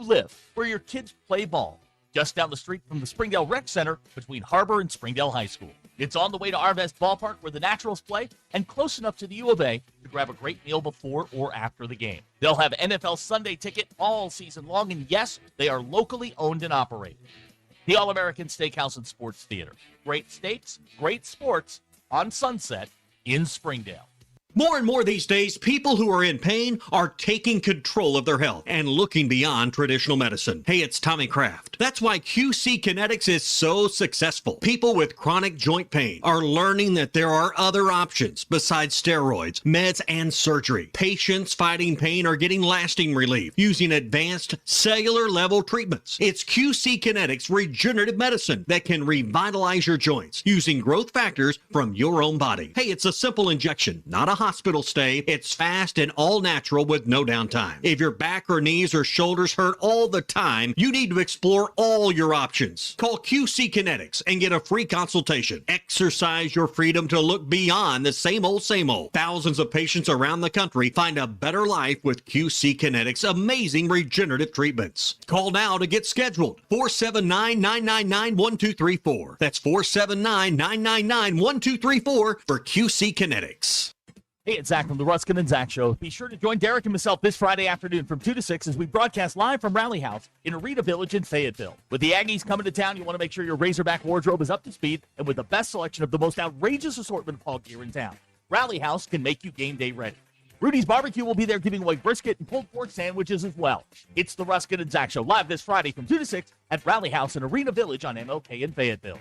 live, where your kids play ball. Just down the street from the Springdale Rec Center between Harbor and Springdale High School. It's on the way to Arvest Ballpark where the Naturals play and close enough to the U of A to grab a great meal before or after the game. They'll have NFL Sunday ticket all season long, and yes, they are locally owned and operated. The All-American Steakhouse and Sports Theater. Great steaks, great sports on Sunset in Springdale. More and more these days, people who are in pain are taking control of their health and looking beyond traditional medicine. Hey, it's Tommy Kraft. That's why QC Kinetics is so successful. People with chronic joint pain are learning that there are other options besides steroids, meds, and surgery. Patients fighting pain are getting lasting relief using advanced cellular level treatments. It's QC Kinetics regenerative medicine that can revitalize your joints using growth factors from your own body. Hey, it's a simple injection, not a hospital stay. It's fast and all natural with no downtime. If your back or knees or shoulders hurt all the time, you need to explore all your options. Call QC Kinetics and get a free consultation. Exercise your freedom to look beyond the same old, same old. Thousands of patients around the country find a better life with QC Kinetics' amazing regenerative treatments. Call now to get scheduled. 479-999-1234. That's 479-999-1234 for QC Kinetics. Hey, it's Zach from the Ruscin and Zach Show. Be sure to join Derek and myself this Friday afternoon from 2 to 6 as we broadcast live from Rally House in Arena Village in Fayetteville. With the Aggies coming to town, you want to make sure your Razorback wardrobe is up to speed and with the best selection of the most outrageous assortment of hog gear in town. Rally House can make you game day ready. Rudy's Barbecue will be there giving away brisket and pulled pork sandwiches as well. It's the Ruscin and Zach Show live this Friday from 2 to 6 at Rally House in Arena Village on MLK in Fayetteville.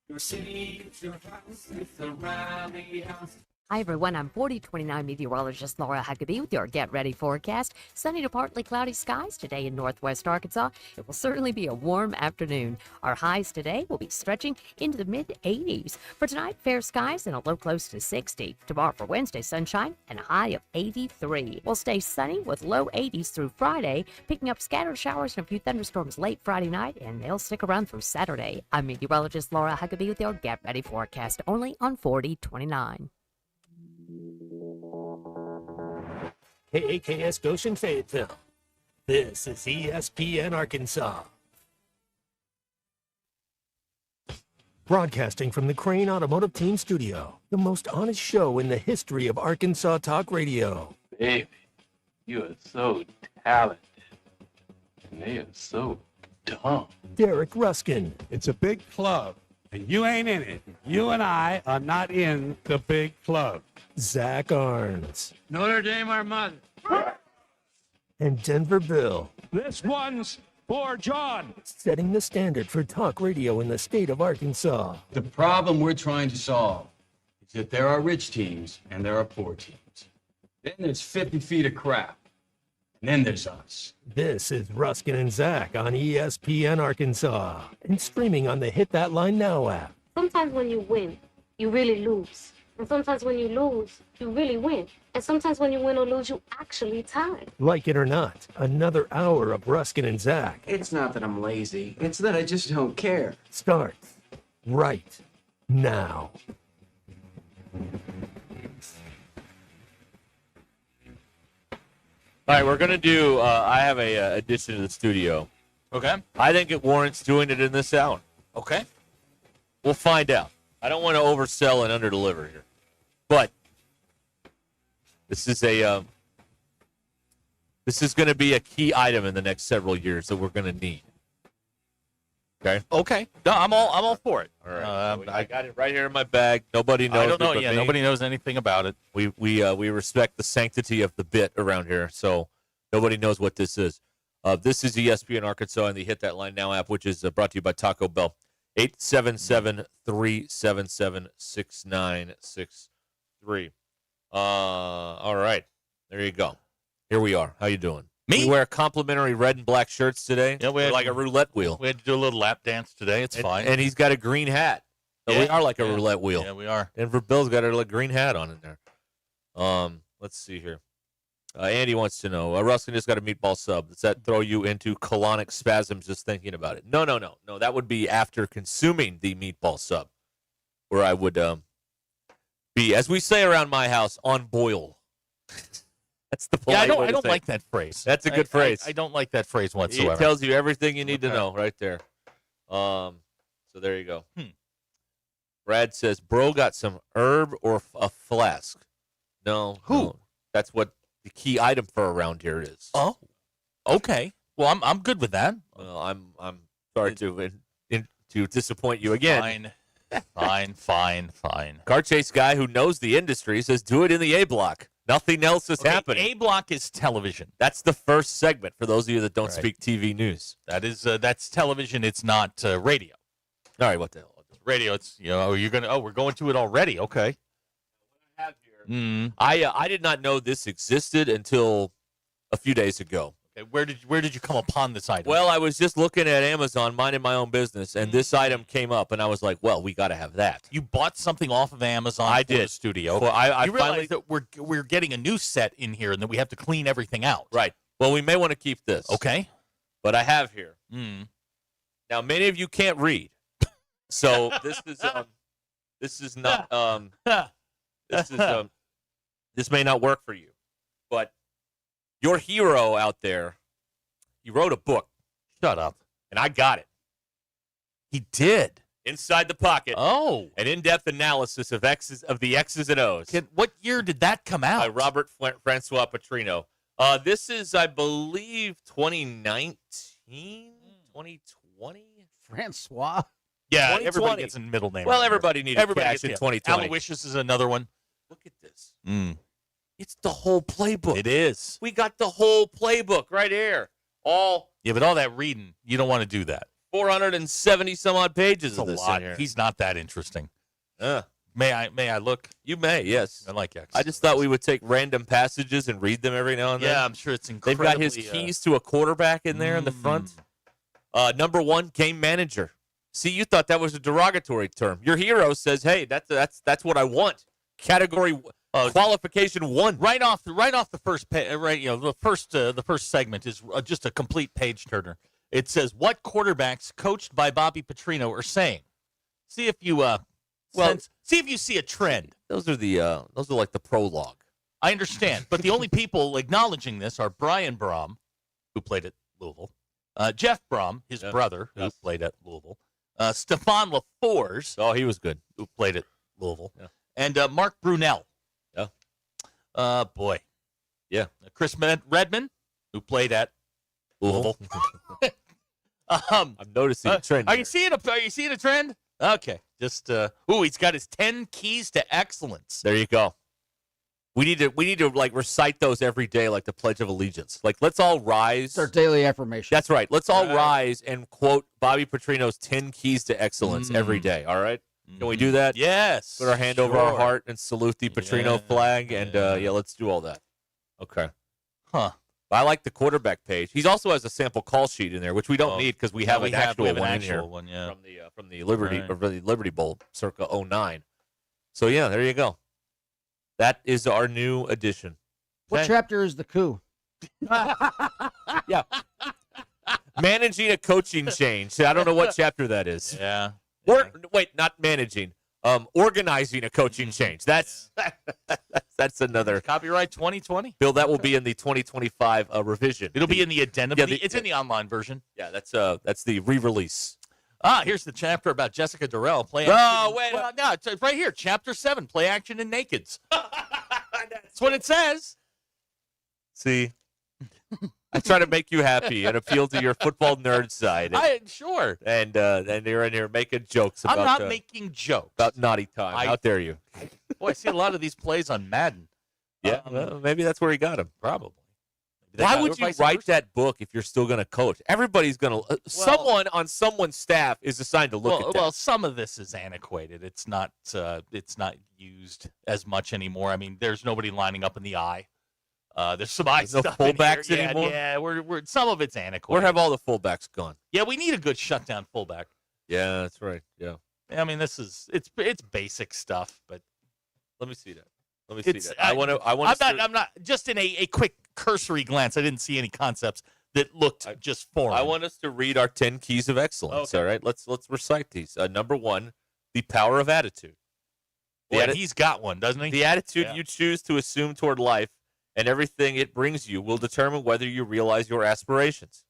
Your city, it's your house, it's the Rally House. Hi, everyone. I'm 4029 meteorologist Laura Huckabee with your Get Ready forecast. Sunny to partly cloudy skies today in northwest Arkansas. It will certainly be a warm afternoon. Our highs today will be stretching into the mid-80s. For tonight, fair skies and a low close to 60. Tomorrow for Wednesday, sunshine and a high of 83. We'll stay sunny with low 80s through Friday, picking up scattered showers and a few thunderstorms late Friday night, and they'll stick around through Saturday. I'm meteorologist Laura Huckabee with your Get Ready forecast, only on 4029. KAKS Goshen Fayetteville. This is ESPN Arkansas. Broadcasting from the Crane Automotive Team Studio, the most honest show in the history of Arkansas Talk Radio. Baby, you are so talented, and they are so dumb. Derek Ruscin. It's a big club, and you ain't in it. You and I are not in the big club. Zach Arns. Notre Dame, our mother. And Denver Bill. This one's for John. Setting the standard for talk radio in the state of Arkansas. The problem we're trying to solve is that there are rich teams and there are poor teams. Then there's 50 feet of crap. And then there's us. This is Ruscin and Zach on ESPN Arkansas. And streaming on the Hit That Line Now app. Sometimes when you win, you really lose. And sometimes when you lose, you really win. And sometimes when you win or lose, you actually tie. Like it or not, another hour of Ruscin and Zach It's not that I'm lazy. It's that I just don't care. starts right now. All right, we're going to do, I have a addition to the studio. Okay. I think it warrants doing it in this hour. Okay. We'll find out. I don't want to oversell and underdeliver here. But this is a this is going to be a key item in the next several years that we're going to need. Okay? Okay. No, I'm all for it. All right. I got it right here in my bag. Nobody knows. I don't know. it but Yeah, me. nobody knows anything about it. We respect the sanctity of the bit around here, so nobody knows what this is. This is ESPN Arkansas and the Hit That Line Now app, which is brought to you by Taco Bell. 877-377-6963. All right. There you go. Here we are. How you doing? Me? We wear complimentary red and black shirts today. Yeah, We're like a roulette wheel. We had to do a little lap dance today. It's fine. And he's got a green hat. So we are like a roulette wheel. Yeah, we are. Denver Bill's got a green hat on in there. Let's see here. Andy wants to know, Ruscin just got a meatball sub. Does that throw you into colonic spasms just thinking about it? No. No, that would be after consuming the meatball sub, where I would be, as we say around my house, on boil. That's the Yeah, polite way I to don't say like it. that phrase. That's a good phrase. I don't like that phrase whatsoever. It tells you everything you need to know right there. So there you go. Brad says, bro got some herb or a flask. No. Who? No. That's what the key item for around here is. Oh, okay. Well, I'm good with that. Well, I'm sorry to disappoint you again. Fine. Car chase guy who knows the industry says, do it in the A block. Nothing else is happening. A block is television. That's the first segment for those of you that don't speak TV news. That's television. It's not radio. All right, what the hell? Radio. It's we're going to it already. Okay. I did not know this existed until a few days ago. Okay, where did you come upon this item? Well, I was just looking at Amazon, minding my own business, and this item came up, and I was like, "Well, we got to have that." You bought something off of Amazon. I for did. the studio. Well, I you realize that we're getting a new set in here, and that we have to clean everything out. Right. Well, we may want to keep this. Okay. But I have here. Now, many of you can't read, so this may not work for you, but your hero out there, he wrote a book. Shut up. And I got it. He did. Inside the Pocket. Oh. An in-depth analysis of the X's and O's. What year did that come out? By Robert Francois Petrino. This is, I believe, 2019, 2020? Francois? Yeah, 2020. everybody gets a middle name. Well, everybody needed cash in 2020. Aloysius is another one. Look at this. It's the whole playbook. It is. We got the whole playbook right here. Yeah, but all that reading, you don't want to do that. 470 some odd pages That's of a this lot. in here. He's not that interesting. May I look? You may, yes. I like X. I just thought we would take random passages and read them every now and then. Yeah, I'm sure it's They've incredibly. got his keys to a quarterback in there in the front. Number 1, game manager. See, you thought that was a derogatory term. Your hero says, "Hey, that's what I want." Category qualification 1. Right off the first page. The first segment is just a complete page turner. It says what quarterbacks coached by Bobby Petrino are saying. See if you see if you see a trend. Those are like the prologue. I understand, but the only people acknowledging this are Brian Brom, who played at Louisville, Jeff Brom, his brother, who played at Louisville, Stephon LaFours, he was good, who played at Louisville, and Mark Brunell. Boy. Yeah. Chris Redman, who played at Louisville. I'm noticing a trend. Are you seeing a trend? Okay. Just he's got his 10 keys to excellence. There you go. We need to like recite those every day, like the Pledge of Allegiance. Like, let's all rise. It's our daily affirmation. That's right. Let's all rise and quote Bobby Petrino's 10 keys to excellence every day. All right. Can we do that? Yes. Put our hand over our heart and salute the Petrino flag, and let's do all that. Okay. Huh. I like the quarterback page. He also has a sample call sheet in there, which we don't need because we have an actual one in here from the Liberty Bowl circa 09. So yeah, there you go. That is our new edition. What chapter is the coup? Yeah. Managing a coaching change. I don't know what chapter that is. Yeah. Wait, not managing. Organizing a coaching change. That's another. Copyright 2020. Bill, that will be in the 2025 revision. It'll be in the addendum. Yeah, it's in the online version. Yeah, that's the re-release. Here's the chapter about Jessica Durrell. Play Oh, wait. Well, no, it's right here. Chapter 7, play action in nakeds. That's what it says. See, I try to make you happy and appeal to your football nerd side. Sure. And you're in here making jokes about. I'm not making jokes about naughty time. How dare you? Boy, I see a lot of these plays on Madden. Yeah, well, maybe that's where he got him. Probably. Why would you write that book if you're still going to coach? Everybody's going to. Someone on someone's staff is assigned to look at that. Well, some of this is antiquated. It's not used as much anymore. I mean, there's nobody lining up in the eye. There's some eye stuff. No fullbacks in here. anymore. Yeah, we're some of it's antiquated. Where have all the fullbacks gone? Yeah, we need a good shutdown fullback. Yeah, that's right. Yeah. I mean, it's basic stuff, but let me see that. Let me see that. I'm not just in a quick cursory glance. I didn't see any concepts that looked just foreign. I want us to read our 10 keys of excellence. Okay. All right, let's recite these. Number 1, the power of attitude. Boy, he's got one, doesn't he? The attitude you choose to assume toward life and everything it brings you will determine whether you realize your aspirations.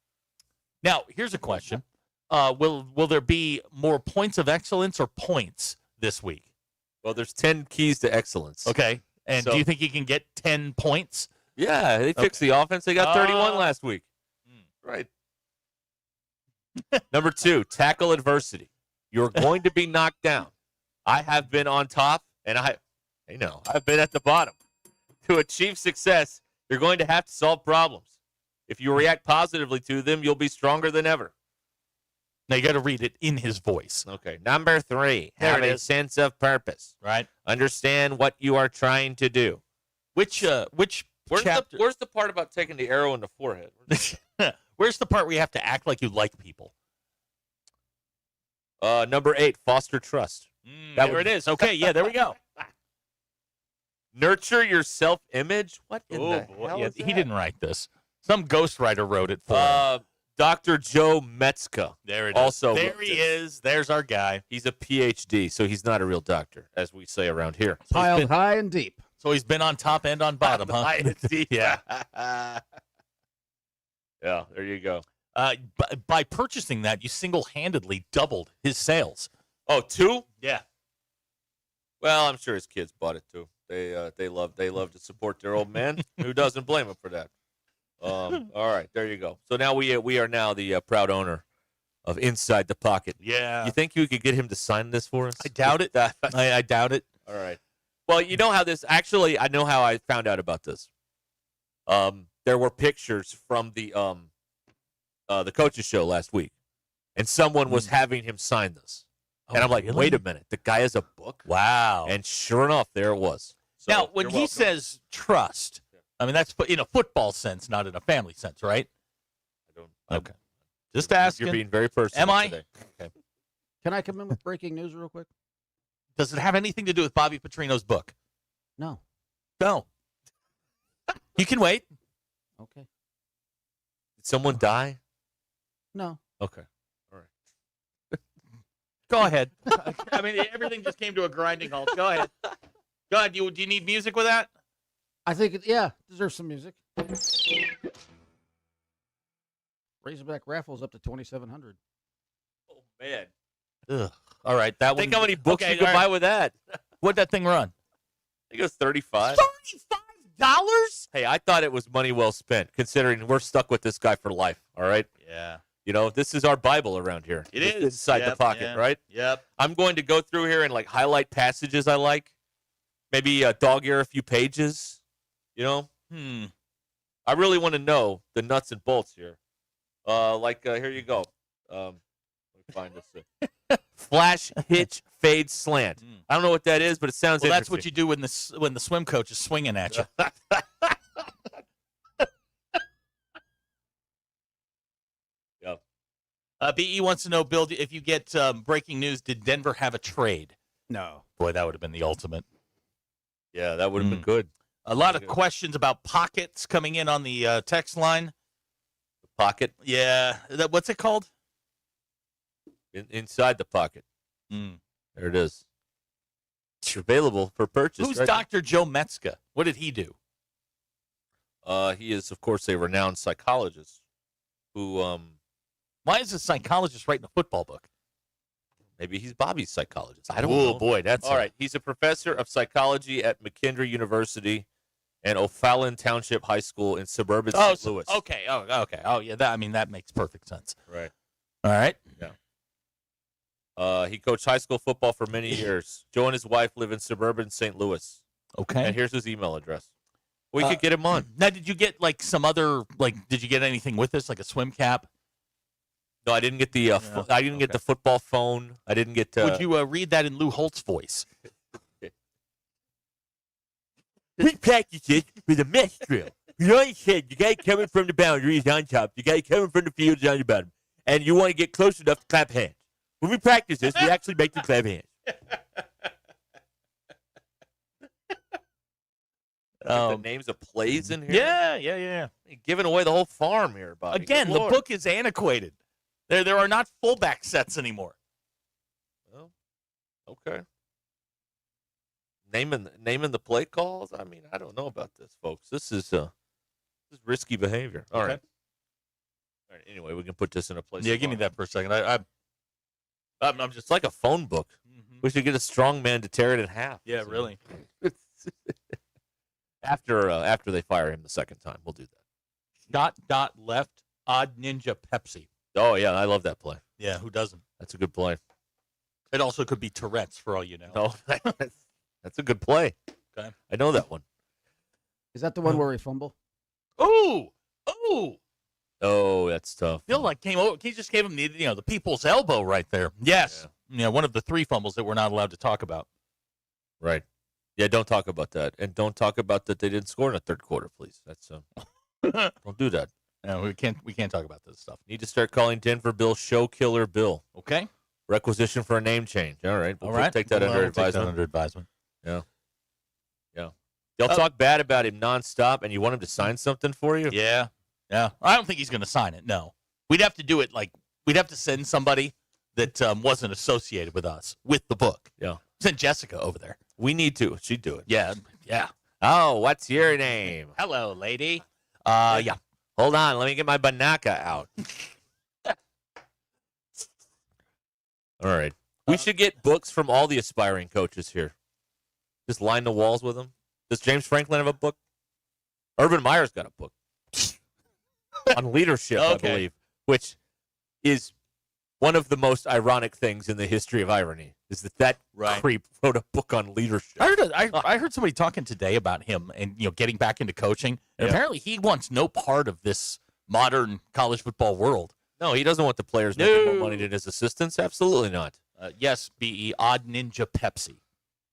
Now, here's a question. Will there be more points of excellence or points this week? Well, there's 10 keys to excellence. Okay. And do you think you can get 10 points? Yeah, they fixed the offense. They got 31 last week. Right. Number 2, tackle adversity. You're going to be knocked down. I have been on top, and I've been at the bottom. To achieve success, you're going to have to solve problems. If you react positively to them, you'll be stronger than ever. Now, you got to read it in his voice. Okay. Number 3, have a sense of purpose. Right. Understand what you are trying to do. Which chapter? Where's the part about taking the arrow in the forehead? Where's the part where you have to act like you like people? Number 8, foster trust. There it is. Okay, yeah, there we go. Nurture your self-image. What in the hell is he that? didn't write this. Some ghostwriter wrote it for him. Dr. Joe Metzka. There it is. Also there he is. There's our guy. He's a PhD, so he's not a real doctor, as we say around here. Piled high and deep. So he's been on top and on bottom, huh? High and deep. Yeah. Yeah, there you go. By purchasing that, you single-handedly doubled his sales. Oh, 2? Yeah. Well, I'm sure his kids bought it too. They love to support their old man. Who doesn't blame him for that? All right, there you go. So now we are now the proud owner of Inside the Pocket. Yeah. You think you could get him to sign this for us? I doubt it. I doubt it. All right. Well, you know how this actually. I know how I found out about this. There were pictures from the coaches show last week, and someone was having him sign this. And I'm like, really? wait a minute, the guy has a book? Wow. And sure enough, there it was. So, now, when you're he welcome. says trust, I mean, that's in a football sense, not in a family sense, right? Okay. Just asking. You're being very personal Am I? today. Okay. Can I come in with breaking news real quick? Does it have anything to do with Bobby Petrino's book? No. No. You can wait. Okay. Did someone die? No. Okay. All right. Go ahead. I mean, everything just came to a grinding halt. Go ahead. Go ahead. Do you need music with that? I think deserves some music. Razorback raffles up to 2,700. Oh man. Ugh. All right. That Think one. how many books Okay, you could all buy right. with that. What'd that thing run? I think it was 35. $35? Hey, I thought it was money well spent, considering we're stuck with this guy for life. All right. Yeah. You know, this is our Bible around here. It This is. inside the Yep, pocket, yeah. right? Yep. I'm going to go through here and like highlight passages I like. Maybe dog ear a few pages. You know. I really want to know the nuts and bolts here. Here you go. Let me find this. Flash, hitch, fade, slant. I don't know what that is, but it sounds Well, that's interesting. what you do when the swim coach is swinging at you. Yep. BE wants to know, Bill, if you get breaking news, did Denver have a trade? No. Boy, that would have been the ultimate. Yeah, that would have been good. A lot of questions about pockets coming in on the text line. The pocket? Yeah. What's it called? Inside the pocket. There it is. It's available for purchase. Who's right? Dr. Joe Metzka? What did he do? He is, of course, a renowned psychologist who Why is a psychologist writing a football book? maybe he's Bobby's psychologist. I don't know. Oh, boy, that's all right. He's a professor of psychology at McKendree University and O'Fallon Township High School in suburban St. Louis. Okay. Oh, okay. Oh, yeah. That makes perfect sense. Right. All right. Yeah. He coached high school football for many years. Joe and his wife live in suburban St. Louis. Okay. And here's his email address. We could get him on. Now, did you get some other did you get anything with this, like a swim cap? No, I didn't get the. I didn't get the football phone. I didn't get. Would you read that in Lou Holt's voice? We practices with a mesh drill. We always said you guy coming from the boundary is on top. You guy coming from the field is on the bottom, and you want to get close enough to clap hands. When we practice this, we actually make them clap hands. The names of plays in here. Yeah. You're giving away the whole farm here, Bobby. Again, Good the Lord. book is antiquated. There are not fullback sets anymore. Well, okay. naming the play calls. I mean, I don't know about this, folks. This is risky behavior. All right. All right. Anyway, we can put this in a place. Yeah, give me that for a second. I'm just It's like a phone book. We should get a strong man to tear it in half. yeah, really. After they fire him the second time, we'll do that. Dot left. Odd Ninja Pepsi. Oh yeah, I love that play. Yeah, who doesn't? That's a good play. It also could be Tourette's for all you know. No, that's a good play. Okay. I know that one. Is that the one where he fumble? Ooh. Oh, that's tough. Feel like came over. He just gave him the people's elbow right there. Yes. Yeah, one of the 3 fumbles that we're not allowed to talk about. Right. Yeah, don't talk about that, and don't talk about that they didn't score in the third quarter, please. That's don't do that. No, we can't talk about this stuff. Need to start calling Denver Bill Show Killer Bill. Okay. Requisition for a name change. All right. All right. Take that under advisement. Take that under advisement. Yeah. They'll talk bad about him nonstop, and you want him to sign something for you? Yeah. I don't think he's going to sign it. No. We'd have to do it we'd have to send somebody that wasn't associated with us with the book. Yeah. Send Jessica over there. We need to. She'd do it. Yeah. Oh, what's your name? Hello, lady. Yeah. Hold on. Let me get my banaka out. All right. We should get books from all the aspiring coaches here. Just line the walls with them. Does James Franklin have a book? Urban Meyer's got a book on leadership, I believe, which is one of the most ironic things in the history of irony, is that creep wrote a book on leadership. I heard somebody talking today about him and getting back into coaching, and apparently he wants no part of this modern college football world. No, he doesn't want the players making more money than his assistants. Absolutely not. Yes, B.E. Odd Ninja Pepsi.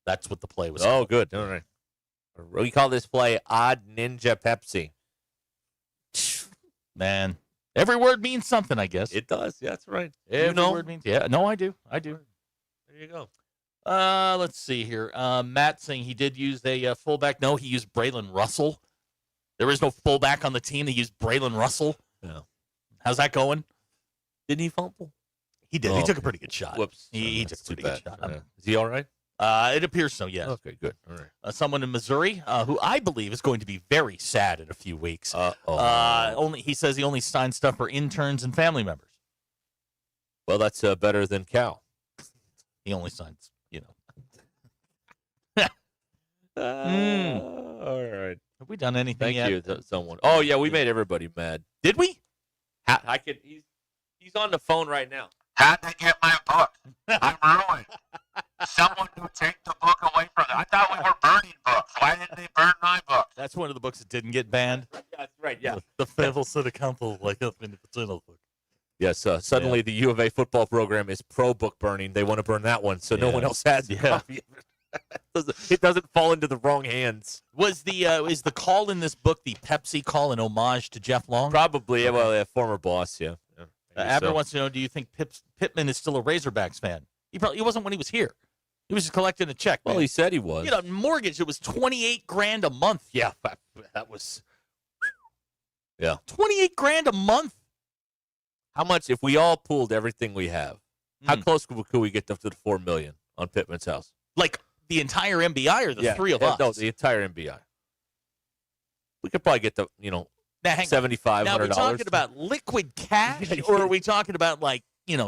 That's what the play was. Oh, good. All right. We call this play Odd Ninja Pepsi. Man, every word means something, I guess. It does. Yeah, that's right. Every word means. Yeah, no, I do. There you go. Let's see here. Matt saying he did use a fullback. No, he used Braylon Russell. There is no fullback on the team. They used Braylon Russell. Yeah. How's that going? Didn't he fumble? He did. He took a pretty good shot. Whoops. He took a pretty good shot. Yeah. Is he all right? It appears so, yes. Okay, good. All right. Someone in Missouri who I believe is going to be very sad in a few weeks. He says he only signs stuff for interns and family members. Well, that's better than Cal. He only signs, All right. Have we done anything yet? Thank you, someone. Oh, yeah, we made everybody mad. Did we? He's on the phone right now. How'd they get my book? I'm ruined. Someone who take the book away from them. I thought we were burning books. Why didn't they burn my book? That's one of the books that didn't get banned. Yeah, that's right. Yeah. The Federal City Council like up in the book. Yes. Suddenly, the U of A football program is pro book burning. They want to burn that one, so no one else has a copy of it. It doesn't fall into the wrong hands. Was is the call in this book the Pepsi call an homage to Jeff Long? Probably. Okay. Well, a former boss. Yeah. Abner wants to know: do you think Pittman is still a Razorbacks fan? He wasn't when he was here. He was just collecting a check. Well, man. He said he was. Mortgage. It was $28,000 a month. Yeah, that was. Yeah, $28,000 a month. How much if we all pooled everything we have? How close could we get to the $4 million on Pittman's house? Like the entire MBI or the three of us? No, the entire MBI. We could probably get the $7,500. Now, are we talking about liquid cash, or are we talking about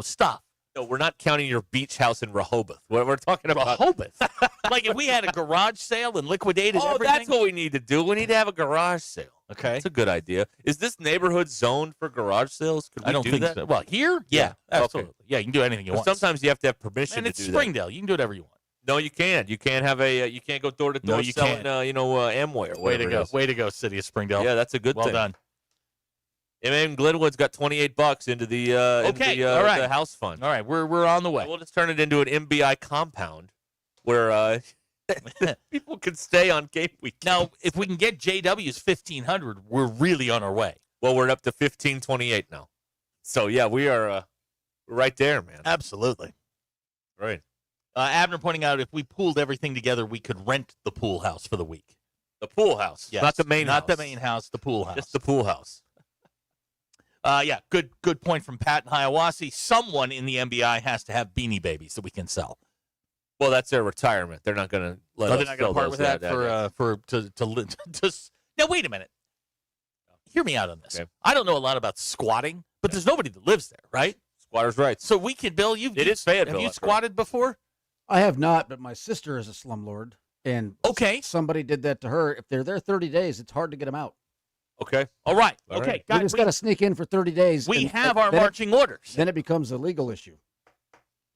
stuff? No, we're not counting your beach house in Rehoboth. We're talking about Rehoboth. Like if we had a garage sale and liquidated everything. That's what we need to do. We need to have a garage sale. Okay, that's a good idea. Is this neighborhood zoned for garage sales? Could we I don't think that? So. Well, here, yeah, absolutely. Okay. Yeah, you can do anything you want. Sometimes you have to have permission and to it's do Springdale. You can do whatever you want. No, you can't. You can't have you can't go door to door selling, Amway or Way to go. Way to go, City of Springdale. Yeah, that's a good thing. Well done. And Glenwood's got $28 into the all right. the house fund. All right, we're on the way. We'll just turn it into an MBI compound where people can stay on game week. Now, if we can get JW's 1,500, we're really on our way. Well, we're up to 1,528 now. So yeah, we are right there, man. Absolutely. Right. Abner pointing out if we pooled everything together, we could rent the pool house for the week. The pool house, yes. not the main house. Not the main house, the pool house. Just the pool house. Yeah, good point from Pat in Hiawassee. Someone in the MBI has to have Beanie Babies that we can sell. Well, that's their retirement. They're not going to let us they're not going to part with that Now, wait a minute. Hear me out on this. Okay. I don't know a lot about squatting, but there's nobody that lives there, right? Squatter's rights. So we could, Bill, It is Fayetteville. have you that's squatted before? I have not, but my sister is a slumlord, and somebody did that to her. If they're there 30 days, it's hard to get them out. Okay. All right. All okay. right. You just got to sneak in for 30 days. We and have our then marching orders. Then it becomes a legal issue.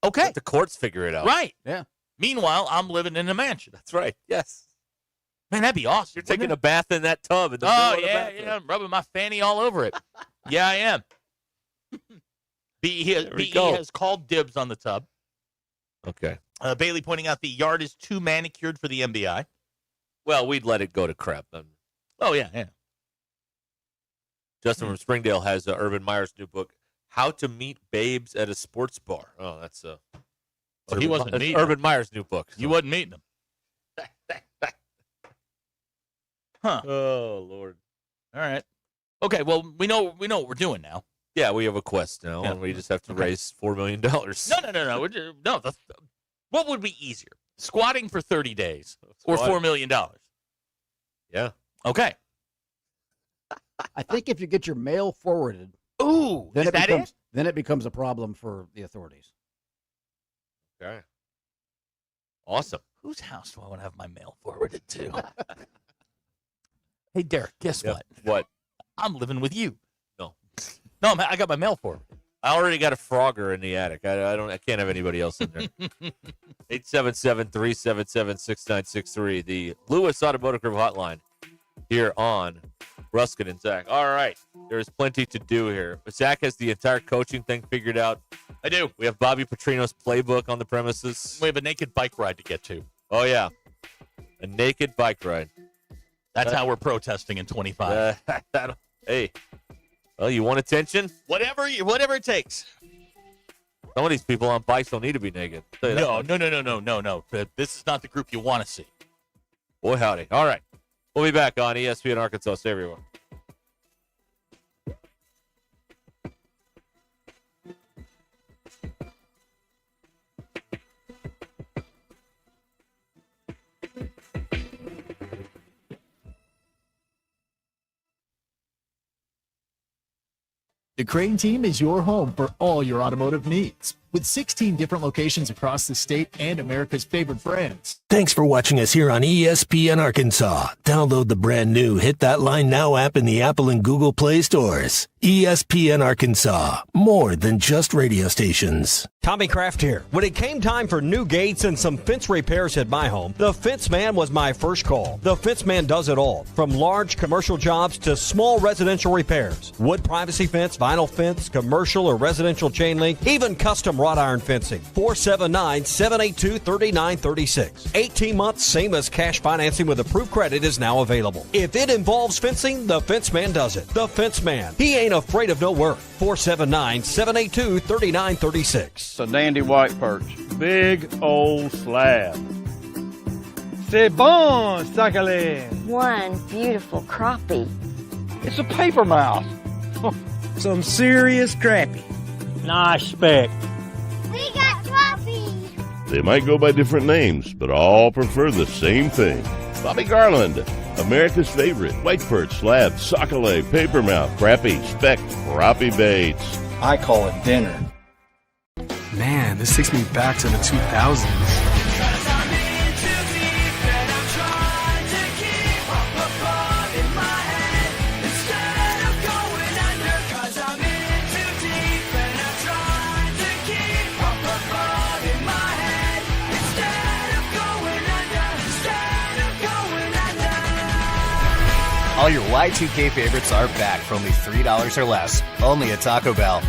Okay. Let the courts figure it out. Right. Yeah. Meanwhile, I'm living in a mansion. That's right. Yes. Man, that'd be awesome. You're taking a bath in that tub. In the middle of the bathroom. I'm rubbing my fanny all over it. Yeah, I am. BE has called dibs on the tub. Okay. Bailey pointing out the yard is too manicured for the MBI. Well, we'd let it go to crap. Oh, yeah. Justin from Springdale has Urban Meyer's new book, How to Meet Babes at a Sports Bar. Oh, that's he wasn't that's meeting Urban Meyer's new book. So. You wasn't meeting them. Huh. Oh, Lord. All right. Okay, well, we know what we're doing now. Yeah, we have a quest now, and we just have to raise $4 million. No. What would be easier? Squatting for 30 days or $4 million? Yeah. Okay. I think if you get your mail forwarded, then it becomes a problem for the authorities. Okay. Awesome. Whose house do I want to have my mail forwarded to? Hey, Derek, guess what? What? I'm living with you. No, I got my mail forwarded. I already got a Frogger in the attic. I can't have anybody else in there. 877-377-6963, the Lewis Automotive Group hotline here on Ruscin and Zach. All right. There's plenty to do here. Zach has the entire coaching thing figured out. I do. We have Bobby Petrino's playbook on the premises. We have a naked bike ride to get to. Oh, yeah. A naked bike ride. That's how we're protesting in 25. Hey. Well, you want attention? Whatever it takes. Some of these people on bikes don't need to be naked. No. This is not the group you want to see. Boy, howdy. All right. We'll be back on ESPN Arkansas. Stay everyone. The Crane team is your home for all your automotive needs. With 16 different locations across the state and America's favorite brands. Thanks for watching us here on ESPN Arkansas. Download the brand new Hit That Line Now app in the Apple and Google Play stores. ESPN Arkansas, more than just radio stations. Tommy Kraft here. When it came time for new gates and some fence repairs at my home, the Fence Man was my first call. The Fence Man does it all, from large commercial jobs to small residential repairs. Wood privacy fence, vinyl fence, commercial or residential chain link, even custom wrought iron fencing. 479-782-3936. 18 months, same as cash financing with approved credit is now available. If it involves fencing, the Fence Man does it. The Fence Man. He ain't afraid of no work. 479-782-3936. It's a dandy white perch. Big old slab. C'est bon, sacale. One beautiful crappie. It's a paper mouse. Some serious crappie. Nice speck. We got crappies. They might go by different names, but all prefer the same thing. Bobby Garland, America's favorite white perch, slab, sockeye, papermouth, crappie, speck, crappie baits. I call it dinner. Man, this takes me back to the 2000s. All your Y2K favorites are back for only $3 or less. Only at Taco Bell.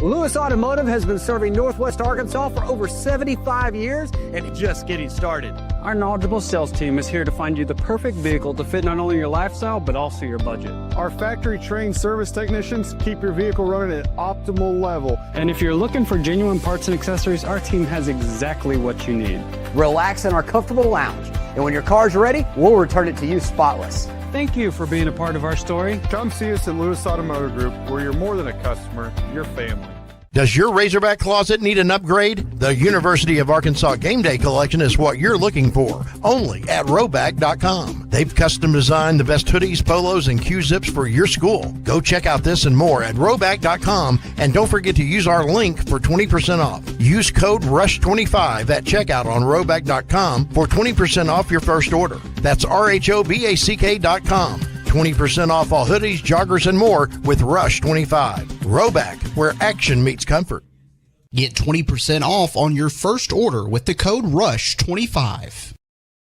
Lewis Automotive has been serving Northwest Arkansas for over 75 years and just getting started. Our knowledgeable sales team is here to find you the perfect vehicle to fit not only your lifestyle, but also your budget. Our factory-trained service technicians keep your vehicle running at optimal level. And if you're looking for genuine parts and accessories, our team has exactly what you need. Relax in our comfortable lounge. And when your car's ready, we'll return it to you spotless. Thank you for being a part of our story. Come see us at Lewis Automotive Group, where you're more than a customer, you're family. Does your Razorback closet need an upgrade? The University of Arkansas Game Day Collection is what you're looking for, only at Roback.com. They've custom designed the best hoodies, polos, and Q-zips for your school. Go check out this and more at Roback.com, and don't forget to use our link for 20% off. Use code RUSH25 at checkout on Roback.com for 20% off your first order. That's RHOBACK.com. 20% off all hoodies, joggers, and more with Rush25. Roback, where action meets comfort. Get 20% off on your first order with the code RUSH25.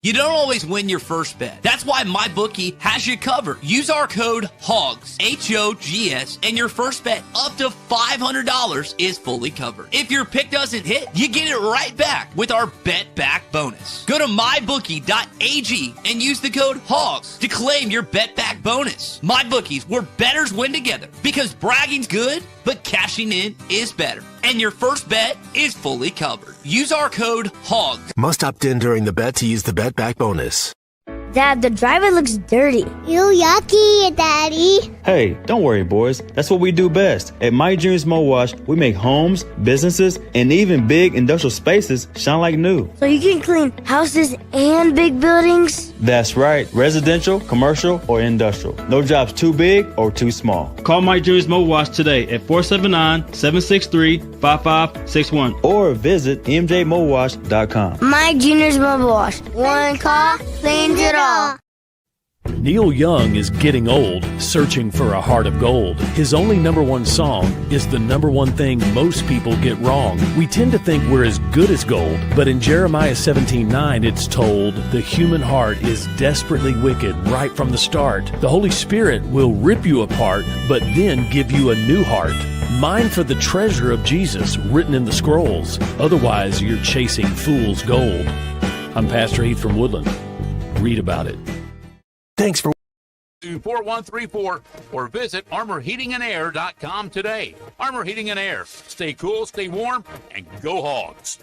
You don't always win your first bet. That's why MyBookie has you covered. Use our code HOGS, H-O-G-S, and your first bet up to $500 is fully covered. If your pick doesn't hit, you get it right back with our Bet Back bonus. Go to mybookie.ag and use the code HOGS to claim your Bet Back bonus. MyBookie's where bettors win together, because bragging's good, but cashing in is better. And your first bet is fully covered. Use our code HOGS. Must opt in during the bet to use the Bet Back bonus. Dad, the driver looks dirty. Ew, yucky, Daddy. Hey, don't worry, boys. That's what we do best. At My Dreams Mo Wash, we make homes, businesses, and even big industrial spaces shine like new. So you can clean houses and big buildings? That's right. Residential, commercial, or industrial. No jobs too big or too small. Call My Dreams Mo Wash today at 479-763-5561 or visit mjmowash.com. My Junior's Mobile Wash. One call cleans it all. Neil Young is getting old, searching for a heart of gold. His only number one song is the number one thing most people get wrong. We tend to think we're as good as gold, but in Jeremiah 17:9 it's told, the human heart is desperately wicked right from the start. The Holy Spirit will rip you apart, but then give you a new heart. Mine for the treasure of Jesus written in the scrolls. Otherwise, you're chasing fool's gold. I'm Pastor Heath from Woodland. Read about it. Thanks for 4134 or visit ArmorHeatingandAir.com today. Armor Heating and Air. Stay cool, stay warm, and go Hogs.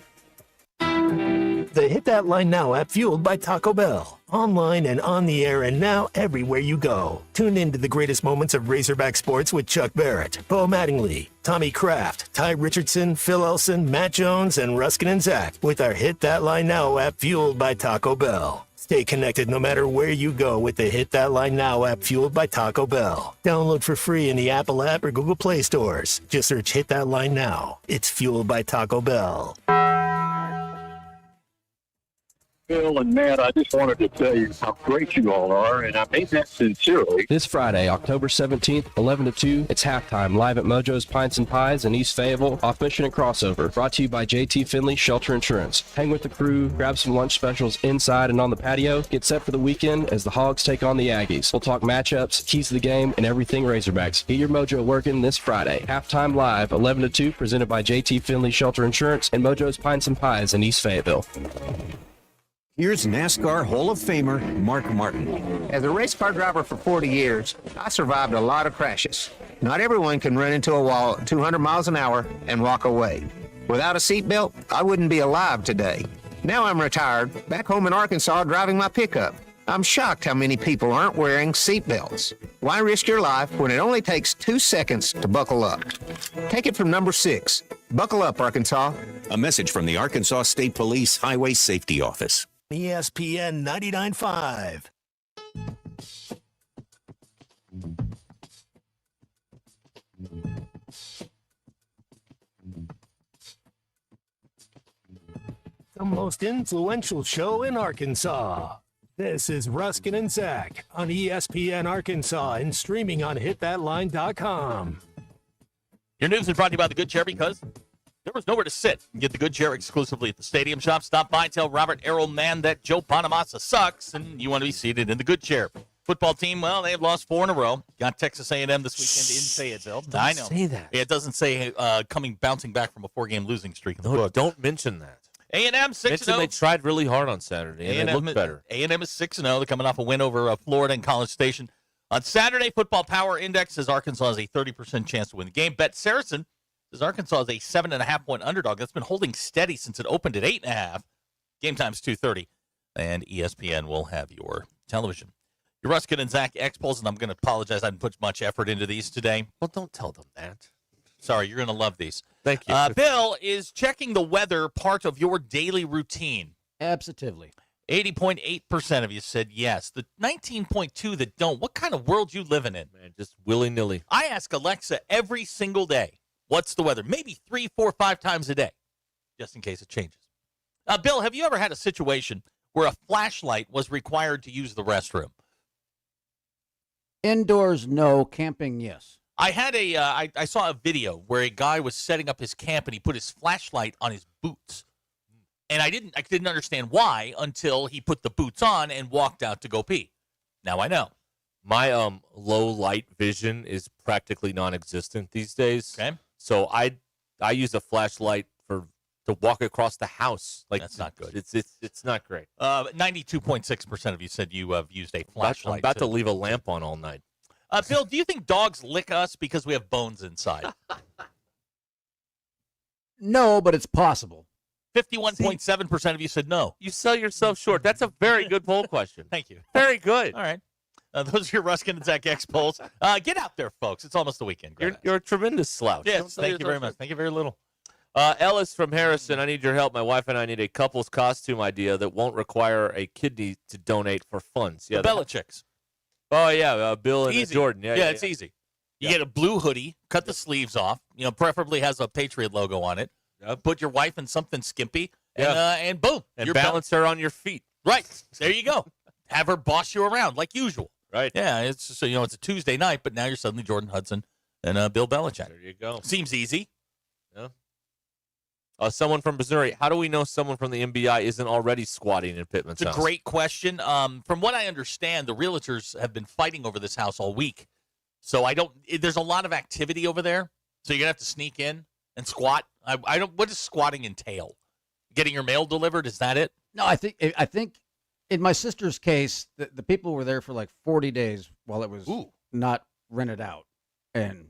The Hit That Line Now app, fueled by Taco Bell. Online and on the air and now everywhere you go. Tune in to the greatest moments of Razorback sports with Chuck Barrett, Bo Mattingly, Tommy Kraft, Ty Richardson, Phil Elson, Matt Jones, and Ruscin and Zach with our Hit That Line Now app, fueled by Taco Bell. Stay connected no matter where you go with the Hit That Line Now app, fueled by Taco Bell. Download for free in the Apple app or Google Play stores. Just search Hit That Line Now. It's fueled by Taco Bell. Phil and Matt, I just wanted to tell you how great you all are, and I mean that sincerely. This Friday, October 17th, 11 to 2, it's halftime live at Mojo's Pints and Pies in East Fayetteville, off Mission and Crossover. Brought to you by JT Finley Shelter Insurance. Hang with the crew, grab some lunch specials inside and on the patio. Get set for the weekend as the Hogs take on the Aggies. We'll talk matchups, keys to the game, and everything Razorbacks. Get your mojo working this Friday. Halftime live, 11 to 2, presented by JT Finley Shelter Insurance and Mojo's Pints and Pies in East Fayetteville. Here's NASCAR Hall of Famer Mark Martin. As a race car driver for 40 years, I survived a lot of crashes. Not everyone can run into a wall at 200 miles an hour and walk away. Without a seatbelt, I wouldn't be alive today. Now I'm retired, back home in Arkansas driving my pickup. I'm shocked how many people aren't wearing seatbelts. Why risk your life when it only takes 2 seconds to buckle up? Take it from number 6. Buckle up, Arkansas. A message from the Arkansas State Police Highway Safety Office. ESPN 99.5. The most influential show in Arkansas. This is Ruscin and Zach on ESPN Arkansas and streaming on hitthatline.com. Your news is brought to you by the Good Chair, because there was nowhere to sit and get the Good Chair exclusively at the Stadium Shop. Stop by, tell Robert Errol-Mann that Joe Bonamassa sucks, and you want to be seated in the Good Chair. Football team, well, they have lost 4 in a row. Got Texas A&M this weekend in Fayetteville. I know. Say that. Yeah, it doesn't say bouncing back from a 4-game losing streak in the No, book. don't mention that. A&M 6-0. They tried really hard on Saturday, and they looked better. A&M is 6-0. They're coming off a win over Florida and College Station. On Saturday, Football Power Index says Arkansas has a 30% chance to win the game. Bet Saracen says Arkansas is a 7.5-point underdog. That's been holding steady since it opened at 8.5. Game time's 2:30, and ESPN will have your television. Your Ruscin and Zach X polls, and I'm going to apologize. I didn't put much effort into these today. Well, don't tell them that. Sorry, you're going to love these. Thank you. Bill, is checking the weather part of your daily routine? Absolutely. 80.8% of you said yes. The 19.2 that don't. What kind of world you living in? Man, just willy-nilly. I ask Alexa every single day, what's the weather? Maybe 3, 4, 5 times a day, just in case it changes. Bill, have you ever had a situation where a flashlight was required to use the restroom? Indoors, no. Camping, yes. I had I saw a video where a guy was setting up his camp and he put his flashlight on his boots. And I didn't understand why until he put the boots on and walked out to go pee. Now I know. My low light vision is practically non-existent these days. Okay. So I use a flashlight to walk across the house. Like, that's not good. It's not great. 92.6% of you said you have used a flashlight. I'm about to leave a lamp on all night. Bill, do you think dogs lick us because we have bones inside? No, but it's possible. 51.7% of you said no. You sell yourself short. That's a very good poll question. Thank you. Very good. All right. Those are your Ruskin and Zach X polls. Get out there, folks. It's almost the weekend. You're a tremendous slouch. Yes, thank you very much. Thank you very little. Ellis from Harrison, I need your help. My wife and I need a couple's costume idea that won't require a kidney to donate for funds. Yeah, the Belichicks. Oh, yeah, Bill and easy. Jordan. Yeah, it's easy. You get a blue hoodie, cut the sleeves off, preferably has a Patriot logo on it. Put your wife in something skimpy, and boom. And balance her on your feet. Right. There you go. Have her boss you around like usual. Right. Yeah, it's a Tuesday night, but now you're suddenly Jordan Hudson and Bill Belichick. There you go. Seems easy. Yeah. Someone from Missouri. How do we know someone from the MBI isn't already squatting in Pittman's house? It's a great question. From what I understand, the realtors have been fighting over this house all week. So there's a lot of activity over there. So you're going to have to sneak in and squat. What does squatting entail? Getting your mail delivered? Is that it? No, I think in my sister's case, the people were there for like 40 days while it was not rented out. And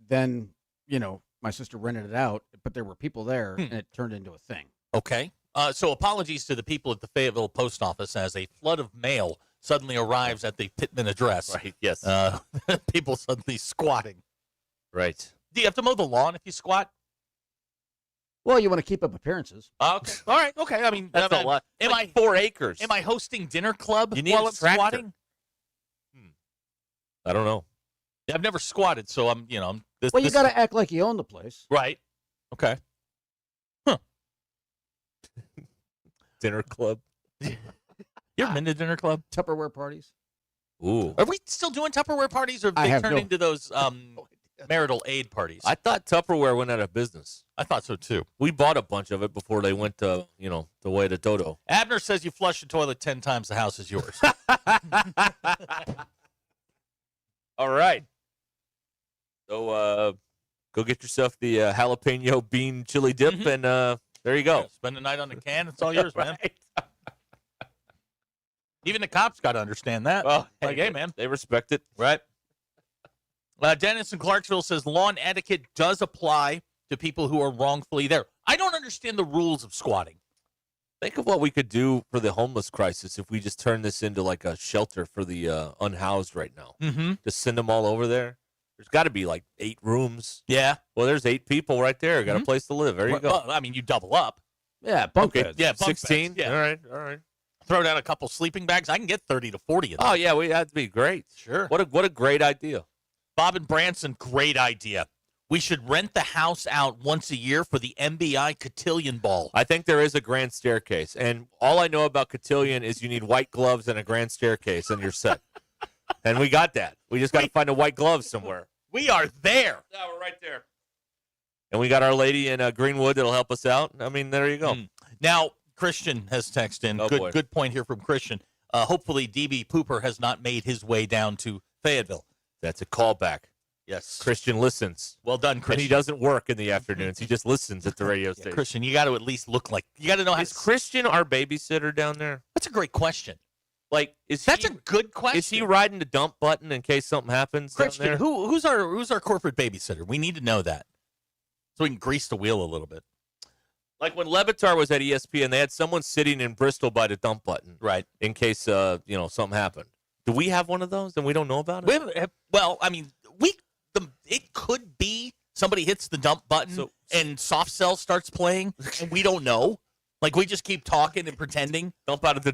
then, my sister rented it out, but there were people there, and it turned into a thing. Okay. So apologies to the people at the Fayetteville Post Office as a flood of mail suddenly arrives at the Pittman address. Right, yes. People suddenly squatting. Right. Do you have to mow the lawn if you squat? Well, you want to keep up appearances. Okay. All right. Okay. I mean, that's a lot. Am I 4 acres? Am I hosting dinner club you need while a I'm tractor. squatting? I don't know. Yeah, I've never squatted, so I'm. You got to act like you own the place, right? Okay. Huh. Dinner club. You ever been to dinner club? Tupperware parties. Ooh. Are we still doing Tupperware parties, or have they turned into those marital aid parties? I thought Tupperware went out of business. I thought so too. We bought a bunch of it before they went to, the way to Dodo. Abner says you flush the toilet 10 times, the house is yours. All right. So go get yourself the jalapeno bean chili dip, and there you go. Yeah, spend the night on the can. It's all yours, man. Even the cops got to understand that. Well, hey, man. They respect it. Right. Dennis in Clarksville says lawn etiquette does apply to people who are wrongfully there. I don't understand the rules of squatting. Think of what we could do for the homeless crisis if we just turn this into like a shelter for the unhoused right now. Mm-hmm. Just send them all over there. There's got to be like 8 rooms. Yeah. Well, there's 8 people right there. Got a place to live. There you go. Well, I mean, you double up. Yeah, bunk okay. beds. Yeah, bunk 16. Beds. Yeah. All right. Throw down a couple sleeping bags. I can get 30 to 40 of them. Oh yeah, that'd be great. Sure. What a great idea. Bob and Branson, great idea. We should rent the house out once a year for the MBI Cotillion Ball. I think there is a grand staircase, and all I know about Cotillion is you need white gloves and a grand staircase, and you're set. And we got that. We just got to find a white glove somewhere. We are there. Yeah, we're right there. And we got our lady in Greenwood that'll help us out. I mean, there you go. Now, Christian has texted in. Oh, boy. Good point here from Christian. Hopefully, DB Pooper has not made his way down to Fayetteville. That's a callback. Yes. Christian listens. Well done, Christian. And he doesn't work in the afternoons. He just listens at the radio station. Christian, you got to at least look like you got to know how. Is Christian our babysitter down there? That's a great question. Like, That's a good question. Is he riding the dump button in case something happens? Christian, down there? who's our corporate babysitter? We need to know that so we can grease the wheel a little bit. Like when Levitar was at ESPN, they had someone sitting in Bristol by the dump button, right? In case something happened. Do we have one of those and we don't know about it? Well, I mean, it could be Somebody hits the dump button and Soft Cell starts playing, and we don't know. Like, we just keep talking and pretending. Dump out of the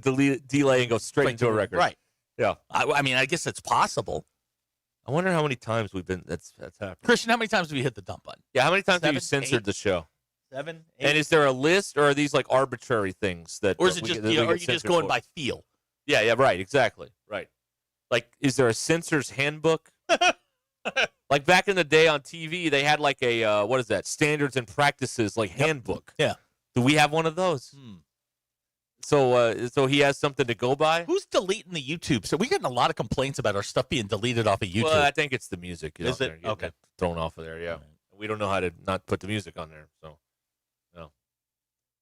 delay and go straight into a record. Right. Yeah. I mean, I guess it's possible. I wonder how many times that's happened. Christian, how many times have you hit the dump button? Yeah, how many times 7, have you censored 8? the show? 7, 8. And is there a list, or are these like arbitrary things that? Or is it just, are you just going by feel? Yeah, right, exactly, right. Like, is there a censor's handbook? Like back in the day on TV, they had like a what is that? Standards and practices like handbook. Yeah. Do we have one of those? So he has something to go by. Who's deleting the YouTube? So we're getting a lot of complaints about our stuff being deleted off of YouTube. Well, I think it's the music. Is it? Okay. Thrown off of there, yeah. Right. We don't know how to not put the music on there, so no.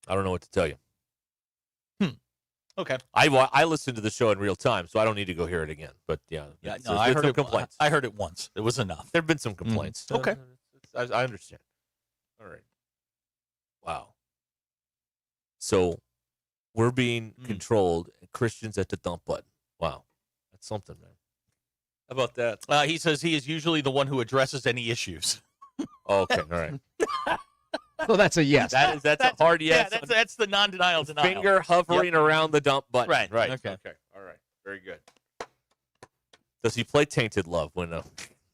I don't know what to tell you. Okay. I listen to the show in real time, so I don't need to go hear it again. But yeah, no, I heard complaints. I heard it once. It was enough. There have been some complaints. Okay. I understand. All right. Wow. So we're being controlled. Christians at the dump button. Wow. That's something, man. How about that? He says he is usually the one who addresses any issues. Okay. All right. So that's a yes. That's a hard yes. Yeah, that's the non-denial denial. Finger hovering around the dump button. Right. Okay. All right. Very good. Does he play Tainted Love when?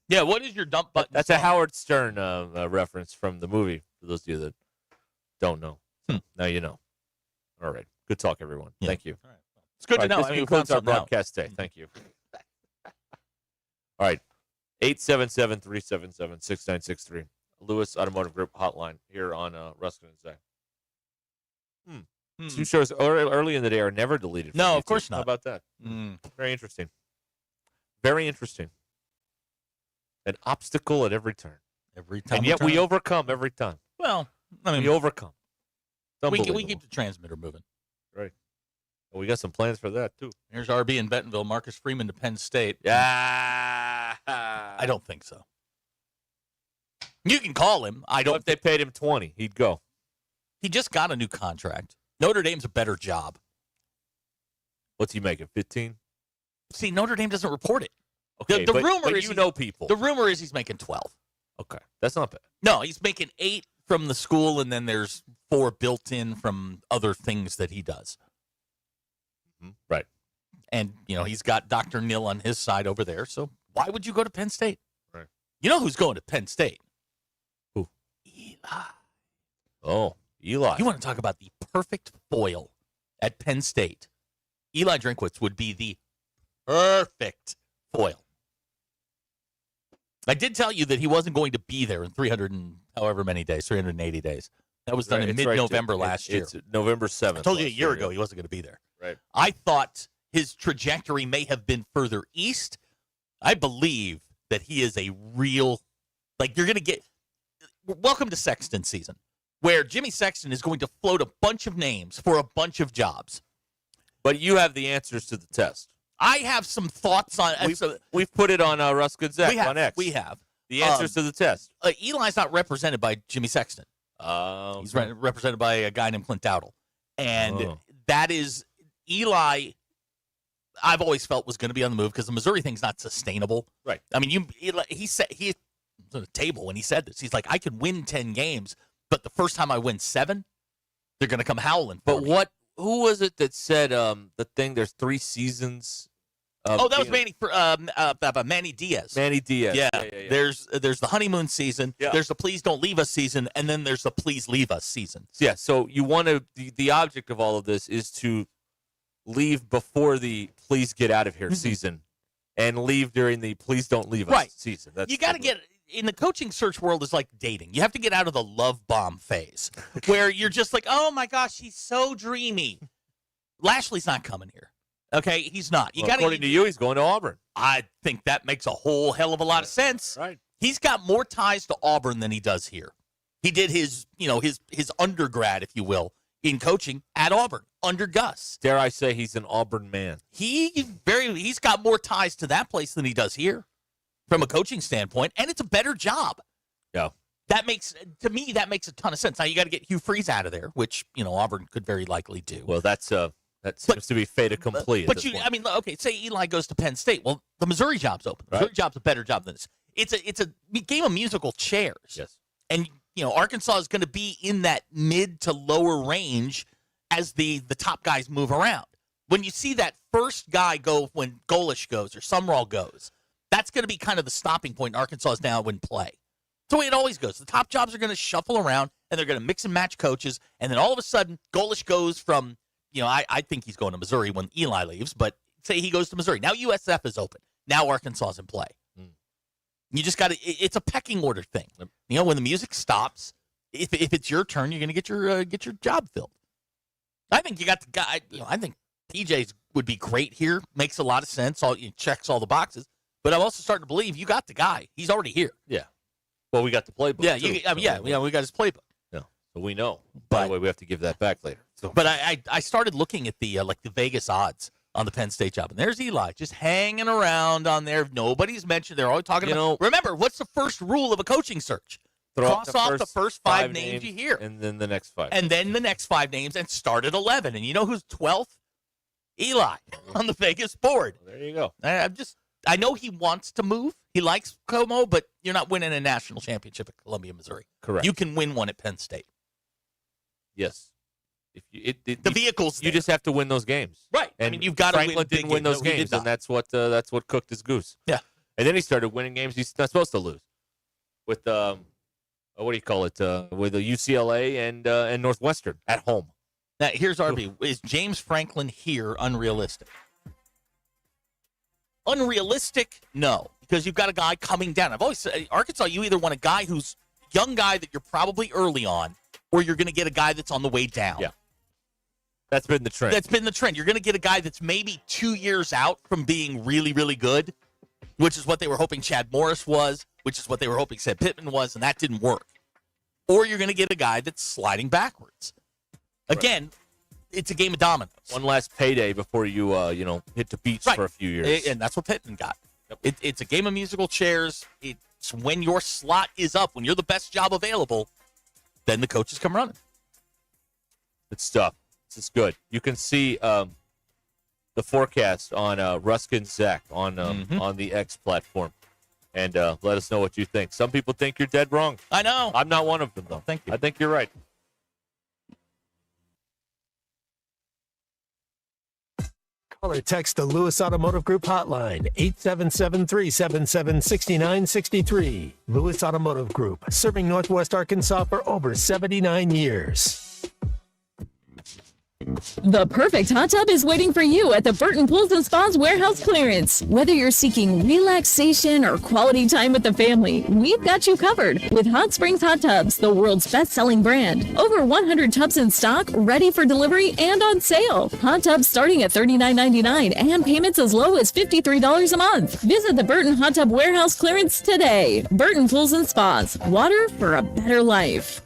Yeah. What is your dump button? That's a Howard Stern reference from the movie. For those of you that don't know, now you know. All right. Good talk, everyone. Yeah. Thank you. All right. It's good to know. This concludes our broadcast day. Thank you. All right. 877-377-6963. Lewis Automotive Group hotline here on Ruscin and Zach. Two shows early in the day are never deleted. No, YouTube. of course not. How about that? Very interesting. Very interesting. An obstacle at every turn. Every time. And yet we overcome every time. Well, I mean, we overcome. We keep the transmitter moving. Right. Well, we got some plans for that, too. Here's RB in Bentonville. Marcus Freeman to Penn State. Yeah. I don't think so. You can call him. I don't. If they paid him $20, he'd go. He just got a new contract. Notre Dame's a better job. What's he making? 15? See, Notre Dame doesn't report it. Okay, the rumor is you know people. The rumor is he's making 12. Okay, that's not bad. No, he's making 8 from the school, and then there's 4 built in from other things that he does. Right. And he's got Dr. Nill on his side over there. So why would you go to Penn State? Right. You know who's going to Penn State? Who? Eli. Oh, Eli. You want to talk about the perfect foil at Penn State? Eli Drinkwitz would be the perfect foil. I did tell you that he wasn't going to be there in 300 and however many days, 380 days. That was done in mid-November last year. It's November 7th. I told you a year ago he wasn't going to be there. Right. I thought his trajectory may have been further east. I believe that he is a real, you're going to get, welcome to Sexton season, where Jimmy Sexton is going to float a bunch of names for a bunch of jobs. But you have the answers to the test. I have some thoughts on We've put it on Ruscin Zach on X. We have. The answers to the test. Eli's not represented by Jimmy Sexton. He's represented by a guy named Clint Dowdle. And that is Eli, I've always felt was going to be on the move because the Missouri thing's not sustainable. Right. I mean, he said, he was on the table when he said this. He's like, I can win 10 games, but the first time I win 7, they're going to come howling for me. Who was it that said the thing? There's 3 seasons. That was Manny Diaz. Manny Diaz. Yeah. There's the honeymoon season. Yeah. There's the please don't leave us season, and then there's the please leave us season. Yeah. So you want to the object of all of this is to leave before the please get out of here season, and leave during the please don't leave us season. You got to get. In the coaching search world, is like dating. You have to get out of the love bomb phase where you're just like, oh my gosh, he's so dreamy. Lashley's not coming here. Okay, he's not. According to you, he's going to Auburn. I think that makes a whole hell of a lot of sense. Right. He's got more ties to Auburn than he does here. He did his undergrad, if you will, in coaching at Auburn under Gus. Dare I say he's an Auburn man? He's got more ties to that place than he does here. From a coaching standpoint, and it's a better job. Yeah. That makes a ton of sense. Now you got to get Hugh Freeze out of there, which, Auburn could very likely do. Well, that seems to be fait accompli. Say Eli goes to Penn State. Well, the Missouri job's open. The Missouri job's a better job than this. it's a game of musical chairs. Yes. And, Arkansas is going to be in that mid to lower range as the top guys move around. When you see that first guy go when Golish goes or Sumrall goes, that's going to be kind of the stopping point in Arkansas's now in play. It's the way it always goes. The top jobs are going to shuffle around, and they're going to mix and match coaches, and then all of a sudden, Golish goes from, I think he's going to Missouri when Eli leaves, but say he goes to Missouri. Now USF is open. Now Arkansas is in play. You just got to – it's a pecking order thing. When the music stops, if it's your turn, you're going to get your job filled. I think you got the guy – I think TJ would be great here. Makes a lot of sense. Checks all the boxes. But I'm also starting to believe you got the guy. He's already here. Yeah. Well, we got the playbook. Yeah, we got his playbook. Yeah, so we know. By the way, we have to give that back later. So. But I started looking at the Vegas odds on the Penn State job, and there's Eli just hanging around on there. Nobody's mentioned. They're always talking about. Remember, what's the first rule of a coaching search? Cross off the first five names you hear, and then the next 5. And then the next 5 names, and start at 11. And you know who's 12th? Eli on the Vegas board. Well, there you go. I know he wants to move. He likes Como, but you're not winning a national championship at Columbia, Missouri. Correct. You can win one at Penn State. Yes. The vehicle's you just have to win those games. Right. And you've got to Franklin didn't win those games, and that's what cooked his goose. Yeah. And then he started winning games he's not supposed to lose. With what do you call it? With the UCLA and Northwestern at home. Now here's RB. Is James Franklin here unrealistic? Unrealistic? No, because you've got a guy coming down. I've always said, Arkansas, you either want a guy who's young guy that you're probably early on, or you're going to get a guy that's on the way down. Yeah. That's been the trend. You're going to get a guy that's maybe 2 years out from being really, really good, which is what they were hoping Chad Morris was, which is what they were hoping Seth Pittman was, and that didn't work. Or you're going to get a guy that's sliding backwards. Again, it's a game of dominoes. One last payday before you, hit the beach for a few years. And that's what Pittman got. Yep. It's a game of musical chairs. It's when your slot is up, when you're the best job available, then the coaches come running. Good stuff. This is good. You can see the forecast on Ruscin Zach on the X platform. And let us know what you think. Some people think you're dead wrong. I know. I'm not one of them, though. Thank you. I think you're right. Call or text the Lewis Automotive Group hotline, 877-377-6963. Lewis Automotive Group, serving Northwest Arkansas for over 79 years. The perfect hot tub is waiting for you at the Burton Pools & Spas warehouse clearance. Whether you're seeking relaxation or quality time with the family, we've got you covered with Hot Springs Hot Tubs, the world's best-selling brand. Over 100 tubs in stock, ready for delivery and on sale. Hot tubs starting at $39.99 and payments as low as $53 a month. Visit the Burton Hot Tub warehouse clearance today. Burton Pools & Spas, water for a better life.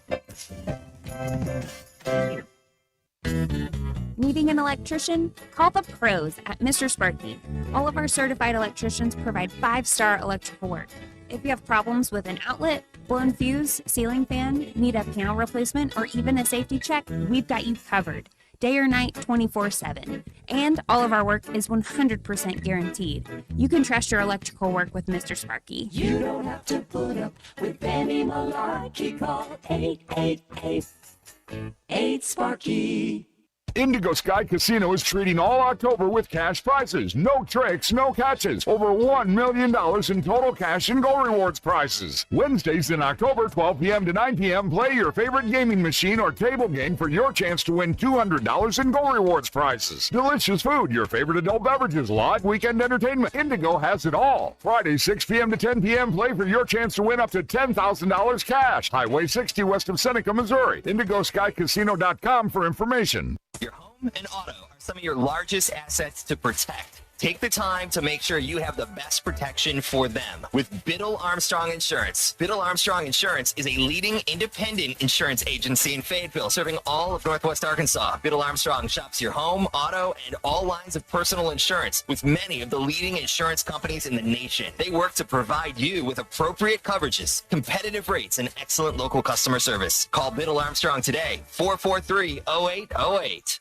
Needing an electrician? Call the pros at Mr. Sparky. All of our certified electricians provide 5-star electrical work. If you have problems with an outlet, blown fuse, ceiling fan, need a panel replacement, or even a safety check, we've got you covered. Day or night, 24/7. And all of our work is 100% guaranteed. You can trust your electrical work with Mr. Sparky. You don't have to put up with any malarkey. Call 888-8-SPARKY. Indigo Sky Casino is treating all October with cash prizes. No tricks, no catches. Over $1 million in total cash and gold rewards prizes. Wednesdays in October, 12 p.m. to 9 p.m., play your favorite gaming machine or table game for your chance to win $200 in gold rewards prizes. Delicious food, your favorite adult beverages, live weekend entertainment. Indigo has it all. Friday, 6 p.m. to 10 p.m., play for your chance to win up to $10,000 cash. Highway 60 west of Seneca, Missouri. IndigoSkyCasino.com for information. Your home and auto are some of your largest assets to protect. Take the time to make sure you have the best protection for them with Biddle Armstrong Insurance. Biddle Armstrong Insurance is a leading independent insurance agency in Fayetteville, serving all of Northwest Arkansas. Biddle Armstrong shops your home, auto, and all lines of personal insurance with many of the leading insurance companies in the nation. They work to provide you with appropriate coverages, competitive rates, and excellent local customer service. Call Biddle Armstrong today, 443-0808.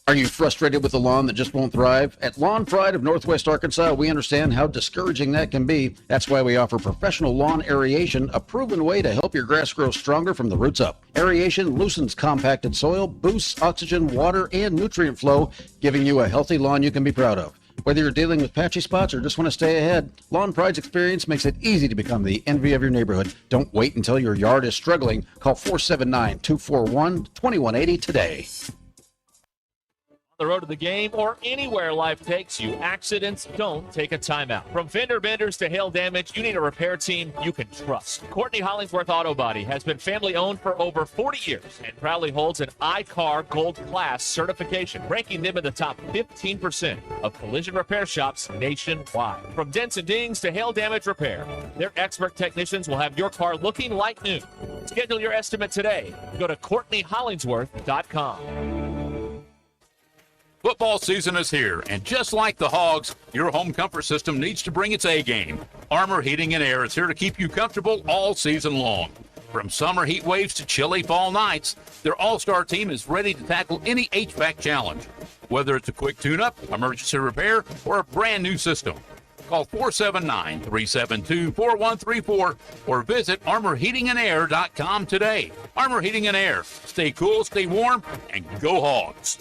Are you frustrated with a lawn that just won't thrive? At Lawn Pride of Northwest Arkansas, we understand how discouraging that can be. That's why we offer professional lawn aeration, a proven way to help your grass grow stronger from the roots up. Aeration loosens compacted soil, boosts oxygen, water, and nutrient flow, giving you a healthy lawn you can be proud of. Whether you're dealing with patchy spots or just want to stay ahead, Lawn Pride's experience makes it easy to become the envy of your neighborhood. Don't wait until your yard is struggling. Call 479-241-2180 today. The road to the game or anywhere life takes you, accidents don't take a timeout. From fender benders to hail damage, you need a repair team you can trust. Courtney Hollingsworth Auto Body has been family owned for over 40 years and proudly holds an iCar Gold Class certification, ranking them in the top 15% of collision repair shops nationwide. From dents and dings to hail damage repair, their expert technicians will have your car looking like new. Schedule your estimate today. Go to CourtneyHollingsworth.com. Football season is here, and just like the Hogs, your home comfort system needs to bring its A game. Armor Heating and Air is here to keep you comfortable all season long. From summer heat waves to chilly fall nights, their all-star team is ready to tackle any HVAC challenge. Whether it's a quick tune-up, emergency repair, or a brand new system. Call 479-372-4134 or visit ArmorHeatingandAir.com today. Armor Heating and Air. Stay cool, stay warm, and go Hogs.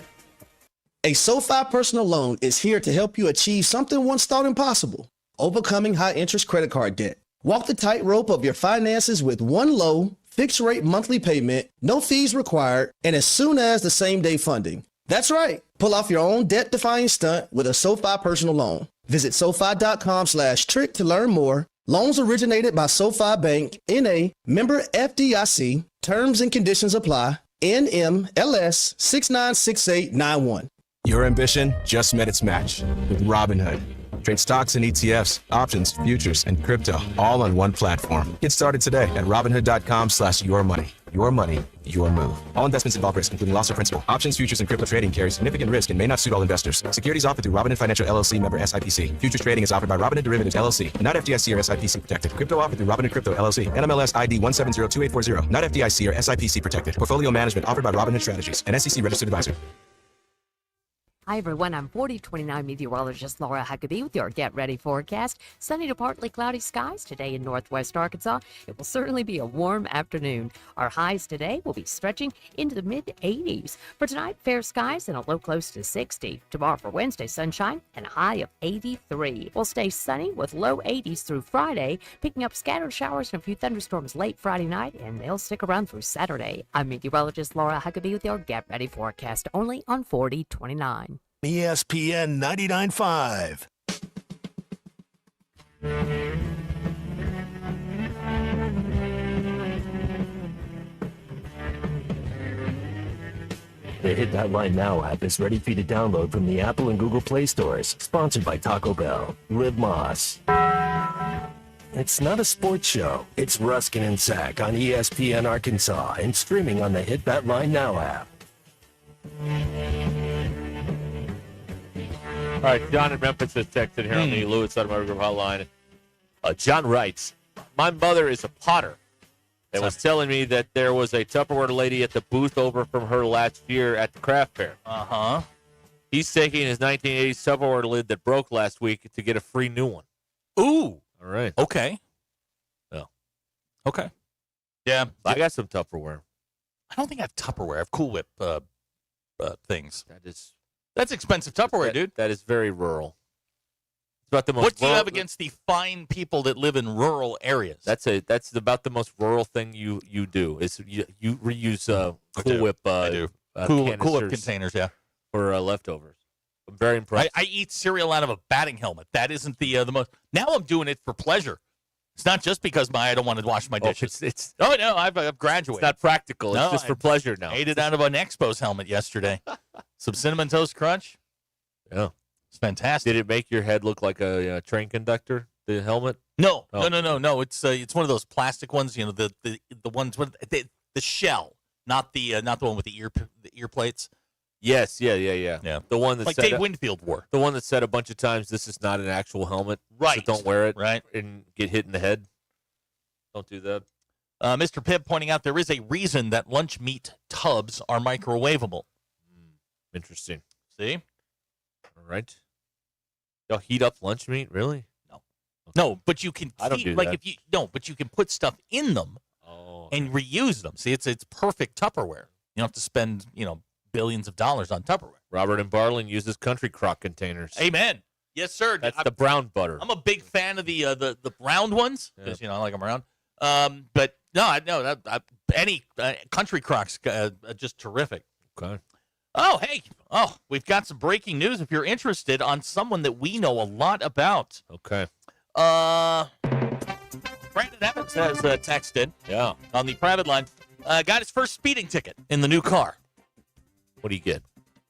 A SoFi personal loan is here to help you achieve something once thought impossible: overcoming high-interest credit card debt. Walk the tightrope of your finances with one low, fixed-rate monthly payment, no fees required, and as soon as the same-day funding. That's right. Pull off your own debt-defying stunt with a SoFi personal loan. Visit SoFi.com/trick to learn more. Loans originated by SoFi Bank, N.A., member FDIC. Terms and conditions apply. NMLS 696891. Your ambition just met its match with Robinhood. Trade stocks and ETFs, options, futures, and crypto all on one platform. Get started today at Robinhood.com/yourmoney. Your money, your move. All investments involve risk, including loss of principal. Options, futures, and crypto trading carry significant risk and may not suit all investors. Securities offered through Robinhood Financial LLC, member SIPC. Futures trading is offered by Robinhood Derivatives LLC, not FDIC or SIPC protected. Crypto offered through Robinhood Crypto LLC, NMLS ID 1702840, not FDIC or SIPC protected. Portfolio management offered by Robinhood Strategies, an SEC registered advisor. Hi everyone, I'm 4029 meteorologist Laura Huckabee with your Get Ready forecast. Sunny to partly cloudy skies today in northwest Arkansas. It will certainly be a warm afternoon. Our highs today will be stretching into the mid-80s. For tonight, fair skies and a low close to 60. Tomorrow for Wednesday, sunshine and a high of 83. We'll stay sunny with low 80s through Friday, picking up scattered showers and a few thunderstorms late Friday night, and they'll stick around through Saturday. I'm meteorologist Laura Huckabee with your Get Ready forecast, only on 4029. ESPN 99.5. The Hit That Line Now app is ready for you to download from the Apple and Google Play stores. Sponsored by Taco Bell. Live Moss. It's not a sports show. It's Ruscin and Zach on ESPN Arkansas and streaming on the Hit That Line Now app. All right, John in Memphis has texted here on the Lewis Automotive Group hotline. John writes, my mother is a potter and was telling me that there was a Tupperware lady at the booth over from her last year at the craft fair. Uh-huh. He's taking his 1980s Tupperware lid that broke last week to get a free new one. Ooh. All right. Okay. Well. Okay. Yeah. I got some Tupperware. I don't think I have Tupperware. I have Cool Whip things. That's expensive Tupperware, dude. That is very rural. It's about the most. What do you have against the fine people that live in rural areas? That's about the most rural thing you do. Is you reuse Cool Whip. I do. Cool Whip containers, yeah, for leftovers. I'm very impressed. I eat cereal out of a batting helmet. That isn't the most. Now I'm doing it for pleasure. It's not just because I don't want to wash my dishes. Oh no, I've graduated. It's not practical. It's just for pleasure now. I ate it out of an Expos helmet yesterday. Some Cinnamon Toast Crunch. Yeah, it's fantastic. Did it make your head look like a train conductor? The helmet? No. It's one of those plastic ones. You know, the ones with the shell, not the one with the ear plates. Yes, yeah. The one that like Dave Winfield wore. The one that said a bunch of times, "This is not an actual helmet." Right. So don't wear it. Right. And get hit in the head. Don't do that. Mr. Pibb pointing out there is a reason that lunch meat tubs are microwavable. Interesting. See? All right. Y'all heat up lunch meat, really? No, but you can I don't keep, do like that. if you but you can put stuff in them and reuse them. See, it's perfect Tupperware. You don't have to spend, billions of dollars on Tupperware. Robert and Barling uses country crock containers. Amen. Yes, sir. That's the brown butter. I'm a big fan of the round ones because I like them round. But no, I know that any country crocks just terrific. Okay. Oh, hey. Oh, we've got some breaking news if you're interested on someone that we know a lot about. Okay. Brandon Evans has texted on the private line. Got his first speeding ticket in the new car. What do you get?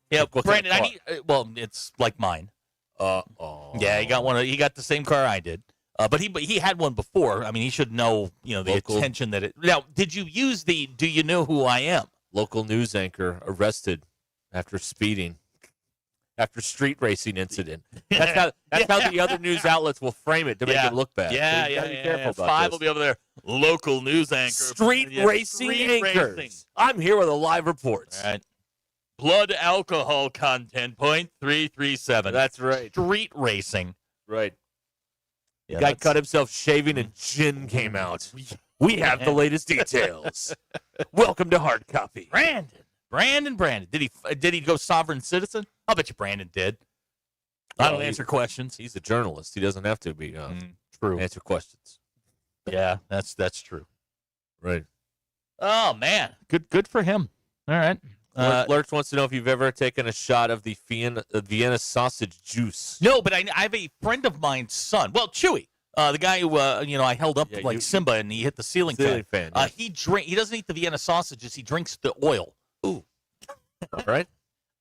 Yeah, What Brandon, kind I of need. Well, it's like mine. Yeah, he got one. He got the same car I did. But he had one before. I mean, he should know, the Local. attention that it. Now, did you use the "Do you know who I am"? Local news anchor arrested after speeding. After street racing incident. That's how the other news outlets will frame it to make it look bad. Yeah, So you gotta be careful about 5 this. will be over there. Local news anchor. Street racing anchors. racing. I'm here with a live report. All right. Blood alcohol content, 0.337. That's right. Street racing. Right. Yeah, Guy cut himself shaving and gin came out. We have the latest details. Welcome to Hard Copy. Brandon. Did he go sovereign citizen? I'll bet you Brandon did. I don't answer questions. He's a journalist. He doesn't have to be true. Answer questions. Yeah, that's true. Right. Oh man, good for him. All right. Lurch wants to know if you've ever taken a shot of the Vienna sausage juice. No, but I have a friend of mine's son. Well, Chewy, the guy who I held up Simba and he hit the ceiling fan. Yeah. He doesn't eat the Vienna sausages. He drinks the oil. Ooh. All right.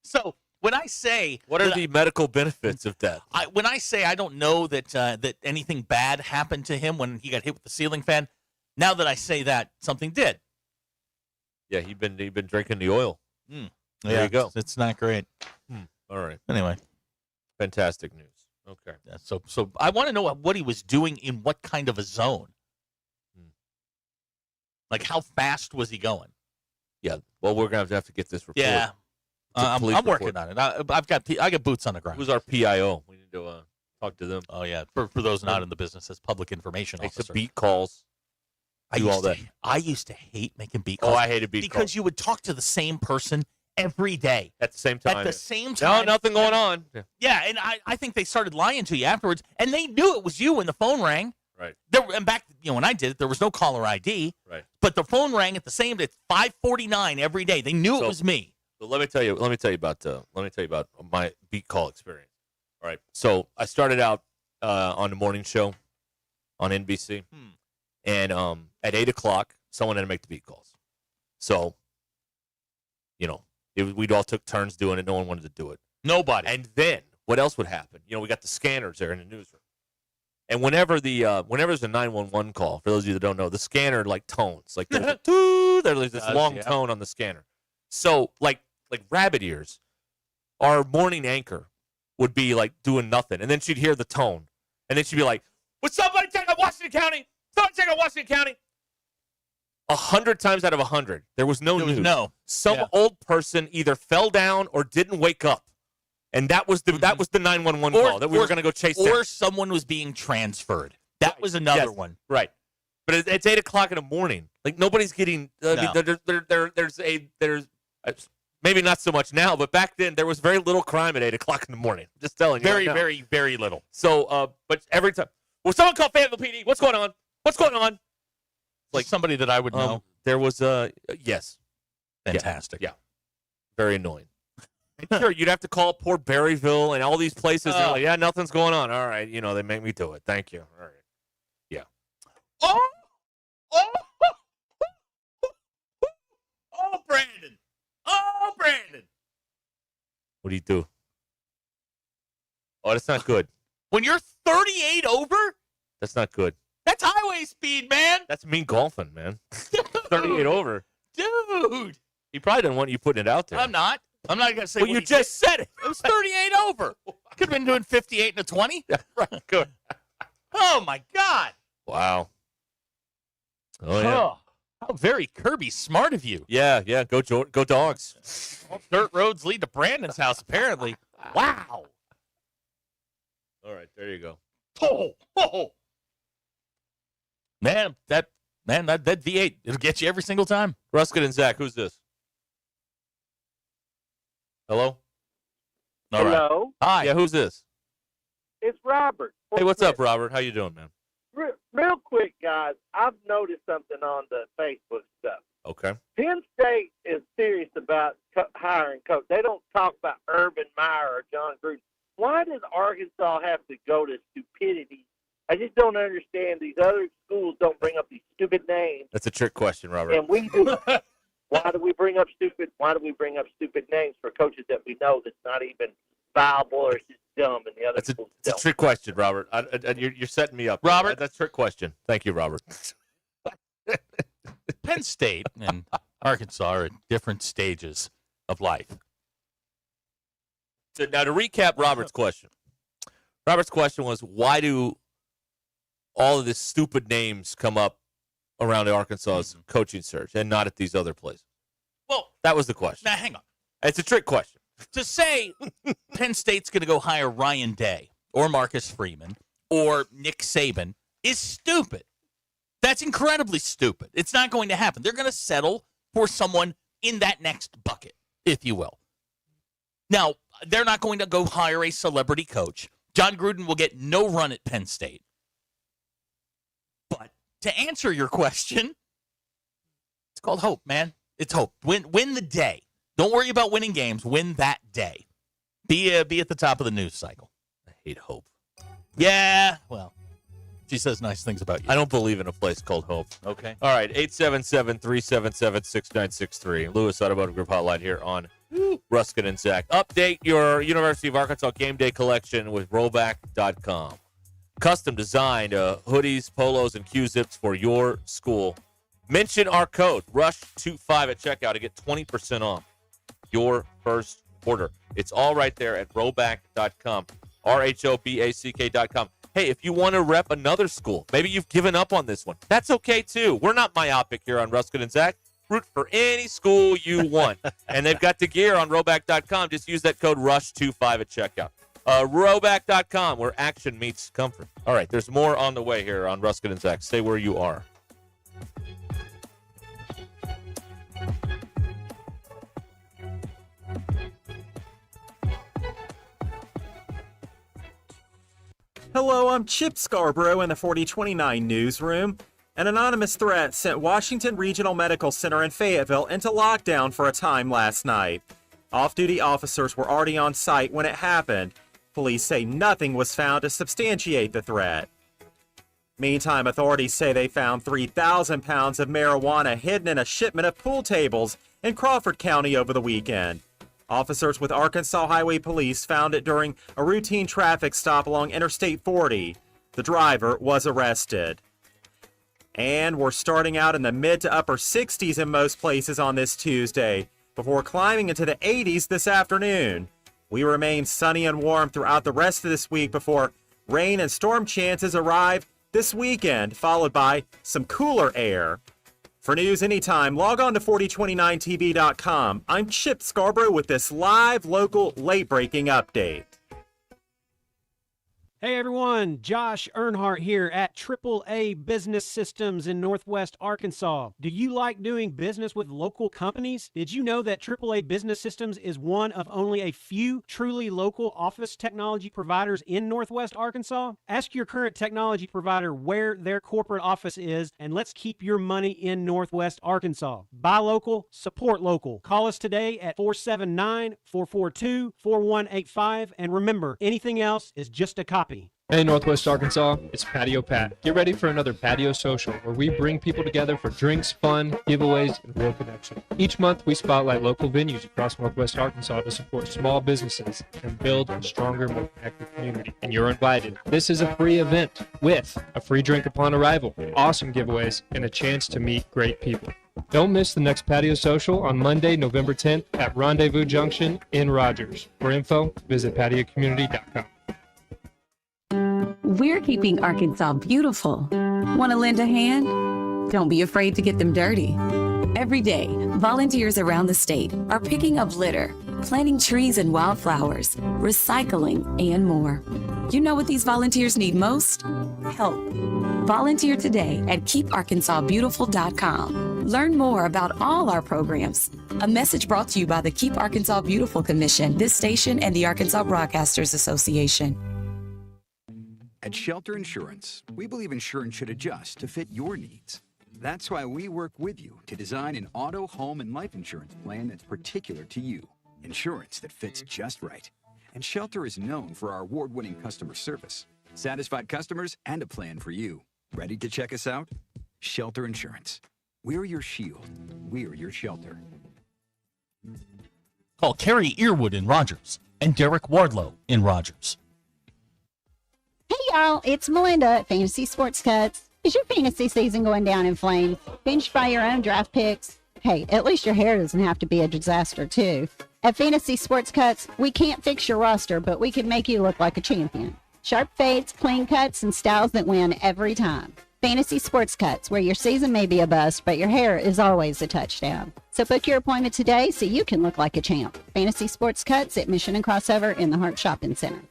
So when I say what are the medical benefits of that? When I say I don't know that anything bad happened to him when he got hit with the ceiling fan, now that I say that, something did. Yeah, he'd been drinking the oil. There you go. It's not great. All right. Anyway, fantastic news. Okay. Yeah, so I want to know what he was doing in what kind of a zone. Like how fast was he going? Yeah. Well, we're gonna have to get this report. Yeah. I'm working on it. I got boots on the ground. Who's our PIO? We need to talk to them. Oh yeah. For those not in the business, as public information Makes officer. the beat calls. I used to hate making beat calls. Oh, I hated beat calls. Because you would talk to the same person every day. At the same time. At the same time. No, nothing going on. Yeah, and I think they started lying to you afterwards, and they knew it was you when the phone rang. Right. And back, when I did it, there was no caller ID. Right. But the phone rang at the same at 5:49 every day. They knew it was me. So let me tell you about my beat call experience. All right. So I started out on the morning show on NBC, and at 8:00, someone had to make the beat calls. So, we'd all took turns doing it. No one wanted to do it. Nobody. And then what else would happen? We got the scanners there in the newsroom. And whenever there's a 911 call, for those of you that don't know, the scanner tones. Like there's this long tone on the scanner. So like rabbit ears, our morning anchor would be doing nothing. And then she'd hear the tone. And then she'd be like, would somebody check on Washington County? Somebody check on Washington County. 100 times out of 100, there was no news. Some old person either fell down or didn't wake up. And that was the 911 call that we were going to go chase down. Or someone was being transferred. That was another one. Right. But it's 8:00 in the morning. Nobody's getting. There's maybe not so much now, but back then there was very little crime at 8:00 in the morning. I'm just telling you. Very, very, very little. So, but every time, someone call Fayetteville PD. What's going on? What's going on? Like somebody that I would know. There was yes. Fantastic. Yeah. Very annoying. Sure, you'd have to call Port Berryville and all these places. They're like, yeah, nothing's going on. All right, they make me do it. Thank you. All right. Yeah. Oh, Brandon. Oh, Brandon. What do you do? Oh, that's not good. When you're 38 over? That's not good. That's highway speed, man. That's me golfing, man. 38 over. Dude. He probably didn't want you putting it out there. I'm not going to say. Well, you just said it. It was 38 over. Could have been doing 58 and a 20. Yeah, right. Good. Oh, my God. Wow. Oh, yeah. How very Kirby smart of you. Yeah. Go Dogs. All dirt roads lead to Brandon's house, apparently. Wow. All right, there you go. Oh. Man, that V8, it'll get you every single time. Ruscin and Zach, who's this? Hello? All right. Hello? Hi. Yeah, who's this? It's Robert. Hey, what's up, Robert? How you doing, man? Real quick, guys, I've noticed something on the Facebook stuff. Okay. Penn State is serious about hiring coach. They don't talk about Urban Meyer or John Gruden. Why does Arkansas have to go to stupidity? I just don't understand. These other schools don't bring up these stupid names, That's a trick question, Robert. and we do. Why do we bring up stupid names for coaches that we know that's not even viable or it's just dumb? And the other schools It's a trick question, Robert. You're setting me up, Robert. That's a trick question. Thank you, Robert. Penn State and Arkansas are at different stages of life. So now to recap Robert's question. Robert's question was, why do all of these stupid names come up around Arkansas's coaching search and not at these other places? Well, that was the question. Now, hang on. It's a trick question. To say Penn State's going to go hire Ryan Day or Marcus Freeman or Nick Saban is stupid. That's incredibly stupid. It's not going to happen. They're going to settle for someone in that next bucket, if you will. Now, they're not going to go hire a celebrity coach. John Gruden will get no run at Penn State. But to answer your question, it's called hope, man. It's hope. Win the day. Don't worry about winning games. Win that day. Be at the top of the news cycle. I hate hope. Yeah, well, she says nice things about you. I don't believe in a place called hope. Okay. All right, 877-377-6963. Lewis Automotive Group Hotline here on Ruscin and Zach. Update your University of Arkansas game day collection with rollback.com. Custom designed hoodies, polos, and Q-zips for your school. Mention our code, RUSH25 at checkout to get 20% off your first order. It's all right there at rollback.com, RHOBACK.com. Hey, if you want to rep another school, maybe you've given up on this one, that's okay too. We're not myopic here on Ruscin and Zach. Root for any school you want. And they've got the gear on rollback.com. Just use that code RUSH25 at checkout. Rollback.com, where action meets comfort. All right, there's more on the way here on Ruscin and Zach. Stay where you are. Hello, I'm Chip Scarborough in the 4029 newsroom. An anonymous threat sent Washington Regional Medical Center in Fayetteville into lockdown for a time last night. Off-duty officers were already on site when it happened. Police say nothing was found to substantiate the threat. Meantime, authorities say they found 3,000 pounds of marijuana hidden in a shipment of pool tables in Crawford County over the weekend. Officers with Arkansas Highway Police found it during a routine traffic stop along Interstate 40. The driver was arrested. And we're starting out in the mid to upper 60s in most places on this Tuesday, before climbing into the 80s this afternoon. We remain sunny and warm throughout the rest of this week before rain and storm chances arrive this weekend, followed by some cooler air. For news anytime, log on to 4029tv.com. I'm Chip Scarborough with this live, local, late-breaking update. Hey everyone, Josh Earnhardt here at AAA Business Systems in Northwest Arkansas. Do you like doing business with local companies? Did you know that AAA Business Systems is one of only a few truly local office technology providers in Northwest Arkansas? Ask your current technology provider where their corporate office is, and let's keep your money in Northwest Arkansas. Buy local, support local. Call us today at 479-442-4185, and remember, anything else is just a copy. Hey Northwest Arkansas, it's Patio Pat. Get ready for another Patio Social, where we bring people together for drinks, fun, giveaways, and real connection. Each month we spotlight local venues across Northwest Arkansas to support small businesses and build a stronger, more connected community. And you're invited. This is a free event with a free drink upon arrival, awesome giveaways, and a chance to meet great people. Don't miss the next Patio Social on Monday, November 10th at Rendezvous Junction in Rogers. For info, visit patiocommunity.com. We're keeping Arkansas beautiful. Want to lend a hand? Don't be afraid to get them dirty. Every day, volunteers around the state are picking up litter, planting trees and wildflowers, recycling, and more. You know what these volunteers need most? Help. Volunteer today at keeparkansasbeautiful.com. Learn more about all our programs. A message brought to you by the Keep Arkansas Beautiful Commission, this station, and the Arkansas Broadcasters Association. At Shelter Insurance, we believe insurance should adjust to fit your needs. That's why we work with you to design an auto, home, and life insurance plan that's particular to you. Insurance that fits just right. And Shelter is known for our award-winning customer service, satisfied customers, and a plan for you. Ready to check us out? Shelter Insurance. We're your shield. We're your shelter. Call Carrie Earwood in Rogers and Derek Wardlow in Rogers. Hey y'all, it's Melinda at Fantasy Sports Cuts. Is your fantasy season going down in flames? Benched by your own draft picks? Hey, at least your hair doesn't have to be a disaster too. At Fantasy Sports Cuts, we can't fix your roster, but we can make you look like a champion. Sharp fades, clean cuts, and styles that win every time. Fantasy Sports Cuts, where your season may be a bust, but your hair is always a touchdown. So book your appointment today so you can look like a champ. Fantasy Sports Cuts at Mission and Crossover in the Hart Shopping Center.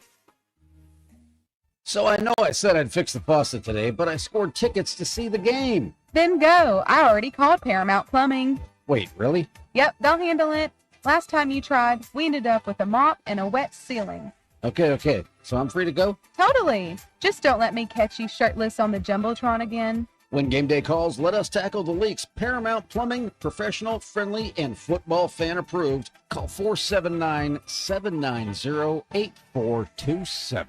So I know I said I'd fix the faucet today, but I scored tickets to see the game. Then go. I already called Paramount Plumbing. Wait, really? Yep, they'll handle it. Last time you tried, we ended up with a mop and a wet ceiling. Okay. So I'm free to go? Totally. Just don't let me catch you shirtless on the Jumbotron again. When game day calls, let us tackle the leaks. Paramount Plumbing, professional, friendly, and football fan approved. Call 479-790-8427.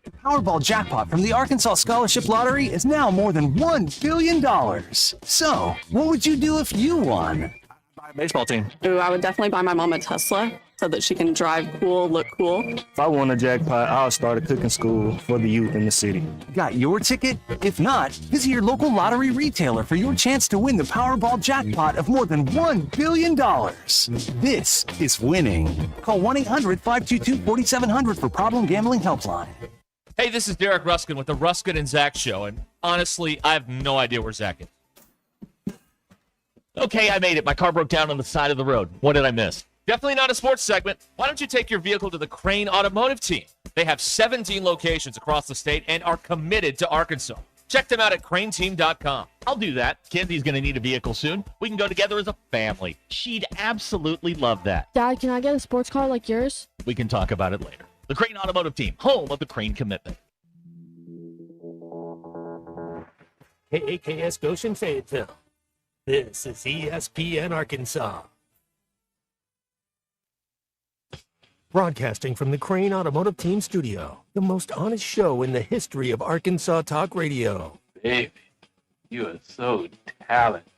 The Powerball jackpot from the Arkansas Scholarship Lottery is now more than $1 billion. So, what would you do if you won? Buy a baseball team. Ooh, I would definitely buy my mom a Tesla so that she can drive cool, look cool. If I won a jackpot, I'll start a cooking school for the youth in the city. Got your ticket? If not, visit your local lottery retailer for your chance to win the Powerball jackpot of more than $1 billion. This is winning. Call 1-800-522-4700 for Problem Gambling Helpline. Hey, this is Derek Ruscin with the Ruscin and Zach Show, and honestly, I have no idea where Zach is. Okay, I made it. My car broke down on the side of the road. What did I miss? Definitely not a sports segment. Why don't you take your vehicle to the Crane Automotive Team? They have 17 locations across the state and are committed to Arkansas. Check them out at craneteam.com. I'll do that. Kenzi's going to need a vehicle soon. We can go together as a family. She'd absolutely love that. Dad, can I get a sports car like yours? We can talk about it later. The Crane Automotive Team, home of the Crane commitment. KAKS Goshen Fayetteville. This is ESPN Arkansas. Broadcasting from the Crane Automotive Team studio, the most honest show in the history of Arkansas Talk Radio. Baby, you are so talented,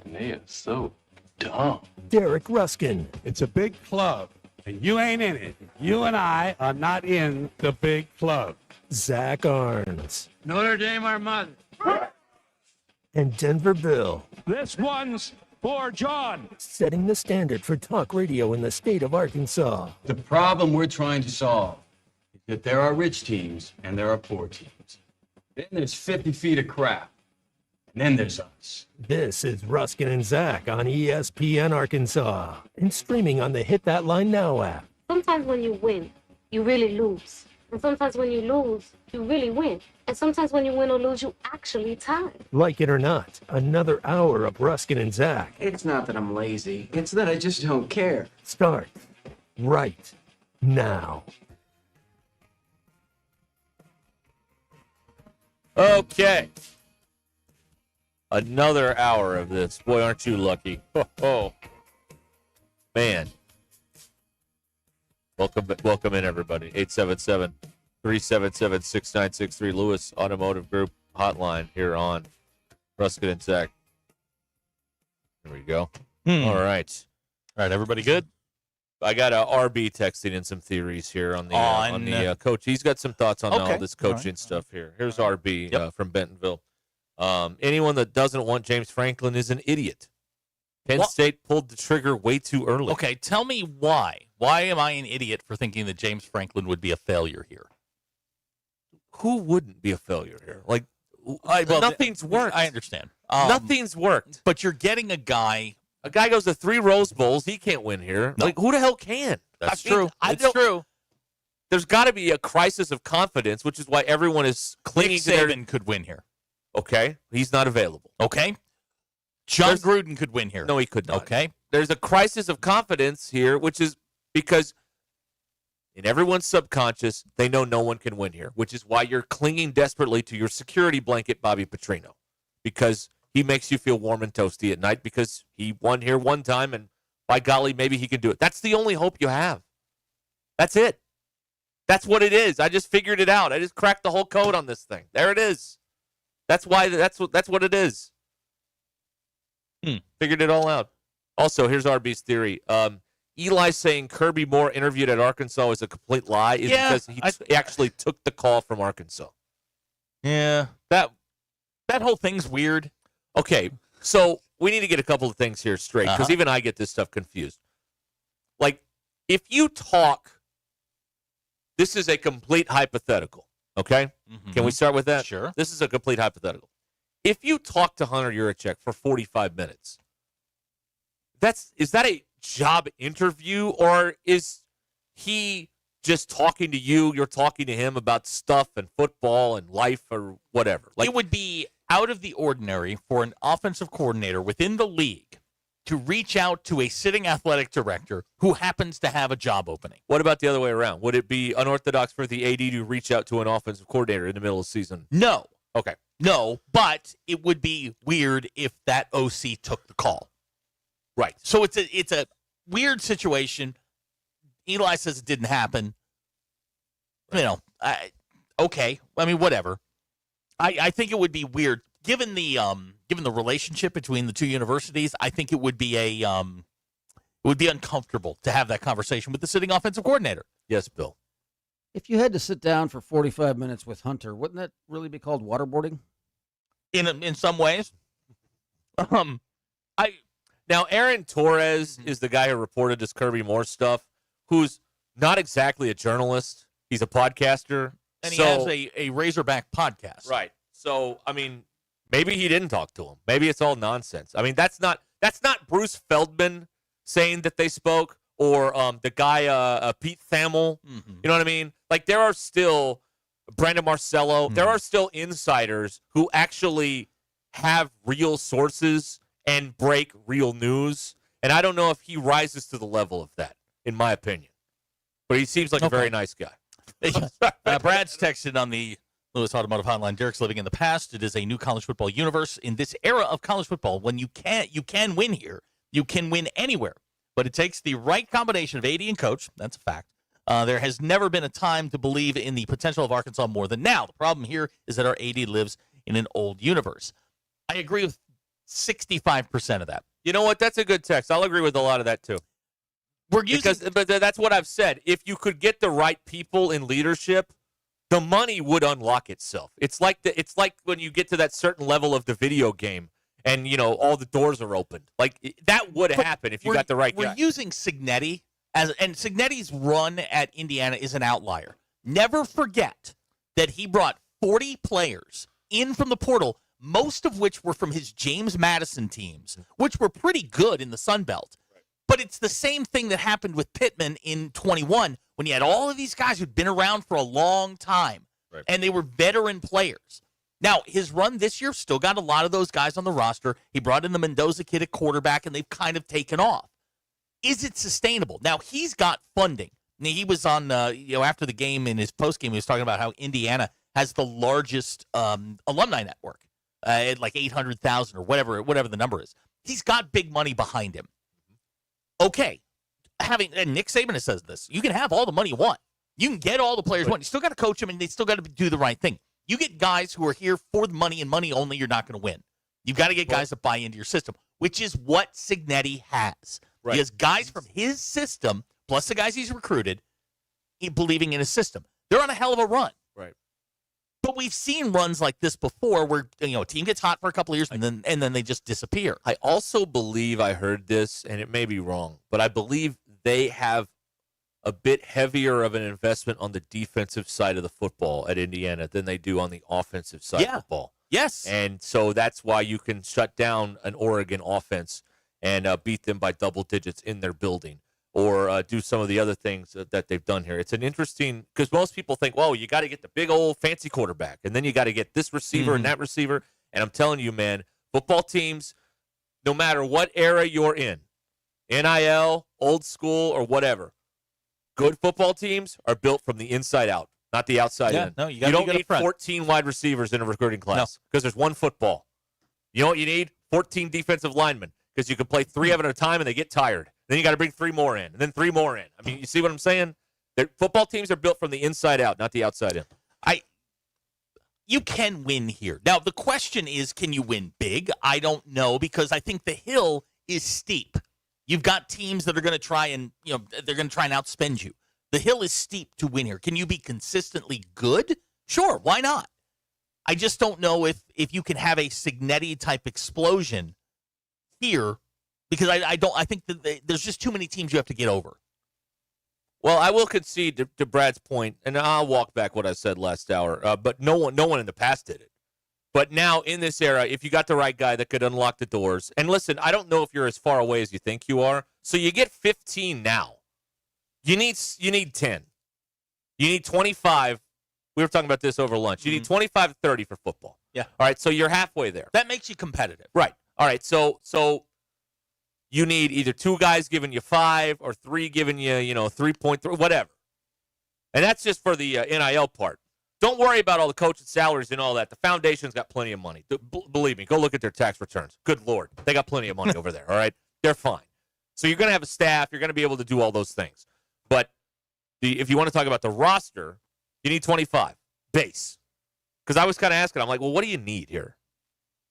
and they are so dumb. Derek Ruscin. It's a big club, and you ain't in it. You and I are not in the big club. Zach Arns. Notre Dame, our mother. And Denver Bill. This one's for John. Setting the standard for talk radio in the state of Arkansas. The problem we're trying to solve is that there are rich teams and there are poor teams. Then there's 50 feet of crap. And then there's us. This is Ruscin and Zach on ESPN Arkansas and streaming on the Hit That Line Now app. Sometimes when you win, you really lose. And sometimes when you lose, you really win. And sometimes when you win or lose, you actually tie. Like it or not, another hour of Ruscin and Zach. It's not that I'm lazy. It's that I just don't care. Start right now. Okay. Another hour of this. Boy, aren't you lucky. Oh. Man. Welcome in, everybody. 877-377-6963. Lewis Automotive Group hotline here on Ruscin and Zach. There we go. All right. All right, everybody good? I got RB texting in some theories here on the coach. He's got some thoughts on all this coaching stuff here. Here's RB from Bentonville. Anyone that doesn't want James Franklin is an idiot. Penn State pulled the trigger way too early. Okay, tell me why. Why am I an idiot for thinking that James Franklin would be a failure here? Who wouldn't be a failure here? Like, nothing's worked. I understand. Nothing's worked. But you're getting a guy. A guy goes to 3 Rose Bowls. He can't win here. No. Like, who the hell can? That's true. It's true. There's got to be a crisis of confidence, which is why everyone is clinging Nick to their. Saban could win here. Okay, he's not available. Okay. John Gruden could win here. No, he could not. Okay. There's a crisis of confidence here, which is because in everyone's subconscious, they know no one can win here, which is why you're clinging desperately to your security blanket, Bobby Petrino, because he makes you feel warm and toasty at night because he won here one time, and by golly, maybe he can do it. That's the only hope you have. That's it. That's what it is. I just figured it out. I just cracked the whole code on this thing. There it is. That's why. That's what it is. Figured it all out. Also, here's RB's theory. Eli saying Kirby Moore interviewed at Arkansas is a complete lie is because he actually took the call from Arkansas. Yeah, that whole thing's weird. Okay, so we need to get a couple of things here straight because even I get this stuff confused. Like, if you talk, this is a complete hypothetical, okay? Mm-hmm. Can we start with that? Sure. This is a complete hypothetical. If you talk to Hunter Yurachek for 45 minutes, is that a job interview, or is he just talking to you? You're talking to him about stuff and football and life or whatever. It would be out of the ordinary for an offensive coordinator within the league to reach out to a sitting athletic director who happens to have a job opening. What about the other way around? Would it be unorthodox for the AD to reach out to an offensive coordinator in the middle of the season? No. Okay. No, but it would be weird if that OC took the call. Right. So it's a weird situation. Eli says it didn't happen. Right. Okay. I mean, whatever. I think it would be weird given the relationship between the two universities. I think it would be uncomfortable to have that conversation with the sitting offensive coordinator. Yes, Bill. If you had to sit down for 45 minutes with Hunter, wouldn't that really be called waterboarding? In some ways. Now, Aaron Torres is the guy who reported this Kirby Moore stuff, who's not exactly a journalist. He's a podcaster. And he has a Razorback podcast. Right. So, I mean, maybe he didn't talk to him. Maybe it's all nonsense. I mean, that's not Bruce Feldman saying that they spoke, or the guy Pete Thamel. Mm-hmm. You know what I mean? Like, there are still Brandon Marcello. Mm-hmm. There are still insiders who actually have real sources and break real news. And I don't know if he rises to the level of that, in my opinion. But he seems like a very nice guy. Brad's texted on the Lewis Automotive Hotline. Derek's living in the past. It is a new college football universe. In this era of college football, when you can win here, you can win anywhere. But it takes the right combination of AD and coach. That's a fact. There has never been a time to believe in the potential of Arkansas more than now. The problem here is that our AD lives in an old universe. I agree with 65% of that. You know what? That's a good text. I'll agree with a lot of that, too. But that's what I've said. If you could get the right people in leadership, the money would unlock itself. It's like when you get to that certain level of the video game and, all the doors are opened. Like, that would happen if you got the right guy. We're using Cignetti, and Cignetti's run at Indiana is an outlier. Never forget that he brought 40 players in from the portal, most of which were from his James Madison teams, which were pretty good in the Sun Belt. But it's the same thing that happened with Pittman in 21 when you had all of these guys who'd been around for a long time, and they were veteran players. Now, his run this year still got a lot of those guys on the roster. He brought in the Mendoza kid at quarterback, and they've kind of taken off. Is it sustainable? Now, he's got funding. He was on, after the game in his postgame, he was talking about how Indiana has the largest alumni network, at like 800,000 or whatever the number is. He's got big money behind him. Okay, and Nick Saban says this, you can have all the money you want. You can get all the players you want. You still got to coach them, and they still got to do the right thing. You get guys who are here for the money and money only, you're not going to win. You've got to get guys that buy into your system, which is what Cignetti has. Right. He has guys from his system, plus the guys he's recruited, believing in his system. They're on a hell of a run. Right. But we've seen runs like this before where a team gets hot for a couple of years and then they just disappear. I also believe I heard this, and it may be wrong, but I believe they have a bit heavier of an investment on the defensive side of the football at Indiana than they do on the offensive side of football. Yes. And so that's why you can shut down an Oregon offense and beat them by double digits in their building, or do some of the other things that they've done here. It's an interesting, because most people think, well, you got to get the big old fancy quarterback, and then you got to get this receiver and that receiver. And I'm telling you, man, football teams, no matter what era you're in, NIL, old school, or whatever, good football teams are built from the inside out, not the outside in. No, you don't need 14 wide receivers in a recruiting class because there's one football. You know what you need? 14 defensive linemen, because you can play 3 of them at a time and they get tired. Then you got to bring 3 more in, and then 3 more in. I mean, you see what I'm saying? Football teams are built from the inside out, not the outside in. You can win here. Now, the question is, can you win big? I don't know, because I think the hill is steep. You've got teams that are going to try and, they're going to try and outspend you. The hill is steep to win here. Can you be consistently good? Sure, why not? I just don't know if you can have a Signetti-type explosion here, because I think that there's just too many teams you have to get over. Well, I will concede to Brad's point, and I'll walk back what I said last hour. But no one in the past did it. But now in this era, if you got the right guy that could unlock the doors, and listen, I don't know if you're as far away as you think you are. So you get 15 now. You need 10. You need 25. We were talking about this over lunch. You need 25 to 30 for football. Yeah. All right. So you're halfway there. That makes you competitive. Right. All right. So you need either 2 guys giving you 5 or 3 giving you, 3.3, whatever. And that's just for the NIL part. Don't worry about all the coaches' salaries and all that. The foundation's got plenty of money. Believe me, go look at their tax returns. Good Lord. They got plenty of money over there, all right? They're fine. So you're going to have a staff. You're going to be able to do all those things. But if you want to talk about the roster, you need 25 base. Because I was kind of asking, I'm like, well, what do you need here?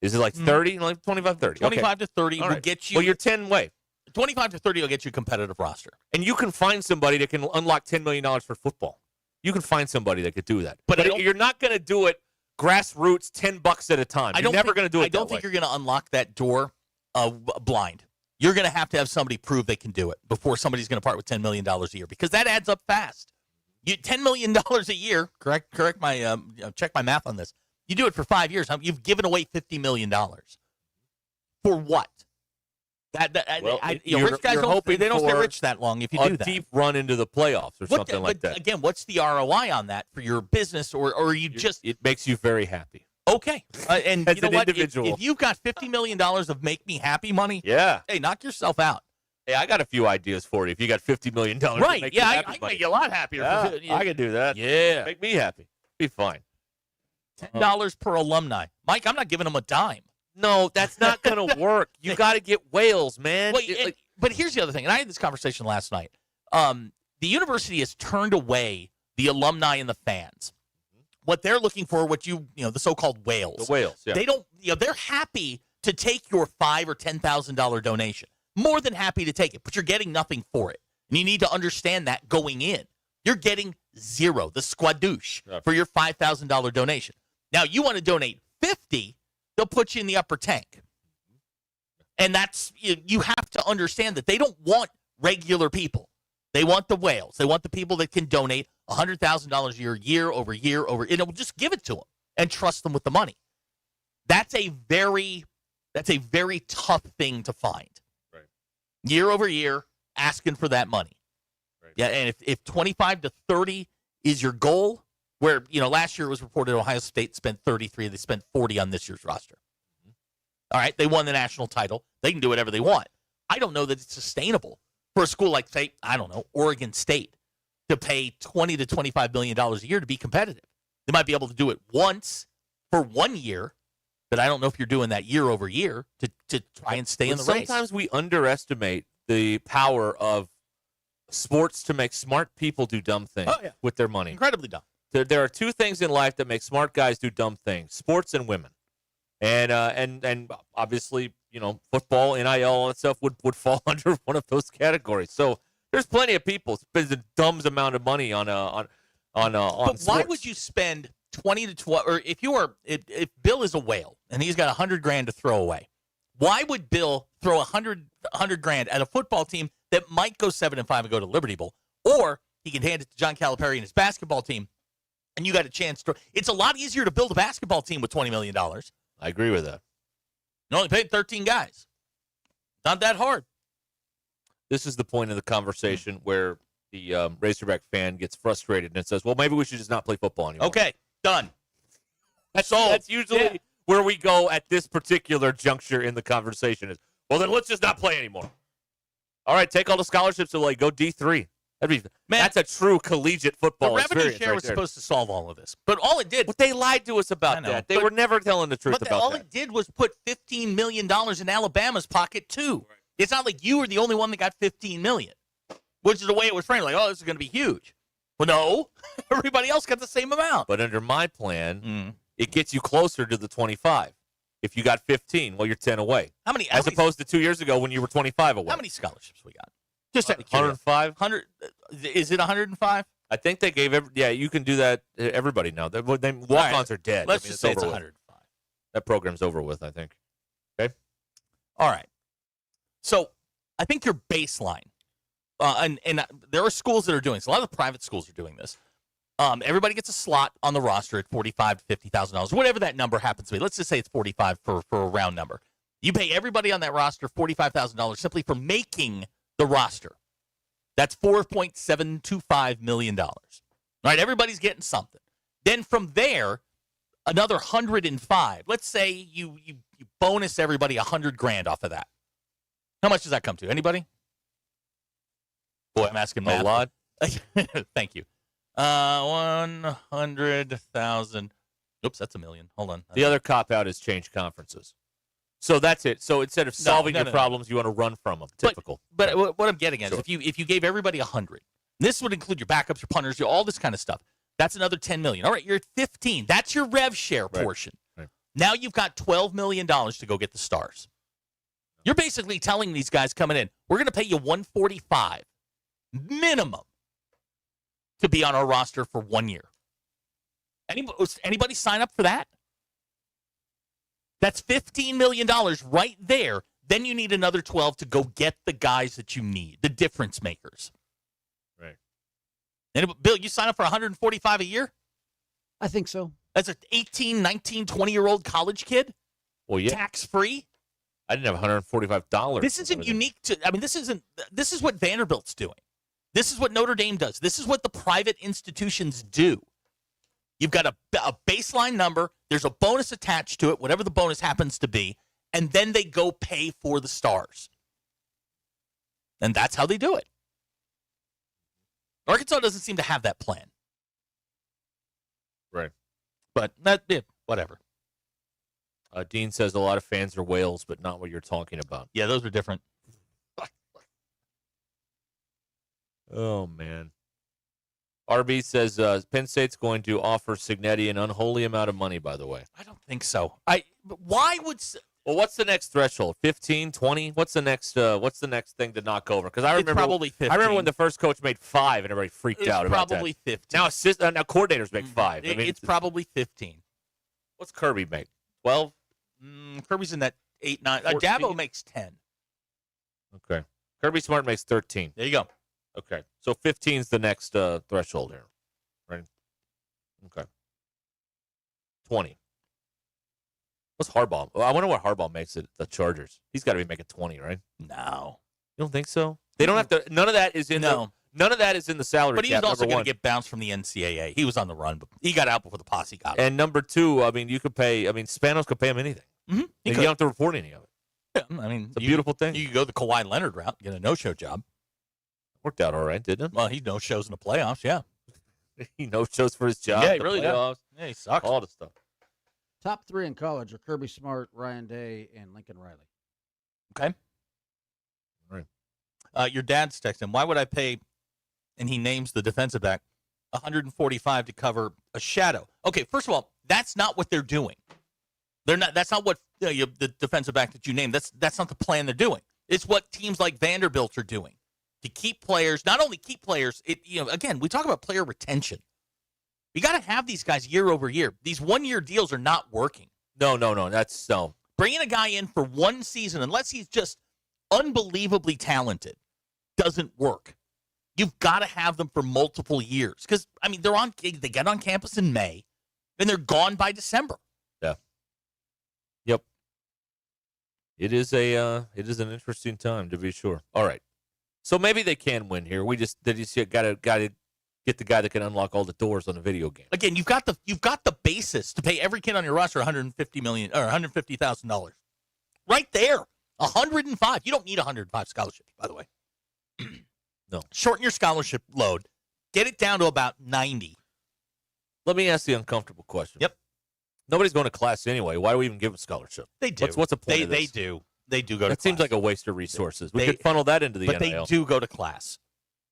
Is it like 30? Like 25, 30? 25 to 30 All will right. get you. Well, you're 10 way. 25 to 30 will get you a competitive roster. And you can find somebody that can unlock $10 million for football. You can find somebody that could do that. But you're not going to do it grassroots, $10 at a time. You're never going to do it. I don't think you're going to unlock that door blind. You're going to have somebody prove they can do it before somebody's going to part with $10 million a year, because that adds up fast. $10 million a year. Correct my check my math on this. You do it for 5 years. You've given away $50 million. For what? Rich guys don't stay rich that long if you do that. A deep run into the playoffs or something like that. Again, what's the ROI on that for your business, or you just? It makes you very happy. Okay, and As you know an what? individual. If you've got $50 million of make me happy money, yeah, hey, knock yourself out. Hey, I got a few ideas for you. If you got $50 million, right? Make Yeah, you I can make you a lot happier. Yeah, I can do that. Yeah, make me happy. Be fine. $10 per alumni, Mike. I'm not giving them a dime. No, that's not going to work. You got to get whales, man. Well, but here's the other thing, and I had this conversation last night. The university has turned away the alumni and the fans. What they're looking for, the so-called whales. The whales, yeah. They don't, they're happy to take your $5,000 or $10,000 donation. More than happy to take it, but you're getting nothing for it. And you need to understand that going in. You're getting zero, the squadouche, for your $5,000 donation. Now, you want to donate $50,000, they'll put you in the upper tank. And that's, you have to understand that they don't want regular people. They want the whales. They want the people that can donate $100,000 a year over year, and just give it to them and trust them with the money. That's a very tough thing to find. Right. Year over year, asking for that money. Right. Yeah, and if 25 to 30 is your goal, where last year it was reported Ohio State spent 33, they spent 40 on this year's roster. All right, they won the national title. They can do whatever they want. I don't know that it's sustainable for a school like, say, Oregon State, to pay $20 to $25 million a year to be competitive. They might be able to do it once for 1 year, but I don't know if you're doing that year over year to try and stay in the race. Sometimes we underestimate the power of sports to make smart people do dumb things with their money. Incredibly dumb. There are 2 things in life that make smart guys do dumb things: sports and women. And obviously, football, NIL, all that stuff would fall under one of those categories. So there's plenty of people spend the dumbest amount of money on But sports. why would you spend 20 to 12, or if Bill is a whale and he's got $100,000 to throw away, why would Bill throw $100,000 at a football team that might go 7-5 and go to Liberty Bowl, or he can hand it to John Calipari and his basketball team and you got a chance to. It's a lot easier to build a basketball team with $20 million. I agree with that. You only paid 13 guys. Not that hard. This is the point of the conversation where the Razorback fan gets frustrated and says, well, maybe we should just not play football anymore. Okay, done. That's usually where we go at this particular juncture in the conversation is, well, then let's just not play anymore. All right, take all the scholarships away. Go D3. That's a true collegiate football The revenue experience share right was there. supposed to solve all of this. But all it did. But they lied to us about that. They were never telling the truth about all that. it did was put $15 million in Alabama's pocket, too. Right. It's not like you were the only one that got $15 million, which is the way it was framed. Like, oh, this is going to be huge. Well, no. Everybody else got the same amount. But under my plan, it gets you closer to the 25. If you got 15, well, you're 10 away. As opposed to 2 years ago when you were 25 away. How many scholarships we got? Just 105? 100. Is it 105? I think they gave you can do that everybody now. Walk-ons are dead. Let's just say it's 105. That program's over with, I think. Okay? All right. So I think your baseline, and there are schools that are doing this. A lot of the private schools are doing this. Everybody gets a slot on the roster at $45,000 to $50,000, whatever that number happens to be. Let's just say it's 45 for a round number. You pay everybody on that roster $45,000 simply for making the roster. That's $4.725 million. All right, everybody's getting something. Then from there, another 105. Let's say you bonus everybody $100,000 off of that. How much does that come to? Anybody? Boy, I'm asking math. A lot. Thank you. 100,000. Oops, that's $1 million. Hold on. The other cop-out is change conferences. So that's it. So instead of solving your problems, you want to run from them. Typical. But what I'm getting at is if you gave everybody 100, this would include your backups, your punters, all this kind of stuff. That's another $10 million. All right, you're at 15. That's your rev share portion. Right. Now you've got $12 million to go get the stars. You're basically telling these guys coming in, we're going to pay you $145 minimum to be on our roster for 1 year. Anybody sign up for that? That's $15 million right there. Then you need another 12 to go get the guys that you need, the difference makers. Right. And Bill, you sign up for $145 a year? I think so. As an 18, 19, 20-year-old college kid? Well, yeah. Tax-free? I didn't have $145. This isn't unique to, this is what Vanderbilt's doing. This is what Notre Dame does. This is what the private institutions do. You've got a baseline number. There's a bonus attached to it, whatever the bonus happens to be, and then they go pay for the stars. And that's how they do it. Arkansas doesn't seem to have that plan. Right. But whatever. Dean says a lot of fans are whales, but not what you're talking about. Yeah, those are different. Oh, man. RB says Penn State's going to offer Signetti an unholy amount of money, by the way. I don't think so. Why would... Well, what's the next threshold? 15, 20? What's the next thing to knock over? Because I remember probably 15. I remember when the first coach made 5 and everybody freaked out about that. Probably 15. Now coordinators make 5. It's probably 15. What's Kirby make? 12? Kirby's in that 8, 9. 14? Dabo makes 10. Okay. Kirby Smart makes 13. There you go. Okay. So 15 is the next threshold here. Right? Okay. 20. What's Harbaugh? Well, I wonder what Harbaugh makes at the Chargers. He's got to be making 20, right? No. You don't think so? They don't have to. None of that is in none of that is in the salary But he cap. was also going to get bounced from the NCAA. He was on the run, but he got out before the posse got him. And number 2, I mean, you could pay. I mean, Spanos could pay him anything. Mm-hmm. You don't have to report any of it. Yeah, I mean, it's a beautiful thing. You could go the Kawhi Leonard route, get a no-show job. Worked out all right, didn't it? Well, he no-shows in the playoffs. Yeah, he no-shows for his job. Yeah, he really does. Yeah, he sucks. All the stuff. Top 3 in college are Kirby Smart, Ryan Day, and Lincoln Riley. Okay. Right. Your dad's texting. Why would I pay? And he names the defensive back $145 to cover a shadow. Okay, first of all, that's not what they're doing. They're not. That's not what the defensive back that you named. That's not the plan they're doing. It's what teams like Vanderbilt are doing to keep players. Not only keep players. Again, we talk about player retention. You got to have these guys year over year. These 1-year deals are not working. No. That's no. Bringing a guy in for one season, unless he's just unbelievably talented, doesn't work. You've got to have them for multiple years because, I mean, they get on campus in May, and they're gone by December. Yeah. Yep. It is an interesting time, to be sure. All right. So maybe they can win here. They just got to get the guy that can unlock all the doors on the video game. Again, you've got the basis to pay every kid on your roster $150,000 right there. 105. You don't need 105 scholarships, by the way. No. Shorten your scholarship load. Get it down to about 90. Let me ask the uncomfortable question. Yep. Nobody's going to class anyway. Why do we even give them scholarship? They do. What's the point of this? They do. They do go to That class. seems like a waste of resources. We could funnel that into the but NIL. But they do go to class.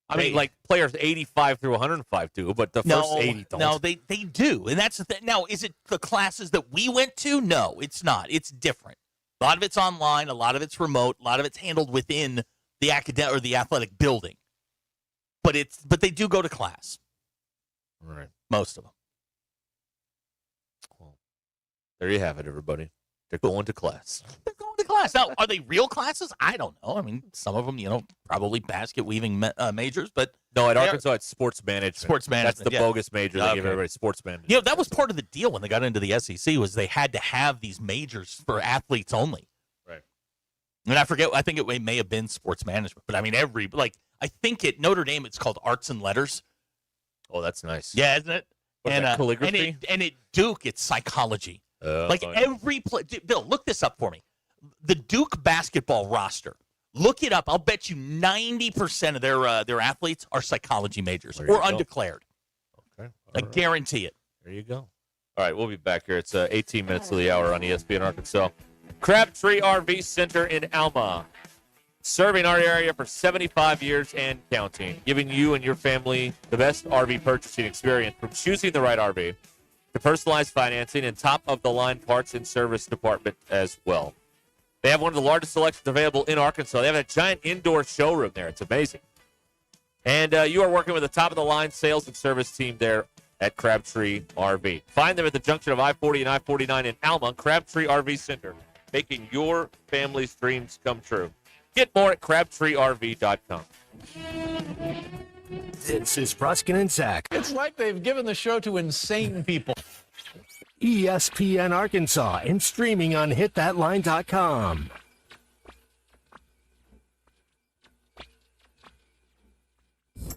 I mean, like players 85 through 105 do, but the first 80 don't. No, they do. And that's the thing. Now, is it the classes that we went to? No, it's not. It's different. A lot of it's online. A lot of it's remote. A lot of it's handled within the academic or the athletic building. But they do go to class. All right. Most of them. Well, there you have it, everybody. They're going to class. They're going to class. Now, are they real classes? I don't know. I mean, some of them, probably basket weaving majors, but no, at Arkansas, it's sports management. Sports management. That's the bogus major they give everybody. Sports management. That was part of the deal when they got into the SEC was they had to have these majors for athletes only. Right. And I forget. I think it may have been sports management, but I mean, I think at Notre Dame it's called arts and letters. Oh, that's nice. Yeah, isn't it? And calligraphy. And at Duke, it's psychology. Every play. Bill, look this up for me. The Duke basketball roster. Look it up. I'll bet you 90% of their athletes are psychology majors or undeclared. Okay, I guarantee it. There you go. All right, we'll be back here. It's 18 minutes to the hour on ESPN Arkansas. Crabtree RV Center in Alma. Serving our area for 75 years and counting, giving you and your family the best RV purchasing experience from choosing the right RV to personalized financing and top-of-the-line parts and service department as well. They have one of the largest selections available in Arkansas. They have a giant indoor showroom there. It's amazing. And you are working with a top-of-the-line sales and service team there at Crabtree RV. Find them at the junction of I-40 and I-49 in Alma, Crabtree RV Center, making your family's dreams come true. Get more at crabtreerv.com. This is Ruscin and Zach. It's like they've given the show to insane people. ESPN Arkansas and streaming on hitthatline.com.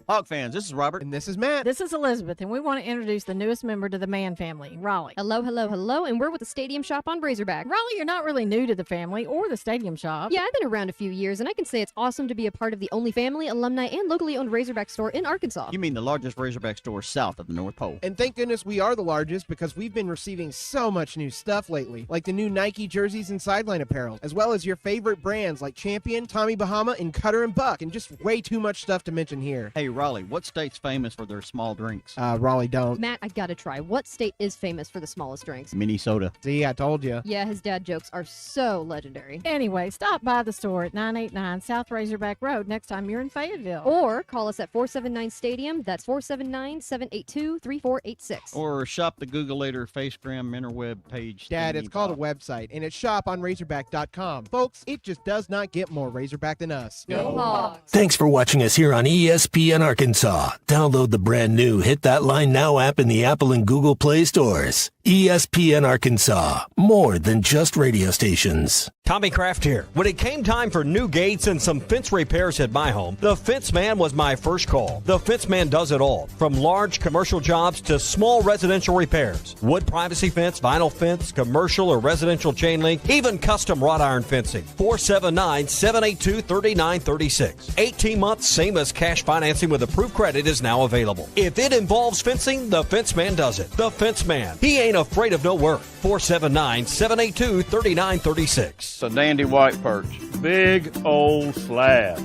Hog fans, this is Robert. And this is Matt. This is Elizabeth, and we want to introduce the newest member to the Mann family, Raleigh. Hello, hello, hello, and we're with the Stadium Shop on Razorback. Raleigh, you're not really new to the family or the Stadium Shop. Yeah, I've been around a few years, and I can say it's awesome to be a part of the only family, alumni, and locally owned Razorback store in Arkansas. You mean the largest Razorback store south of the North Pole. And thank goodness we are the largest because we've been receiving so much new stuff lately, like the new Nike jerseys and sideline apparel, as well as your favorite brands like Champion, Tommy Bahama, and Cutter and Buck, and just way too much stuff to mention here. Hey, Raleigh, what state's famous for their small drinks? Raleigh don't. Matt, I gotta try. What state is famous for the smallest drinks? Minnesota. See, I told you. Yeah, his dad jokes are so legendary. Anyway, stop by the store at 989 South Razorback Road next time you're in Fayetteville. Or call us at 479-STADIUM. That's 479-782-3486. Or shop the Googleator Facegram interweb page. Dad, it's called a website, and it's shoponrazorback.com. Folks, it just does not get more Razorback than us. Go Hogs! Thanks for watching us here on ESPN Arkansas. Download the brand new Hit That Line Now app in the Apple and Google Play stores. ESPN Arkansas, more than just radio stations. Tommy Kraft here. When it came time for new gates and some fence repairs at my home, the Fence Man was my first call. The Fence Man does it all, from large commercial jobs to small residential repairs. Wood privacy fence, vinyl fence, commercial or residential chain link, even custom wrought iron fencing. 479-782-3936. 18 months, same as cash financing with approved credit is now available. If it involves fencing, the Fence Man does it. The Fence Man. He ain't afraid of no work. 479-782-3936. It's a dandy white perch. Big old slab.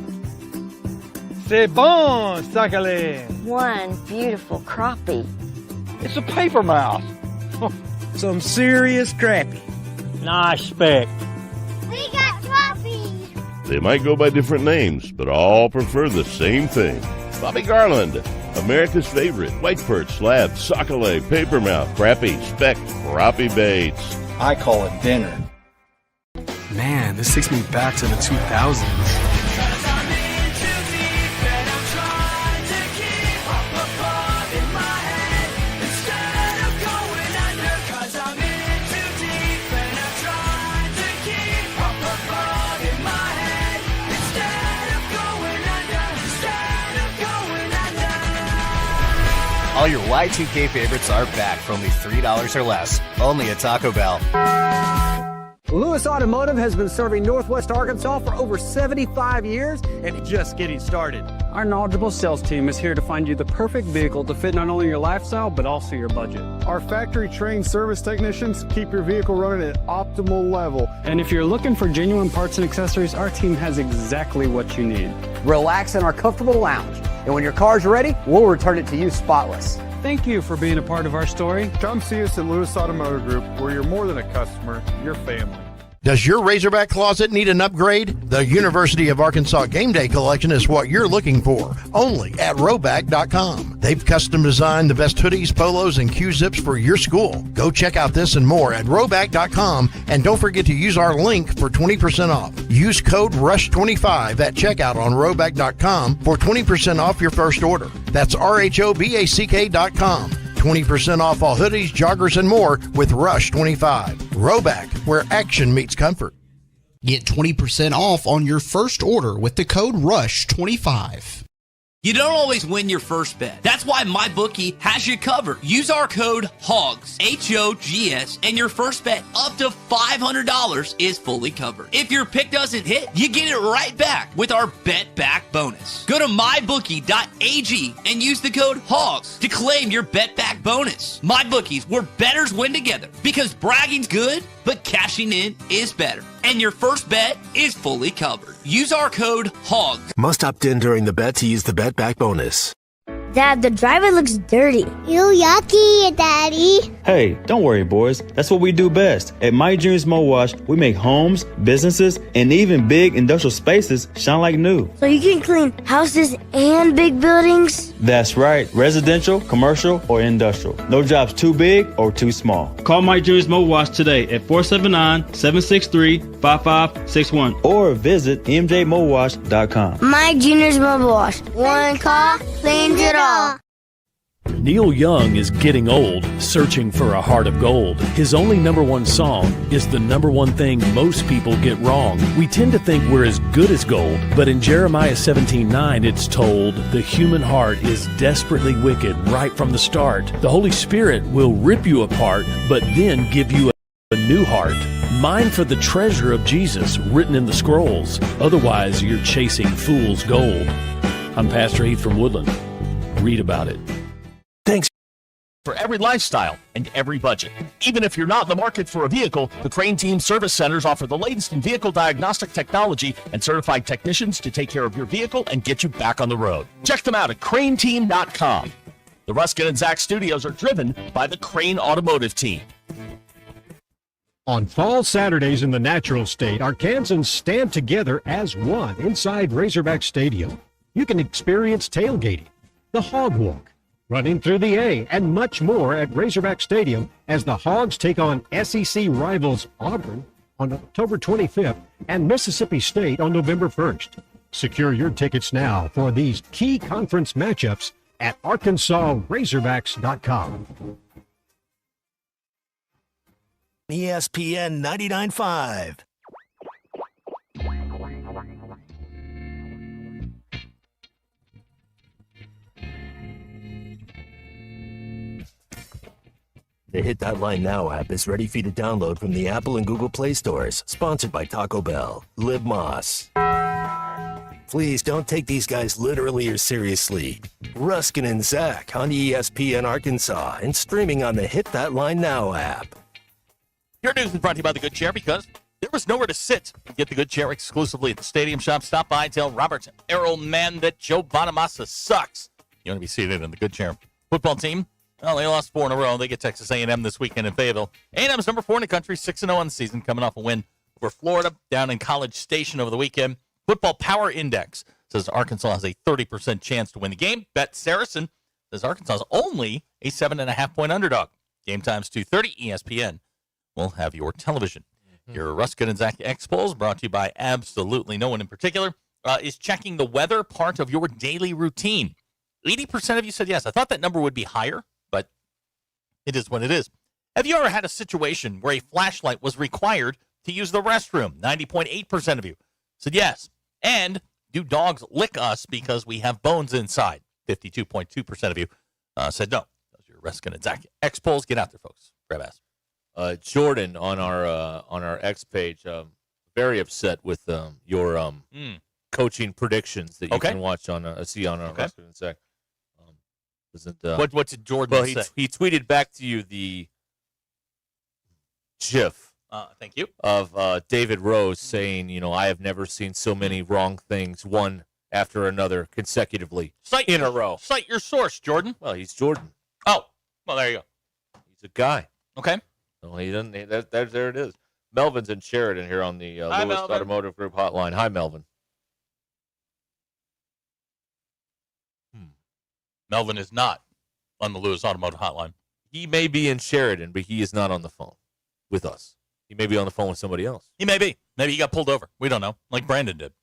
C'est bon, sacale. One beautiful crappie. It's a paper mouse. Some serious crappie. Nice speck. We got crappies. They might go by different names, but all prefer the same thing. Bobby Garland, America's favorite white perch, slab, sockeye, papermouth, crappie, speck, crappie baits. I call it dinner. Man, this takes me back to the 2000s. All your Y2K favorites are back for only $3 or less. Only at Taco Bell. Lewis Automotive has been serving Northwest Arkansas for over 75 years and just getting started. Our knowledgeable sales team is here to find you the perfect vehicle to fit not only your lifestyle, but also your budget. Our factory-trained service technicians keep your vehicle running at optimal level. And if you're looking for genuine parts and accessories, our team has exactly what you need. Relax in our comfortable lounge. And when your car's ready, we'll return it to you spotless. Thank you for being a part of our story. Come see us at Lewis Automotive Group, where you're more than a customer, you're family. Does your Razorback closet need an upgrade? The University of Arkansas Game Day Collection is what you're looking for, only at Roback.com. They've custom designed the best hoodies, polos, and Q-zips for your school. Go check out this and more at Roback.com, and don't forget to use our link for 20% off. Use code RUSH25 at checkout on Roback.com for 20% off your first order. That's RHOBACK.com. 20% off all hoodies, joggers, and more with Rush 25. Roback, where action meets comfort. Get 20% off on your first order with the code RUSH25. You don't always win your first bet. That's why MyBookie has you covered. Use our code HOGS, H-O-G-S, and your first bet up to $500 is fully covered. If your pick doesn't hit, you get it right back with our Bet Back bonus. Go to mybookie.ag and use the code HOGS to claim your Bet Back bonus. MyBookie's where bettors win together, because bragging's good, but cashing in is better. And your first bet is fully covered. Use our code HOGS. Must opt in during the bet to use the Bet Back bonus. Dad, the driver looks dirty. Ew, yucky, Daddy. Hey, don't worry, boys. That's what we do best. At My Dreams Mo Wash, we make homes, businesses, and even big industrial spaces shine like new. So you can clean houses and big buildings? That's right. Residential, commercial, or industrial. No job's too big or too small. Call My Dreams Mo Wash today at 479-763-5561 or visit mjmowash.com. My Junior's Mobile Wash. One call, cleans it all. Neil Young is getting old, searching for a heart of gold. His only number one song is the number one thing most people get wrong. We tend to think we're as good as gold, but in Jeremiah 17:9 it's told, the human heart is desperately wicked right from the start. The Holy Spirit will rip you apart, but then give you a new heart. Mine for the treasure of Jesus written in the scrolls. Otherwise, you're chasing fool's gold. I'm Pastor Heath from Woodland. Read about it. Thanks. For every lifestyle and every budget. Even if you're not in the market for a vehicle, the Crane Team Service Centers offer the latest in vehicle diagnostic technology and certified technicians to take care of your vehicle and get you back on the road. Check them out at craneteam.com. The Ruscin and Zach studios are driven by the Crane Automotive Team. On fall Saturdays in the natural state, Arkansans stand together as one inside Razorback Stadium. You can experience tailgating, the hog walk, running through the A, and much more at Razorback Stadium as the Hogs take on SEC rivals Auburn on October 25th and Mississippi State on November 1st. Secure your tickets now for these key conference matchups at ArkansasRazorbacks.com. ESPN 99.5. The Hit That Line Now app is ready for you to download from the Apple and Google Play stores. Sponsored by Taco Bell. Live Moss. Please don't take these guys literally or seriously. Ruscin and Zach on ESPN Arkansas and streaming on the Hit That Line Now app. Your news is brought to you by The Good Chair, because there was nowhere to sit. Get The Good Chair exclusively at the Stadium Shop. Stop by and tell Robert Arrowman that Joe Bonamassa sucks. You want to be seated in The Good Chair. Football team, well, they lost 4 in a row. They get Texas A&M this weekend in Fayetteville. A&M's number 4 in the country, 6-0 on the season, coming off a win over Florida down in College Station over the weekend. Football Power Index says Arkansas has a 30% chance to win the game. Bet Saracen says Arkansas is only a 7.5-point underdog. Game time's 2:30. ESPN will have your television. Your Ruscin and Zach X-Polls, brought to you by absolutely no one in particular, is checking the weather part of your daily routine. 80% of you said yes. I thought that number would be higher, but it is what it is. Have you ever had a situation where a flashlight was required to use the restroom? 90.8% of you said yes. And do dogs lick us because we have bones inside? 52.2% of you said no. Those are your Ruscin and Zach X polls. Get out there, folks. Grab ass. Jordan on our X page, very upset with your coaching predictions that you can watch on see on Ruscin and Zach. What did Jordan say? He tweeted back to you the GIF. Thank you. Of David Rose saying, I have never seen so many wrong things one after another consecutively in a row. Cite your source, Jordan. Well, he's Jordan. Oh, well, there you go. He's a guy. Okay. So he doesn't. There it is. Melvin's in Sheridan here on the Lewis Melvin. Automotive Group hotline. Hi, Melvin. Melvin is not on the Lewis Automotive hotline. He may be in Sheridan, but he is not on the phone with us. He may be on the phone with somebody else. He may be. Maybe he got pulled over. We don't know, like Brandon did.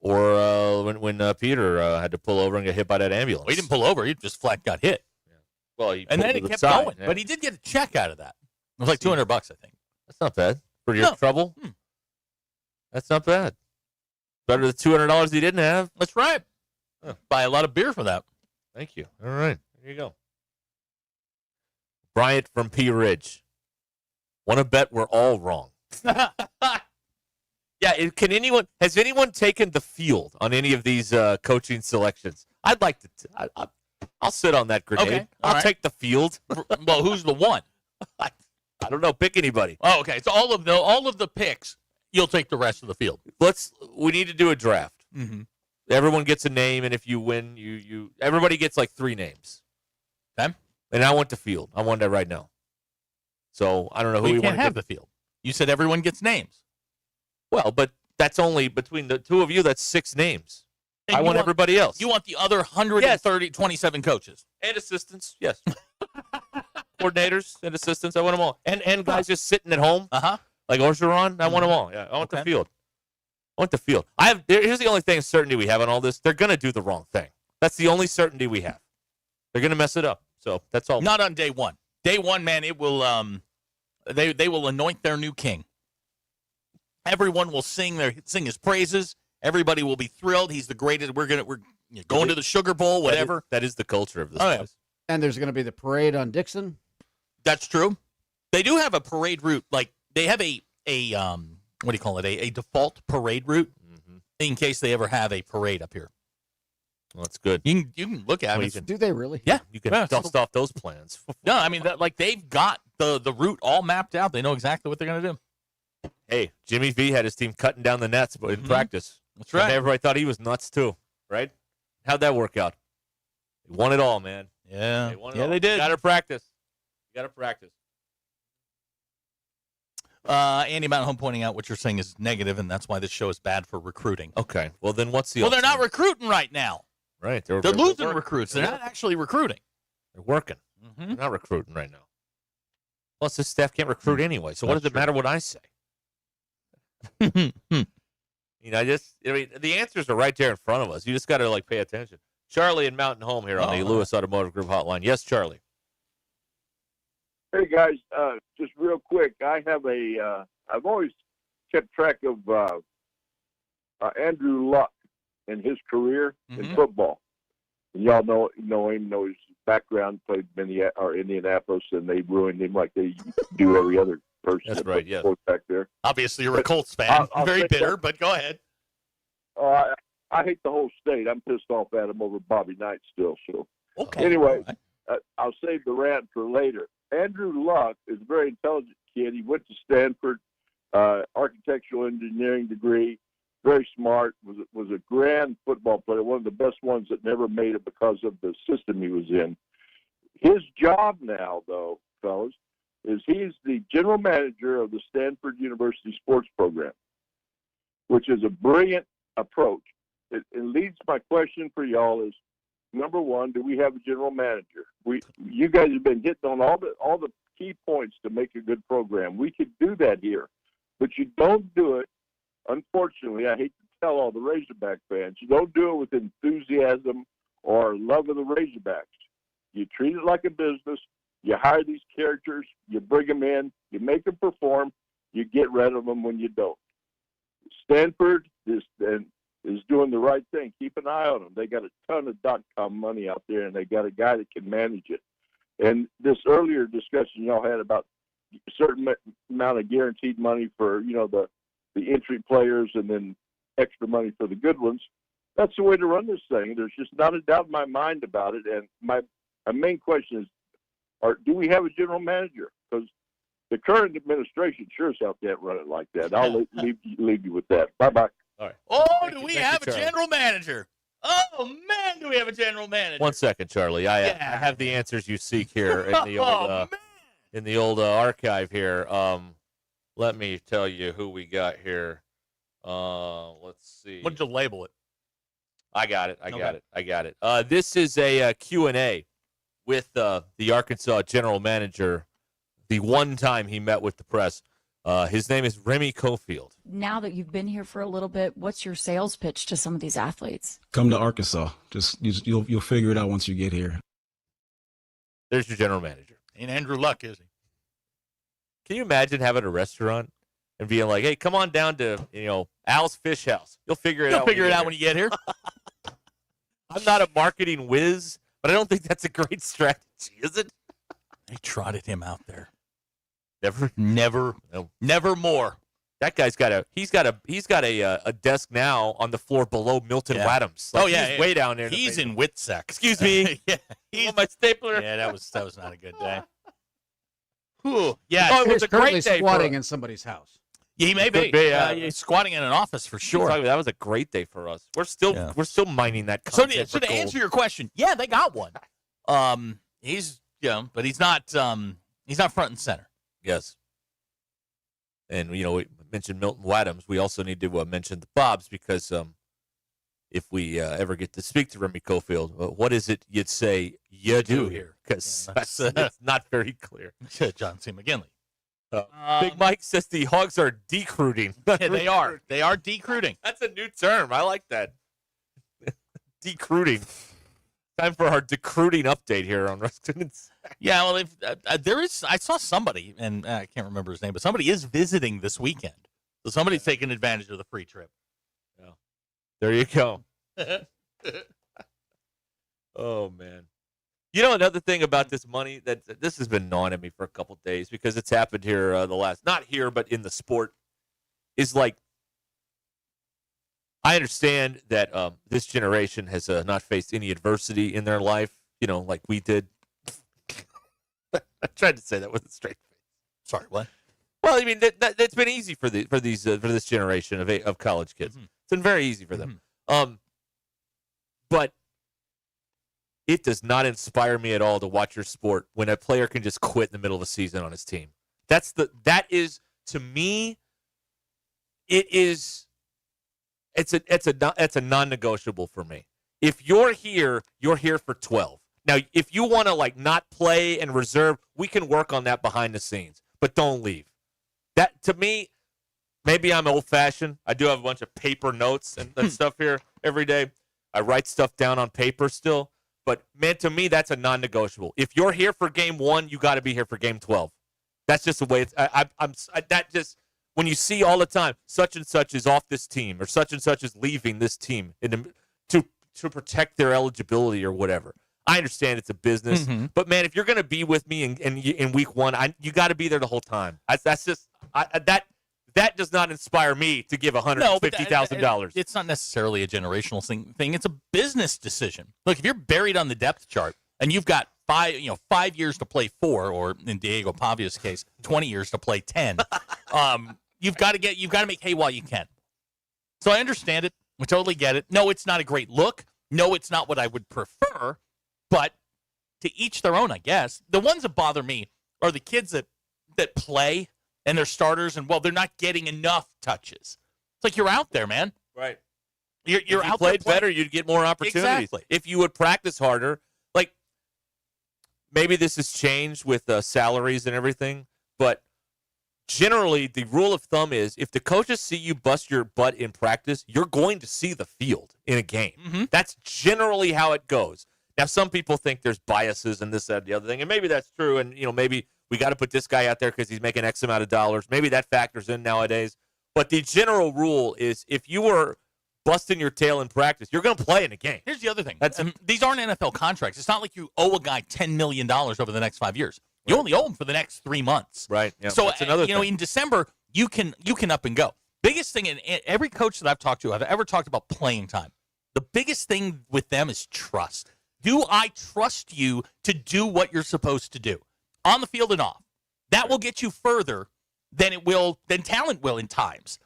Or when Peter had to pull over and get hit by that ambulance. Well, he didn't pull over. He just flat got hit. Yeah. Well, and then it kept going. Yeah. But he did get a check out of that. It was like $200, I think. That's not bad for your trouble. That's not bad. Better than $200 he didn't have. That's right. Buy a lot of beer for that. Thank you. All right. There you go. Bryant from Pea Ridge. Want to bet we're all wrong. Yeah, has anyone taken the field on any of these coaching selections? I'd like to. I'll sit on that grenade. Okay, I'll take the field. Well, who's the one? I don't know. Pick anybody. Oh, okay. So all of the picks, you'll take the rest of the field. We need to do a draft. Mm-hmm. Everyone gets a name, and if you win, everybody gets like 3 names. Okay. And I want the field. I want that right now. So I don't know who we want to have the field. You said everyone gets names. Well, but that's only between the two of you. That's 6 names. And I want everybody else. You want the other 27 coaches and assistants. Yes. Coordinators and assistants. I want them all. And guys just sitting at home. Like Orgeron. I want them all. Yeah. I want the field. I want the field. Here's the only certainty we have on all this. They're going to do the wrong thing. That's the only certainty we have. They're going to mess it up. So that's all. Not on day one. Day one, man, it will. They will anoint their new king. Everyone will sing his praises. Everybody will be thrilled. He's the greatest. We're going to the Sugar Bowl, whatever. That is the culture of this place. And there's going to be the parade on Dixon. That's true. They do have a parade route. Like they have a what do you call it? A default parade route in case they ever have a parade up here. Well, that's good. You can look at it. Do they really? Yeah, you can dust off those plans. No, I mean they've got the route all mapped out. They know exactly what they're going to do. Hey, Jimmy V had his team cutting down the nets in practice. That's right. And everybody thought he was nuts too, right? How'd that work out? They won it all, man. Yeah, they did. Got to practice. Andy Mountain Home pointing out what you're saying is negative, and that's why this show is bad for recruiting. Okay. Well, then what's the? Well, they're not recruiting right now. Right. They're losing recruits. They're not actually recruiting. They're working. Mm-hmm. They're not recruiting right now. Plus, this staff can't recruit anyway. So what does it matter what I say? The answers are right there in front of us. You just got to pay attention. Charlie in Mountain Home here on the Lewis Automotive Group hotline. Yes, Charlie. Hey guys, just real quick. I have I've always kept track of Andrew Luck and his career in football. And y'all know him, know his background. Played Indianapolis, and they ruined him like they do every other person. That's right. Yeah. Back there. Obviously, you're a Colts fan. I'll very bitter, but go ahead. I hate the whole state. I'm pissed off at him over Bobby Knight still. So okay. Anyway, I'll save the rant for later. Andrew Luck is a very intelligent kid. He went to Stanford, architectural engineering degree, very smart, was a grand football player, one of the best ones that never made it because of the system he was in. His job now, though, fellas, is he's the general manager of the Stanford University sports program, which is a brilliant approach. It leads my question for y'all is, number one, do we have a general manager? You guys have been hitting on all the key points to make a good program. We could do that here, but you don't do it. Unfortunately, I hate to tell all the Razorback fans, you don't do it with enthusiasm or love of the Razorbacks. You treat it like a business. You hire these characters. You bring them in. You make them perform. You get rid of them when you don't. Stanford is is doing the right thing. Keep an eye on them. They got a ton of .com money out there, and they got a guy that can manage it. And this earlier discussion y'all had about a certain amount of guaranteed money for, the entry players and then extra money for the good ones. That's the way to run this thing. There's just not a doubt in my mind about it. And my main question is, do we have a general manager? Because the current administration sure as hell can't run it like that. I'll leave you with that. Bye-bye. All right. Oh, Thank do you. we Thank have you, a Charlie. general manager? Oh, man, do we have a general manager? 1 second, Charlie. I have the answers you seek here in the old archive here. Let me tell you who we got here. Let's see. What did you label it? I got it. This is a Q&A with the Arkansas general manager. The one time he met with the press. His name is Remy Cofield. Now that you've been here for a little bit, what's your sales pitch to some of these athletes? Come to Arkansas. You'll figure it out once you get here. There's your general manager. Ain't Andrew Luck, is he? Can you imagine having a restaurant and being like, "Hey, come on down to Al's Fish House. You'll figure it out. You'll figure it out when you get here." I'm not a marketing whiz, but I don't think that's a great strategy, is it? They trotted him out there. Never more. That guy's got a desk now on the floor below Milton Wadhams. He's way down there. He's in Witsec. Excuse me. Yeah, he's my stapler. Yeah, that was not a good day. Yeah, it was a great day. Squatting in somebody's house. Yeah, he may be. He's squatting in an office for sure. That was a great day for us. We're still mining that concept. So to answer your question, yeah, they got one. He's but he's not front and center. Yes. And, we mentioned Milton Wadhams. We also need to mention the Bobs because if we ever get to speak to Remy Cofield, what is it you'd say you do here? Because it's not very clear. John C. McGinley. Big Mike says the Hogs are decruiting. Yeah, they are. They are decruiting. That's a new term. I like that. Decruiting. Time for our decruiting update here on Ruscin. Yeah, well, there is. I saw somebody, and I can't remember his name, but somebody is visiting this weekend. So somebody's taking advantage of the free trip. Yeah. There you go. Oh, man. Another thing about this money that this has been gnawing at me for a couple days because it's happened here not here, but in the sport, is like, I understand that this generation has not faced any adversity in their life, like we did. I tried to say that with a straight face. Sorry, what? Well, I mean that's been easy for this generation of college kids. Mm-hmm. It's been very easy for them. But it does not inspire me at all to watch your sport when a player can just quit in the middle of a season on his team. That is to me. It's a non-negotiable for me. If you're here for 12. Now, if you want to not play and reserve, we can work on that behind the scenes, but don't leave. That to me, maybe I'm old-fashioned. I do have a bunch of paper notes and stuff here every day. I write stuff down on paper still, but man, to me, that's a non-negotiable. If you're here for game 1, you got to be here for game 12. That's just the way it's. That just. When you see all the time, such and such is off this team, or such and such is leaving this team to protect their eligibility or whatever. I understand it's a business, but man, if you're going to be with me in week 1, you got to be there the whole time. That's just that does not inspire me to give $150,000. It's not necessarily a generational thing. It's a business decision. Look, if you're buried on the depth chart and you've got 5 years to play 4, or in Diego Pavia's case, 20 years to play 10. You've got to make hay while you can. So I understand it. I totally get it. No, it's not a great look. No, it's not what I would prefer. But to each their own, I guess. The ones that bother me are the kids that play and they're starters, and they're not getting enough touches. It's like you're out there, man. Right. You're if you out played there better, you'd get more opportunities. Exactly. If you would practice harder, maybe this has changed with salaries and everything, but generally the rule of thumb is if the coaches see you bust your butt in practice, you're going to see the field in a game. Mm-hmm. That's generally how it goes. Now, some people think there's biases and this, that, and the other thing, and maybe that's true, and maybe we got to put this guy out there because he's making X amount of dollars. Maybe that factors in nowadays. But the general rule is if you were busting your tail in practice, you're going to play in a game. Here's the other thing. These aren't NFL contracts. It's not like you owe a guy $10 million over the next 5 years. You only owe him for the next 3 months. Right. Yeah, so, that's another thing. In December, you can up and go. Biggest thing, in every coach that I've talked to, I've ever talked about playing time. The biggest thing with them is trust. Do I trust you to do what you're supposed to do on the field and off? That will get you further than talent will in times.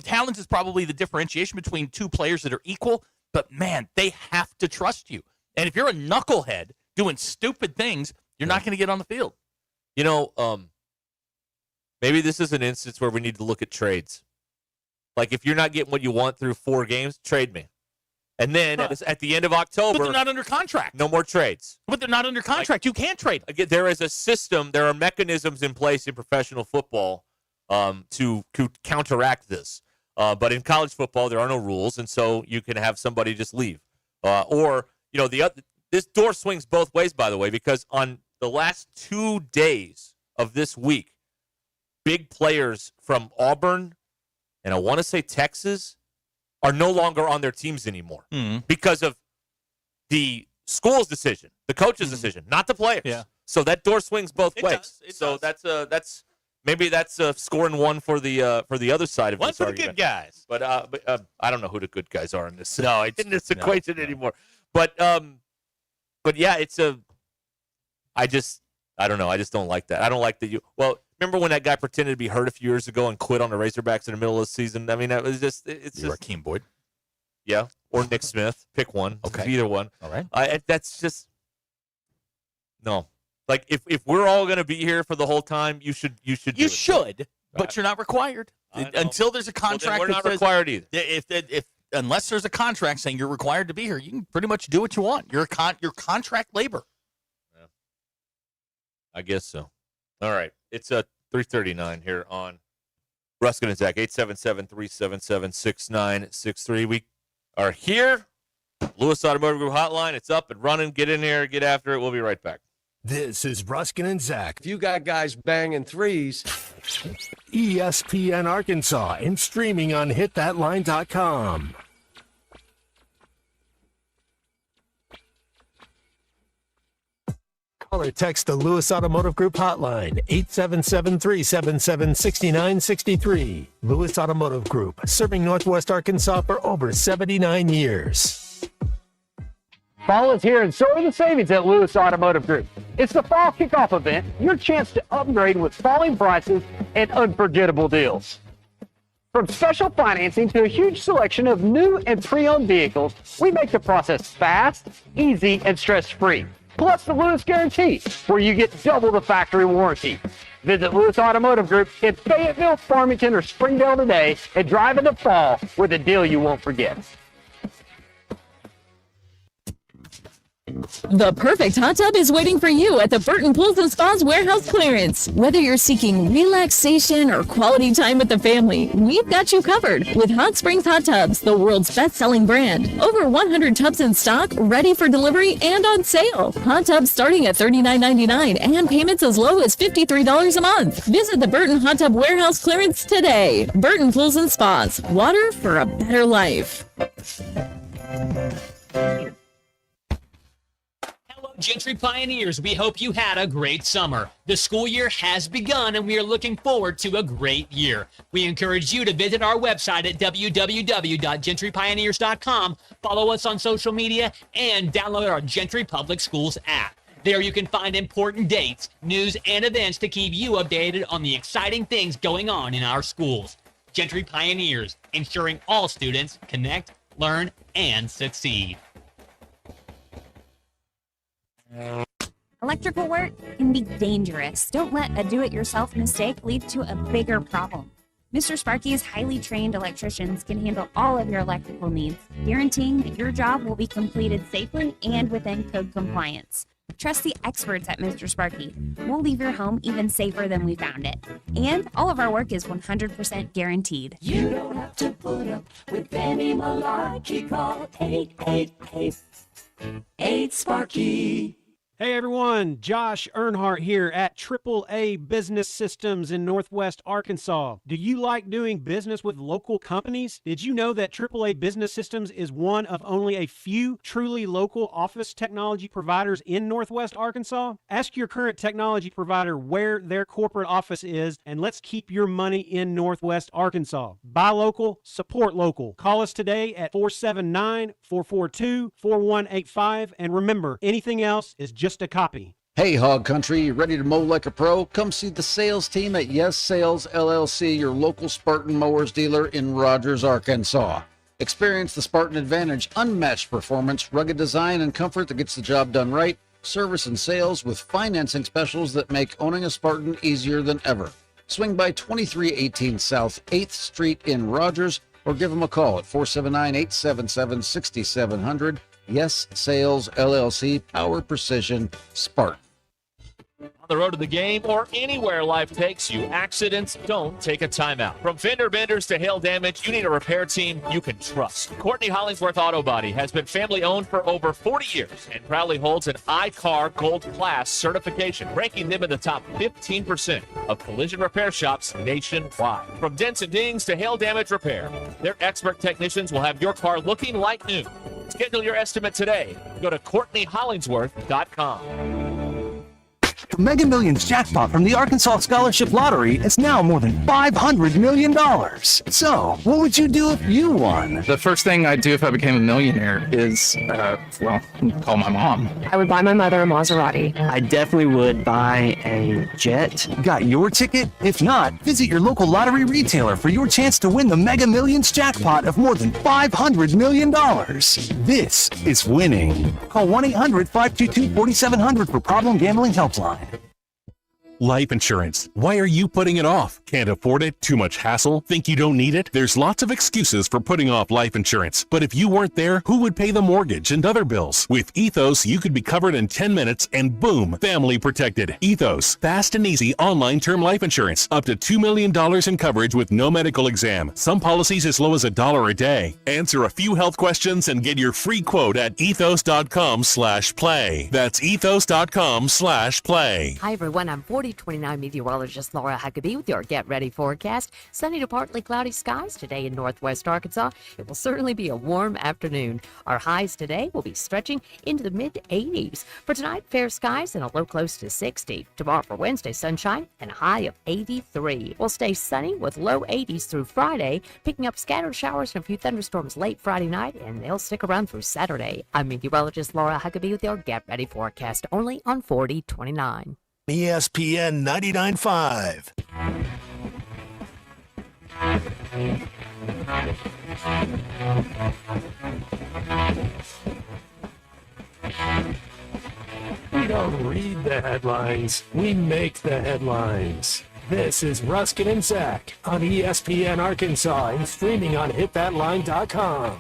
Talent is probably the differentiation between two players that are equal, but man, they have to trust you. And if you're a knucklehead doing stupid things, you're not going to get on the field. Maybe this is an instance where we need to look at trades. Like if you're not getting what you want through 4 games, trade me. And then at the end of October, but they're not under contract. No more trades. But they're not under contract. You can't trade. Again, there is a system. There are mechanisms in place in professional football to counteract this. But in college football, there are no rules, and so you can have somebody just leave. This door swings both ways, by the way, because on the last 2 days of this week, big players from Auburn and I want to say Texas are no longer on their teams anymore because of the school's decision, the coach's decision, not the players. Yeah. So that door swings both ways. That's maybe that's a scoring one for the other side of one this for argument. the good guys. But I don't know who the good guys are in this in this equation anymore. But yeah, I don't know. I just don't like that. I don't like that remember when that guy pretended to be hurt a few years ago and quit on the Razorbacks in the middle of the season? I mean, that was just Rakeem Boyd. Yeah, or Nick Smith. Pick one. Okay. Either one. All right. That's just no. Like if we're all going to be here for the whole time, you should. You should, but you're not required until there's a contract. We're not required either. If unless there's a contract saying you're required to be here, you can pretty much do what you want. You're contract labor. Yeah. I guess so. All right. It's 3:39 here on Ruscin and Zach, 877-377-6963. We are here. Lewis Automotive Group hotline. It's up and running. Get in here. Get after it. We'll be right back. This is Ruscin and Zach. If you got guys banging threes, ESPN Arkansas and streaming on hitthatline.com. Call or text the Lewis Automotive Group hotline, 877-377-6963. Lewis Automotive Group, serving Northwest Arkansas for over 79 years. Fall is here and so are the savings at Lewis Automotive Group. It's the fall kickoff event, your chance to upgrade with falling prices and unforgettable deals. From special financing to a huge selection of new and pre-owned vehicles, we make the process fast, easy, and stress-free. Plus the Lewis Guarantee, where you get double the factory warranty. Visit Lewis Automotive Group in Fayetteville, Farmington, or Springdale today and drive in the fall with a deal you won't forget. The perfect hot tub is waiting for you at the Burton Pools & Spas Warehouse Clearance. Whether you're seeking relaxation or quality time with the family, we've got you covered with Hot Springs Hot Tubs, the world's best-selling brand. Over 100 tubs in stock, ready for delivery, and on sale. Hot tubs starting at $39.99 and payments as low as $53 a month. Visit the Burton Hot Tub Warehouse Clearance today. Burton Pools & Spas. Water for a better life. Gentry Pioneers, we hope you had a great summer. The school year has begun and we are looking forward to a great year. We encourage you to visit our website at www.gentrypioneers.com, follow us on social media, and download our Gentry Public Schools app. There you can find important dates, news, and events to keep you updated on the exciting things going on in our schools. Gentry Pioneers, ensuring all students connect, learn, and succeed. Electrical work can be dangerous. Don't let a do-it-yourself mistake lead to a bigger problem. Mr. Sparky's highly trained electricians can handle all of your electrical needs, guaranteeing that your job will be completed safely and within code compliance. Trust the experts at Mr. Sparky. We'll leave your home even safer than we found it. And all of our work is 100% guaranteed. You don't have to put up with any malarkey. Call 888-8-SPARKY. Hey everyone, Josh Earnhardt here at AAA Business Systems in Northwest Arkansas. Do you like doing business with local companies? Did you know that AAA Business Systems is one of only a few truly local office technology providers in Northwest Arkansas? Ask your current technology provider where their corporate office is, and let's keep your money in Northwest Arkansas. Buy local, support local. Call us today at 479-442-4185, and remember, anything else is just a copy. Hey, Hog Country, you ready to mow like a pro? Come see the sales team at Yes Sales LLC, your local Spartan mowers dealer in Rogers, Arkansas. Experience the Spartan Advantage, unmatched performance, rugged design, and comfort that gets the job done right. Service and sales with financing specials that make owning a Spartan easier than ever. Swing by 2318 South 8th Street in Rogers or give them a call at 479-877-6700. Yes Sales LLC, Power Precision Spartan. On the road to the game or anywhere life takes you, accidents don't take a timeout. From fender benders to hail damage, you need a repair team you can trust. Courtney Hollingsworth Auto Body has been family owned for over 40 years and proudly holds an iCar Gold Class certification, ranking them in the top 15% of collision repair shops nationwide. From dents and dings to hail damage repair, their expert technicians will have your car looking like new. Schedule your estimate today. Go to CourtneyHollingsworth.com. The Mega Millions jackpot from the Arkansas Scholarship Lottery is now more than $500 million. So, what would you do if you won? The first thing I'd do if I became a millionaire is, call my mom. I would buy my mother a Maserati. I definitely would buy a jet. Got your ticket? If not, visit your local lottery retailer for your chance to win the Mega Millions jackpot of more than $500 million. This is winning. Call 1-800-522-4700 for Problem Gambling Helpline. Life insurance. Why are you putting it off? Can't afford it? Too much hassle? Think you don't need it? There's lots of excuses for putting off life insurance. But if you weren't there, who would pay the mortgage and other bills? With Ethos, you could be covered in 10 minutes and boom, family protected. Ethos, fast and easy online term life insurance. Up to $2 million in coverage with no medical exam. Some policies as low as $1 a day. Answer a few health questions and get your free quote at ethos.com/play. That's ethos.com/play. Hi everyone, I'm 4029 meteorologist Laura Huckabee with your Get Ready forecast. Sunny to partly cloudy skies today in northwest Arkansas. It will certainly be a warm afternoon. Our highs today will be stretching into the mid-80s. For tonight, fair skies and a low close to 60. Tomorrow for Wednesday, sunshine and a high of 83. We'll stay sunny with low 80s through Friday, picking up scattered showers and a few thunderstorms late Friday night, and they'll stick around through Saturday. I'm meteorologist Laura Huckabee with your Get Ready forecast, only on 4029. ESPN 99.5. We don't read the headlines, we make the headlines. This is Ruscin and Zach on ESPN Arkansas and streaming on hitthatline.com.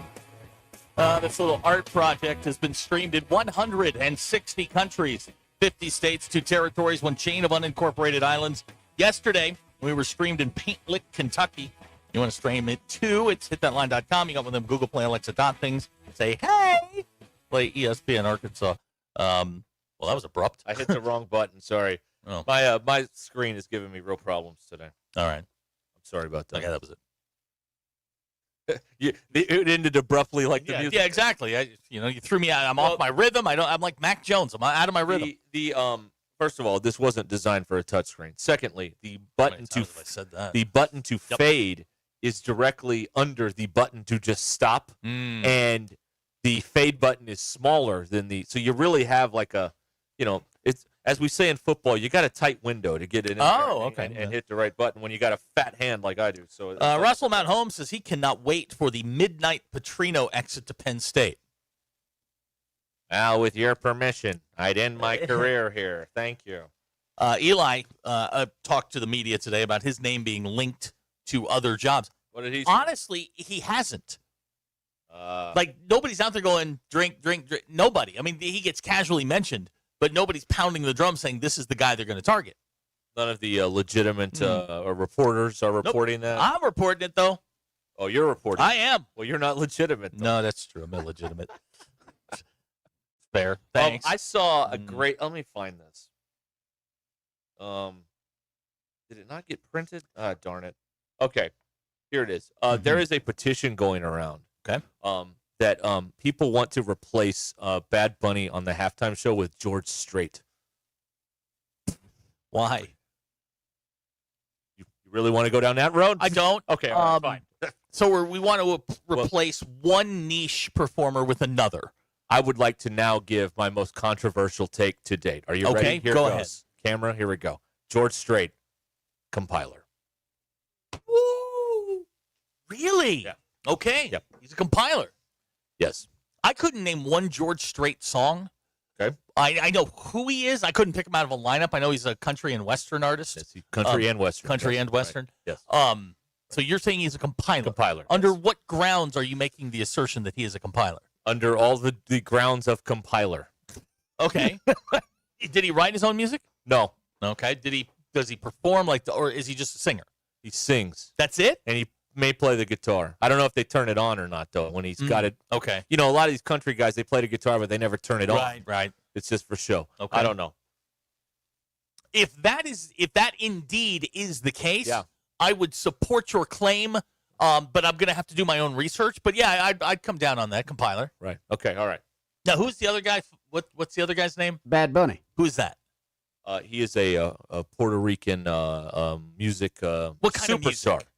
This little art project has been streamed in 160 countries. 50 states, 2 territories, 1 chain of unincorporated islands. Yesterday, we were streamed in Paint Lick, Kentucky. You want to stream it too? It's hitthatline.com. You got one of them Google Play, Alexa dot things. Say, hey, play ESPN Arkansas. Well, that was abrupt. I hit the wrong button. Sorry. Oh. My screen is giving me real problems today. All right. I'm sorry about that. Okay, that was it. It ended abruptly like the music. Yeah, exactly. You threw me out. I'm off my rhythm. I'm like Mac Jones. I'm out of my rhythm. First of all, this wasn't designed for a touchscreen. Secondly, the button to Yep. fade is directly under the button to just stop, and the fade button is smaller than the. So you really have like a, it's as we say in football, you got a tight window to get it in and hit the right button when you got a fat hand like I do. So Russell Mount Holmes says he cannot wait for the midnight Petrino exit to Penn State. Al, with your permission, I'd end my career here. Thank you. Eli talked to the media today about his name being linked to other jobs. What did he say? Honestly, he hasn't. Like, nobody's out there going, drink, drink, drink. Nobody. I mean, he gets casually mentioned, but nobody's pounding the drum saying this is the guy they're going to target. None of the legitimate reporters are reporting that? I'm reporting it, though. Oh, you're reporting? I am. Well, you're not legitimate, though. No, that's true. I'm illegitimate. Fair. Thanks. I saw a great. Let me find this. Did it not get printed? Darn it. Okay, here it is. There is a petition going around. Okay. That people want to replace Bad Bunny on the halftime show with George Strait. Why? You really want to go down that road? I don't. Okay, all right, fine. So we want to replace one niche performer with another. I would like to now give my most controversial take to date. Are you ready? Okay, Here go it ahead. goes. Camera, here we go. George Strait, compiler. Woo! Really? Yeah. Okay. Yep. He's a compiler. Yes. I couldn't name one George Strait song. Okay. I know who he is. I couldn't pick him out of a lineup. I know he's a country and western artist. Yes, country and western. Country yes, and western. Right. Yes. So you're saying he's a compiler. Compiler. Under yes. what grounds are you making the assertion that he is a compiler? Under all the grounds of compiler. Okay. Did he write his own music? No. Okay. Does he perform or is he just a singer? He sings. That's it? And he may play the guitar. I don't know if they turn it on or not, though, when he's got it. Okay. You know, a lot of these country guys, they play the guitar, but they never turn it on. Right. It's just for show. Okay. I don't know. If that indeed is the case, yeah. I would support your claim, but I'm going to have to do my own research. But yeah, I'd come down on that compiler. Right. Okay. All right. Now, who's the other guy? What's the other guy's name? Bad Bunny. Who's that? He is a Puerto Rican music what kind of superstar. music?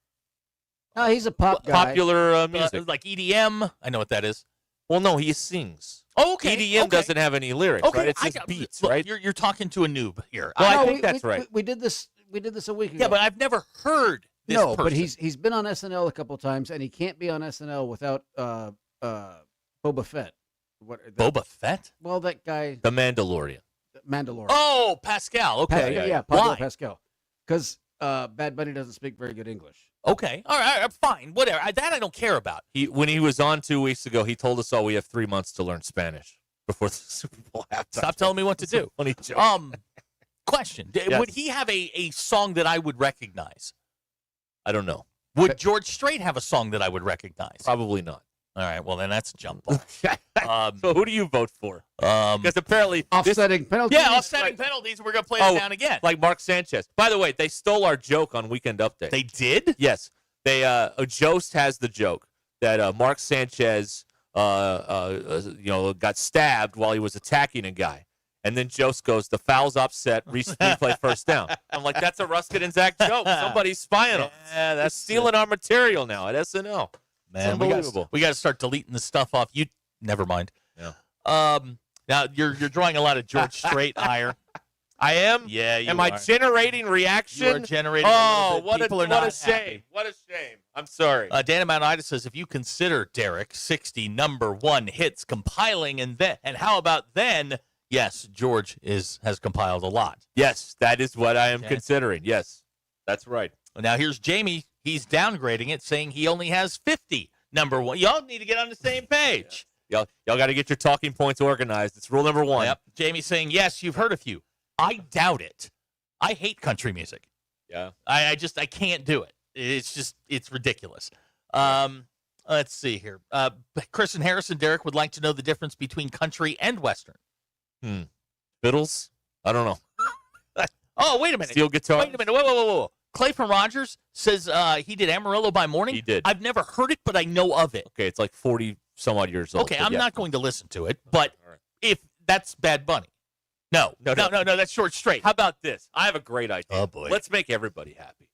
No, he's a pop guy. Popular music. Like EDM. I know what that is. Well, no, he sings. Oh, okay. EDM doesn't have any lyrics, Okay, right? It's just beats, look, right? You're talking to a noob here. Well, I think that's right. We did this a week ago. Yeah, but I've never heard this No, person. but he's been on SNL a couple times, and he can't be on SNL without Boba Fett. Boba Fett? Well, that guy, The Mandalorian. Mandalorian. Oh, Pascal. Okay. Yeah, Pablo Why? Pascal. Because Bad Bunny doesn't speak very good English. Okay. All right. Fine. Whatever. That I don't care about. When he was on 2 weeks ago, he told us all we have 3 months to learn Spanish before the Super Bowl halftime. Stop telling me what to do. Funny joke. Question. Yes. Would he have a song that I would recognize? I don't know. Would George Strait have a song that I would recognize? Probably not. All right. Well, then that's a jump ball. So who do you vote for? Because apparently offsetting penalties. Yeah, offsetting penalties. We're gonna play it down again. Like Mark Sanchez. By the way, they stole our joke on Weekend Update. They did? Yes. They Jost has the joke that Mark Sanchez got stabbed while he was attacking a guy. And then Jost goes, the foul's offset, replay first down. I'm like, that's a Ruscin and Zach joke. Somebody's spying on us. Yeah, They're stealing our material now at SNL. Man, unbelievable. we got to start deleting the stuff off. You never mind. Yeah. Now you're drawing a lot of George Strait ire. I am. Yeah. You am I generating reaction? You are generating. Oh, what a shame! happy. What a shame! I'm sorry. Dana Mount Ida says, if you consider Derek 60 number one hits compiling, and how about then? Yes, George has compiled a lot. Yes, that is what I am considering. Yes, that's right. Now here's Jamie. He's downgrading it, saying he only has 50 number one. Y'all need to get on the same page. Yeah. Y'all got to get your talking points organized. It's rule number one. Yep. Jamie's saying, yes, you've heard a few. I doubt it. I hate country music. Yeah. I can't do it. It's ridiculous. Let's see here. Chris and Harrison, Derek would like to know the difference between country and western. Fiddles? I don't know. Oh, wait a minute. Steel guitar? Wait a minute. Whoa. Clay from Rogers says he did Amarillo by Morning. He did. I've never heard it, but I know of it. Okay, it's like 40 some odd years old. Okay, I'm not going to listen to it, but if that's Bad Bunny. No, that's George Strait. How about this? I have a great idea. Oh, boy. Let's make everybody happy.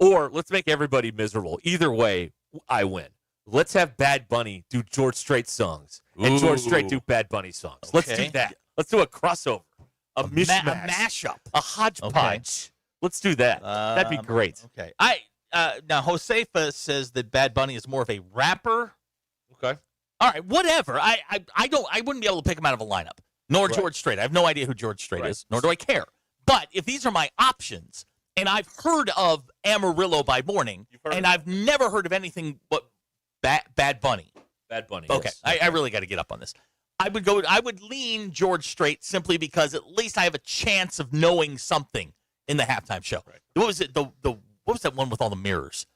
Or let's make everybody miserable. Either way, I win. Let's have Bad Bunny do George Strait songs and George Strait do Bad Bunny songs. Okay. Let's do that. Let's do a crossover. A mishmash. A mashup. A hodgepodge. Let's do that. That'd be great. Okay. Now Josefa says that Bad Bunny is more of a rapper. Okay. All right, whatever. I wouldn't be able to pick him out of a lineup. Nor George Strait. I have no idea who George Strait is, nor do I care. But if these are my options, and I've heard of Amarillo by Morning, and I've never heard of anything but Bad Bunny. Bad Bunny. Okay, yes. I really got to get up on this. I would lean George Strait simply because at least I have a chance of knowing something in the halftime show. Right. What was it? What was that one with all the mirrors?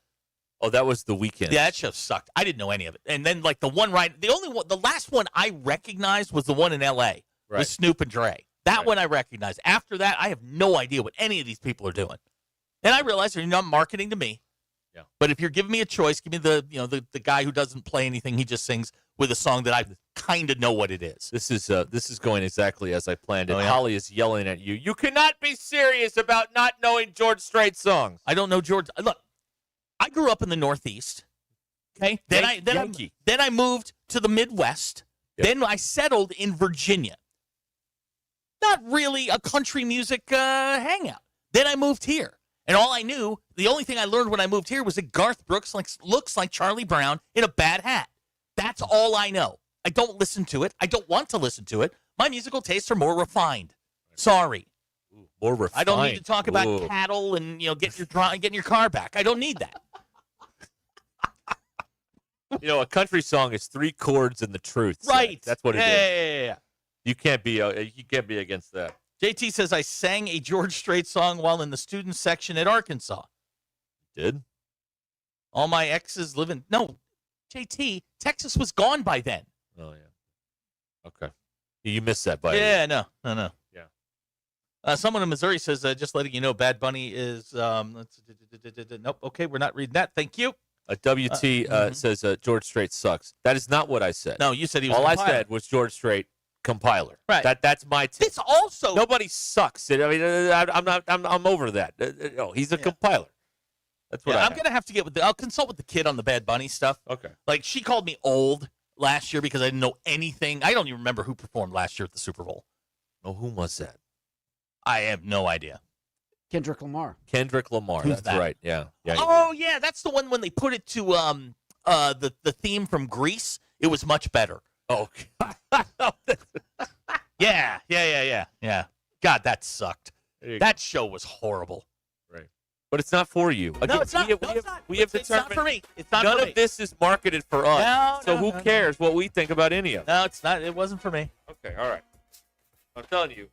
Oh, that was The Weeknd. Yeah, that show sucked. I didn't know any of it. And then like the last one I recognized was the one in L.A. with Snoop and Dre. That one I recognize. After that, I have no idea what any of these people are doing. And I realize they're not marketing to me. Yeah. But if you're giving me a choice, give me the guy who doesn't play anything. He just sings with a song that I kind of know what it is. This is going exactly as I planned it. Oh, yeah? Holly is yelling at you. You cannot be serious about not knowing George Strait songs. I don't know George. Look, I grew up in the Northeast. Okay. Then I moved to the Midwest. Yep. Then I settled in Virginia. Not really a country music hangout. Then I moved here. And all I knew, the only thing I learned when I moved here was that Garth Brooks looks like Charlie Brown in a bad hat. That's all I know. I don't listen to it. I don't want to listen to it. My musical tastes are more refined. Sorry. Ooh, more refined. I don't need to talk about cattle and getting your car back. I don't need that. A country song is 3 chords and the truth. Right. That's what it is. Yeah. You can't be against that. JT says I sang a George Strait song while in the student section at Arkansas. Did? All my exes live in... No, JT, Texas was gone by then. Oh, yeah. Okay. You missed that by Yeah, no. Yeah. Someone in Missouri says, just letting you know, Bad Bunny is... nope, okay, we're not reading that. Thank you. WT says George Strait sucks. That is not what I said. No, you said he was All a I compiler. said was George Strait compiler. Right. That's my take. It's also... Nobody sucks. I mean, I'm over that. He's a compiler. That's what I'm going to have to get with I'll consult with the kid on the Bad Bunny stuff. Okay. Like, she called me old last year because I didn't know anything. I don't even remember who performed last year at the Super Bowl. Oh, who was that? I have no idea. Kendrick Lamar. Who's That's that? right. Yeah. Oh, yeah, that's the one when they put it to the theme from Grease. It was much better. Oh, yeah. God, that sucked. That show was horrible. Right. But it's not for you. Again, No, it's not. We have It's not determined for me. It's not none for me. of this is marketed for us. No, who cares what we think about any of it? No, it's not. It wasn't for me. Okay, all right. I'm telling you,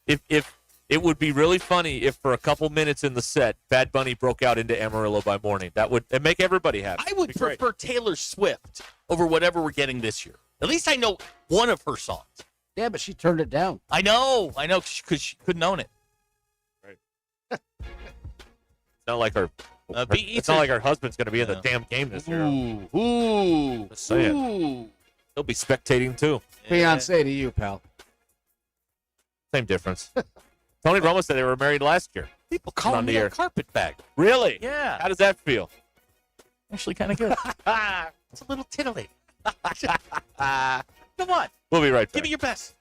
if it would be really funny if for a couple minutes in the set, Bad Bunny broke out into Amarillo by Morning. That'd make everybody happy. I would prefer Taylor Swift over whatever we're getting this year. At least I know one of her songs. Yeah, but she turned it down. I know, because she couldn't own it. Right. It's not like her. It's not like her husband's going to be in the damn game this year. Ooh. Just saying. Ooh. He'll be spectating too. Beyonce to you, pal. Same difference. Tony Romo said they were married last year. People call me a carpet bag. Really? Yeah. How does that feel? Actually, kind of good. It's a little titillating. Come on. We'll be right back. Give me your best.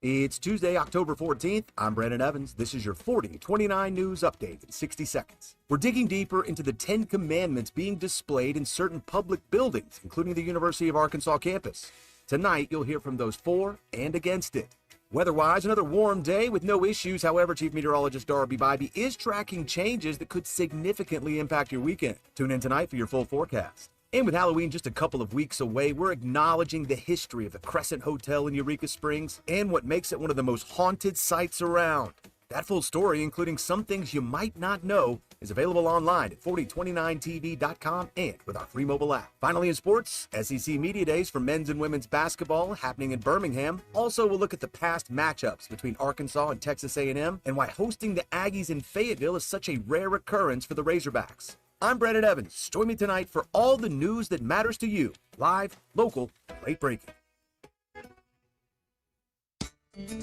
It's Tuesday, October 14th. I'm Brandon Evans. This is your 4029 News Update in 60 seconds. We're digging deeper into the 10 commandments being displayed in certain public buildings, including the University of Arkansas campus. Tonight, you'll hear from those for and against it. Weather-wise, another warm day with no issues. However, Chief Meteorologist Darby Bybee is tracking changes that could significantly impact your weekend. Tune in tonight for your full forecast. And with Halloween just a couple of weeks away, we're acknowledging the history of the Crescent Hotel in Eureka Springs and what makes it one of the most haunted sites around. That full story, including some things you might not know, is available online at 4029tv.com and with our free mobile app. Finally, in sports, SEC Media Days for men's and women's basketball happening in Birmingham. Also, we'll look at the past matchups between Arkansas and Texas A&M and why hosting the Aggies in Fayetteville is such a rare occurrence for the Razorbacks. I'm Brandon Evans. Join me tonight for all the news that matters to you. Live, local, late breaking.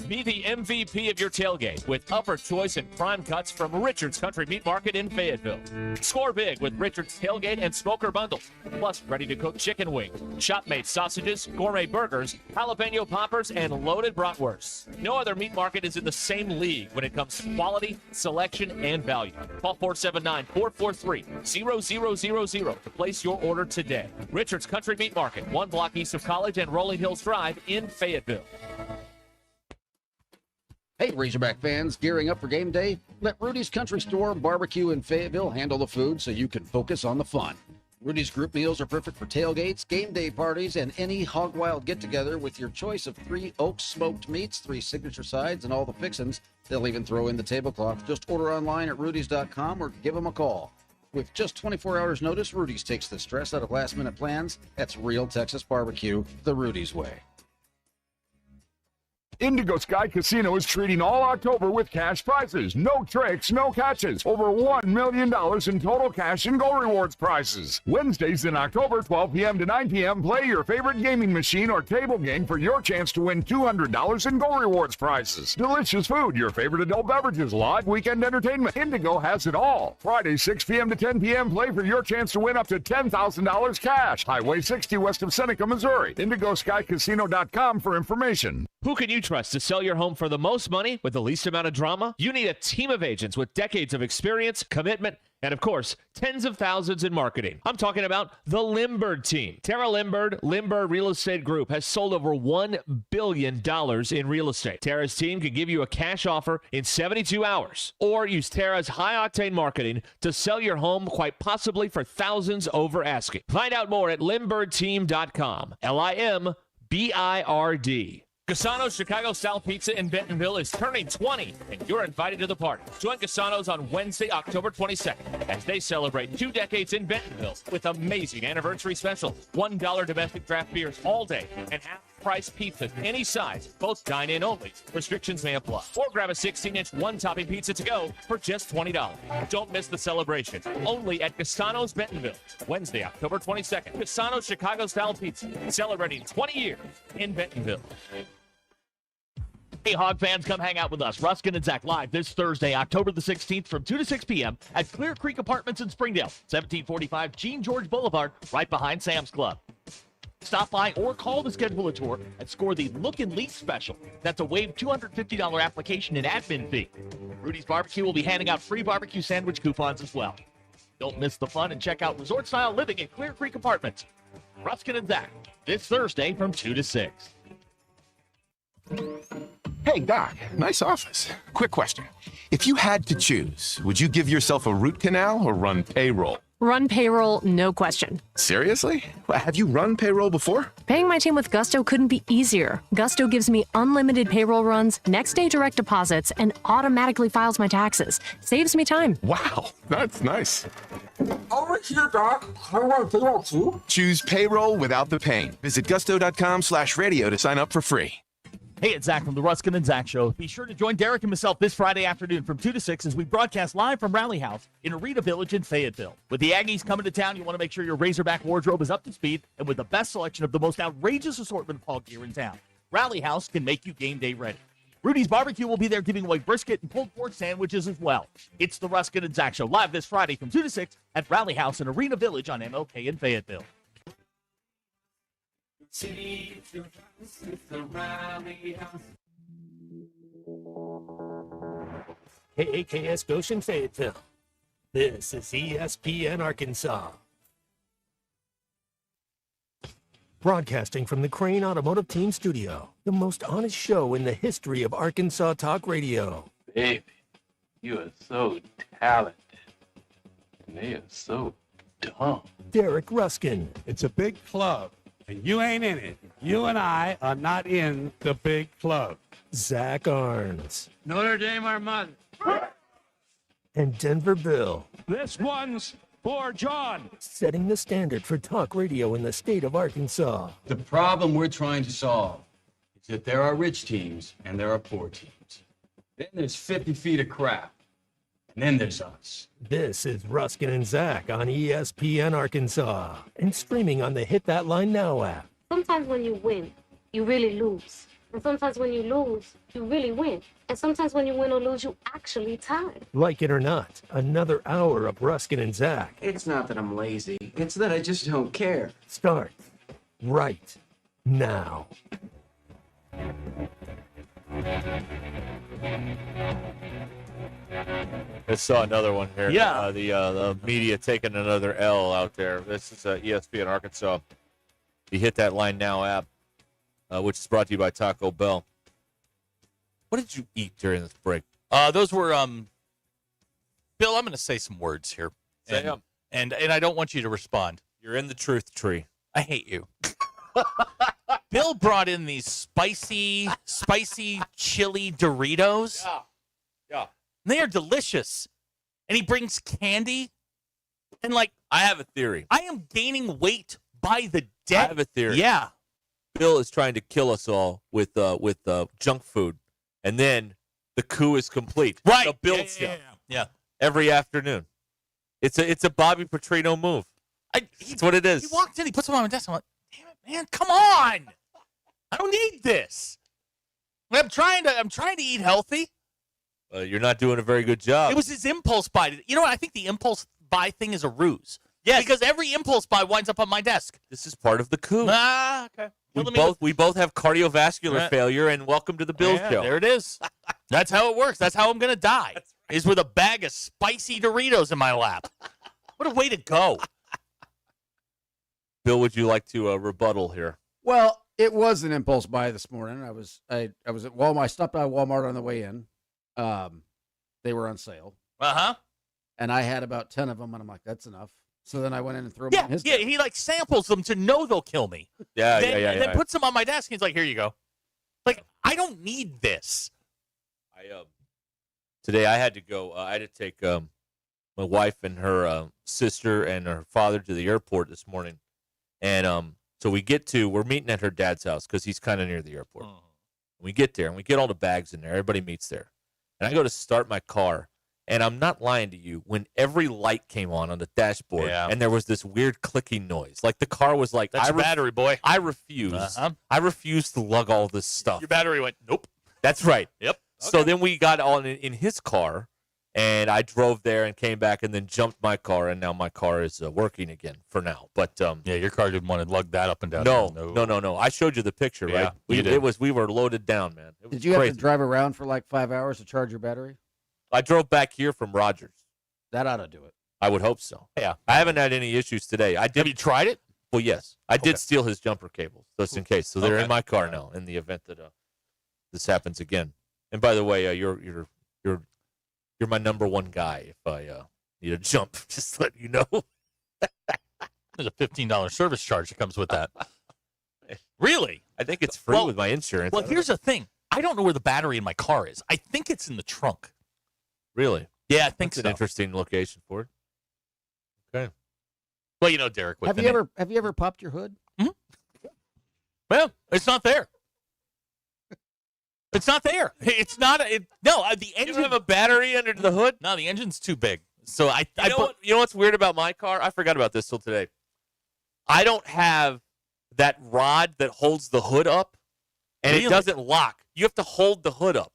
Be the MVP of your tailgate with upper choice and prime cuts from Richard's Country Meat Market in Fayetteville. Score big with Richard's Tailgate and Smoker Bundles, plus ready-to-cook chicken wings, shop-made sausages, gourmet burgers, jalapeno poppers, and loaded bratwursts. No other meat market is in the same league when it comes to quality, selection, and value. Call 479-443-0000 to place your order today. Richard's Country Meat Market, 1 block east of College and Rolling Hills Drive in Fayetteville. Hey, Razorback fans, gearing up for game day? Let Rudy's Country Store Barbecue in Fayetteville handle the food so you can focus on the fun. Rudy's group meals are perfect for tailgates, game day parties, and any hog wild get-together with your choice of 3 oak smoked meats, 3 signature sides, and all the fixins. They'll even throw in the tablecloth. Just order online at rudys.com or give them a call. With just 24 hours notice, Rudy's takes the stress out of last-minute plans. That's real Texas barbecue, the Rudy's way. Indigo Sky Casino is treating all October with cash prizes. No tricks, no catches. Over $1 million in total cash and gold rewards prizes. Wednesdays in October, 12 p.m. to 9 p.m., play your favorite gaming machine or table game for your chance to win $200 in gold rewards prizes. Delicious food, your favorite adult beverages, live weekend entertainment. Indigo has it all. Friday, 6 p.m. to 10 p.m., play for your chance to win up to $10,000 cash. Highway 60 west of Seneca, Missouri. IndigoSkyCasino.com for information. Who can you trust to sell your home for the most money with the least amount of drama? You need a team of agents with decades of experience, commitment, and of course, tens of thousands in marketing. I'm talking about the Limbird team. Tara Limbird Real Estate Group has sold over $1 billion in real estate. Tara's team can give you a cash offer in 72 hours, or use Tara's high-octane marketing to sell your home quite possibly for thousands over asking. Find out more at LimbirdTeam.com. LIMBIRD. Casano's Chicago-style pizza in Bentonville is turning 20, and you're invited to the party. Join Casano's on Wednesday, October 22nd, as they celebrate 2 decades in Bentonville with amazing anniversary specials. $1 domestic draft beers all day, and half-price pizzas any size, both dine-in only. Restrictions may apply. Or grab a 16-inch one-topping pizza to go for just $20. Don't miss the celebration. Only at Casano's Bentonville, Wednesday, October 22nd. Casano's Chicago-style pizza, celebrating 20 years in Bentonville. Hey, Hog fans, come hang out with us. Ruscin and Zach live this Thursday, October the 16th from 2 to 6 p.m. at Clear Creek Apartments in Springdale, 1745 Gene George Boulevard, right behind Sam's Club. Stop by or call to schedule a tour and score the Look and Leak special. That's a waived $250 application and admin fee. Rudy's Barbecue will be handing out free barbecue sandwich coupons as well. Don't miss the fun and check out resort-style living at Clear Creek Apartments. Ruscin and Zach, this Thursday from 2 to 6. Hey, Doc, nice office. Quick question. If you had to choose, would you give yourself a root canal or run payroll? Run payroll, no question. Seriously? Have you run payroll before? Paying my team with Gusto couldn't be easier. Gusto gives me unlimited payroll runs, next day direct deposits, and automatically files my taxes. Saves me time. Wow, that's nice. Over here, Doc. I run payroll too. Choose payroll without the pain. Visit gusto.com/radio to sign up for free. Hey, it's Zach from the Ruscin and Zach Show. Be sure to join Derek and myself this Friday afternoon from 2 to 6 as we broadcast live from Rally House in Arena Village in Fayetteville. With the Aggies coming to town, you want to make sure your Razorback wardrobe is up to speed and with the best selection of the most outrageous assortment of hog gear in town. Rally House can make you game day ready. Rudy's Barbecue will be there giving away brisket and pulled pork sandwiches as well. It's the Ruscin and Zach Show live this Friday from 2 to 6 at Rally House in Arena Village on MLK in Fayetteville. City, it's your house, it's the Rally House. KAKS Goshen Fayetteville. This is ESPN Arkansas. Broadcasting from the Crane Automotive Team Studio, the most honest show in the history of Arkansas Talk Radio. Baby, you are so talented. And they are so dumb. Derek Ruscin. It's a big club, and you ain't in it. You and I are not in the big club. Zach Arns. Notre Dame Armada. And Denver Bill. This one's for John. Setting the standard for talk radio in the state of Arkansas. The problem we're trying to solve is that there are rich teams and there are poor teams. Then there's 50 feet of crap. And then there's us. This is Ruscin and Zach on ESPN Arkansas and streaming on the Hit That Line Now app. Sometimes when you win, you really lose. And sometimes when you lose, you really win. And sometimes when you win or lose, you actually tie. Like it or not, another hour of Ruscin and Zach. It's not that I'm lazy. It's that I just don't care. Start right now. I saw another one here. Yeah. The media taking another L out there. This is ESPN Arkansas. You Hit That Line Now app, which is brought to you by Taco Bell. What did you eat during this break? Those were, Bill, I'm going to say some words here. Say 'em. And I don't want you to respond. You're in the truth tree. I hate you. Bill brought in these spicy chili Doritos. Yeah. They are delicious. And he brings candy. And like, I have a theory. I am gaining weight by the day. I have a theory. Yeah. Bill is trying to kill us all with junk food, and then the coup is complete. Right. The build stuff. Yeah. Every afternoon. It's a Bobby Petrino move. That's what it is. He walked in, he puts them on my desk. I'm like, damn it, man, come on. I don't need this. I'm trying to eat healthy. You're not doing a very good job. It was his impulse buy. You know what? I think the impulse buy thing is a ruse. Yes. Because every impulse buy winds up on my desk. This is part of the coup. Okay. We both have cardiovascular failure, and welcome to the Bill Show. There it is. That's how it works. That's how I'm going to die, is with a bag of spicy Doritos in my lap. What a way to go. Bill, would you like to rebuttal here? Well, it was an impulse buy this morning. I was at Walmart. I stopped by Walmart on the way in. They were on sale. Uh-huh. And I had about 10 of them, and I'm like, that's enough. So then I went in and threw them on his desk. He like samples them to know they'll kill me. Then puts them on my desk. He's like, here you go. Like, I don't need this. Today I had to go. I had to take my wife and her sister and her father to the airport this morning. And so we're meeting at her dad's house because he's kind of near the airport. We get there, and we get all the bags in there. Everybody meets there. And I go to start my car, and I'm not lying to you, when every light came on the dashboard, and there was this weird clicking noise. Like the car was like, that's your battery, boy. I refuse. Uh-huh. I refuse to lug all this stuff. Your battery went, nope. That's right. Yep. Okay. So then we got on in his car, and I drove there and came back and then jumped my car, and now my car is working again for now. But your car didn't want to lug that up and down. No. I showed you the picture, yeah, right? We were loaded down, man. Did you have to drive around for like 5 hours to charge your battery? I drove back here from Rogers. That ought to do it. I would hope so. Yeah. I haven't had any issues today. Have you tried it? Well, yes. I did steal his jumper cables, just in case. So they're in my car now in the event that this happens again. And by the way, you're my number one guy if I need a jump. Just to let you know. There's a $15 service charge that comes with that. Really? I think it's free with my insurance. Well, here's the thing. I don't know where the battery in my car is. I think it's in the trunk. Really? Yeah, I think That's an interesting location for it. Okay. Well, Derek. Have you ever popped your hood? Mm-hmm. Well, it's not there. It's not there. It's not. The engine. You don't have a battery under the hood? No, the engine's too big. So you know what's weird about my car? I forgot about this till today. I don't have that rod that holds the hood up, and it doesn't lock. You have to hold the hood up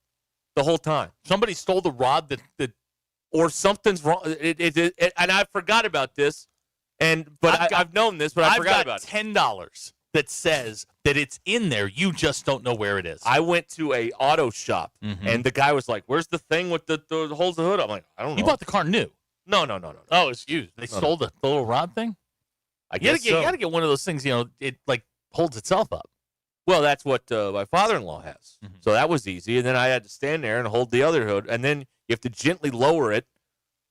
the whole time. Somebody stole the rod that or something's wrong. And I forgot about this. I've known this, but I forgot about it. I've got $10 that says that it's in there. You just don't know where it is. I went to a auto shop, and the guy was like, "Where's the thing with the holds the hood?" I'm like, "I don't know." You bought the car new? No. Oh, it's used. They stole the little rod thing. You got to get one of those things. It like holds itself up. Well, that's what my father-in-law has. So that was easy. And then I had to stand there and hold the other hood. And then you have to gently lower it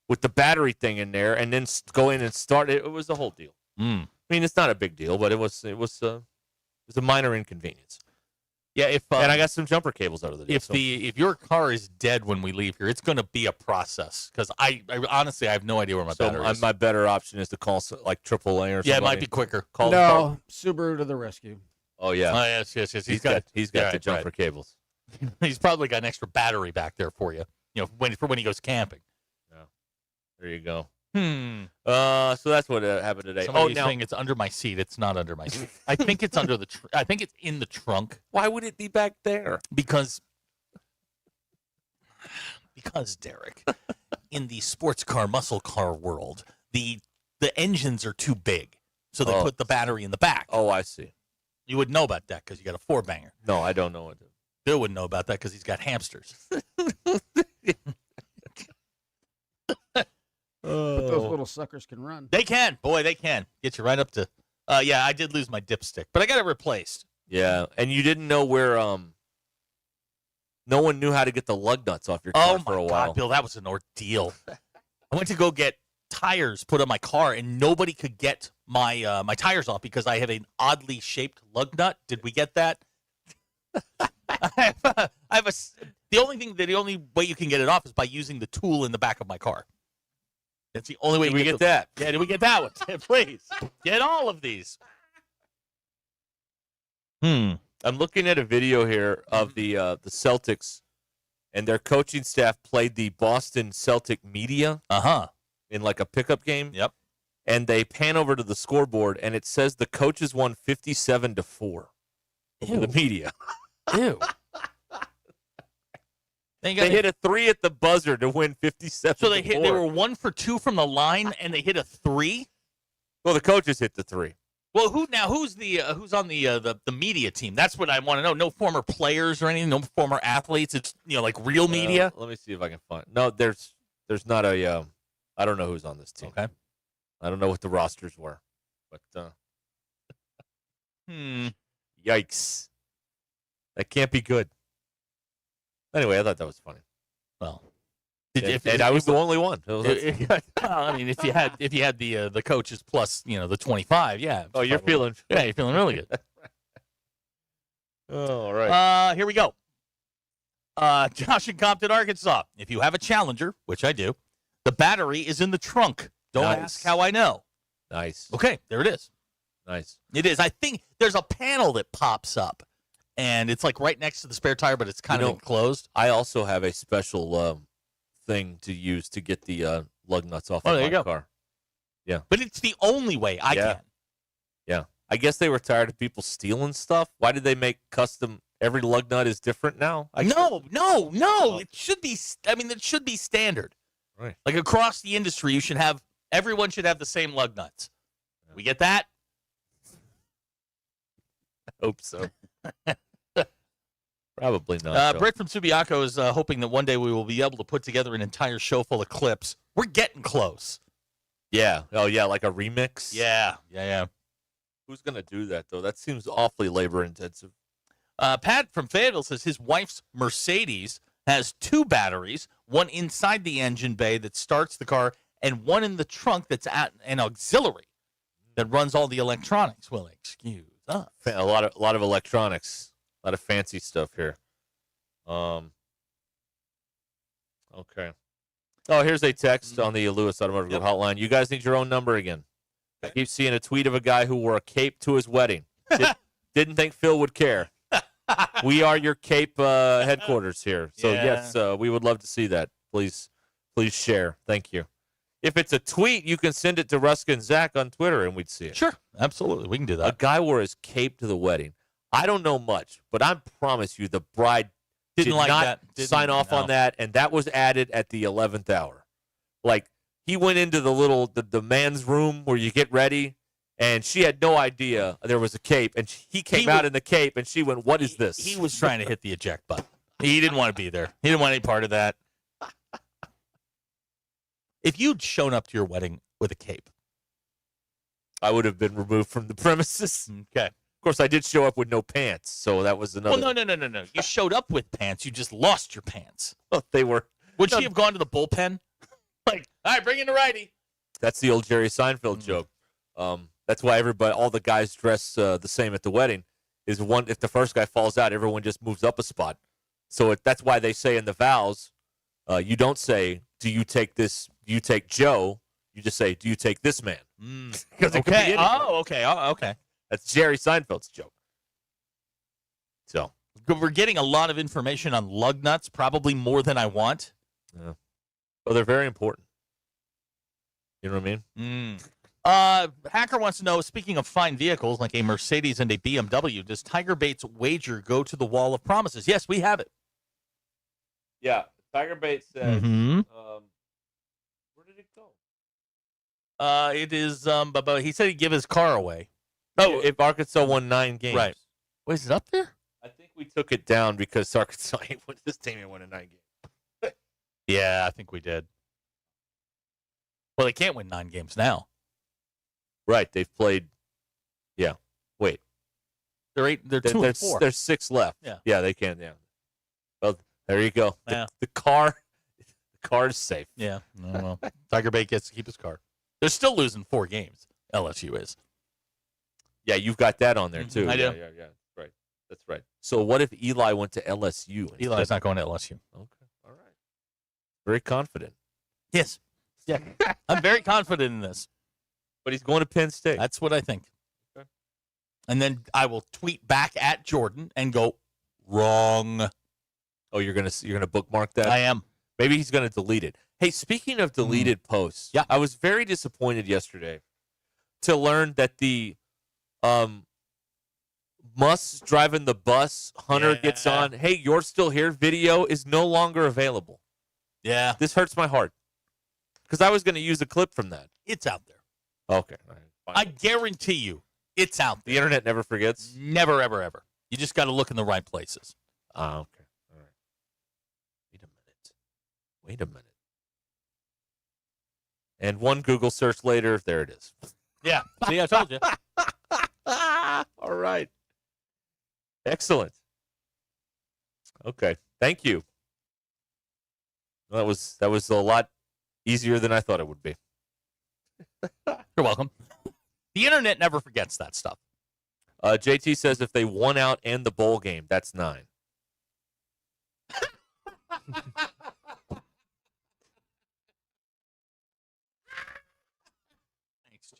with the battery thing in there and then go in and start it. It was the whole deal. I mean, it's not a big deal, but it was a minor inconvenience. Yeah, and I got some jumper cables out of the deal. If your car is dead when we leave here, it's going to be a process because I honestly I have no idea where my battery is. My better option is to call like AAA or something. Yeah, it might be quicker. Subaru to the rescue. Oh yeah. Oh yes. He's got the jumper cables. He's probably got an extra battery back there for you. When he goes camping. Yeah. There you go. So that's what happened today. Somebody's saying it's under my seat. It's not under my seat. I think it's under the. I think it's in the trunk. Why would it be back there? Because Derek, in the sports car, muscle car world, the engines are too big, so they put the battery in the back. Oh, I see. You would know about that because you got a 4-banger. No, I don't know what. Bill wouldn't know about that because he's got hamsters. But those little suckers can run. They can. Boy, they can. Get you right up to... yeah, I did lose my dipstick, but I got it replaced. Yeah, and you didn't know where... No one knew how to get the lug nuts off your car for a while. Oh, my God, Bill, that was an ordeal. I went to go get tires put on my car, and nobody could get my my tires off because I have an oddly shaped lug nut. Did we get that? The only way you can get it off is by using the tool in the back of my car. That's the only way we get that. Yeah, did we get that one? Please. Get all of these. I'm looking at a video here of the Celtics, and their coaching staff played the Boston Celtic media in like a pickup game. Yep. And they pan over to the scoreboard, and it says the coaches won 57-4. The media. Ew. They hit a 3 at the buzzer to win 57. So they were 1 for 2 from the line, and they hit a 3. Well, the coaches hit the 3. Well, who's on the media team? That's what I want to know. No former players or anything. No former athletes. It's like real media. Let me see if I can find. No, there's not a. I don't know who's on this team. Okay. I don't know what the rosters were, but yikes, that can't be good. Anyway, I thought that was funny. Well, and I was the only one. I mean, if you had the coaches plus the 25, yeah. Oh, you're feeling really good. Oh, all right. Here we go. Josh in Compton, Arkansas. If you have a Challenger, which I do, the battery is in the trunk. Don't ask how I know. Nice. Okay, there it is. Nice. It is. I think there's a panel that pops up, and it's like right next to the spare tire, but it's kind of enclosed. I also have a special thing to use to get the lug nuts off of my car. Yeah. But it's the only way I can. Yeah. I guess they were tired of people stealing stuff. Why did they make custom? Every lug nut is different now? No. It should be. I mean, it should be standard. Right. Like across the industry, everyone should have the same lug nuts. We get that? I hope so. Probably not. Britt from Subiaco is hoping that one day we will be able to put together an entire show full of clips. We're getting close. Yeah. Oh, yeah, like a remix? Yeah. Who's going to do that, though? That seems awfully labor-intensive. Pat from Fayetteville says his wife's Mercedes has 2 batteries, one inside the engine bay that starts the car, and one in the trunk that's at an auxiliary that runs all the electronics. Well, excuse us. A lot of electronics, a lot of fancy stuff here. Okay. Oh, here's a text on the Lewis Automotive Group hotline. You guys need your own number again. I keep seeing a tweet of a guy who wore a cape to his wedding. Didn't think Phil would care. We are your Cape headquarters here. So, yes, we would love to see that. Please share. Thank you. If it's a tweet, you can send it to Ruscin Zach on Twitter, and we'd see it. Sure. Absolutely. We can do that. A guy wore his cape to the wedding. I don't know much, but I promise you the bride did not sign off on that, and that was added at the 11th hour. Like, he went into the man's room where you get ready, and she had no idea there was a cape, and he came out in the cape, and she went, "What is this?" He was trying to hit the eject button. He didn't want to be there. He didn't want any part of that. If you'd shown up to your wedding with a cape, I would have been removed from the premises. Okay. Of course, I did show up with no pants, so that was another. Well, no. You showed up with pants. You just lost your pants. Oh, they were. Would she have gone to the bullpen? Like, all right, bring in the righty. That's the old Jerry Seinfeld joke. That's why all the guys dress the same at the wedding. If the first guy falls out, everyone just moves up a spot. So that's why they say in the vows, you don't say, "Do you take this? Do you take Joe?" You just say, "Do you take this man?" Okay. Okay. That's Jerry Seinfeld's joke. So we're getting a lot of information on lug nuts, probably more than I want. Yeah. Well, they're very important. You know what I mean? Hacker wants to know, speaking of fine vehicles like a Mercedes and a BMW, does Tiger Bait's wager go to the wall of promises? Yes, we have it. Yeah. Tiger Bait says, Mm-hmm. Where did it go? It is, but he said he'd give his car away. Oh, if Arkansas won 9 games. Right. Wait, is it up there? I think we took it down because Arkansas this team ain't won a 9 games. Yeah, I think we did. Well, they can't win 9 games now. Right. They've played. Yeah. Wait. They're 2 and 4. There's 6 left. Yeah. Yeah, they can. Yeah. Well, there you go. Yeah. The car is safe. Yeah. Well, Tiger Bait gets to keep his car. They're still losing 4 games. LSU is. Yeah, you've got that on there too. I do. Yeah. Right. That's right. So what if Eli went to LSU? Eli's not going to LSU. Okay. All right. Very confident. Yes. Yeah, I'm very confident in this. But he's going to Penn State. That's what I think. Okay. And then I will tweet back at Jordan and go, wrong. Oh, you're gonna bookmark that? I am. Maybe he's gonna delete it. Hey, speaking of deleted posts, yeah, I was very disappointed yesterday to learn that the Muss driving the bus, Hunter gets on, hey, you're still here video is no longer available. Yeah. This hurts my heart. Because I was going to use a clip from that. It's out there. Okay. All right, I guarantee you it's out there. The internet never forgets? Never, ever, ever. You just got to look in the right places. Okay. All right. Wait a minute. And one Google search later, there it is. Yeah. See, I told you. All right. Excellent. Okay. Thank you. That was a lot easier than I thought it would be. You're welcome. The internet never forgets that stuff. JT says if they won out and the bowl game, that's 9. Thanks,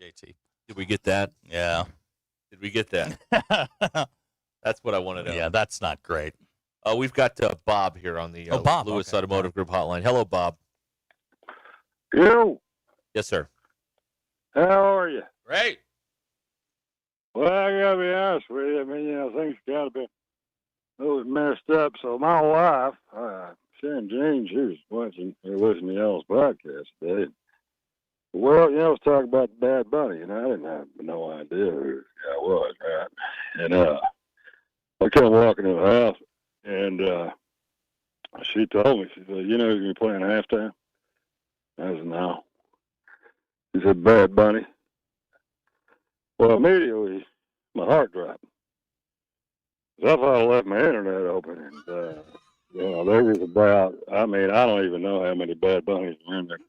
JT. Did we get that? Yeah. Did we get that? That's what I want to know. Yeah, that's not great. We've got Bob here on the Bob. Lewis Okay. Automotive Group hotline. Hello, Bob. Yo. Yes, sir. How are you? Great. Well, I gotta be honest with you. I mean, things gotta be a little messed up. So my wife, Sharon Jean, she was listening to y'all's podcast today. Well, I was talking about the Bad Bunny, and I didn't have no idea who the guy was, right? And I kept walking in the house, and she told me, she said, "You know who's gonna be playing halftime?" I said, "No." She said, "Bad Bunny." Well, immediately my heart dropped. So I thought I left my internet open, and there was about, I mean, I don't even know how many Bad Bunnies were in there.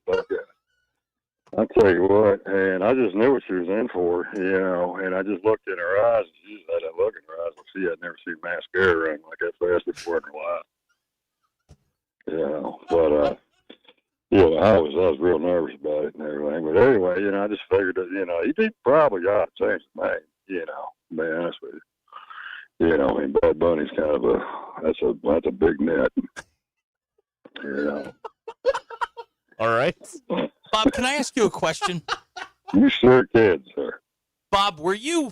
I tell you what, and I just knew what she was in for, and I just looked in her eyes, and she just had that look in her eyes. She had never seen mascara run like that fast before in her life. But I was real nervous about it and everything. But anyway, I just figured that, he probably got to change the name, to be honest with you. I mean, Bad Bunny's kind of that's a big net. All right. Bob, can I ask you a question? You sure can, sir. Bob, were you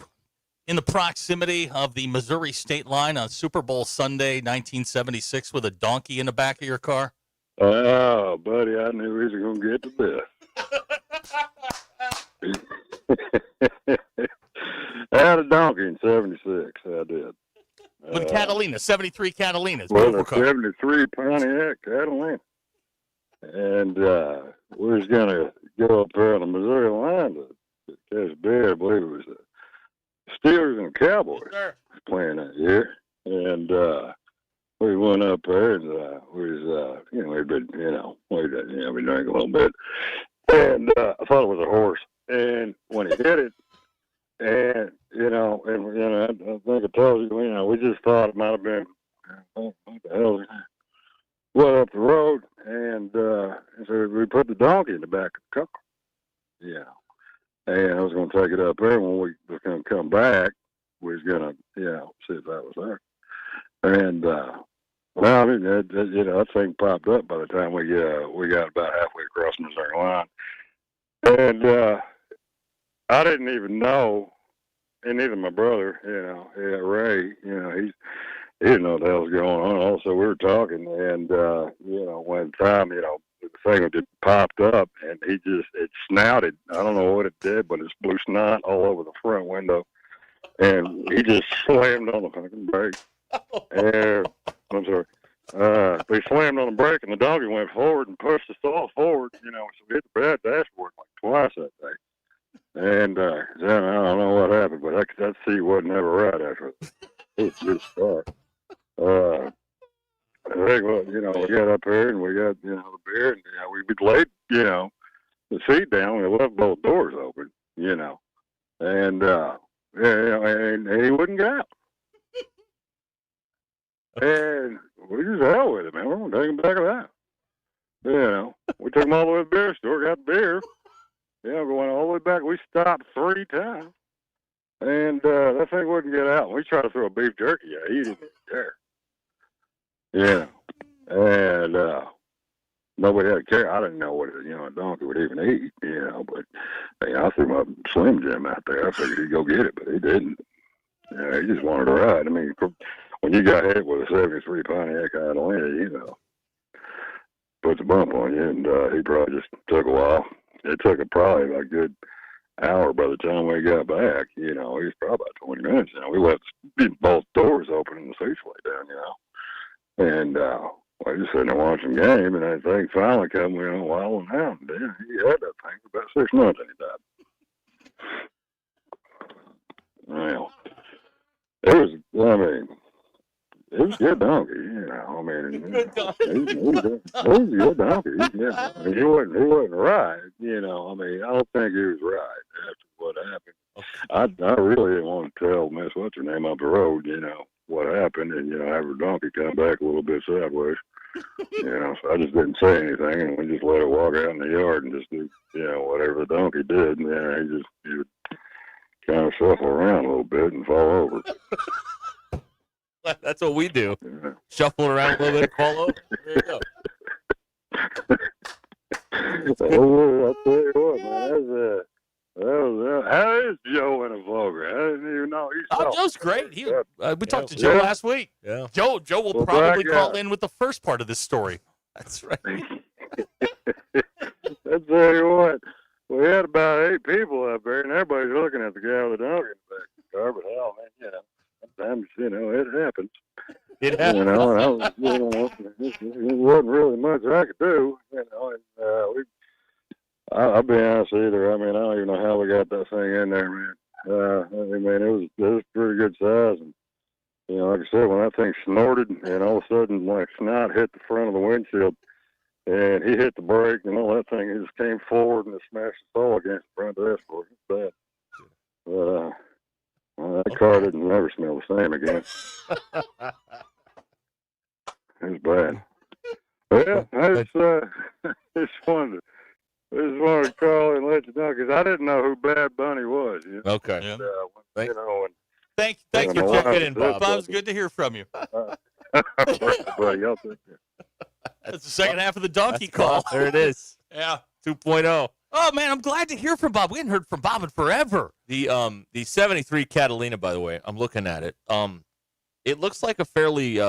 in the proximity of the Missouri state line on Super Bowl Sunday, 1976, with a donkey in the back of your car? Oh, buddy, I knew he was going to get to this. I had a donkey in 76, I did. With Catalina, 73 Catalinas. Well, a 73 Pontiac Catalina. And we was going to go up there on the Missouri line to catch bear. I believe it was the Steelers and Cowboys playing that year. And we went up there and we was, we'd been, we drank a little bit. And I thought it was a horse. And when he hit it, and, I think I told you, we just thought it might have been, what the hell is that? Went up the road, and so we put the donkey in the back of the car. And I was going to take it up there. When we was going to come back, we was going to, see if that was there. And that thing popped up by the time we got about halfway across the Missouri line. And I didn't even know, and neither my brother, Ray, he didn't know what the hell was going on. Also, we were talking, and one time, the thing just popped up, and it snouted. I don't know what it did, but it blew snot all over the front window, and he just slammed on the fucking brake. And I'm sorry. He slammed on the brake, and the donkey went forward and pushed us all forward. So we hit the bad dashboard like twice that day. And then I don't know what happened, but that seat wasn't ever right after it. It was just start. I think, we got up here and we got, the beer, and we laid, the seat down. We left both doors open, and and he wouldn't get out. And we just hell with it, man. We're gonna take him back to that. You know, we took them all the way to the beer store, got beer. You know, going all the way back. We stopped 3 times. And that thing wouldn't get out. We tried to throw a beef jerky at it. He didn't care. Yeah. And nobody had to care. I didn't know what a donkey would even eat, but I threw my Slim Jim out there. I figured he'd go get it, but he didn't. He just wanted to ride. I mean, when you got hit with a 73 Pontiac Catalina, puts a bump on you, and he probably just took a while. It took probably a good hour by the time we got back. He was probably about 20 minutes. We left both doors open and the seats lay down, And I just sitting there watching the game, and that thing finally come, wilding out. And then he had that thing for about 6 months, and he died. Well, it was a good donkey, I mean, he was a good donkey. I mean, he wasn't right, I mean, I don't think he was right after what happened. I really didn't want to tell Miss What's her name up the road, what happened, and have her donkey come back a little bit sideways. So I just didn't say anything, and we just let it walk out in the yard and just do, whatever the donkey did, and he would kind of shuffle around a little bit and fall over. That's what we do. Yeah. Shuffle around a little bit, fall over. There you go. I'll tell you what, man. How is Joe in a Voger? I didn't even know he saw. Joe's great. We talked to Joe last week. Yeah. Joe will probably call in with the first part of this story. That's right. I tell you what, we had about 8 people up there, and everybody's looking at the guy with the dog in the back of the car. But hell, man, sometimes it happens. It happens. And it wasn't really much I could do. And I'll be honest either. I mean, I don't even know how we got that thing in there, man. I mean, it was pretty good size, and like I said, when that thing snorted, and all of a sudden, like snot hit the front of the windshield, and he hit the brake, and all that thing, it just came forward and it smashed the saw against the front dashboard. It's bad. But that car didn't never smell the same again. It was bad. Yeah, it's fun I just wanted to call and let you know because I didn't know who Bad Bunny was. Okay. And, Thanks for checking in, Bob. Bob, it's good to hear from you. Well, y'all take care. That's the second half of the donkey call. There it is. Yeah. 2.0. Oh, man, I'm glad to hear from Bob. We hadn't heard from Bob in forever. The 73 Catalina, by the way, I'm looking at it. It looks like a fairly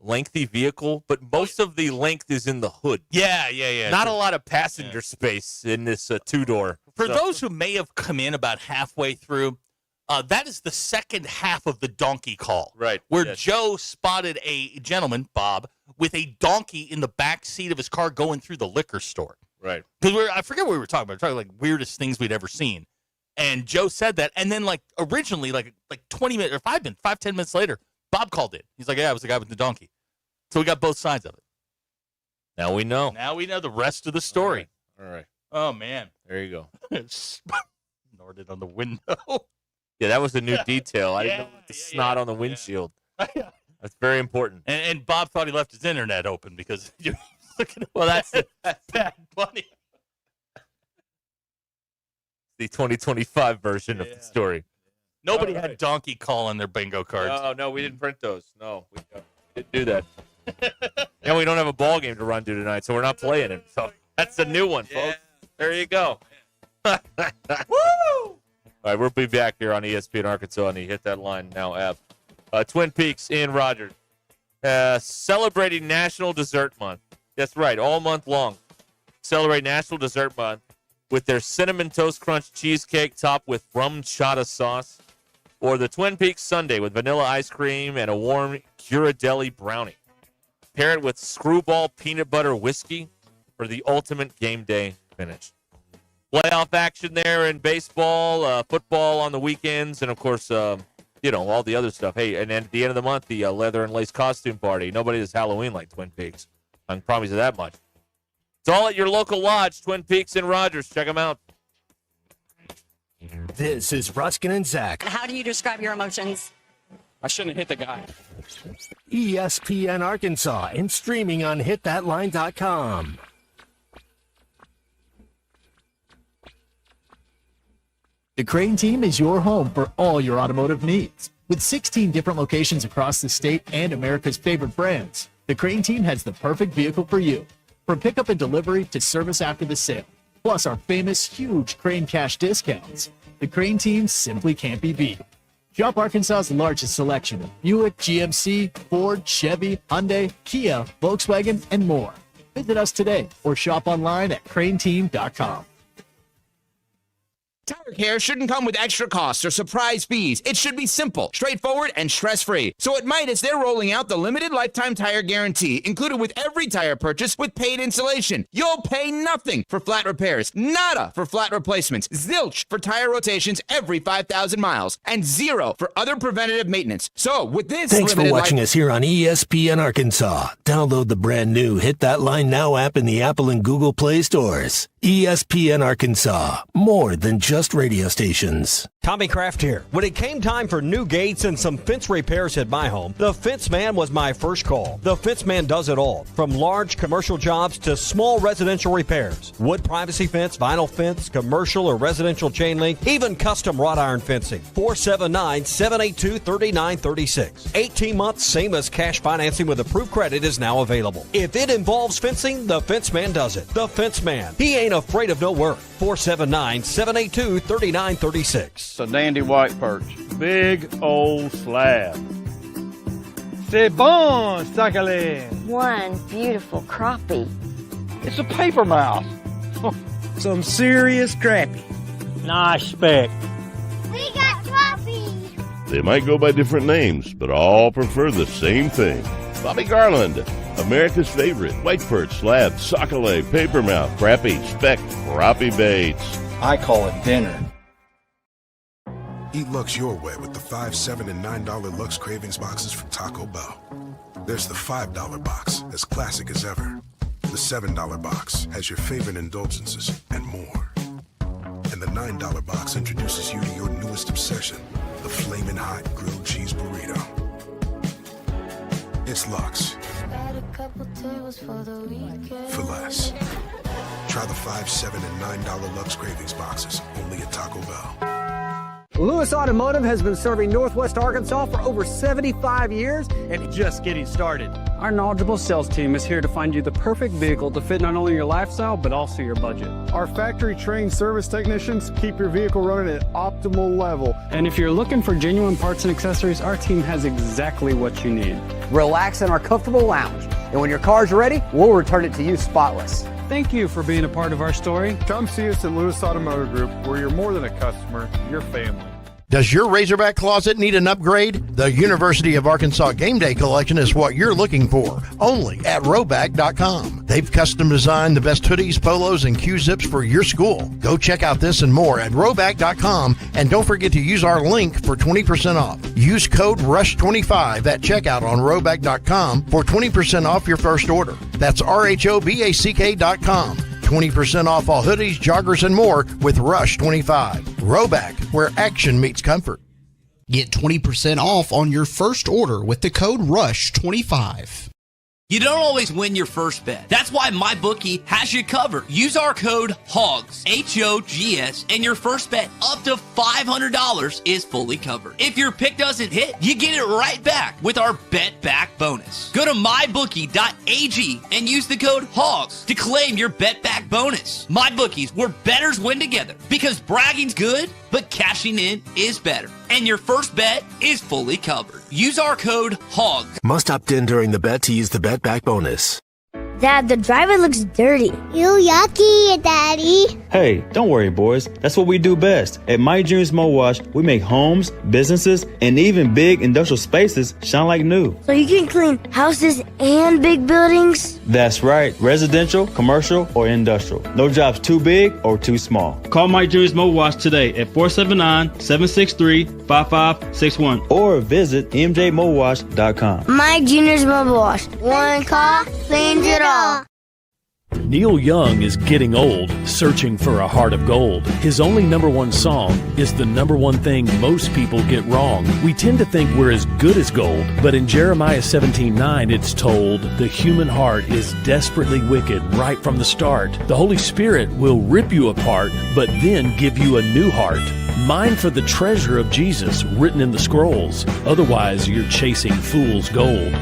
lengthy vehicle, but most of the length is in the hood. Yeah. Not a lot of passenger space in this 2-door. For those who may have come in about halfway through, that is the second half of the donkey call. Right. Where Joe spotted a gentleman, Bob, with a donkey in the back seat of his car going through the liquor store. Right. Because I forget what we were talking about. We were talking like weirdest things we'd ever seen. And Joe said that. And then originally, like 20 minutes or 10 minutes later, Bob called in. He's like, yeah, I was the guy with the donkey. So we got both sides of it. Now we know. Now we know the rest of the story. All right. Oh, man. There you go. Snorted on the window. Yeah, that was a new detail. I didn't know the snot on the windshield. That's very important. And Bob thought he left his internet open because you're looking at that's Bad Bunny. The 2025 version of the story. Nobody had donkey call on their bingo cards. No, we didn't print those. No, we didn't do that. And we don't have a ball game to run to tonight, so we're not playing it. So that's a new one, folks. There you go. Woo! All right, we'll be back here on ESPN Arkansas on the Hit That Line Now app. Twin Peaks in Rogers. Celebrating National Dessert Month. That's right, all month long. Celebrate National Dessert Month with their Cinnamon Toast Crunch cheesecake topped with rum chata sauce, or the Twin Peaks Sundae with vanilla ice cream and a warm Ghirardelli brownie. Pair it with Screwball peanut butter whiskey for the ultimate game day finish. Playoff action there in baseball, football on the weekends, and, of course, all the other stuff. Hey, and then at the end of the month, the leather and lace costume party. Nobody does Halloween like Twin Peaks. I can promise you that much. It's all at your local lodge, Twin Peaks in Rogers. Check them out. This is Ruscin and Zach. How do you describe your emotions? I shouldn't have hit the guy. ESPN Arkansas and streaming on hitthatline.com. The Crane Team is your home for all your automotive needs. With 16 different locations across the state and America's favorite brands, the Crane Team has the perfect vehicle for you. From pickup and delivery to service after the sale, plus our famous huge Crane Cash discounts, the Crane Team simply can't be beat. Shop Arkansas's largest selection of Buick, GMC, Ford, Chevy, Hyundai, Kia, Volkswagen, and more. Visit us today or shop online at craneteam.com. Tire care shouldn't come with extra costs or surprise fees. It should be simple, straightforward, and stress-free. So at Midas, they're rolling out the limited lifetime tire guarantee, included with every tire purchase with paid installation. You'll pay nothing for flat repairs, nada for flat replacements, zilch for tire rotations every 5,000 miles, and zero for other preventative maintenance. So with this Thanks for watching us here on ESPN Arkansas. Download the brand new Hit That Line Now app in the Apple and Google Play stores. ESPN Arkansas, more than just radio stations. Tommy Kraft here. When it came time for new gates and some fence repairs at my home, the Fence Man was my first call. The Fence Man does it all, from large commercial jobs to small residential repairs. Wood privacy fence, vinyl fence, commercial or residential chain link, even custom wrought iron fencing. 479-782-3936. 18 months, same as cash financing with approved credit is now available. If it involves fencing, the Fence Man does it. The Fence Man. He ain't afraid of no work. 479-782-3936. A dandy white perch. Big old slab. C'est bon, sacale. One beautiful crappie. It's a paper mouse. Some serious crappie. Nice speck. We got crappie. They might go by different names, but all prefer the same thing. Bobby Garland, America's favorite white perch, slab, sockeye, papermouth, crappie, speck, crappie baits. I call it dinner. Eat Lux your way with the $5, $7, and $9 Lux Cravings boxes from Taco Bell. There's the $5 box, as classic as ever. The $7 box has your favorite indulgences and more. And the $9 box introduces you to your newest obsession, the Flamin' Hot Grilled Cheese Burrito. It's Lux. For less. Try the $5, $7, and $9 Lux Cravings boxes, only at Taco Bell. Lewis Automotive has been serving Northwest Arkansas for over 75 years and just getting started. Our knowledgeable sales team is here to find you the perfect vehicle to fit not only your lifestyle, but also your budget. Our factory-trained service technicians keep your vehicle running at optimal level. And if you're looking for genuine parts and accessories, our team has exactly what you need. Relax in our comfortable lounge. And when your car's ready, we'll return it to you spotless. Thank you for being a part of our story. Come see us at Lewis Automotive Group, where you're more than a customer, you're family. Does your Razorback closet need an upgrade? The University of Arkansas Game Day Collection is what you're looking for, only at Roback.com. They've custom designed the best hoodies, polos, and Q-zips for your school. Go check out this and more at Roback.com, and don't forget to use our link for 20% off. Use code RUSH25 at checkout on Roback.com for 20% off your first order. That's RHOBACK.com. 20% off all hoodies, joggers, and more with Rush 25. Roback, where action meets comfort. Get 20% off on your first order with the code RUSH25. You don't always win your first bet. That's why MyBookie has you covered. Use our code HOGS, H-O-G-S, and your first bet up to $500 is fully covered. If your pick doesn't hit, you get it right back with our Bet Back bonus. Go to mybookie.ag and use the code HOGS to claim your Bet Back bonus. MyBookie's, where bettors win together, because bragging's good, but cashing in is better. And your first bet is fully covered. Use our code HOGS. Must opt in during the bet to use the Bet Back bonus. Dad, the driver looks dirty. Ew, yucky, Daddy. Hey, don't worry, boys. That's what we do best. At My Dreams Mo Wash, we make homes, businesses, and even big industrial spaces shine like new. So you can clean houses and big buildings? That's right. Residential, commercial, or industrial. No job's too big or too small. Call My Dreams Mo Wash today at 479-763-5561 or visit mjmowash.com. My Junior's Mobile Wash. One call cleans it all. Neil Young is getting old, searching for a heart of gold. His only #1 song is the #1 thing most people get wrong. We tend to think we're as good as gold, but in Jeremiah 17:9 it's told, the human heart is desperately wicked right from the start. The Holy Spirit will rip you apart, but then give you a new heart. Mine for the treasure of Jesus written in the scrolls. Otherwise, you're chasing fool's gold.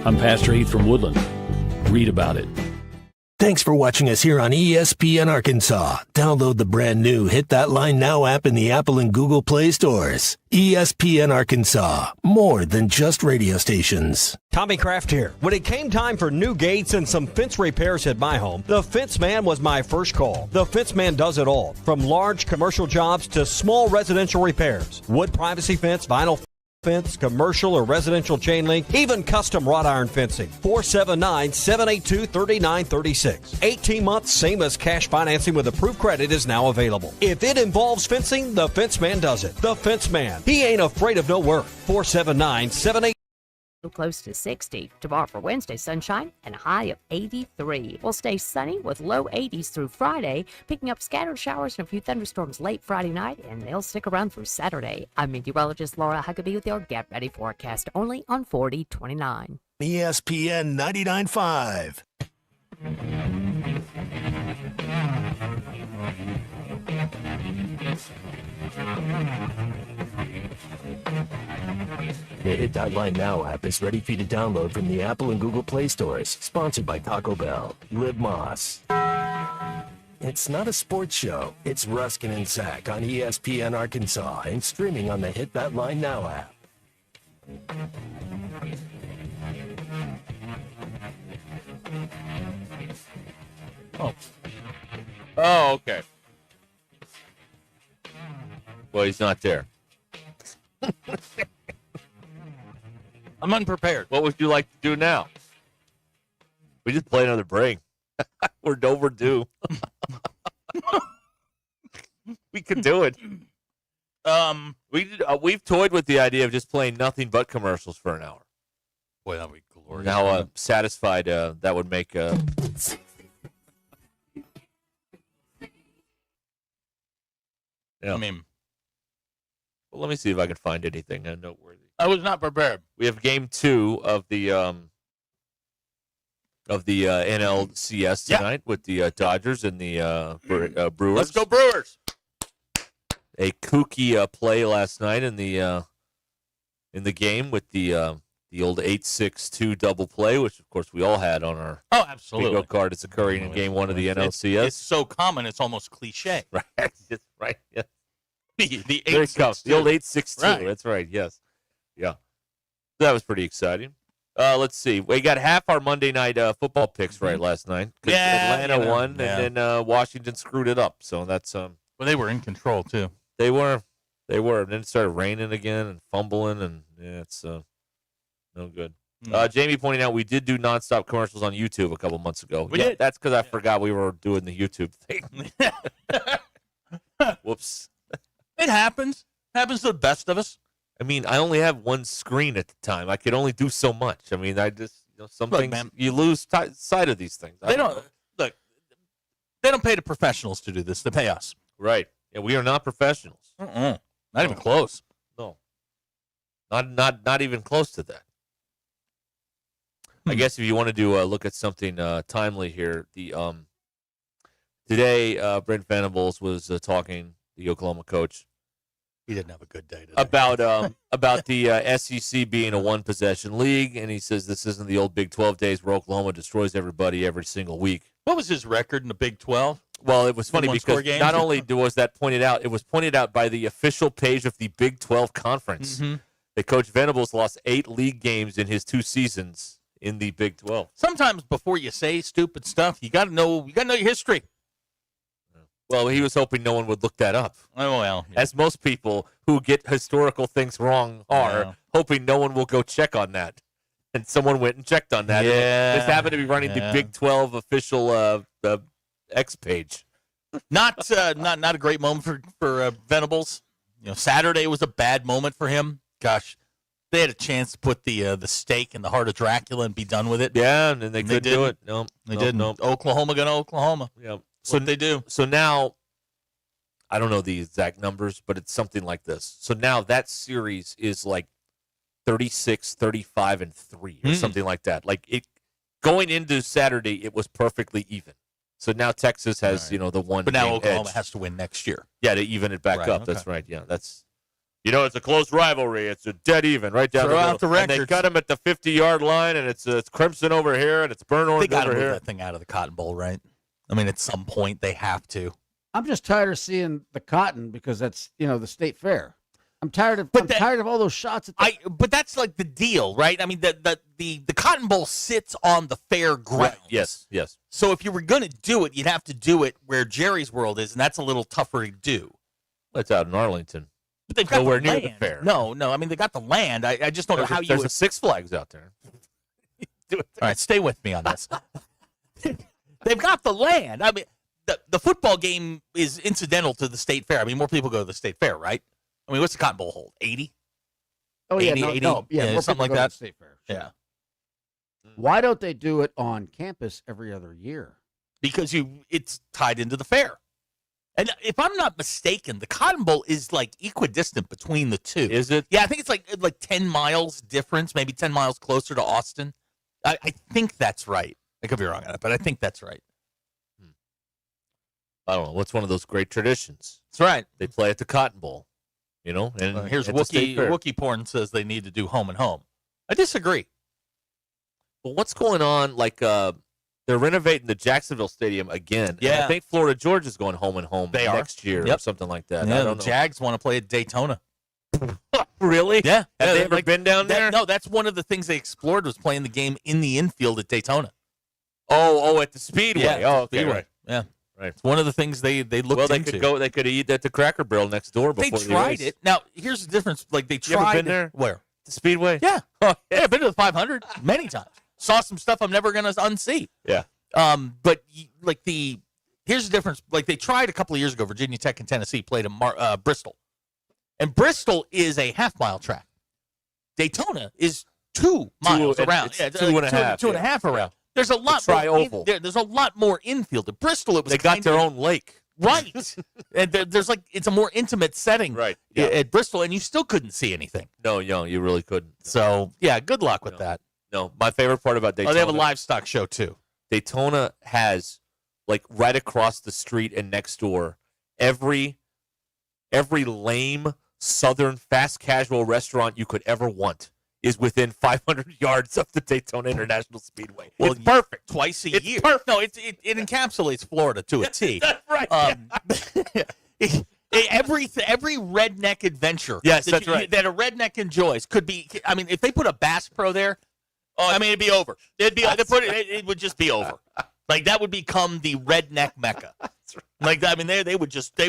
I'm Pastor Heath from Woodland. Read about it. Thanks for watching us here on ESPN Arkansas. Download the brand new Hit That Line Now app in the Apple and Google Play stores. ESPN Arkansas, more than just radio stations. Tommy Kraft here. When it came time for new gates and some fence repairs at my home, the Fence Man was my first call. The Fence Man does it all, from large commercial jobs to small residential repairs. Wood privacy fence, vinyl fence, commercial or residential chain link, even custom wrought iron fencing. 479-782-3936. 18 months, same as cash financing with approved credit is now available. If it involves fencing, the Fence Man does it. The Fence Man. He ain't afraid of no work. 479-782. Close to 60. Tomorrow for Wednesday, sunshine and a high of 83. We'll stay sunny with low 80s through Friday, picking up scattered showers and a few thunderstorms late Friday night, and they'll stick around through Saturday. I'm meteorologist Laura Huckabee with your Get Ready forecast, only on 4029. ESPN 99.5. The Hit That Line Now app is ready for you to download from the Apple and Google Play stores. Sponsored by Taco Bell. Live Moss. It's not a sports show. It's Ruscin and Zach on ESPN Arkansas and streaming on the Hit That Line Now app. Oh, okay. Well, he's not there. I'm unprepared. What would you like to do now? We just play another break. We're overdue. We could do it. We've toyed with the idea of just playing nothing but commercials for an hour. Boy, that would be glorious. How satisfied that would make. Yeah. I mean, well, let me see if I can find anything noteworthy. I was not prepared. We have game 2 of the NLCS tonight with the Dodgers and the Brewers. Let's go Brewers! A kooky play last night in the game with the old 8-6-2 double play, which of course we all had on our bingo card. It's occurring in game 1 of the NLCS. It's so common, it's almost cliche. Right, right. Yeah. The There it comes. The old 8-6-2. Right. That's right. Yes. Yeah. That was pretty exciting. Let's see. We got half our Monday night football picks right last night. Yeah, Atlanta won, and then Washington screwed it up. So that's Well, they were in control too. They were. And then it started raining again and fumbling, and it's no good. Jamie pointing out we did do nonstop commercials on YouTube a couple months ago. We did. That's because I forgot we were doing the YouTube thing. Whoops. It happens. Happens to the best of us. I mean, I only have one screen at the time. I could only do so much. I mean, I just some Look, things man, you lose sight of these things. They don't look. They don't pay the professionals to do this. They pay us. Right. Yeah, we are not professionals. Not even close. No. Not even close to that. I guess if you want to look at something timely here, the today Brent Venables was talking, the Oklahoma coach. He didn't have a good day today. About the SEC being a one-possession league, and he says this isn't the old Big 12 days where Oklahoma destroys everybody every single week. What was his record in the Big 12? Well, it was funny because not only was that pointed out, it was pointed out by the official page of the Big 12 Conference. Mm-hmm. That Coach Venables lost 8 league games in his 2 seasons in the Big 12. Sometimes before you say stupid stuff, you got to know your history. Well, he was hoping no one would look that up. Oh, well. Yeah. As most people who get historical things wrong are, hoping no one will go check on that. And someone went and checked on that. Yeah. This happened to be running the Big 12 official X page. Not a great moment for Venables. Saturday was a bad moment for him. Gosh, they had a chance to put the stake in the heart of Dracula and be done with it. Yeah, and they couldn't do it. No, they didn't. No. Oklahoma gonna Oklahoma. Yeah. So they do. So now, I don't know the exact numbers, but it's something like this. So now that series is like 36, 35, and 3 or something like that. Like it going into Saturday, it was perfectly even. So now Texas has, the one. But now game Oklahoma edge. has to win next year. Yeah, to even it back Right, up. okay. That's right. Yeah, that's. It's a close rivalry. It's a dead even right down Throw the out middle. the And they records. got him at the 50-yard line, and it's crimson over here, and it's burnt They orange got to over move here. that thing out of the Cotton Bowl, right? I mean, at some point they have to. I'm just tired of seeing the cotton because that's the state fair. I'm tired of all those shots. But that's like the deal, right? I mean, the Cotton Bowl sits on the fair grounds. Yes, yes. So if you were going to do it, you'd have to do it where Jerry's World is, and that's a little tougher to do. It's out in Arlington. But they've got nowhere the near land. the fair. No. I mean, they got the land. I just don't know how you There's would. a Six Flags out there. All right, stay with me on this. They've got the land. I mean, the football game is incidental to the state fair. I mean, more people go to the state fair, right? I mean, what's the Cotton Bowl hold? 80? Oh, yeah, 80, no, 80? no, yeah, more something people like go to that. the state fair. Sure. Yeah. Why don't they do it on campus every other year? Because it's tied into the fair. And if I'm not mistaken, the Cotton Bowl is like equidistant between the two. Is it? Yeah, I think it's like 10 miles difference, maybe 10 miles closer to Austin. I think that's right. I could be wrong on that, but I think that's right. I don't know. What's one of those great traditions? That's right. They play at the Cotton Bowl, and Here's at the state fair. Wookiee porn says they need to do home and home. I disagree. Well, what's going on? Like, they're renovating the Jacksonville Stadium again. Yeah. And I think Florida Georgia is going home and home next year or something like that. Yeah, I the don't know. Jags want to play at Daytona. Really? Yeah. Have they ever been down there? No, that's one of the things they explored was playing the game in the infield at Daytona. Oh, at the Speedway. Yeah, oh, okay. Speedway. Right. Yeah. Right. It's one of the things they looked Well, they into. could go. They could eat at the Cracker Barrel next door They before tried race. it. Now, here's the difference. Like they You tried ever been there? Where? The Speedway? Yeah. Oh, Yeah, I've been to the 500 many times. Saw some stuff I'm never going to unsee. Yeah. But here's the difference. Like they tried a couple of years ago. Virginia Tech and Tennessee played at Bristol, and Bristol is a half-mile track. Daytona is 2 miles around. It's Yeah, two and a half. Two and a half around. There's a lot tri-oval. There's a lot more infield. At Bristol, it was They got their own lake. right, and there's it's a more intimate setting. Right. At Bristol, and you still couldn't see anything. No, you really couldn't. So yeah, good luck with that. No, my favorite part about Daytona. Oh, they have a livestock show too. Daytona has right across the street and next door every lame southern fast casual restaurant you could ever want is within 500 yards of the Daytona International Speedway. Well, it's perfect. Twice a It's year. perfect. No, it encapsulates Florida to a T. That's right. Every redneck adventure. Yes, that's right. That a redneck enjoys could be. I mean, if they put a Bass Pro there, I mean, it'd be over. It would just be over. Like that would become the redneck mecca. Like I mean, they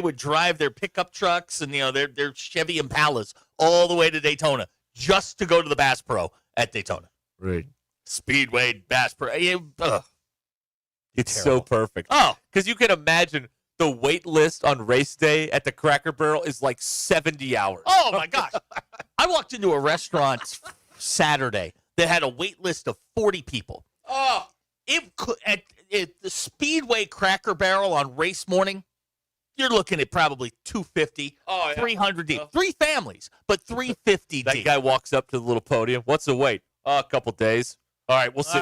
would drive their pickup trucks and their Chevy Impalas all the way to Daytona just to go to the Bass Pro at Daytona. Right. Speedway Bass Pro. It's terrible. so perfect. Oh, because you can imagine the wait list on race day at the Cracker Barrel is like 70 hours. Oh my gosh! I walked into a restaurant Saturday that had a wait list of 40 people. Oh, At the Speedway Cracker Barrel on race morning, you're looking at probably 250, 300 deep. 3 families, but 350 that deep. guy walks up to the little podium. What's the wait? A couple days. All right, we'll see.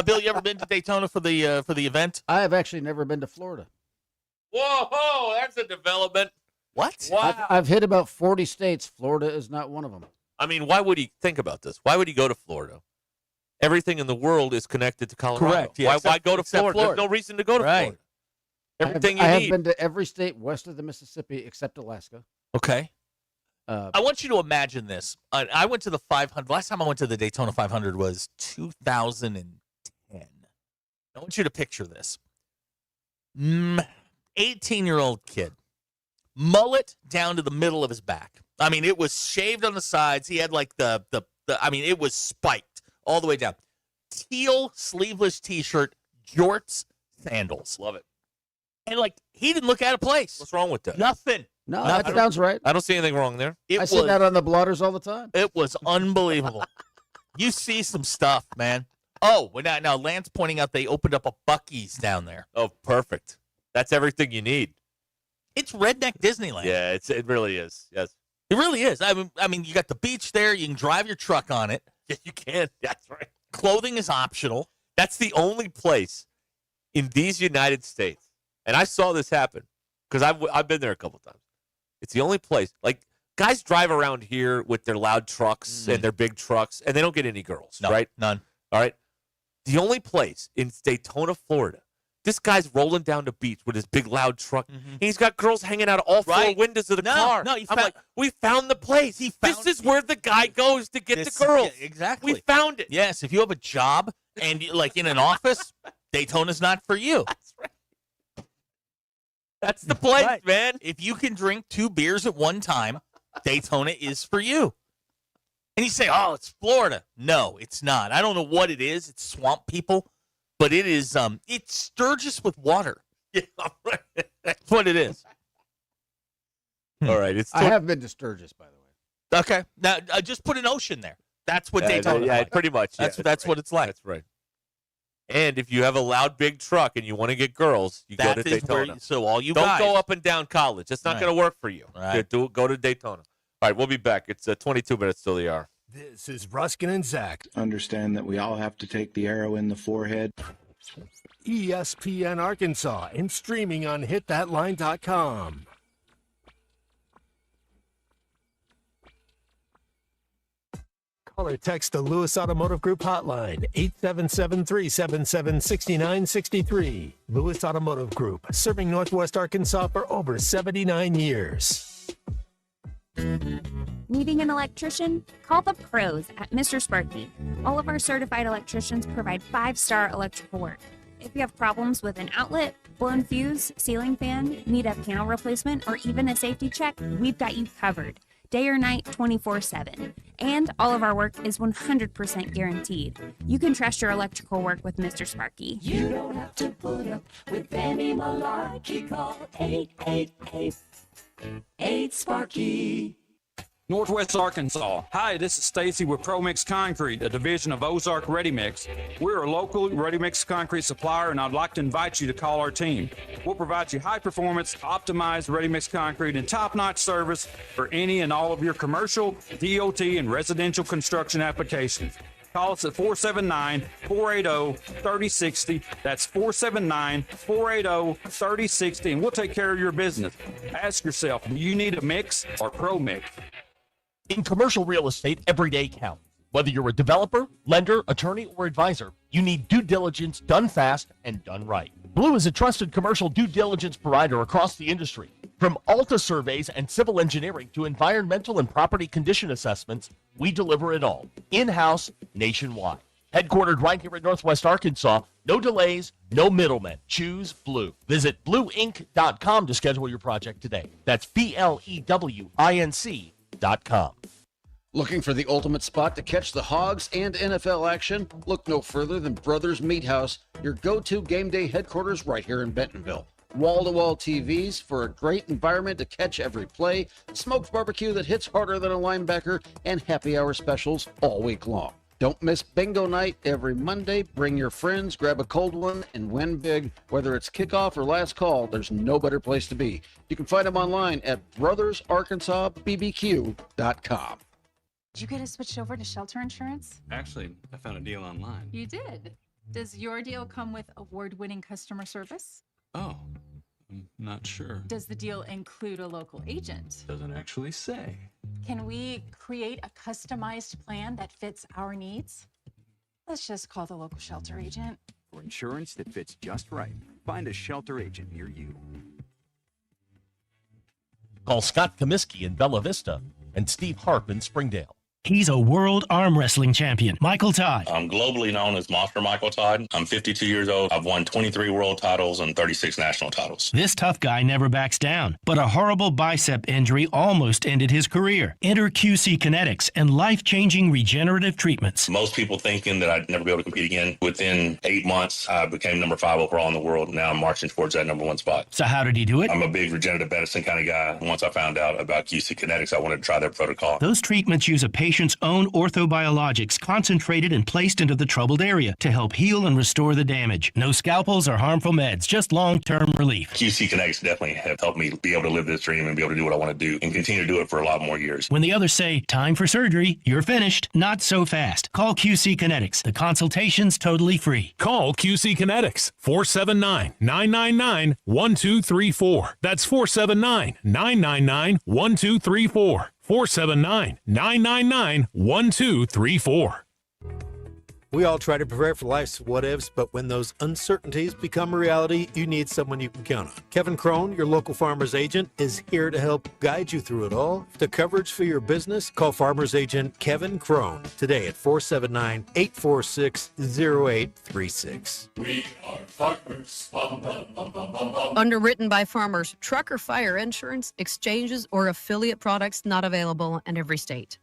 Bill, you ever been to Daytona for the event? I have actually never been to Florida. Whoa, that's a development. What? Wow. I've hit about 40 states. Florida is not one of them. I mean, why would he think about this? Why would he go to Florida? Everything in the world is connected to Colorado. Correct. Yeah, why go to except Florida? There's no reason to go to Florida. Everything I you have need. been to every state west of the Mississippi except Alaska. Okay. I want you to imagine this. I went to the 500. Last time I went to the Daytona 500 was 2010. I want you to picture this. 18-year-old kid. Mullet down to the middle of his back. I mean, it was shaved on the sides. He had like I mean, it was spiked all the way down. Teal sleeveless T-shirt, jorts, sandals. Love it. And he didn't look out of place. What's wrong with that? Nothing. No, that sounds right. I don't see anything wrong there. I see that on the blotters all the time. It was unbelievable. You see some stuff, man. Oh, well, now Lance pointing out they opened up a Buc-ee's down there. Oh, perfect. That's everything you need. It's redneck Disneyland. Yeah, it really is. Yes. It really is. I mean, you got the beach there. You can drive your truck on it. Yeah, you can. That's right. Clothing is optional. That's the only place in these United States, and I saw this happen because I've been there a couple times. It's the only place. Like, guys drive around here with their loud trucks and their big trucks, and they don't get any girls, right? None. All right. The only place in Daytona, Florida, this guy's rolling down the beach with his big loud truck, and he's got girls hanging out of all four windows of the car. No, I'm like, we found the place. This is where the guy goes to get the girls. Yeah, exactly. We found it. Yes, if you have a job and like in an office, Daytona's not for you. That's right. That's the place, man. If you can drink 2 beers at one time, Daytona is for you. And you say, oh, it's Florida. No, it's not. I don't know what it is. It's swamp people, but it is. It's Sturgis with water. Yeah, right. That's what it is. All right. I have been to Sturgis, by the way. Okay. Now, just put an ocean there. That's what Daytona is like. Pretty much. That's right. what it's like. That's right. And if you have a loud, big truck and you want to get girls, you go to Daytona. So all you don't guys. go up and down College. That's not going to work for you. Right. Go to Daytona. All right, we'll be back. It's 22 minutes till the hour. This is Ruskin and Zach. Understand that we all have to take the arrow in the forehead. ESPN Arkansas and streaming on hitthatline.com. Call or text the Lewis Automotive Group hotline, 877-377-6963. Lewis Automotive Group, serving Northwest Arkansas for over 79 years. Needing an electrician? Call the pros at Mr. Sparky. All of our certified electricians provide 5-star electrical work. If you have problems with an outlet, blown fuse, ceiling fan, need a panel replacement, or even a safety check, we've got you covered. Day or night, 24/7. And all of our work is 100% guaranteed. You can trust your electrical work with Mr. Sparky. You don't have to put up with any malarkey. Call 888-8-SPARKY. Northwest Arkansas. Hi, this is Stacy with ProMix Concrete, a division of Ozark Ready Mix. We're a local ready mix concrete supplier, and I'd like to invite you to call our team. We'll provide you high performance, optimized ready mix concrete and top-notch service for any and all of your commercial, DOT, and residential construction applications. Call us at 479-480-3060. That's 479-480-3060, and we'll take care of your business. Ask yourself, do you need a mix or ProMix? In commercial real estate, every day counts. Whether you're a developer, lender, attorney, or advisor, you need due diligence done fast and done right. Blue is a trusted commercial due diligence provider across the industry. From Alta surveys and civil engineering to environmental and property condition assessments, we deliver it all, in-house, nationwide. Headquartered right here in Northwest Arkansas, no delays, no middlemen. Choose Blue. Visit blueinc.com to schedule your project today. That's BLEWINC.com. Looking for the ultimate spot to catch the Hogs and NFL action? Look no further than Brothers Meat House, your go-to game day headquarters right here in Bentonville. Wall-to-wall TVs for a great environment to catch every play, smoked barbecue that hits harder than a linebacker, and happy hour specials all week long. Don't miss bingo night every Monday. Bring your friends, grab a cold one, and win big. Whether it's kickoff or last call, there's no better place to be. You can find them online at brothersarkansasbbq.com. Did you get us switched over to shelter insurance? Actually, I found a deal online. You did. Does your deal come with award-winning customer service? Oh, I'm not sure. Does the deal include a local agent? Doesn't actually say. Can we create a customized plan that fits our needs? Let's just call the local shelter agent. For insurance that fits just right, find a shelter agent near you. Call Scott Comiskey in Bella Vista and Steve Harp in Springdale. He's a world arm wrestling champion, Michael Todd. I'm globally known as Monster Michael Todd. I'm 52 years old. I've won 23 world titles and 36 national titles. This tough guy never backs down, but a horrible bicep injury almost ended his career. Enter QC Kinetics and life-changing regenerative treatments. Most people thinking that I'd never be able to compete again. Within 8 months, I became number 5 overall in the world. Now I'm marching towards that number 1 spot. So how did he do it? I'm a big regenerative medicine kind of guy. Once I found out about QC Kinetics, I wanted to try their protocol. Those treatments use a patient patient's own orthobiologics concentrated and placed into the troubled area to help heal and restore the damage. No scalpels or harmful meds, just long-term relief. QC Kinetics definitely have helped me be able to live this dream and be able to do what I want to do and continue to do it for a lot more years. When the others say, time for surgery, you're finished. Not so fast. Call QC Kinetics. The consultation's totally free. Call QC Kinetics, 479-999-1234. That's 479-999-1234. 479-999-1234. We all try to prepare for life's what-ifs, but when those uncertainties become a reality, you need someone you can count on. Kevin Crone, your local farmer's agent, is here to help guide you through it all. The coverage for your business, call farmer's agent Kevin Crone today at 479-846-0836. We are farmers. Bum, bum, bum, bum, bum, bum. Underwritten by farmers, truck or fire insurance, exchanges, or affiliate products not available in every state.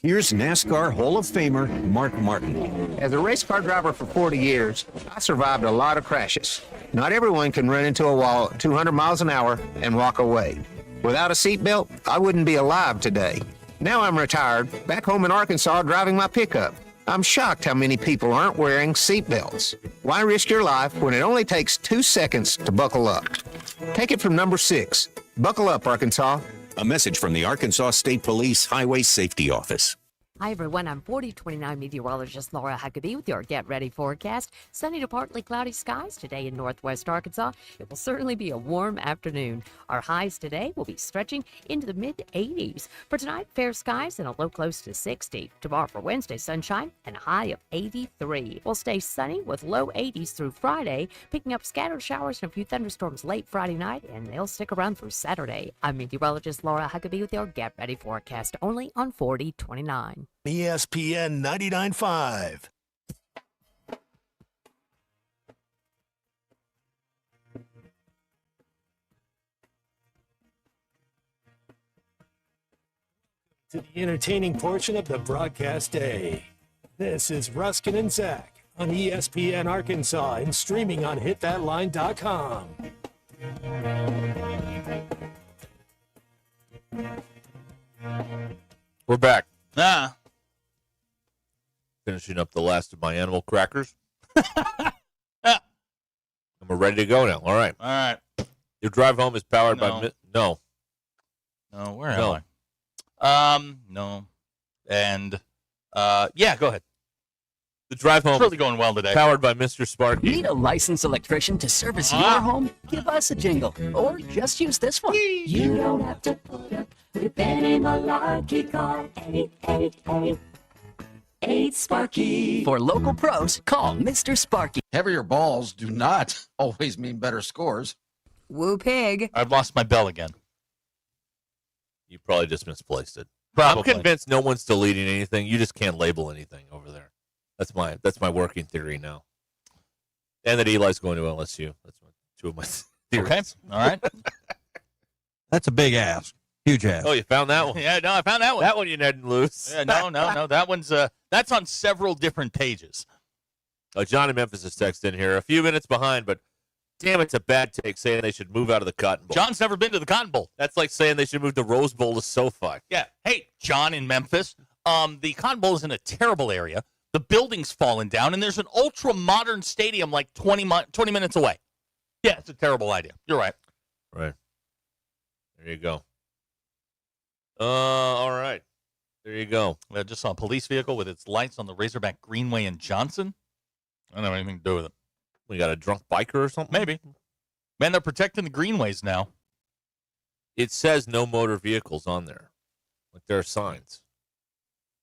Here's NASCAR Hall of Famer Mark Martin. As a race car driver for 40 years, I survived a lot of crashes. Not everyone can run into a wall at 200 miles an hour and walk away. Without a seatbelt, I wouldn't be alive today. Now I'm retired, back home in Arkansas driving my pickup. I'm shocked how many people aren't wearing seatbelts. Why risk your life when it only takes 2 seconds to buckle up? Take it from number 6. Buckle up, Arkansas. A message from the Arkansas State Police Highway Safety Office. Hi, everyone. I'm 4029 meteorologist Laura Huckabee with your Get Ready forecast. Sunny to partly cloudy skies today in northwest Arkansas. It will certainly be a warm afternoon. Our highs today will be stretching into the mid-80s. For tonight, fair skies and a low close to 60. Tomorrow for Wednesday, sunshine and a high of 83. We'll stay sunny with low 80s through Friday, picking up scattered showers and a few thunderstorms late Friday night, and they'll stick around through Saturday. I'm meteorologist Laura Huckabee with your Get Ready forecast only on 4029. ESPN 99.5. To the entertaining portion of the broadcast day. This is Ruscin and Zach on ESPN Arkansas and streaming on hitthatline.com. We're back. Finishing up the last of my animal crackers. And we're ready to go now. All right. All right. Your drive home is powered by... No. No, where am I? No. And, yeah, go ahead. The drive home it's really going well today. Powered by Mr. Sparky. Need a licensed electrician to service your home? Give us a jingle. Or just use this one. You don't have to put up with any malarkey. Call 888-8 For local pros, call Mr. Sparky. Heavier balls do not always mean better scores. Woo pig. I've lost my bell again. You probably just misplaced it. Probably. I'm convinced no one's deleting anything. You just can't label anything over there. That's my working theory now. And that Eli's going to LSU. That's two of my theories. Okay. All right. That's a big ask. Huge ask. Oh, you found that one? Yeah, no, I found that one. That one you didn't lose. Yeah, no. That one's that's on several different pages. John in Memphis is texting here. A few minutes behind, but damn, it's a bad take saying they should move out of the Cotton Bowl. John's never been to the Cotton Bowl. That's like saying they should move the Rose Bowl to SoFi. Yeah. Hey, John in Memphis. The Cotton Bowl is in a terrible area. The building's fallen down, and there's an ultra-modern stadium like 20 minutes away. Yeah, it's a terrible idea. You're right. Right. There you go. All right. There you go. I just saw a police vehicle with its lights on the Razorback Greenway in Johnson. I don't have anything to do with it. We got a drunk biker or something? Maybe. Man, they're protecting the greenways now. It says no motor vehicles on there. Like there are signs.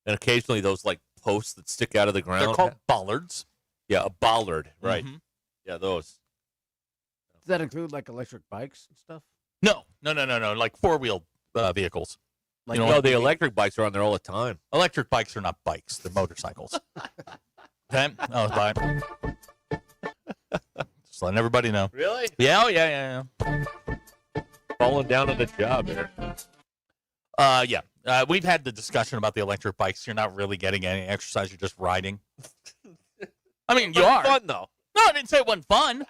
And occasionally those like posts that stick out of the ground. They're called bollards. Yeah, a bollard. Right. Mm-hmm. Yeah, those. Does that include like electric bikes and stuff? No. Like four-wheel vehicles. Like, no, the electric bikes are on there all the time. Electric bikes are not bikes. They're motorcycles. Okay? Oh, bye. Just letting everybody know. Really? Yeah, yeah. Falling down on the job here. Yeah. We've had the discussion about the electric bikes. You're not really getting any exercise. You're just riding. I mean, you are. Fun, though. No, I didn't say it wasn't fun.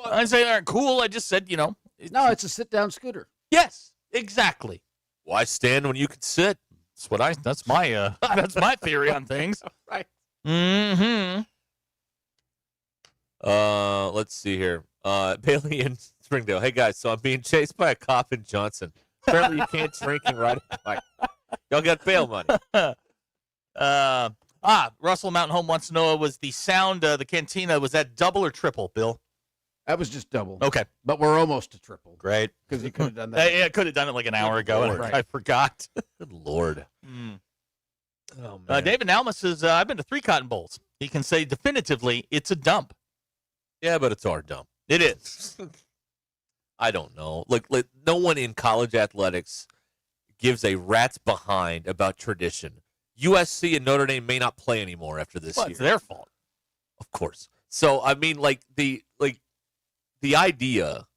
I didn't say they aren't cool. I just said, No, it's a sit-down scooter. Yes, exactly. Why stand when you can sit? That's my theory on things. Right. Mm-hmm. Let's see here. Bailey in Springdale. Hey guys, so I'm being chased by a cop in Johnson. Apparently you can't drink and ride a bike. Y'all got bail money. Russell Mountain Home wants to know, was the sound, the cantina, was that double or triple, Bill? That was just double. Okay. But we're almost to triple. Great. Because you could have done that. Yeah, could have done it like an hour ago, and Right. I forgot. Good Lord. Oh, man. David Nalma says, I've been to 3 Cotton Bowls. He can say definitively it's a dump. Yeah, but it's our dump. It is. I don't know. Like no one in college athletics gives a rat's behind about tradition. USC and Notre Dame may not play anymore after this year. It's their fault. Of course. So I mean, the idea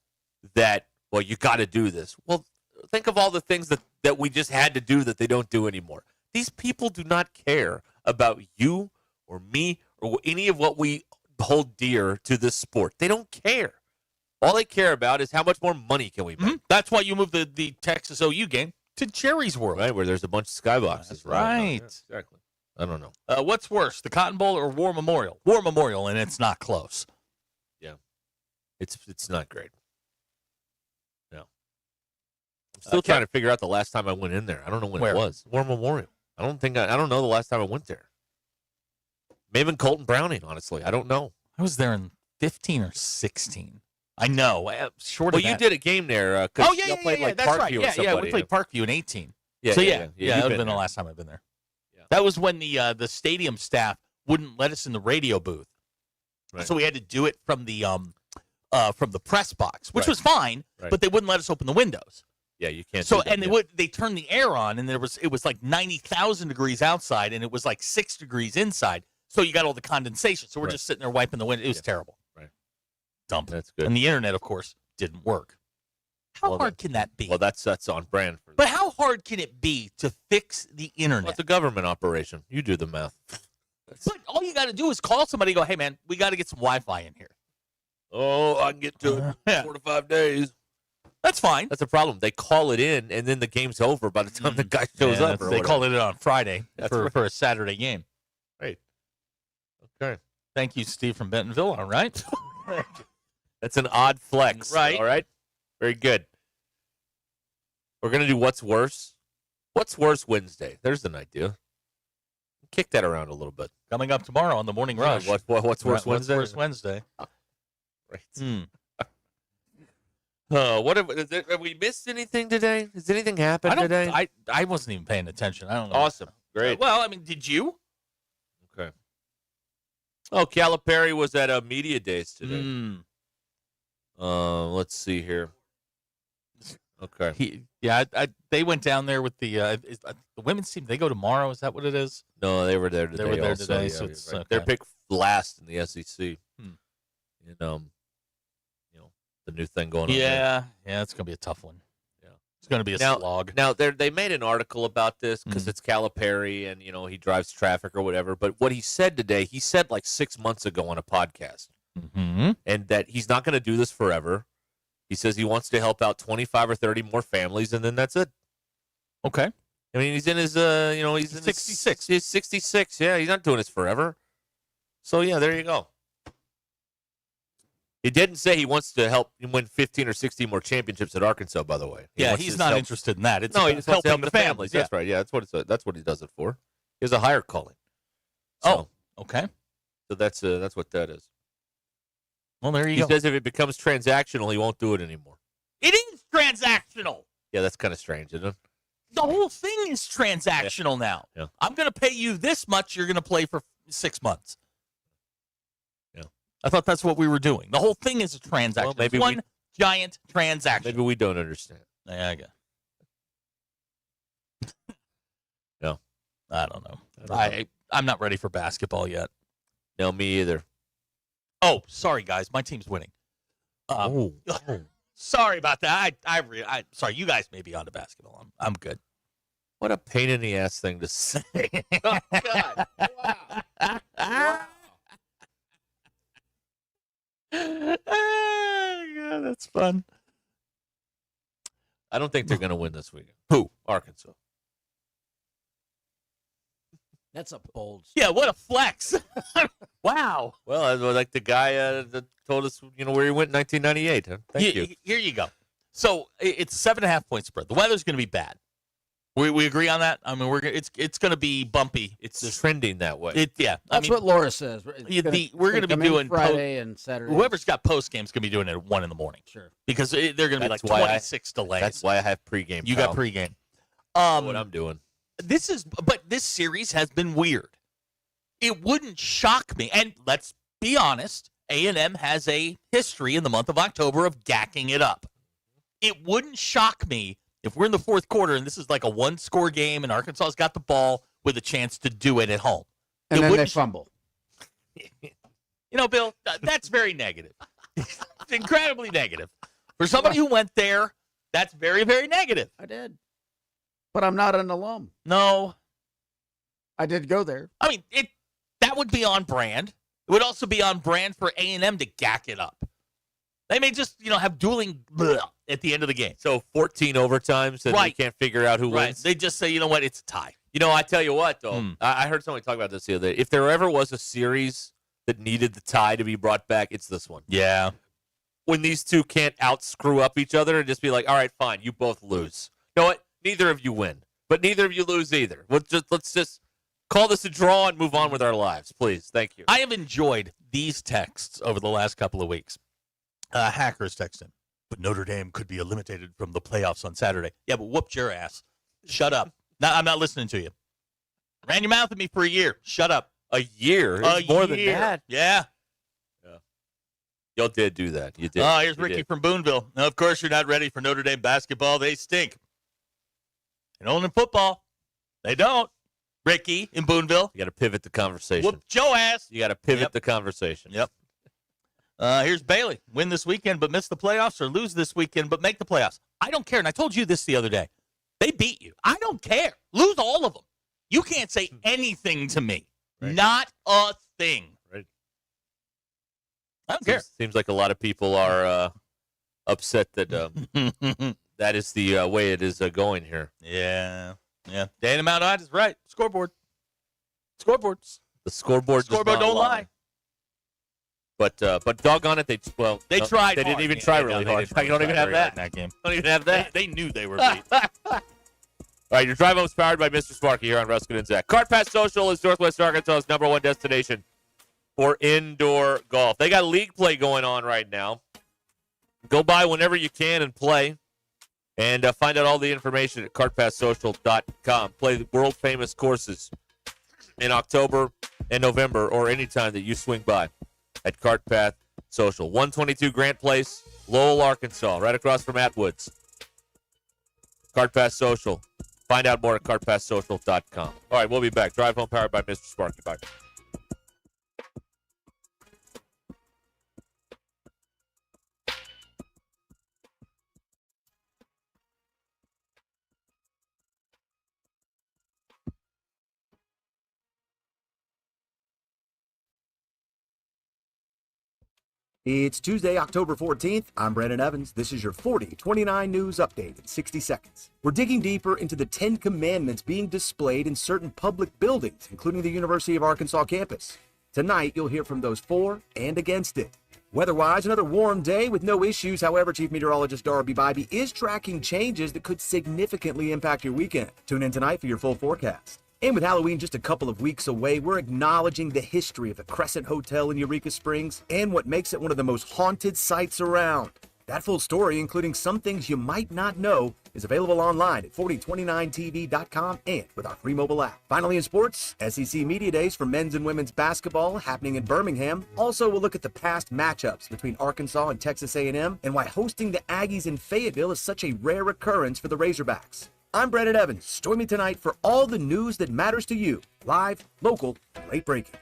that, well, you got to do this. Well, think of all the things that we just had to do that they don't do anymore. These people do not care about you or me or any of what we hold dear to this sport. They don't care. All they care about is how much more money can we make. Mm-hmm. That's why you moved the Texas OU game to Jerry's World. Right, where there's a bunch of skyboxes. That's right. Yeah, exactly. I don't know. What's worse, the Cotton Bowl or War Memorial? War Memorial, and it's not close. Yeah. It's not great. No. I'm still trying to figure out the last time I went in there. I don't know when Where? it was. War Memorial. I don't know the last time I went there. Maybe Colton Browning, honestly. I don't know. I was there in 15 or 16. I know. Short Well, of that. you did a game there. Oh, yeah, played like that's Parkview right. or Yeah, somebody. we played Parkview in 18. Yeah, so, yeah, that you've would have been been the there. last time I've been there. Yeah. That was when the stadium staff wouldn't let us in the radio booth. Right. So we had to do it from the press box, which Right. was fine, Right. but they wouldn't let us open the windows. Yeah, you can't. So do that, and they turned the air on, and it was like 90,000 degrees outside, and it was like 6 degrees inside. So you got all the condensation. So we're Right. just sitting there wiping the window. It was terrible. Right. Dump. That's good. And the internet, of course, didn't work. How hard can that be? Well, that's on brand for But how hard can it be to fix the internet? Well, it's a government operation. You do the math. But all you got to do is call somebody and go, hey, man, we got to get some Wi-Fi in here. Oh, I can get to it 4 to 5 days. That's fine. That's a problem. They call it in, and then the game's over by the time the guy shows up. Or They call it in on Friday That's for a Saturday game. Right. Okay. Thank you, Steve from Bentonville. All right. That's an odd flex. Right. All right. Very good. We're going to do What's Worse. What's Worse Wednesday. There's an idea. Kick that around a little bit. Coming up tomorrow on the Morning Rush. What's Worse Wednesday? What's Worse Wednesday? Right. Have we missed anything today? Has anything happened today? I wasn't even paying attention. I don't know. Awesome. Great. Well, I mean, did you? Okay. Oh, Calipari was at Media Days today. Let's see here. Okay. They went down there with the women's team. They go tomorrow. Is that what it is? No, they were there today. They were there also. today. Yeah, So you're it's right. okay. They're picked last in the SEC. And the new thing going on. Yeah, it's gonna be a tough one. Yeah, it's gonna be a slog. Now they made an article about this because it's Calipari and he drives traffic or whatever. But what he said today, he said like 6 months ago on a podcast, and that he's not going to do this forever. He says he wants to help out 25 or 30 more families, and then that's it. Okay. I mean, he's in his he's in 66. He's 66. Yeah, he's not doing this forever. So yeah, there you go. He didn't say he wants to help him win 15 or 16 more championships at Arkansas, by the way. He's not interested in that. It's he just wants to help helping the families. That's right. Yeah, that's what he does it for. He has a higher calling. So, okay. So that's what that is. Well, there you He go. says if it becomes transactional, he won't do it anymore. It is transactional. Yeah, that's kind of strange, isn't it? The whole thing is transactional now. Yeah. I'm going to pay you this much. You're going to play for 6 months. Yeah. I thought that's what we were doing. The whole thing is a transaction. Well, maybe it's one giant transaction. Maybe we don't understand. Yeah, I guess. No. I don't know. I'm not ready for basketball yet. No, me either. Oh, sorry, guys. My team's winning. Sorry about that. I sorry. You guys may be on to basketball. I'm good. What a pain in the ass thing to say. Oh, God. Wow. Yeah, that's fun. I don't think they're going to win this weekend. Who? Arkansas. That's a bold. Yeah, what a flex. Wow. Well, I was like the guy that told us, where he went in 1998. Huh? Thank you. Here you go. So it's 7.5 point spread. The weather's going to be bad. We agree on that. I mean, it's going to be bumpy. It's trending that way. That's what Laura says. We're going to be doing Friday and Saturday. Whoever's got post games going to be doing it at 1 a.m. Sure. Because they're going to be like 26 delays. That's why I have pregame. You got pregame. What I'm doing. But this series has been weird. It wouldn't shock me. And let's be honest, A&M has a history in the month of October of gacking it up. It wouldn't shock me if we're in the fourth quarter and this is like a one-score game and Arkansas's got the ball with a chance to do it at home. And then they fumble. Bill, that's very negative. It's incredibly negative. For somebody who went there, that's very, very negative. I did. But I'm not an alum. No. I did go there. I mean, that would be on brand. It would also be on brand for A&M to gack it up. They may just, have dueling at the end of the game. So 14 overtimes and you can't figure out who wins? They just say, you know what, it's a tie. I tell you what, though. I heard somebody talk about this the other day. If there ever was a series that needed the tie to be brought back, it's this one. Yeah. When these two can't out-screw up each other and just be like, all right, fine, you both lose. You know what? Neither of you win, but neither of you lose either. Let's just call this a draw and move on with our lives, please. Thank you. I have enjoyed these texts over the last couple of weeks. Hackers text him, but Notre Dame could be eliminated from the playoffs on Saturday. Yeah, but whooped your ass. Shut up. No, I'm not listening to you. Ran your mouth at me for a year. Shut up. A year? It's more than that. Yeah. Y'all did do that. You did. Oh, here's Ricky from Boonville. Now, of course, you're not ready for Notre Dame basketball. They stink. And only in football, they don't. Ricky in Boonville. You got to pivot the conversation. Whoop Joe ass. You got to pivot the conversation. Yep. Here's Bailey. Win this weekend but miss the playoffs, or lose this weekend but make the playoffs. I don't care. And I told you this the other day. They beat you. I don't care. Lose all of them. You can't say anything to me. Right. Not a thing. Right. I don't care. Seems like a lot of people are upset that that is the way it is going here. Yeah. Yeah. Dana Mount Ide is right. Scoreboard. Scoreboards. The scoreboard don't lie. But doggone it, they tried. They didn't even try really hard. I don't even have that. In that game. Don't even have that. They knew they were beat. All right, your drive home is powered by Mr. Sparky here on Ruscin and Zach. Kart Pass Social is Northwest Arkansas's #1 destination for indoor golf. They got league play going on right now. Go by whenever you can and play. And find out all the information at kartpasssocial.com. Play the world-famous courses in October and November or anytime that you swing by at Kart Path Social. 122 Grant Place, Lowell, Arkansas, right across from Atwoods. Kart Path Social. Find out more at kartpasssocial.com. All right, we'll be back. Drive home powered by Mr. Sparky. Bye. It's Tuesday, October 14th. I'm Brandon Evans. This is your 4029 News Update in 60 seconds. We're digging deeper into the 10 commandments being displayed in certain public buildings, including the University of Arkansas campus. Tonight, you'll hear from those for and against it. Weather-wise, another warm day with no issues. However, Chief Meteorologist Darby Bybee is tracking changes that could significantly impact your weekend. Tune in tonight for your full forecast. And with Halloween just a couple of weeks away, we're acknowledging the history of the Crescent Hotel in Eureka Springs and what makes it one of the most haunted sites around. That full story, including some things you might not know, is available online at 4029tv.com and with our free mobile app. Finally, in sports, SEC Media Days for men's and women's basketball happening in Birmingham. Also, we'll look at the past matchups between Arkansas and Texas A&M and why hosting the Aggies in Fayetteville is such a rare occurrence for the Razorbacks. I'm Brandon Evans. Join me tonight for all the news that matters to you. Live, local, and late breaking.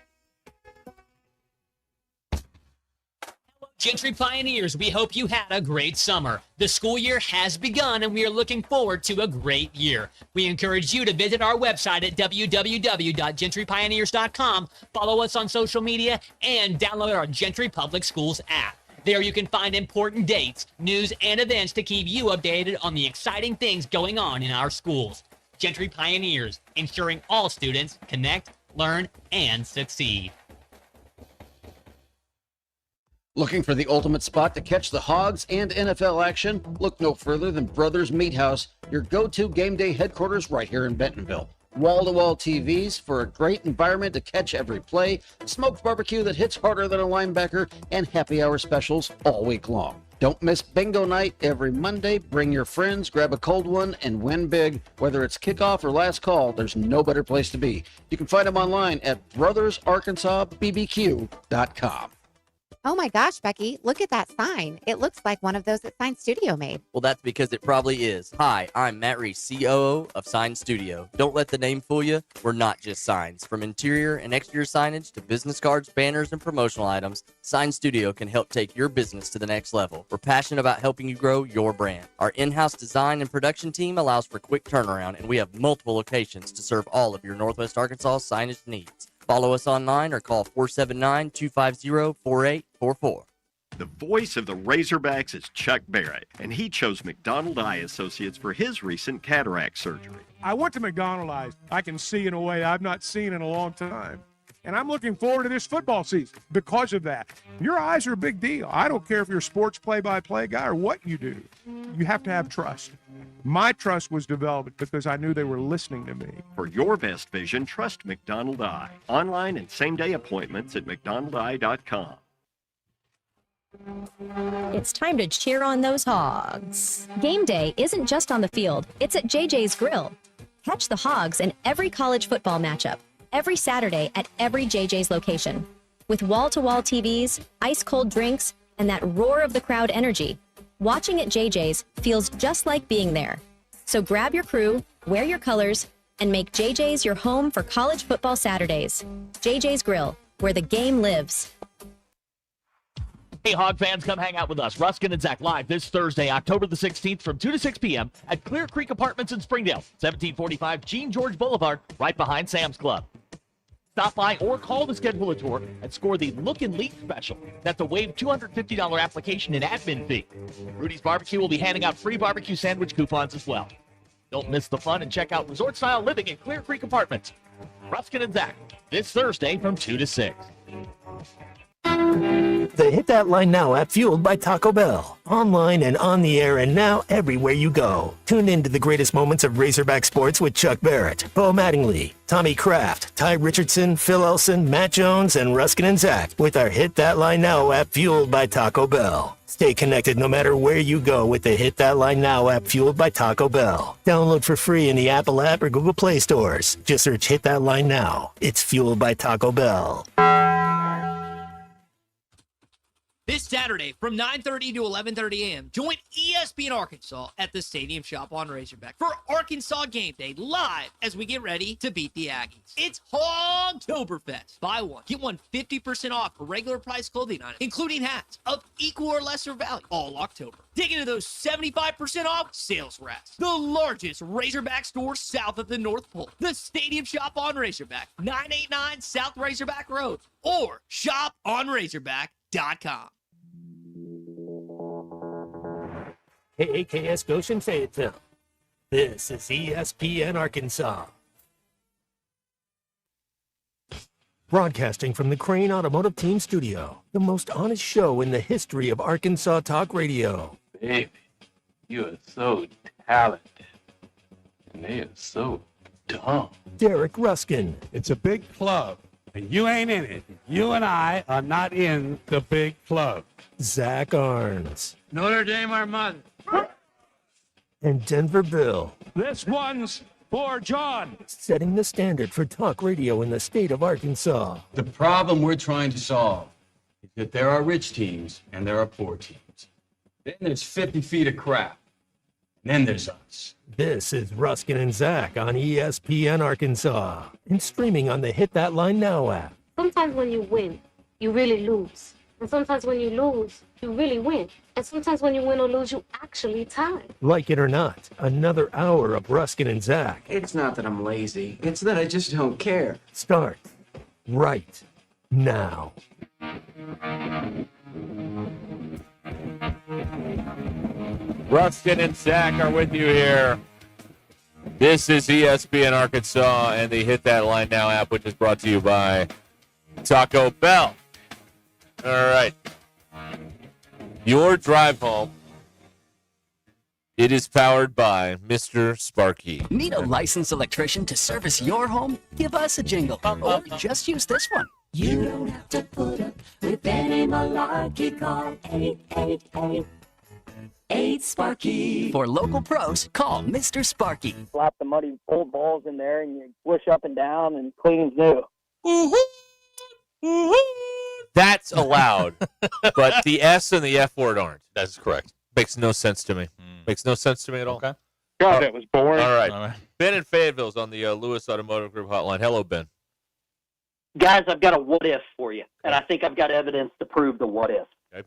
Gentry Pioneers, we hope you had a great summer. The school year has begun and we are looking forward to a great year. We encourage you to visit our website at www.gentrypioneers.com, follow us on social media, and download our Gentry Public Schools app. There you can find important dates, news, and events to keep you updated on the exciting things going on in our schools. Gentry Pioneers, ensuring all students connect, learn, and succeed. Looking for the ultimate spot to catch the Hogs and NFL action? Look no further than Brothers Meat House, your go-to game day headquarters right here in Bentonville. Wall-to-wall TVs for a great environment to catch every play, smoked barbecue that hits harder than a linebacker, and happy hour specials all week long. Don't miss bingo night every Monday. Bring your friends, grab a cold one, and win big. Whether it's kickoff or last call, there's no better place to be. You can find them online at brothersarkansasbbq.com. Oh my gosh, Becky, look at that sign. It looks like one of those that Sign Studio made. Well, that's because it probably is. Hi, I'm Matt Reese, COO of Sign Studio. Don't let the name fool you. We're not just signs. From interior and exterior signage to business cards, banners, and promotional items, Sign Studio can help take your business to the next level. We're passionate about helping you grow your brand. Our in-house design and production team allows for quick turnaround, and we have multiple locations to serve all of your Northwest Arkansas signage needs. Follow us online or call 479-250-4844. The voice of the Razorbacks is Chuck Barrett, and he chose McDonald Eye Associates for his recent cataract surgery. I went to McDonald Eyes. I can see in a way I've not seen in a long time. And I'm looking forward to this football season because of that. Your eyes are a big deal. I don't care if you're a sports play-by-play guy or what you do. You have to have trust. My trust was developed because I knew they were listening to me. For your best vision, trust McDonald Eye. Online and same-day appointments at mcdonaldeye.com. It's time to cheer on those Hogs. Game day isn't just on the field, it's at JJ's Grill. Catch the Hogs in every college football matchup, every Saturday at every JJ's location. With wall-to-wall TVs, ice-cold drinks, and that roar of the crowd energy, watching at JJ's feels just like being there. So grab your crew, wear your colors, and make JJ's your home for college football Saturdays. JJ's Grill, where the game lives. Hey, Hog fans, come hang out with us. Ruscin and Zach live this Thursday, October the 16th from 2 to 6 p.m. at Clear Creek Apartments in Springdale, 1745 Gene George Boulevard, right behind Sam's Club. Stop by or call to schedule a tour and score the Look and Leap special. That's a waived $250 application and admin fee. Rudy's Barbecue will be handing out free barbecue sandwich coupons as well. Don't miss the fun and check out resort-style living in Clear Creek Apartments. Ruscin and Zach, this Thursday from 2 to 6. The Hit That Line Now app, fueled by Taco Bell. Online and on the air and now everywhere you go. Tune in to the greatest moments of Razorback sports with Chuck Barrett, Bo Mattingly, Tommy Kraft, Ty Richardson, Phil Elson, Matt Jones, and Ruscin and Zach with our Hit That Line Now app, fueled by Taco Bell. Stay connected no matter where you go with the Hit That Line Now app, fueled by Taco Bell. Download for free in the Apple app or Google Play stores. Just search Hit That Line Now. It's fueled by Taco Bell. This Saturday from 9:30 to 11:30 a.m., join ESPN Arkansas at the Stadium Shop on Razorback for Arkansas Game Day live as we get ready to beat the Aggies. It's Hogtoberfest. Buy one, get one 50% off for regular price clothing items, including hats of equal or lesser value all October. Dig into those 75% off sales racks. The largest Razorback store south of the North Pole. The Stadium Shop on Razorback, 989 South Razorback Road, or shoponrazorback.com. KAKS Goshen Fayetteville. This is ESPN Arkansas. Broadcasting from the Crane Automotive Team Studio, the most honest show in the history of Arkansas Talk Radio. Baby, you are so talented, and they are so dumb. Derek Ruscin. It's a big club, and you ain't in it. You and I are not in the big club. Zach Arns. Notre Dame Armand. And Denver Bill. This one's for John. Setting the standard for talk radio in the state of Arkansas. The problem we're trying to solve is that there are rich teams and there are poor teams. Then there's 50 feet of crap. And then there's us. This is Ruscin and Zach on ESPN Arkansas and streaming on the Hit That Line Now app. Sometimes when you win, you really lose. And sometimes when you lose, you really win. And sometimes when you win or lose, you actually tie. Like it or not, another hour of Ruscin and Zach. It's not that I'm lazy. It's that I just don't care. Start right now. Ruscin and Zach are with you here. This is ESPN Arkansas and the Hit That Line Now app, which is brought to you by Taco Bell. All right. Your drive home. It is powered by Mr. Sparky. Need a licensed electrician to service your home? Give us a jingle. Or just use this one. You don't have to put up with any malarkey. Call 888-8 For local pros, call Mr. Sparky. Slap the muddy old balls in there and you swish up and down and clean new. That's allowed, but the S and the F word aren't. That's correct. Makes no sense to me. Makes no sense to me at all. Okay. God, that was boring. All right. Ben in Fayetteville's on the Lewis Automotive Group hotline. Hello, Ben. Guys, I've got a what if for you, and I think I've got evidence to prove the what if. Okay.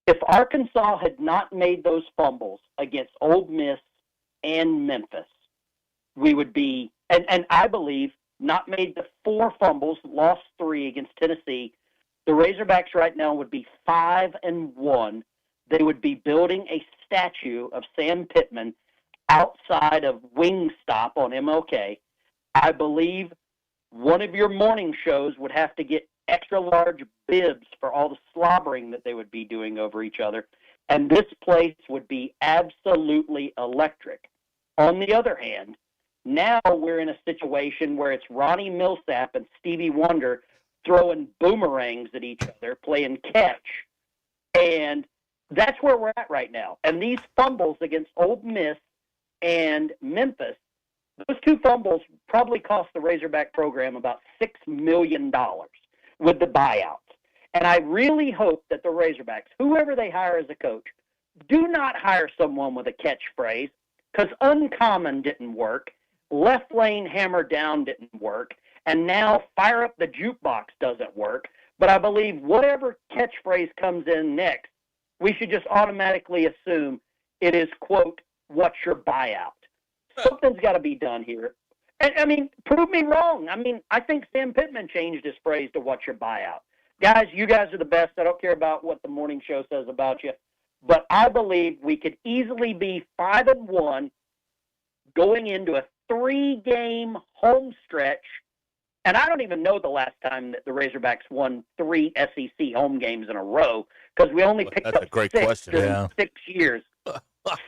If Arkansas had not made those fumbles against Ole Miss and Memphis, we would be, and I believe, not made the 4 fumbles, lost 3 against Tennessee, the Razorbacks right now would be 5-1. They would be building a statue of Sam Pittman outside of Wingstop on MLK. I believe one of your morning shows would have to get extra large bibs for all the slobbering that they would be doing over each other, and this place would be absolutely electric. On the other hand, now we're in a situation where it's Ronnie Millsap and Stevie Wonder throwing boomerangs at each other, playing catch, and that's where we're at right now. And these fumbles against Ole Miss and Memphis, those 2 fumbles probably cost the Razorback program about $6 million with the buyouts. And I really hope that the Razorbacks, whoever they hire as a coach, do not hire someone with a catchphrase, because uncommon didn't work, left lane hammer down didn't work, and now fire up the jukebox doesn't work. But I believe whatever catchphrase comes in next, we should just automatically assume it is, quote, what's your buyout? Something's got to be done here. And, I mean, prove me wrong. I mean, I think Sam Pittman changed his phrase to what's your buyout. Guys, you guys are the best. I don't care about what the morning show says about you. But I believe we could easily be 5-1 going into a 3-game home stretch. And I don't even know the last time that the Razorbacks won 3 SEC home games in a row, because we only picked up 6 in 6 years.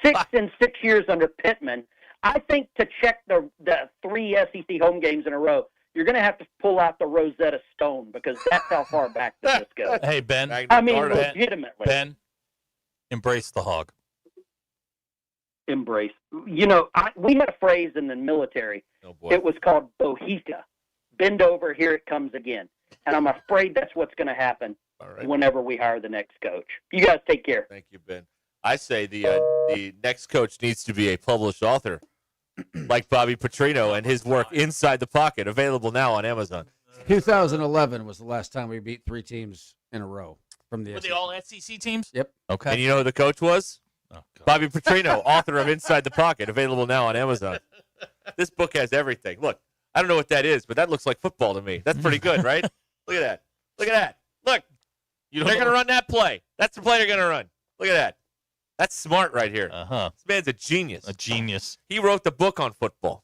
6 in 6 years under Pittman. I think to check the 3 SEC home games in a row, you're going to have to pull out the Rosetta Stone, because that's how far back this goes. Hey, Ben. I mean, legitimately. Ben, embrace the hog. Embrace. You know, we had a phrase in the military. Oh, boy. It was called bohika. Bend over, here it comes again. And I'm afraid that's what's going to happen whenever we hire the next coach. You guys take care. Thank you, Ben. I say the next coach needs to be a published author like Bobby Petrino and his work Inside the Pocket, available now on Amazon. 2011 was the last time we beat 3 teams in a row from the Were SEC. they all SEC teams? Yep. Okay. And you know who the coach was? Oh, Bobby Petrino, author of Inside the Pocket, available now on Amazon. This book has everything. Look, I don't know what that is, but that looks like football to me. That's pretty good, right? Look at that. Look at that. Look. They're going to run that play. That's the play they're going to run. Look at that. That's smart right here. Uh-huh. This man's a genius. A genius. He wrote the book on football.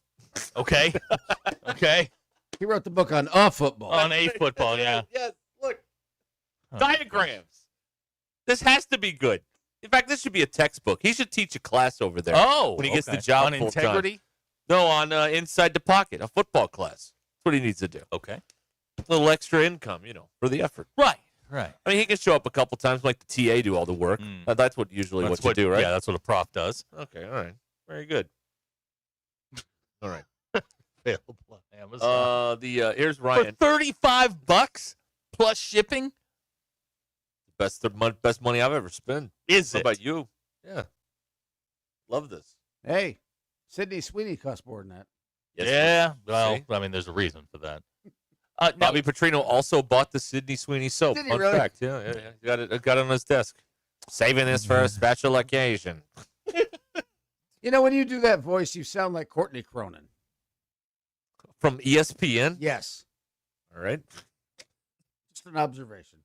Okay. Okay. He wrote the book on football. On a football, yeah. Yes, look. Diagrams. This has to be good. In fact, this should be a textbook. He should teach a class over there. Oh, when he gets okay. the job on full-time. integrity? No, on Inside the Pocket, a football class. That's what he needs to do. Okay. A little extra income, for the effort. Right. I mean, he can show up a couple times, like the TA do all the work. That's what usually That's what you do, right? Yeah, that's what a prof does. Okay, all right. Very good. All right. Available on Amazon. Here's Ryan. For $35 plus shipping? Best money I've ever spent. Is How it? about you? Yeah. Love this. Hey, Sydney Sweeney cost more than that. Yes, Yeah. Well, See? I mean, there's a reason for that. Bobby Petrino also bought the Sydney Sweeney soap. Did he Fun really? fact. Yeah. Got it on his desk. Saving this for a special occasion. You know, when you do that voice, you sound like Courtney Cronin. From ESPN? Yes. All right. Just an observation.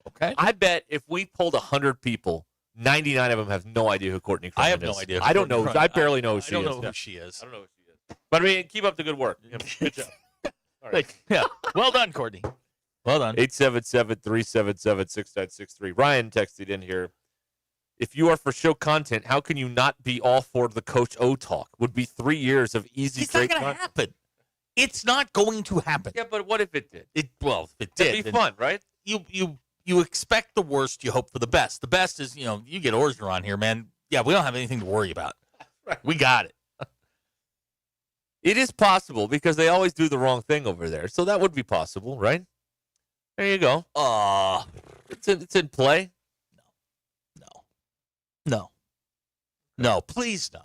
Okay. I bet if we polled 100 people, 99 of them have no idea who Courtney Cronin is. I have no idea. I don't know. I barely know who I she don't is. know who she is. I don't know who she is. But I mean, keep up the good work. Good job. All right. Yeah. Well done, Courtney. Well done. 877-377-6963. Ryan texted in here. If you are for show content, how can you not be all for the Coach O talk? Would be 3 years of easy, It's not great going to content. happen. It's not going to happen. Yeah, but what if it did? If it did, It'd be fun, right? You expect the worst, you hope for the best. The best is, you get Orgeron here, man. Yeah, we don't have anything to worry about. Right. We got it. It is possible because they always do the wrong thing over there. So that would be possible, right? There you go. It's in play. No, please no.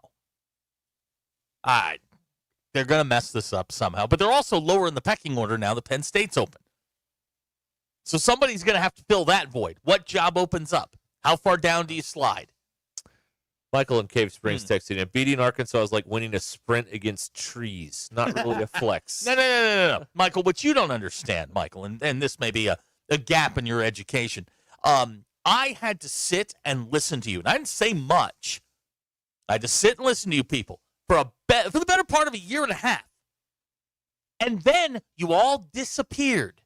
They're going to mess this up somehow. But they're also lower in the pecking order now that Penn State's open. So somebody's going to have to fill that void. What job opens up? How far down do you slide? Michael in Cave Springs texting in. Beating Arkansas is like winning a sprint against trees. Not really a flex. No. Michael, what you don't understand, Michael, and this may be a gap in your education. I had to sit and listen to you. And I didn't say much. I had to sit and listen to you people for the better part of a year and a half. And then you all disappeared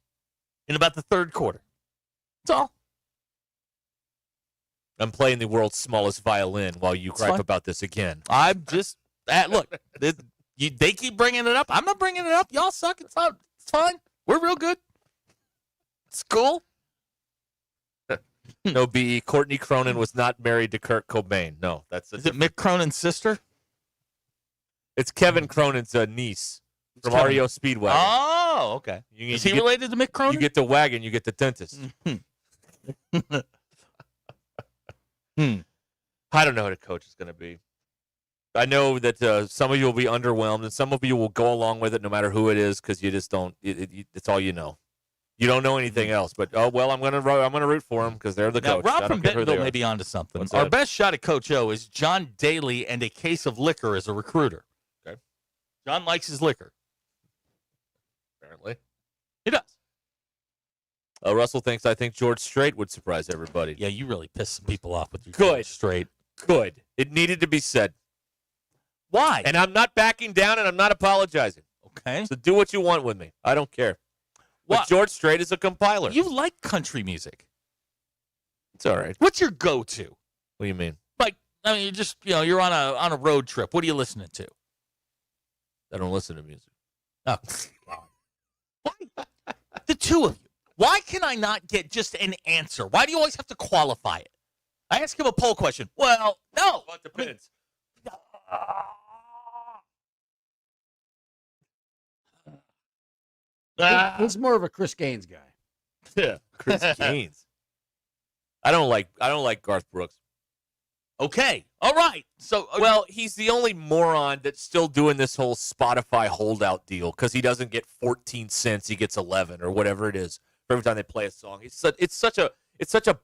in about the third quarter. That's all. I'm playing the world's smallest violin while you gripe about this again. I'm just look. They keep bringing it up. I'm not bringing it up. Y'all suck. It's fine. We're real good. It's cool. No, B.E. Courtney Cronin was not married to Kurt Cobain. No, Is it Mick Cronin's sister? It's Kevin Cronin's niece from Kevin. REO Speedwagon. Oh, okay. Is he related to Mick Cronin? You get the wagon, you get the dentist. I don't know who the coach is going to be. I know that some of you will be underwhelmed, and some of you will go along with it no matter who it is because you just don't. It's all you know. You don't know anything else. But I'm gonna root for them because they're the coach. Rob from Bentonville may be onto something. Our best shot at Coach O is John Daly and a case of liquor as a recruiter. Okay. John likes his liquor. Apparently, he does. Russell thinks I think George Strait would surprise everybody. Yeah, you really pissed some people off with your George Strait. Good. It needed to be said. Why? And I'm not backing down, and I'm not apologizing. Okay. So do what you want with me. I don't care. But George Strait is a compiler. You like country music. It's all right. What's your go-to? What do you mean? Like, I mean, you're on a road trip. What are you listening to? I don't listen to music. Oh, why? The two of you. Why can I not get just an answer? Why do you always have to qualify it? I ask him a poll question. Well, no. Well, it depends. He's more of a Chris Gaines guy. Yeah, Chris Gaines. I don't like Garth Brooks. Okay. All right. So, well, he's the only moron that's still doing this whole Spotify holdout deal because he doesn't get 14 cents, he gets 11 or whatever it is for every time they play a song. It's such a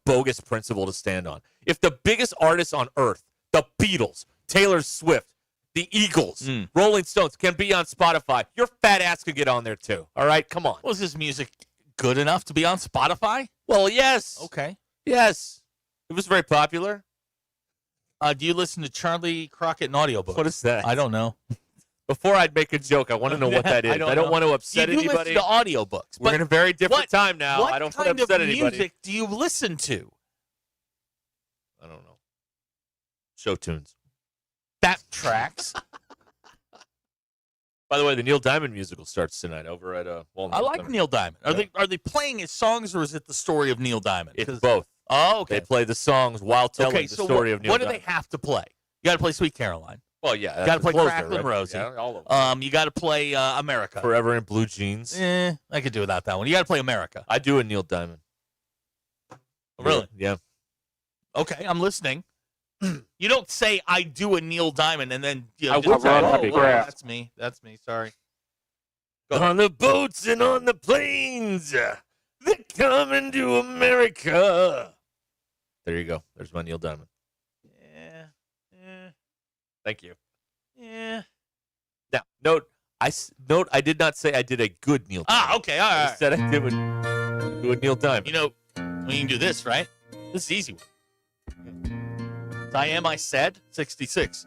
bogus principle to stand on. If the biggest artists on earth, the Beatles, Taylor Swift, the Eagles, Rolling Stones, can be on Spotify, your fat ass could get on there too. All right, come on. Was his music good enough to be on Spotify? Well, yes. Okay. Yes. It was very popular. Do you listen to Charlie Crockett in audiobooks? What is that? I don't know. Before I'd make a joke, I want to know what that is. I don't want to upset you anybody. Listen to audiobooks. We're in a very different time now. I don't want to upset anybody. What kind of music do you listen to? I don't know. Show tunes. That tracks. By the way, the Neil Diamond musical starts tonight over at Walnut. I like Neil Diamond. Are they playing his songs or is it the story of Neil Diamond? It's both. Oh, okay. They play the songs while telling the story of Neil Diamond. What do they have to play? You got to play Sweet Caroline. Well, yeah. You got to play closer, Cracklin' right? Rosie. Yeah, all of them. You got to play America. Forever in Blue Jeans. I could do without that one. You got to play America. I do a Neil Diamond. Really? Yeah. Okay, I'm listening. You don't say I do a Neil Diamond and then I would say, that's me. That's me. Sorry. On the boats and on the planes, they're coming to America. There you go. There's my Neil Diamond. Yeah. Thank you. Yeah. Now, note, I did not say I did a good Neil Diamond. Okay. All right. I said I did do a Neil Diamond. You know, we can do this, right? This is easy one. I said 66.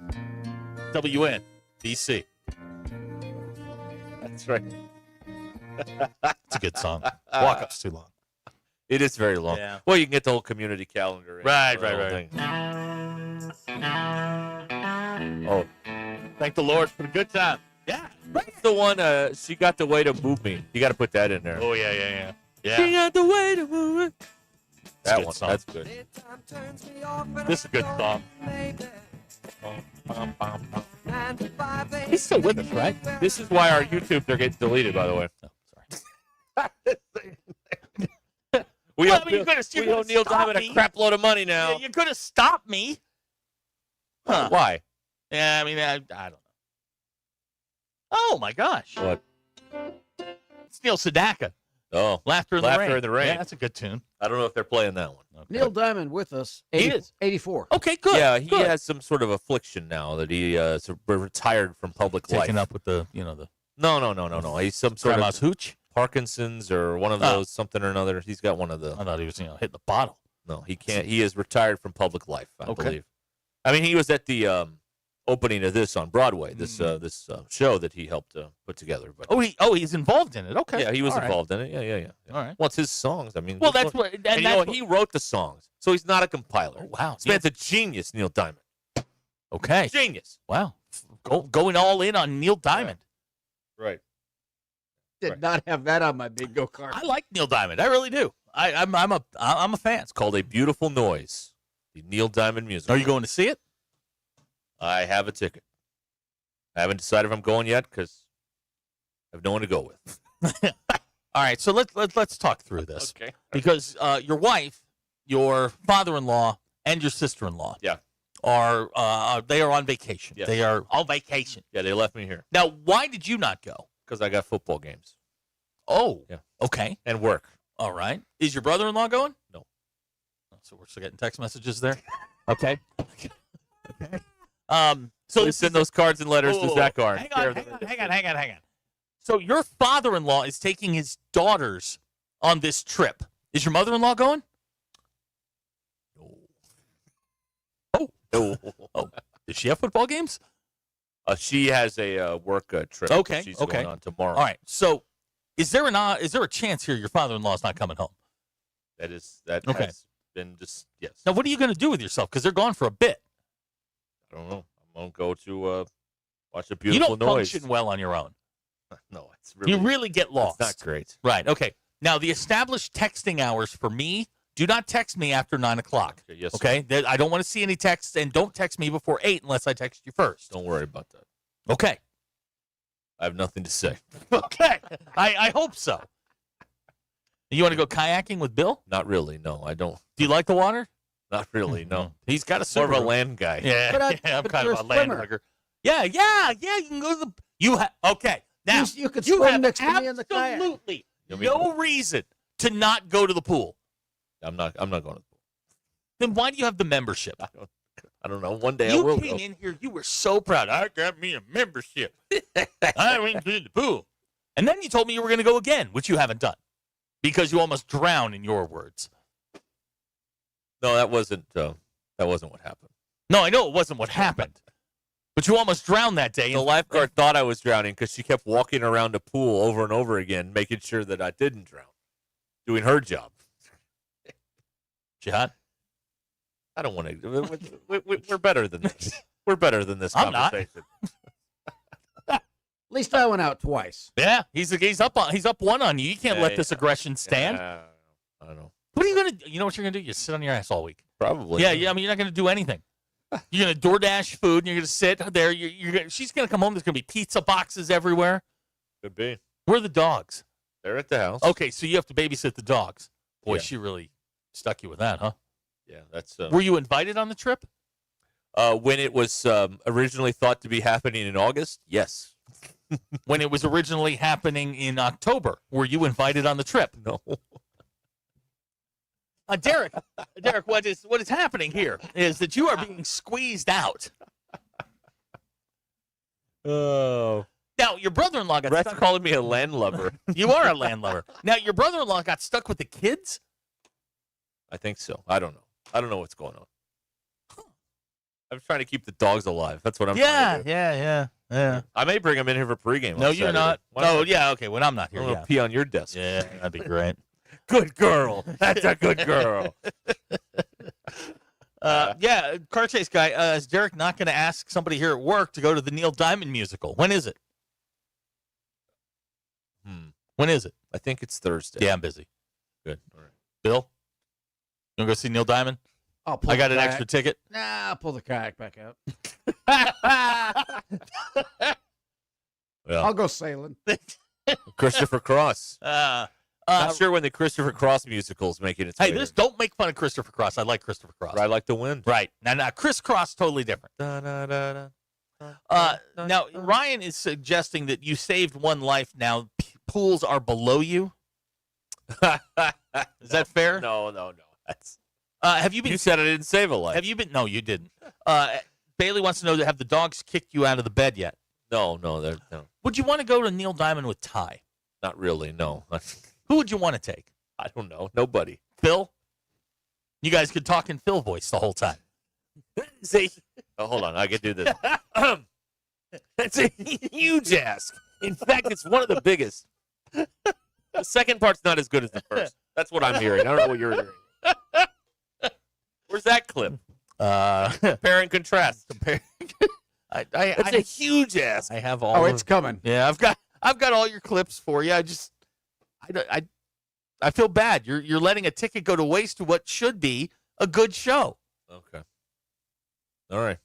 WN, DC. That's right. It's a good song. Walk up's too long. It is very long. Yeah. Well, you can get the whole community calendar. Right. Thing. Oh, thank the Lord for the good time. Yeah. That's the one, She Got the Way to Move Me. You got to put that in there. Oh, yeah. She got the way to move it. That one, song. that's good. This is a good song. He's still with us, right? This is why our YouTubes are getting deleted, by the way. We owe Neil Diamond a crap load of money now. Yeah, you could have stopped me. Huh. Why? Yeah, I mean, I don't know. Oh, my gosh. What? It's Neil Sedaka. Oh. Laughter in the Rain. Yeah, that's a good tune. I don't know if they're playing that one. Okay. Neil Diamond with us. He is. 84. Okay, good. Yeah, he good. has some sort of affliction now that he retired from public life. Taken up with the, the... No. He's some sort Grandma's of hooch? Parkinson's or one of those, something or another. He's got one of the... I thought he was, hitting the bottle. No, he can't. He is retired from public life, I Okay. believe. I mean, he was at the opening of this on Broadway, this show that he helped put together. But he's involved in it. Okay. yeah, he was All right. involved in it. Yeah. All right. Well, it's his songs. I mean, Well, that's what... And he wrote the songs, so he's not a compiler. Oh, wow. This man's a genius, Neil Diamond. Okay. Genius. Wow. Going all in on Neil Diamond. Right. Did not have that on my bingo card. I like Neil Diamond. I really do. I'm a fan. It's called A Beautiful Noise, the Neil Diamond musical. Are you going to see it? I have a ticket. I haven't decided if I'm going yet because I have no one to go with. All right, so let's talk through this. Okay. Because your wife, your father-in-law, and your sister-in-law are they are on vacation. Yes. They are on vacation. Yeah, they left me here. Now, why did you not go? Because I got football games. Oh. Yeah. Okay. And work. All right. Is your brother-in-law going? No. So we're still getting text messages there? Okay. Okay. So they send those cards and letters to Zach Arn. Hang on. So your father-in-law is taking his daughters on this trip. Is your mother-in-law going? No. Oh. Does she have football games? She has a work trip. Okay. She's okay. going on tomorrow. All right. So is there a chance here your father-in-law is not coming home? That Okay. has been just, yes. Now, what are you going to do with yourself? Because they're gone for a bit. I don't know. I'm going to go to watch a You beautiful don't noise. function well on your own. No, it's really, You really get lost. It's not great. Right. Okay. Now, the established texting hours for me, do not text me after 9 o'clock. Okay, yes, sir. Okay? I don't want to see any texts, and don't text me before 8 unless I text you first. Don't worry about that. Okay. I have nothing to say. Okay. I hope so. You want to go kayaking with Bill? Not really. No, I don't. Do you like the water? Not really. No. He's got a More of a Subaru. land guy. Yeah, I'm kind of a land hugger. Yeah. You can go to the. Okay. Now You could you swim have next to me in the kayak. absolutely no reason to not go to the pool. I'm not going to the pool. Then why do you have the membership? I don't know. One day I You will came go. in here. You were so proud. I got me a membership. I went to the pool, and then you told me you were going to go again, which you haven't done because you almost drowned. In your words. No, that wasn't what happened. No, I know it wasn't what happened, but you almost drowned that day. The lifeguard thought I was drowning because she kept walking around the pool over and over again, making sure that I didn't drown, doing her job. Jihad? I don't want to. We're better than this. We're better than this I'm not. conversation. At least I went out twice. Yeah, he's up one on you. You can't let this aggression stand. Yeah, I don't know. What are you gonna do? You know what you're gonna do? You sit on your ass all week. Probably. Yeah. I mean, you're not gonna do anything. You're gonna DoorDash food, and you're gonna sit there. She's gonna come home. There's gonna be pizza boxes everywhere. Could be. Where are the dogs? They're at the house. Okay, so you have to babysit the dogs. Boy, Yeah. she really stuck you with that, huh? Yeah, that's. Were you invited on the trip? When it was originally thought to be happening in August, yes. When it was originally happening in October, were you invited on the trip? No. Derek, what is happening here is that you are being squeezed out. Oh. Now, your brother-in-law got Brett's stuck. calling me a landlubber. You are a landlubber. Now, your brother-in-law got stuck with the kids? I think so. I don't know. I don't know what's going on. I'm trying to keep the dogs alive. That's what I'm Yeah, trying to do. yeah. I may bring them in here for pregame. No, on you're Saturday. not. Why Oh, yeah, okay. When I'm not here, I'm gonna pee on your desk. Yeah, that'd be great. Good girl. That's a good girl. Yeah, car chase guy. Is Derek not going to ask somebody here at work to go to the Neil Diamond musical? When is it? When is it? I think it's Thursday. Yeah, I'm busy. Good. All right. Bill, you want to go see Neil Diamond? I'll pull I got the an kayak. extra ticket. Nah, I'll pull the kayak back out. Well, I'll go sailing. Christopher Cross. Not sure when the Christopher Cross musical's making its Hey, way. this don't make fun of Christopher Cross. I like Christopher Cross. But I like the wind. Right. Now, Chris Cross, totally different. Now, Ryan is suggesting that you saved one life. Now, pools are below you. Is that fair? No. That's. Have you been? You said I didn't save a life. Have you been? No, you didn't. Bailey wants to know, have the dogs kicked you out of the bed yet? No. Would you want to go to Neil Diamond with Ty? Not really. No. Who would you want to take? I don't know. Nobody. Phil? You guys could talk in Phil voice the whole time. See? Oh, hold on. I can do this. That's a huge ask. In fact, it's one of the biggest. The second part's not as good as the first. That's what I'm hearing. I don't know what you're hearing. Where's that clip? Compare and contrast. It's a huge ask. I have all. Oh, it's coming. Yeah, I've got all your clips for you. I feel bad. You're letting a ticket go to waste to what should be a good show. Okay. All right.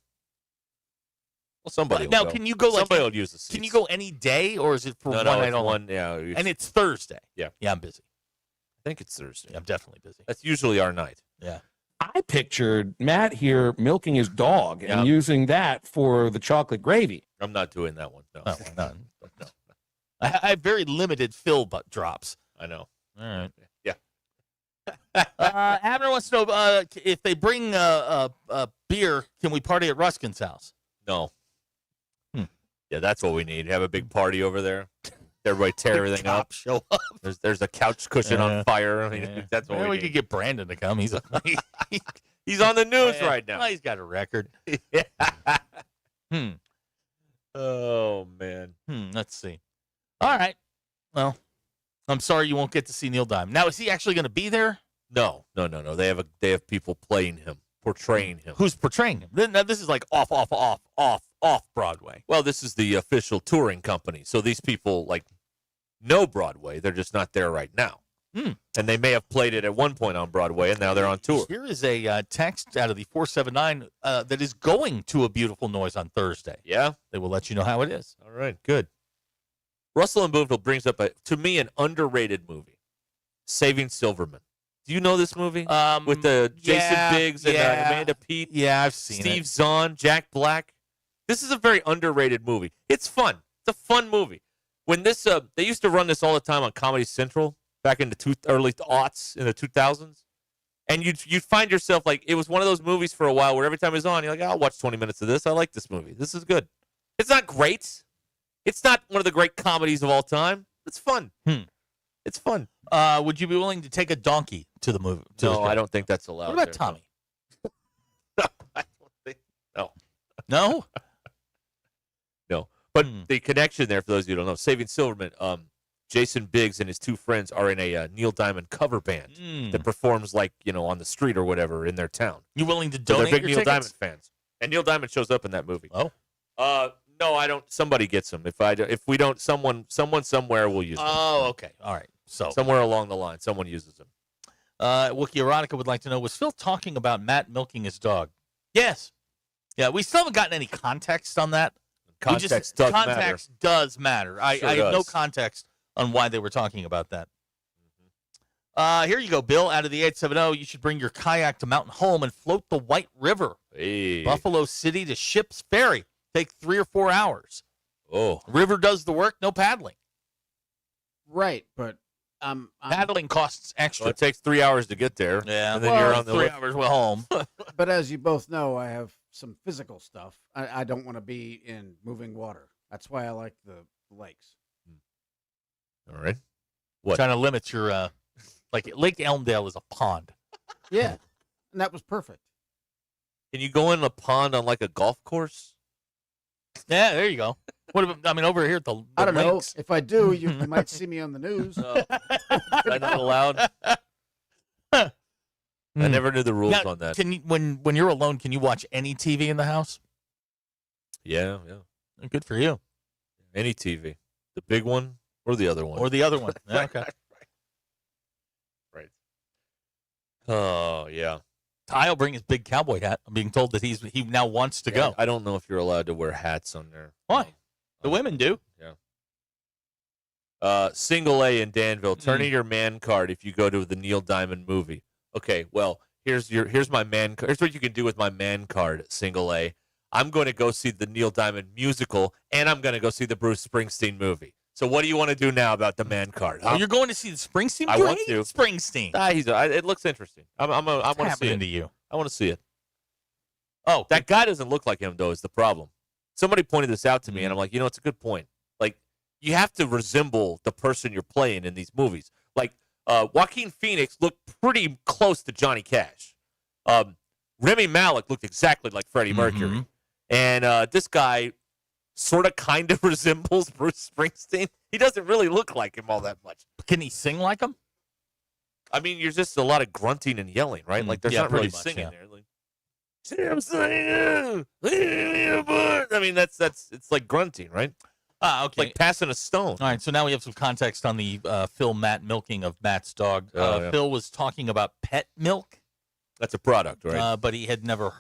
Well, somebody. Now, will go. can you go? Somebody will use the seats. Can you go any day, or is it for one No, night it's only? one. Yeah. And it's Thursday. Yeah. Yeah, I'm busy. I think it's Thursday. Yeah, I'm definitely busy. That's usually our night. Yeah. I pictured Matt here milking his dog and using that for the chocolate gravy. I'm not doing that one. No. None. No. I have very limited fill butt drops. I know. All right. Yeah. Abner wants to know if they bring beer, can we party at Ruskin's house? No. Yeah, that's what we need. Have a big party over there. Everybody tear everything up. Show up. There's a couch cushion on fire. I mean, that's what Well, we we need. could get Brandon to come. He's on the news right now. Well, he's got a record. Oh man. Let's see. All right. Well, I'm sorry you won't get to see Neil Diamond. Now, is he actually going to be there? No. They have people playing him, portraying him. Who's portraying him? Now, this is like off Broadway. Well, this is the official touring company. So these people know Broadway. They're just not there right now. And they may have played it at one point on Broadway, and now they're on tour. Here is a text out of the 479 that is going to A Beautiful Noise on Thursday. Yeah? They will let you know how it is. All right, good. Russell and Boonville brings up, to me, an underrated movie, Saving Silverman. Do you know this movie? With the Jason Biggs and Amanda Peet? Yeah, I've seen Steve it. Zahn, Jack Black. This is a very underrated movie. It's fun. It's a fun movie. When this, they used to run this all the time on Comedy Central back in the early aughts in the 2000s. And you'd find yourself it was one of those movies for a while where every time it's on, you're like, I'll watch 20 minutes of this. I like this movie. This is good. It's not great. It's not one of the great comedies of all time. It's fun. It's fun. Would you be willing to take a donkey to the movie? No, I don't think that's allowed. What about there. Tommy? No, I don't think. No. No? No. But the connection there, for those of you who don't know, Saving Silverman, Jason Biggs and his two friends are in a Neil Diamond cover band that performs on the street or whatever in their town. You willing to So donate they're big your Neil tickets? Diamond fans. And Neil Diamond shows up in that movie. Oh. No, I don't. Somebody gets them. If we don't, someone somewhere will use them. Oh, okay. All right. So somewhere along the line, someone uses them. Wookie Erotica would like to know, was Phil talking about Matt milking his dog? Yes. Yeah, we still haven't gotten any context on that. Context does matter. I have no context on why they were talking about that. Here you go, Bill. Out of the 870, you should bring your kayak to Mountain Home and float the White River. Hey. Buffalo City to Ship's Ferry. Take 3 or 4 hours. Oh. River does the work, no paddling. Right, but paddling costs extra. Well, it takes 3 hours to get there. Yeah, and then you're on the 3 hours. We're home. But as you both know, I have some physical stuff. I don't want to be in moving water. That's why I like the lakes. All right. What? Trying to limit your Lake Elmdale is a pond. Yeah, and that was perfect. Can you go in a pond on like a golf course? Yeah, there you go. What about, I mean, over here at the I don't links. know. If I do, you might see me on the news. Is that not allowed? I never knew the rules Now, on that. Can you, when you're alone, can you watch any TV in the house? Yeah. Good for you. Any TV. The big one or the other one? Or the other one. Yeah, okay. Right. Oh, yeah. Ty will bring his big cowboy hat. I'm being told that he now wants to go. I don't know if you're allowed to wear hats on there. Why? The women do. Yeah. Single A in Danville. Turn in your man card if you go to the Neil Diamond movie. Okay, well, here's my man card. Here's what you can do with my man card, Single A. I'm going to go see the Neil Diamond musical, and I'm going to go see the Bruce Springsteen movie. So what do you want to do now about the man card? Huh? Oh, you're going to see the Springsteen? I want to. Springsteen. It looks interesting. I want to see it. To you? I want to see it. Oh, that guy doesn't look like him, though, is the problem. Somebody pointed this out to me, and I'm like, it's a good point. Like, you have to resemble the person you're playing in these movies. Like, Joaquin Phoenix looked pretty close to Johnny Cash. Remy Malek looked exactly like Freddie Mercury. And this guy sort of kind of resembles Bruce Springsteen. He doesn't really look like him all that much. Can he sing like him? I mean, you're just a lot of grunting and yelling, right? Like, there's not really singing there. Like, I'm singing. I mean, it's like grunting, right? Okay. Like passing a stone. All right, so now we have some context on the Phil Matt milking of Matt's dog. Phil was talking about pet milk. That's a product, right? But he had never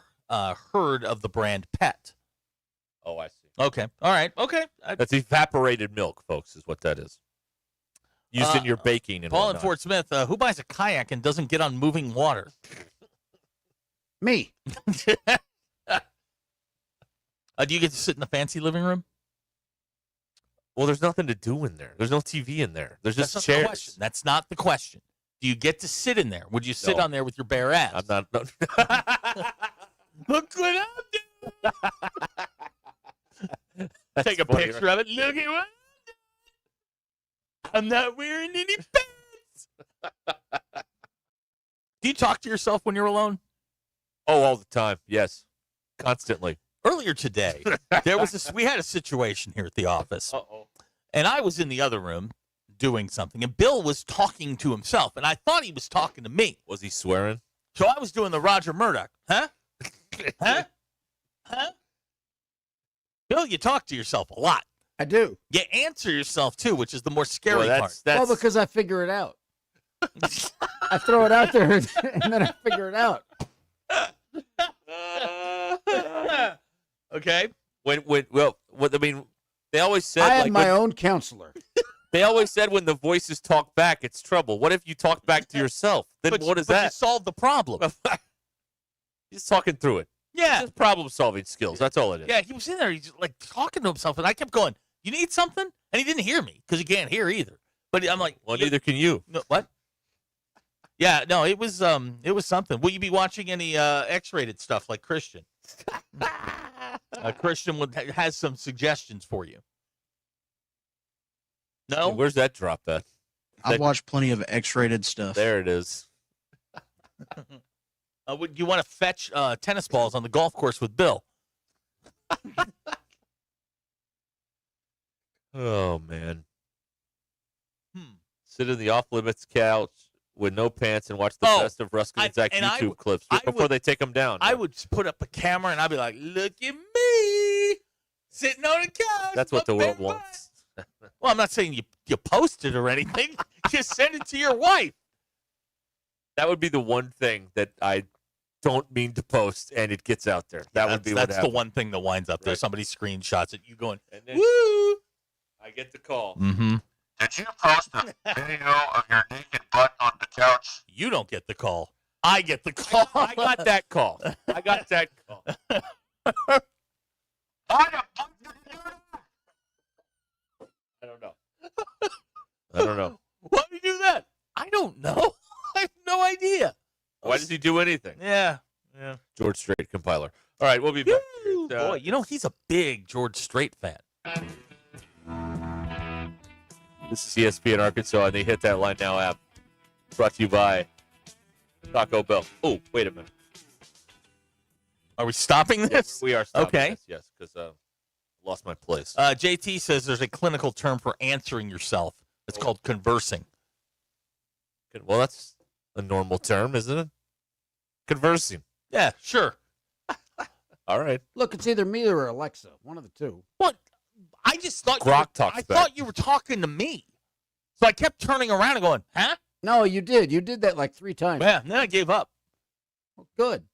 heard of the brand Pet. Oh, I see. Okay. All right. Okay. That's evaporated milk, folks, is what that is. Used in your baking and Paul whatnot. in Fort Smith, who buys a kayak and doesn't get on moving water? Me. Do you get to sit in the fancy living room? Well, there's nothing to do in there. There's no TV in there. There's just That's not chairs. the question. That's not the question. Do you get to sit in there? Would you sit on there with your bare ass? I'm not. No. Look what I'm doing. Take a funny, picture of it. Look at what I'm not wearing any pants. Do you talk to yourself when you're alone? Oh, all the time. Yes. Constantly. Earlier today, we had a situation here at the office. Uh-oh. And I was in the other room doing something, and Bill was talking to himself, and I thought he was talking to me. Was he swearing? So I was doing the Roger Murdoch. Huh? Huh? Huh? Bill, you talk to yourself a lot. I do. You answer yourself, too, which is the more scary part. Well, because I figure it out. I throw it out there, and then I figure it out. Okay. They always said I am my own counselor. They always said when the voices talk back, it's trouble. What if you talk back to yourself? Then what is but that? you solve the problem. He's talking through it. Yeah. It's just problem-solving skills. That's all it is. Yeah, he was in there. He's just, like talking to himself, and I kept going, "You need something?" And he didn't hear me because he can't hear either. But I'm like, well, neither can you. No, what? Yeah, no, it was something. Will you be watching any X-rated stuff like Christian? Christian has some suggestions for you. No? Hey, where's that drop at? I've watched plenty of X-rated stuff. There it is. Would you want to fetch tennis balls on the golf course with Bill? Oh, man. Sit in the off-limits couch with no pants and watch the best of Ruscin and Zach YouTube clips before they take them down. I would put up a camera and I'd be like, "Look at me, sitting on a couch." That's what the world wants. Well, I'm not saying you post it or anything. Just send it to your wife. That would be the one thing that I don't mean to post, and it gets out there. That would be what that's happens. the one thing that winds up there. Somebody screenshots it. You going, and then woo! I get the call. Mm-hmm. Did you post a video of your naked butt on the couch? You don't get the call. I get the call. I got that call. I got that call. I don't know. I don't know. Why do you do that? I don't know. I have no idea. Why does he do anything? Yeah. George Strait compiler. All right, we'll be back. Boy, you know, he's a big George Strait fan. This is ESPN Arkansas, and they Hit That Line Now app. Brought to you by Taco Bell. Oh, wait a minute. Are we stopping this? We are stopping Okay. this, yes, because lost my place. JT says there's a clinical term for answering yourself. It's called conversing. Well, that's a normal term, isn't it? Conversing. Yeah, sure. All right. Look, it's either me or Alexa. One of the two. What? I just thought Grok talks back. thought you were talking to me. So I kept turning around and going, huh? No, you did. You did that like 3 times. Yeah, and then I gave up. Well, good.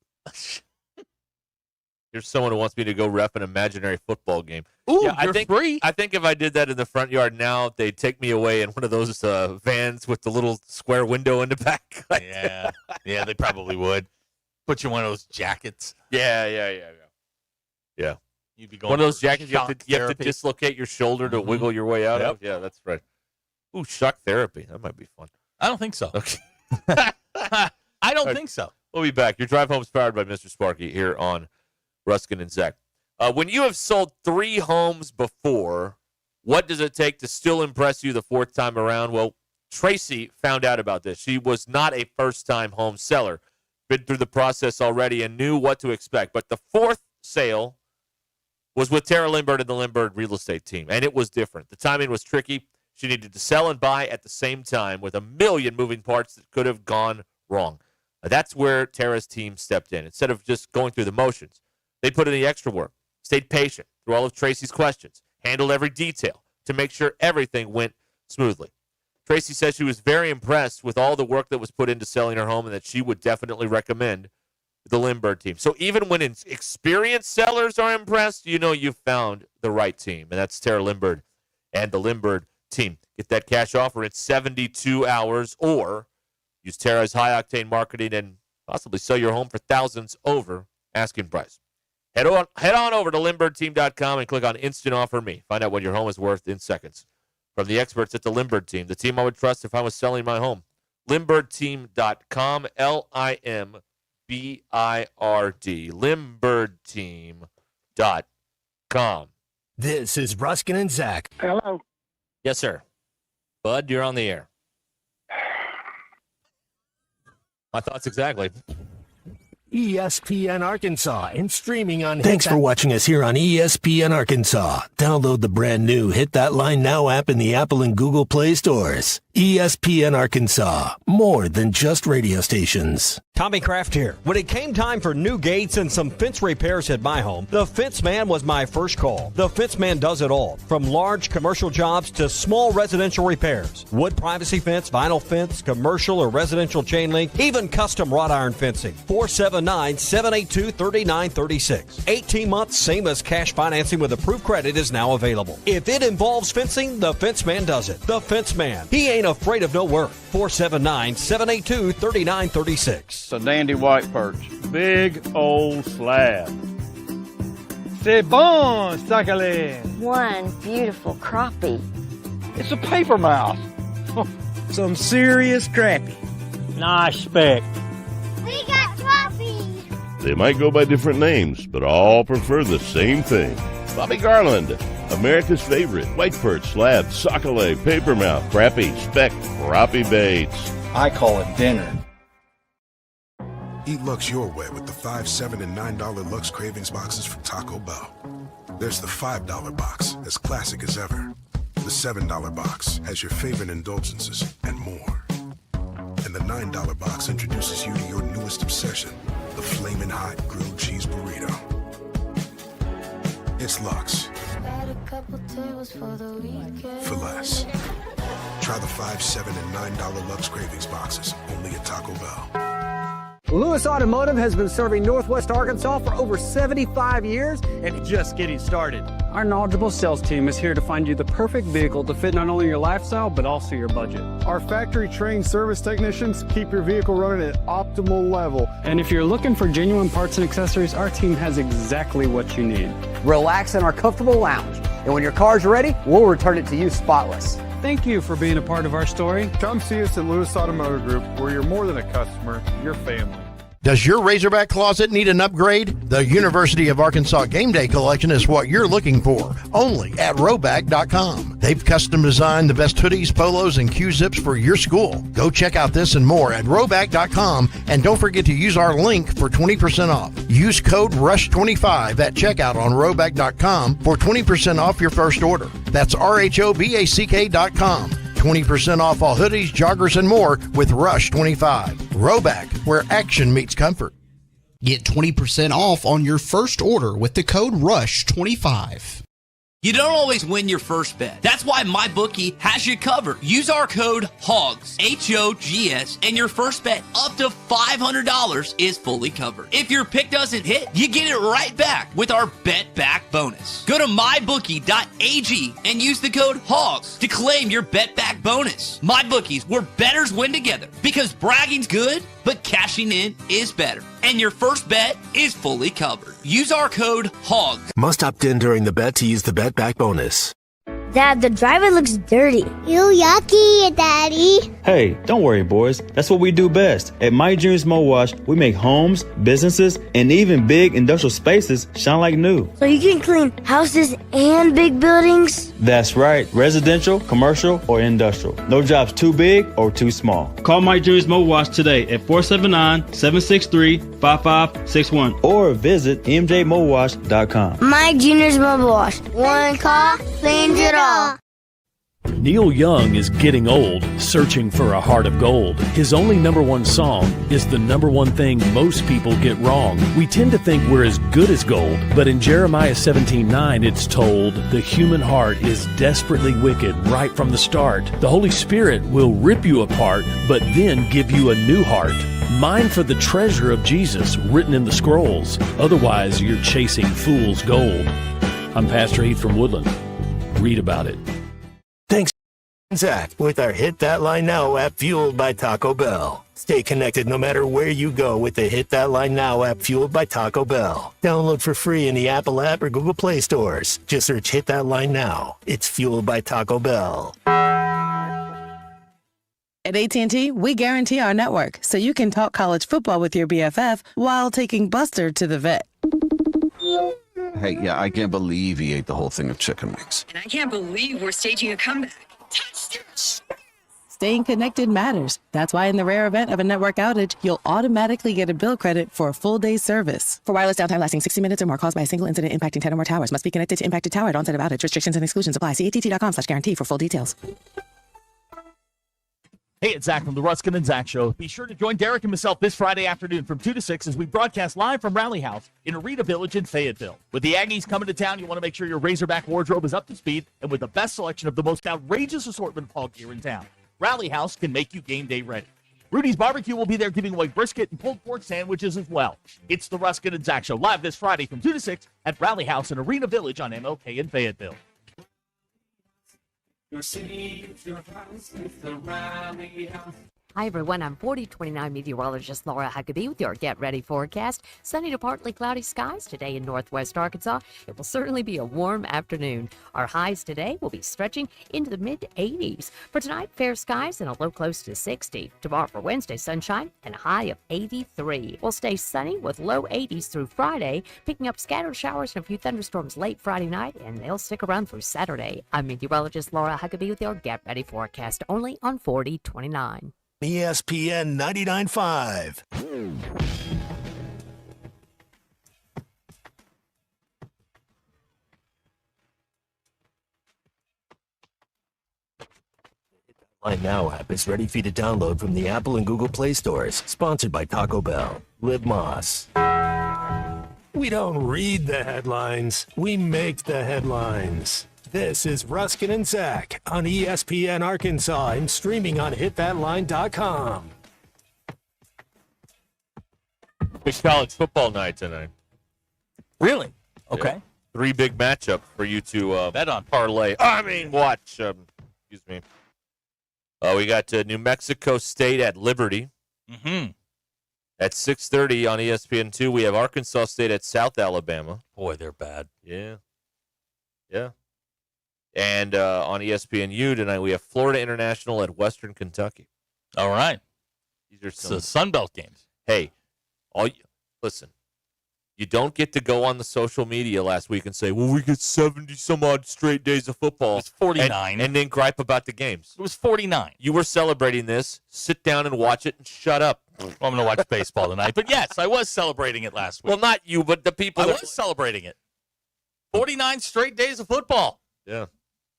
Here's someone who wants me to go ref an imaginary football game. Ooh, yeah, you're free. I think if I did that in the front yard now, they'd take me away in one of those vans with the little square window in the back. Yeah, they probably would. Put you in one of those jackets. Yeah. You'd be going one of those for jackets you have to therapy. dislocate your shoulder to wiggle your way out of. Yeah, that's right. Ooh, shock therapy. That might be fun. I don't think so. Okay. I don't think so. We'll be back. Your drive home is powered by Mr. Sparky here on Ruscin and Zach. When you have sold 3 homes before, what does it take to still impress you the 4th time around? Well, Tracy found out about this. She was not a first-time home seller. Been through the process already and knew what to expect. But the 4th sale was with Tara Lindbergh and the Lindbergh real estate team, and it was different. The timing was tricky. She needed to sell and buy at the same time with a million moving parts that could have gone wrong. That's where Tara's team stepped in. Instead of just going through the motions, they put in the extra work, stayed patient through all of Tracy's questions, handled every detail to make sure everything went smoothly. Tracy says she was very impressed with all the work that was put into selling her home and that she would definitely recommend the Lindbergh team. So even when experienced sellers are impressed, you know you've found the right team, and that's Tara Lindbergh and the Lindbergh team. Get that cash offer in 72 hours or use Tara's high-octane marketing and possibly sell your home for thousands over asking price. Head on over to LindberghTeam.com and click on Instant Offer Me. Find out what your home is worth in seconds. From the experts at the Lindbergh team, the team I would trust if I was selling my home. LindberghTeam.com, LIMBIRD, LindberghTeam.com. This is Ruskin and Zach. Hello. Yes, sir. Bud, you're on the air. My thoughts exactly. ESPN Arkansas and streaming on Thanks for watching us here on ESPN Arkansas. Download the brand new Hit That Line Now app in the Apple and Google Play stores. ESPN Arkansas, more than just radio stations. Tommy Kraft here. When it came time for new gates and some fence repairs at my home, the Fence Man was my first call. The Fence Man does it all, from large commercial jobs to small residential repairs. Wood privacy fence, vinyl fence, commercial or residential chain link, even custom wrought iron fencing. 479-782-3936. 18 months, same as cash financing with approved credit is now available. If it involves fencing, the Fence Man does it. The Fence Man. He ain't afraid of no work. 479-782-3936. It's a dandy white perch. Big old slab. C'est bon, sacale. One beautiful crappie. It's a paper mouth. Some serious crappie. Nice speck. We got trophies. They might go by different names, but all prefer the same thing. Bobby Garland, America's favorite white perch, slab, sockeye, papermouth, crappie, speck, crappie baits. I call it dinner. Eat Lux your way with the $5, $7, and $9 Lux Cravings boxes from Taco Bell. There's the $5 box, as classic as ever. The $7 box has your favorite indulgences and more. And the $9 box introduces you to your newest obsession, the flaming hot grilled cheese burrito. It's Lux. For less. Try the $5, $7, and $9 Lux Cravings boxes, only at Taco Bell. Lewis Automotive has been serving Northwest Arkansas for over 75 years and just getting started. Our knowledgeable sales team is here to find you the perfect vehicle to fit not only your lifestyle, but also your budget. Our factory-trained service technicians keep your vehicle running at optimal level. And if you're looking for genuine parts and accessories, our team has exactly what you need. Relax in our comfortable lounge. And when your car's ready, we'll return it to you spotless. Thank you for being a part of our story. Come see us at Lewis Automotive Group, where you're more than a customer, you're family. Does your Razorback closet need an upgrade? The University of Arkansas Game Day Collection is what you're looking for, only at Roback.com. They've custom designed the best hoodies, polos, and Q-zips for your school. Go check out this and more at Roback.com, and don't forget to use our link for 20% off. Use code RUSH25 at checkout on Roback.com for 20% off your first order. That's RHOBACK.com. 20% off all hoodies, joggers, and more with Rush 25. Roback, where action meets comfort. Get 20% off on your first order with the code RUSH25. You don't always win your first bet. That's why MyBookie has you covered. Use our code HOGS, H-O-G-S, and your first bet up to $500 is fully covered. If your pick doesn't hit, you get it right back with our Bet Back bonus. Go to mybookie.ag and use the code HOGS to claim your Bet Back bonus. MyBookie's where bettors win together, because bragging's good, but cashing in is better. And your first bet is fully covered. Use our code HOGS. Must opt in during the bet to use the Bet Back bonus. Dad, the driver looks dirty. You yucky, Daddy. Hey, don't worry, boys. That's what we do best. At My Dreams Mo Wash, we make homes, businesses, and even big industrial spaces shine like new. So you can clean houses and big buildings? That's right. Residential, commercial, or industrial. No job's too big or too small. Call My Dreams Mo Wash today at 479-763-5561 or visit mjmowash.com. My Junior's Mobile Wash. One call cleans it all. Neil Young is getting old, searching for a heart of gold. His only number one song is the number one thing most people get wrong. We tend to think we're as good as gold, but in Jeremiah 17:9 it's told, the human heart is desperately wicked right from the start. The Holy Spirit will rip you apart, but then give you a new heart. Mine for the treasure of Jesus written in the scrolls. Otherwise, you're chasing fool's gold. I'm Pastor Heath from Woodland. Read about it. Thanks, Zach, with our Hit That Line Now app fueled by Taco Bell. Stay connected no matter where you go with the Hit That Line Now app fueled by Taco Bell. Download for free in the Apple app or Google Play stores. Just search Hit That Line Now. It's fueled by Taco Bell. At AT&T, we guarantee our network so you can talk college football with your BFF while taking Buster to the vet. Hey, yeah, I can't believe he ate the whole thing of chicken wings. And I can't believe we're staging a comeback. Staying connected matters. That's why in the rare event of a network outage, you'll automatically get a bill credit for a full day's service. For wireless downtime lasting 60 minutes or more caused by a single incident impacting 10 or more towers, must be connected to impacted tower at onset of outage. Restrictions and exclusions apply. See att.com/guarantee for full details. Hey, it's Zach from the Ruscin and Zach Show. Be sure to join Derek and myself this Friday afternoon from 2 to 6 as we broadcast live from Rally House in Arena Village in Fayetteville. With the Aggies coming to town, you want to make sure your Razorback wardrobe is up to speed and with the best selection of the most outrageous assortment of hog gear in town. Rally House can make you game day ready. Rudy's Barbecue will be there giving away brisket and pulled pork sandwiches as well. It's the Ruscin and Zach Show live this Friday from 2 to 6 at Rally House in Arena Village on MLK in Fayetteville. Your city, your house, it's the Rally House. Hi, everyone. I'm 4029 meteorologist Laura Huckabee with your Get Ready forecast. Sunny to partly cloudy skies today in northwest Arkansas. It will certainly be a warm afternoon. Our highs today will be stretching into the mid-80s. For tonight, fair skies and a low close to 60. Tomorrow for Wednesday, sunshine and a high of 83. We'll stay sunny with low 80s through Friday, picking up scattered showers and a few thunderstorms late Friday night, and they'll stick around through Saturday. I'm meteorologist Laura Huckabee with your Get Ready forecast only on 4029. ESPN 99.5. Line Now app is ready for you to download from the Apple and Google Play stores. Sponsored by Taco Bell. Live Moss. We don't read the headlines. We make the headlines. This is Ruscin and Zach on ESPN Arkansas and streaming on hitthatline.com. Big college football night tonight. Really? Okay. Yeah. 3 big matchups for you to bet on. Parlay. Watch. Excuse me. We got New Mexico State at Liberty. Mm-hmm. At 6:30 on ESPN2, we have Arkansas State at South Alabama. Boy, they're bad. Yeah. And on ESPNU tonight, we have Florida International at Western Kentucky. All right. These are some Sun Belt games. Hey, Listen. You don't get to go on the social media last week and say, well, we get 70-some-odd straight days of football. It was 49. And then gripe about the games. It was 49. You were celebrating this. Sit down and watch it and shut up. Well, I'm going to watch baseball tonight. But, yes, I was celebrating it last week. Well, not you, but the people. I was celebrating it. 49 straight days of football. Yeah.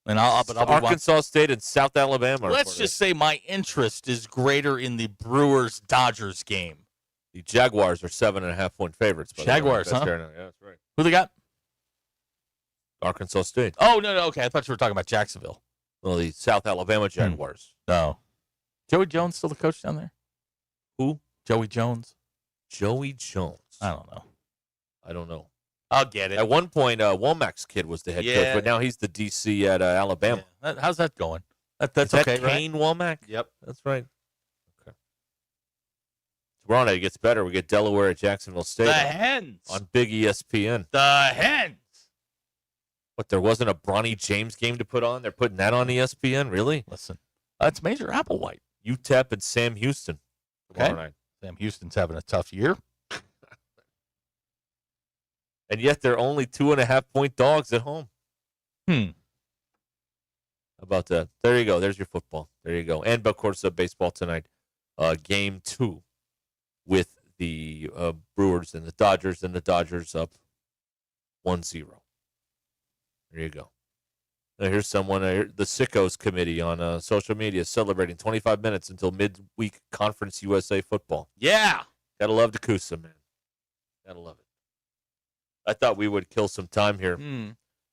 And I'll be Arkansas State and South Alabama. Let's just say my interest is greater in the Brewers-Dodgers game. The Jaguars are 7.5-point favorites. Jaguars, huh? Yeah, that's right. Who they got? Arkansas State. Oh, no. Okay, I thought you were talking about Jacksonville. Well, the South Alabama Jaguars. No. Joey Jones still the coach down there? Who? Joey Jones. Joey Jones. I don't know. I'll get it. At one point, Womack's kid was the head coach, but now he's the DC at Alabama. Yeah. How's that going? That's Is okay, that Kane right? Womack? Yep, that's right. Okay. Tomorrow night it gets better. We get Delaware at Jacksonville State. The Hens. On big ESPN. The Hens. What, there wasn't a Bronny James game to put on? They're putting that on ESPN? Really? Listen, that's Major Applewhite. UTEP and Sam Houston tomorrow night. Sam Houston's having a tough year. And yet they're only 2.5-point dogs at home. How about that? There you go. There's your football. There you go. And, of course, baseball tonight. Game 2 with the Brewers and the Dodgers. And the Dodgers up 1-0. There you go. Now here's someone, the Sickos Committee on social media celebrating 25 minutes until midweek Conference USA football. Yeah. Gotta love the Coosa, man. Gotta love it. I thought we would kill some time here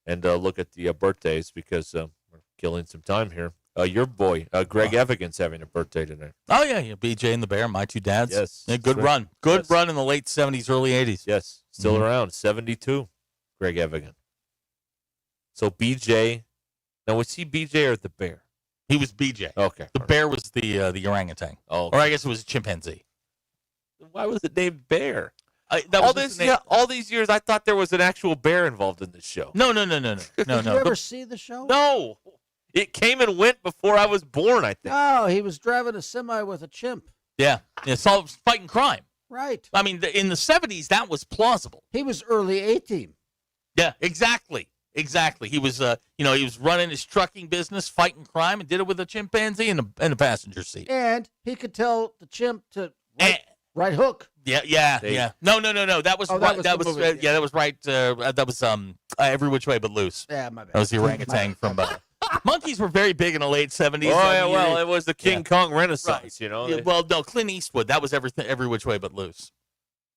and look at the birthdays because we're killing some time here. Your boy, Greg Evigan's having a birthday today. Oh, yeah. BJ and the Bear, my two dads. Yes. Yeah, good run. Good run in the late 70s, early 80s. Yes. Still around. 72, Greg Evigan. So BJ, now was he BJ or the Bear? He was BJ. Okay. The Bear was the orangutan. Oh. Or I guess it was a chimpanzee. Why was it named Bear? All these years, I thought there was an actual bear involved in this show. No. Did you ever see the show? No. It came and went before I was born, I think. Oh, he was driving a semi with a chimp. Yeah. It's all fighting crime. Right. I mean, in the 70s, that was plausible. He was early A-team. Yeah, exactly. He was, he was running his trucking business, fighting crime, and did it with a chimpanzee in the passenger seat. And he could tell the chimp to right hook. Yeah. No. That was right. That was right. That was Every Which Way But Loose. Yeah, my bad. That was the orangutan from. Monkeys were very big in the late 70s. Oh yeah, well, it was the King Kong Renaissance, you know. Yeah, well, no, Clint Eastwood. That was Every Which Way But Loose.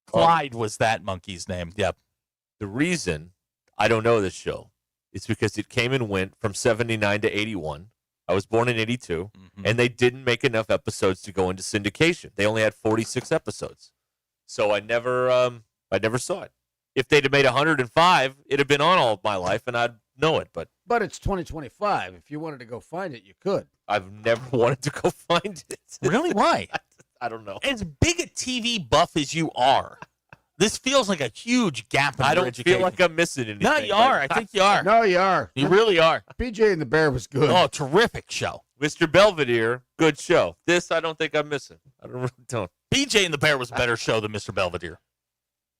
Clyde was that monkey's name. Yep. The reason I don't know this show is because it came and went from 79 to 81. I was born in 82, and they didn't make enough episodes to go into syndication. They only had 46 episodes. So I never saw it. If they'd have made 105, it'd have been on all my life, and I'd know it. But it's 2025. If you wanted to go find it, you could. I've never wanted to go find it. Really? Why? I don't know. As big a TV buff as you are, this feels like a huge gap in I your don't education. feel like I'm missing anything. No, you are. I think you are. No, you are. You really are. BJ and the Bear was good. Oh, terrific show. Mr. Belvedere, good show. This I don't think I'm missing. I don't. BJ and the Bear was a better show than Mr. Belvedere.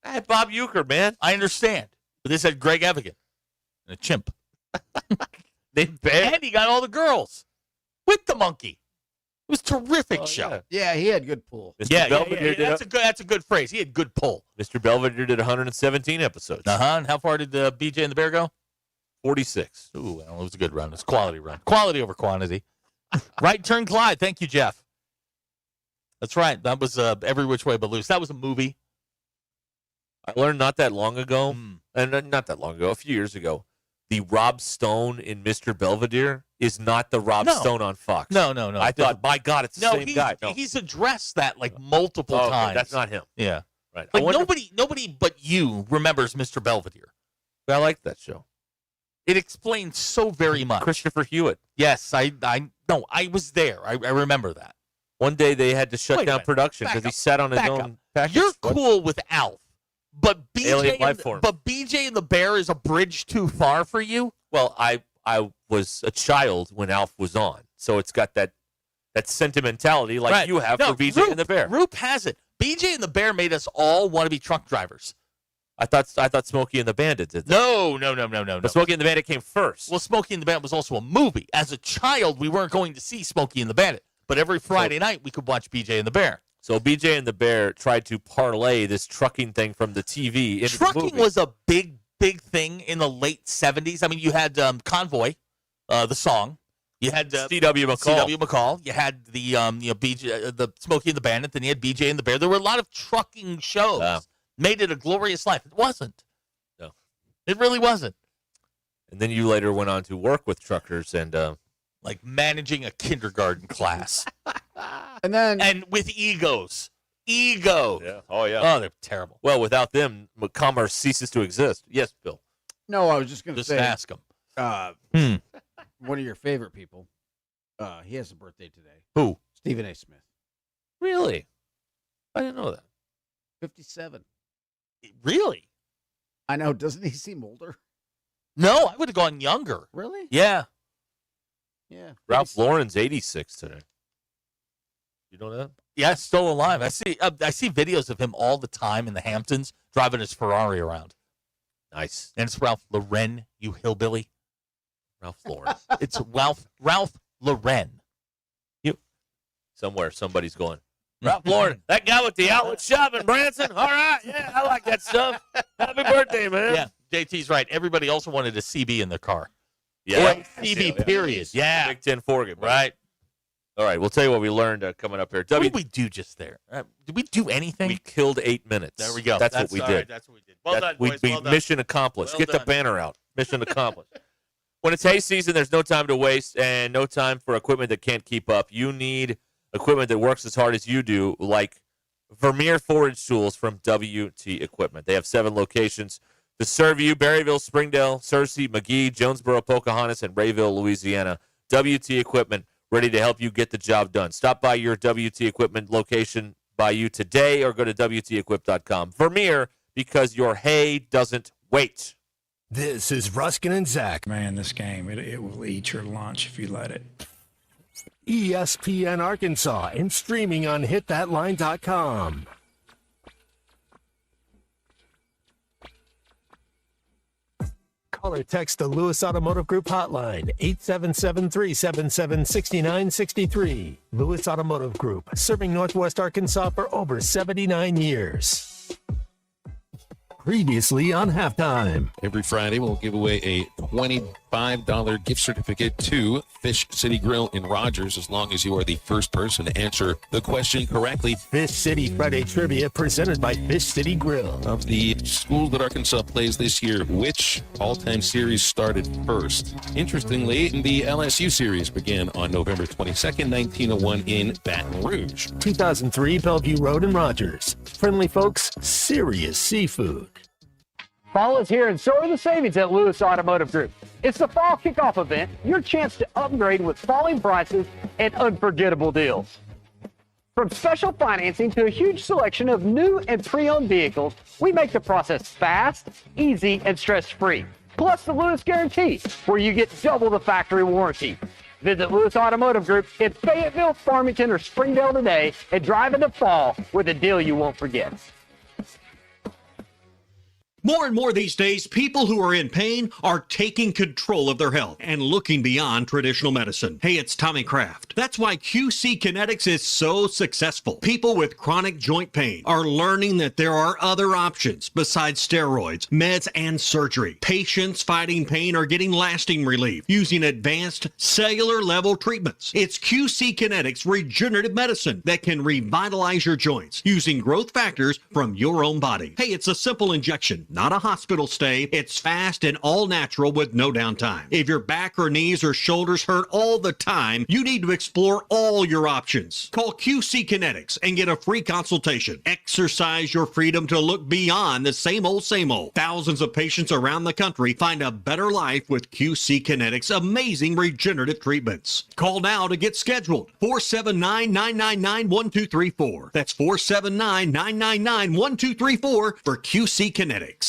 I had Bob Uecker, man. I understand. But this had Greg Evigan and a chimp. And he got all the girls with the monkey. It was a terrific show. Yeah, he had good pull. Yeah, that's a good phrase. He had good pull. Mr. Belvedere did 117 episodes. And how far did BJ and the Bear go? 46. Ooh, well, it was a good run. It was a quality run. Quality over quantity. Right turn, Clyde. Thank you, Jeff. That's right. That was Every Which Way But Loose. That was a movie. I learned not that long ago, and not that long ago, a few years ago, the Rob Stone in Mr. Belvedere is not the Rob Stone on Fox. No. I thought, my God, it's the same guy. No, he's addressed that like multiple times. That's not him. Yeah. Right. Like nobody but you remembers Mr. Belvedere. I liked that show. It explains so very much. Christopher Hewitt. Yes, I was there. I remember that. One day they had to shut down production because he sat on his own package. You're cool with Alf, but Alien life form. But BJ and the Bear is a bridge too far for you? Well, I was a child when Alf was on, so it's got that sentimentality like you have for BJ and the Bear. Roop has it. BJ and the Bear made us all want to be truck drivers. I thought Smokey and the Bandit did that. No. But Smokey and the Bandit came first. Well, Smokey and the Bandit was also a movie. As a child, we weren't going to see Smokey and the Bandit. But every Friday night, we could watch BJ and the Bear. So BJ and the Bear tried to parlay this trucking thing from the TV into Trucking the movie. was a big thing in the late 70s. I mean, you had Convoy, the song. You had C.W. McCall. You had the BJ, the Smokey and the Bandit. Then you had BJ and the Bear. There were a lot of trucking shows. Made it a glorious life. It wasn't. No. It really wasn't. And then you later went on to work with truckers and like managing a kindergarten class. And with egos. Ego. Yeah. Oh, yeah. Oh, they're terrible. Well, without them, commerce ceases to exist. Yes, Bill. No, I was just going to say. Just ask them. One of your favorite people. He has a birthday today. Who? Stephen A. Smith. Really? I didn't know that. 57. Really? I know. Doesn't he seem older? No, I would have gone younger. Really? Yeah. Yeah. Ralph Lauren's 86 today. You know that? Yeah, still alive. I see videos of him all the time in the Hamptons driving his Ferrari around. Nice. And it's Ralph Lauren, you hillbilly. Ralph Lauren. It's Ralph Lauren. Somewhere somebody's going, Ralph Lauren, that guy with the outlet shopping, Branson. All right, yeah, I like that stuff. Happy birthday, man. Yeah, JT's right. Everybody also wanted a CB in their car. Yeah. Or a CB, period. Yeah. Big 10 Forget. Right. All right, we'll tell you what we learned coming up here. What did we do just there? Did we do anything? We killed 8 minutes. There we go. That's what we did. Right, that's what we did. Well done, boys. Well done. Mission accomplished. Well Get the done. banner out. Mission accomplished. When it's hay season, there's no time to waste and no time for equipment that can't keep up. You need equipment that works as hard as you do, like Vermeer forage tools from WT Equipment. They have 7 locations to serve you: Berryville, Springdale, Searcy, McGee, Jonesboro, Pocahontas, and Rayville, Louisiana. WT Equipment, ready to help you get the job done. Stop by your WT Equipment location by you today or go to WTEquip.com. Vermeer, because your hay doesn't wait. This is Ruskin and Zach. Man, this game, it will eat your lunch if you let it. ESPN Arkansas and streaming on hitthatline.com. Call or text the Lewis Automotive Group hotline, 877-377-6963. Lewis Automotive Group, serving Northwest Arkansas for over 79 years. Previously on Halftime. Every Friday, we'll give away a $25 gift certificate to Fish City Grill in Rogers, as long as you are the first person to answer the question correctly. Fish City Friday Trivia, presented by Fish City Grill. Of the schools that Arkansas plays this year, which all-time series started first? Interestingly, the LSU series began on November 22nd, 1901 in Baton Rouge. 2003, Bellevue Road in Rogers. Friendly folks, serious seafood. Fall is here, and so are the savings at Lewis Automotive Group. It's the fall kickoff event, your chance to upgrade with falling prices and unforgettable deals. From special financing to a huge selection of new and pre-owned vehicles, we make the process fast, easy, and stress-free. Plus the Lewis Guarantee, where you get double the factory warranty. Visit Lewis Automotive Group in Fayetteville, Farmington, or Springdale today and drive into fall with a deal you won't forget. More and more these days, people who are in pain are taking control of their health and looking beyond traditional medicine. Hey, it's Tommy Kraft. That's why QC Kinetics is so successful. People with chronic joint pain are learning that there are other options besides steroids, meds, and surgery. Patients fighting pain are getting lasting relief using advanced cellular level treatments. It's QC Kinetics regenerative medicine that can revitalize your joints using growth factors from your own body. Hey, it's a simple injection. Not a hospital stay. It's fast and all natural with no downtime. If your back or knees or shoulders hurt all the time, you need to explore all your options. Call QC Kinetics and get a free consultation. Exercise your freedom to look beyond the same old, same old. Thousands of patients around the country find a better life with QC Kinetics' amazing regenerative treatments. Call now to get scheduled. 479-999-1234. That's 479-999-1234 for QC Kinetics.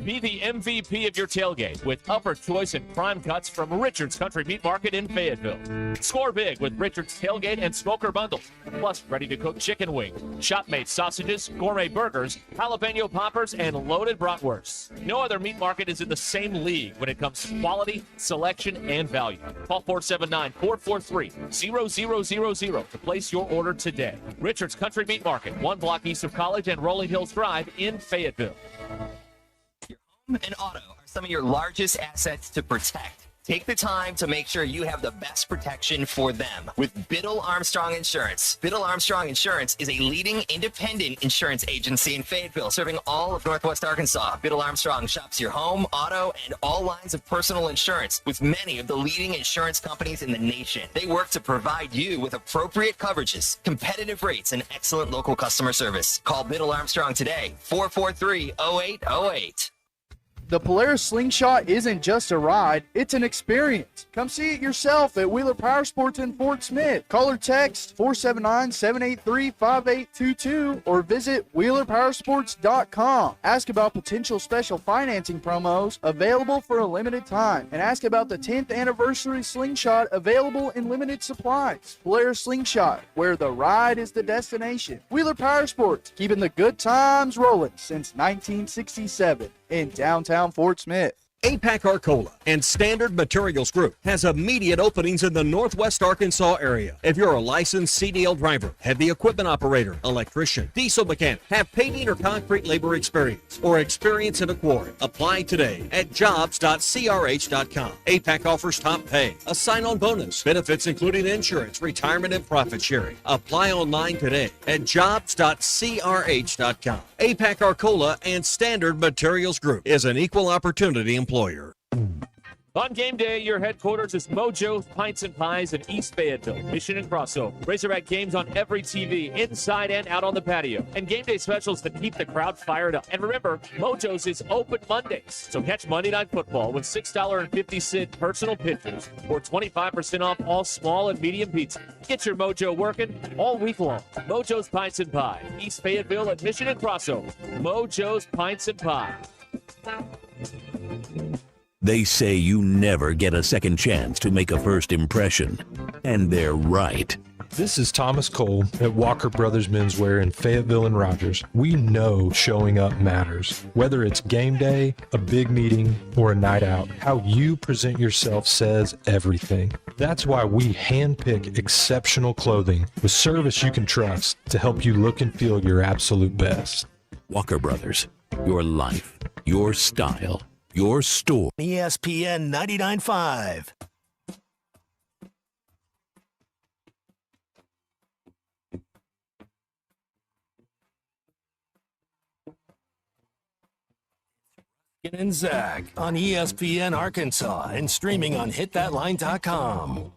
Be the MVP of your tailgate with upper choice and prime cuts from Richard's Country Meat Market in Fayetteville. Score big with Richard's Tailgate and Smoker Bundles, plus ready-to-cook chicken wings, shop-made sausages, gourmet burgers, jalapeno poppers, and loaded bratwursts. No other meat market is in the same league when it comes to quality, selection, and value. Call 479-443-0000 to place your order today. Richard's Country Meat Market, 1 block east of College and Rolling Hills Drive in Fayetteville. And auto are some of your largest assets to protect. Take the time to make sure you have the best protection for them with Biddle Armstrong Insurance. Biddle Armstrong Insurance is a leading independent insurance agency in Fayetteville, serving all of Northwest Arkansas. Biddle Armstrong shops your home, auto, and all lines of personal insurance with many of the leading insurance companies in the nation. They work to provide you with appropriate coverages, competitive rates, and excellent local customer service. Call Biddle Armstrong today, 443-0808. The Polaris Slingshot isn't just a ride, it's an experience. Come see it yourself at Wheeler Power Sports in Fort Smith. Call or text 479-783-5822 or visit WheelerPowersports.com. Ask about potential special financing promos available for a limited time. And ask about the 10th anniversary Slingshot available in limited supplies. Polaris Slingshot, where the ride is the destination. Wheeler Power Sports, keeping the good times rolling since 1967. In downtown Fort Smith. APAC Arcola and Standard Materials Group has immediate openings in the Northwest Arkansas area. If you're a licensed CDL driver, heavy equipment operator, electrician, diesel mechanic, have paving or concrete labor experience, or experience in a quarry, apply today at jobs.crh.com. APAC offers top pay, a sign-on bonus, benefits including insurance, retirement, and profit sharing. Apply online today at jobs.crh.com. APAC Arcola and Standard Materials Group is an equal opportunity employer. On game day, your headquarters is Mojo's Pints and Pies in East Fayetteville, Mission and Crossover. Razorback games on every TV, inside and out on the patio. And game day specials that keep the crowd fired up. And remember, Mojo's is open Mondays. So catch Monday Night Football with $6.50 personal pitchers or 25% off all small and medium pizza. Get your Mojo working all week long. Mojo's Pints and Pie, East Fayetteville at Mission and Crossover. Mojo's Pints and Pie. They say you never get a second chance to make a first impression. And they're right. This is Thomas Cole at Walker Brothers Menswear in Fayetteville and Rogers. We know showing up matters. Whether it's game day, a big meeting, or a night out, how you present yourself says everything. That's why we handpick exceptional clothing with service you can trust to help you look and feel your absolute best. Walker Brothers, your life, your style, your store. ESPN 99.5. And Zach on ESPN Arkansas and streaming on hitthatline.com.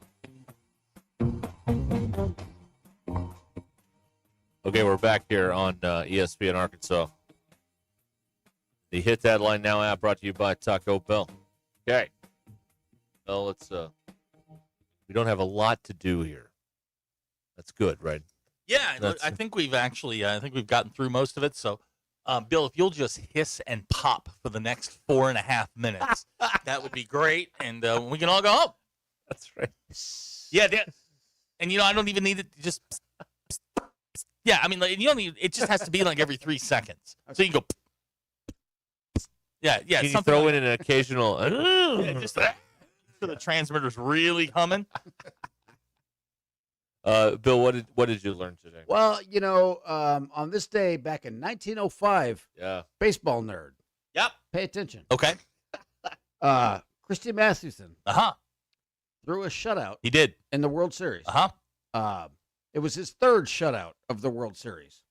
Okay, we're back here on ESPN Arkansas. The Hit That Line Now app brought to you by Taco Bell. Okay. Well, let's we don't have a lot to do here. That's good, right? Yeah, I think we've actually I think we've gotten through most of it. So, Bill, if you'll just hiss and pop for the next 4.5 minutes, that would be great, and we can all go home. That's right. Yeah, and I don't even need it. Just yeah, I mean, like, you don't need. It just has to be like every 3 seconds. So you can go. Yeah. Can you throw in an occasional? Yeah, just so the transmitter's really humming. Bill, what did you learn today? Well, on this day back in 1905, baseball nerd. Yep. Pay attention. Okay. Christy Mathewson. Threw a shutout. He did in the World Series. It was his third shutout of the World Series.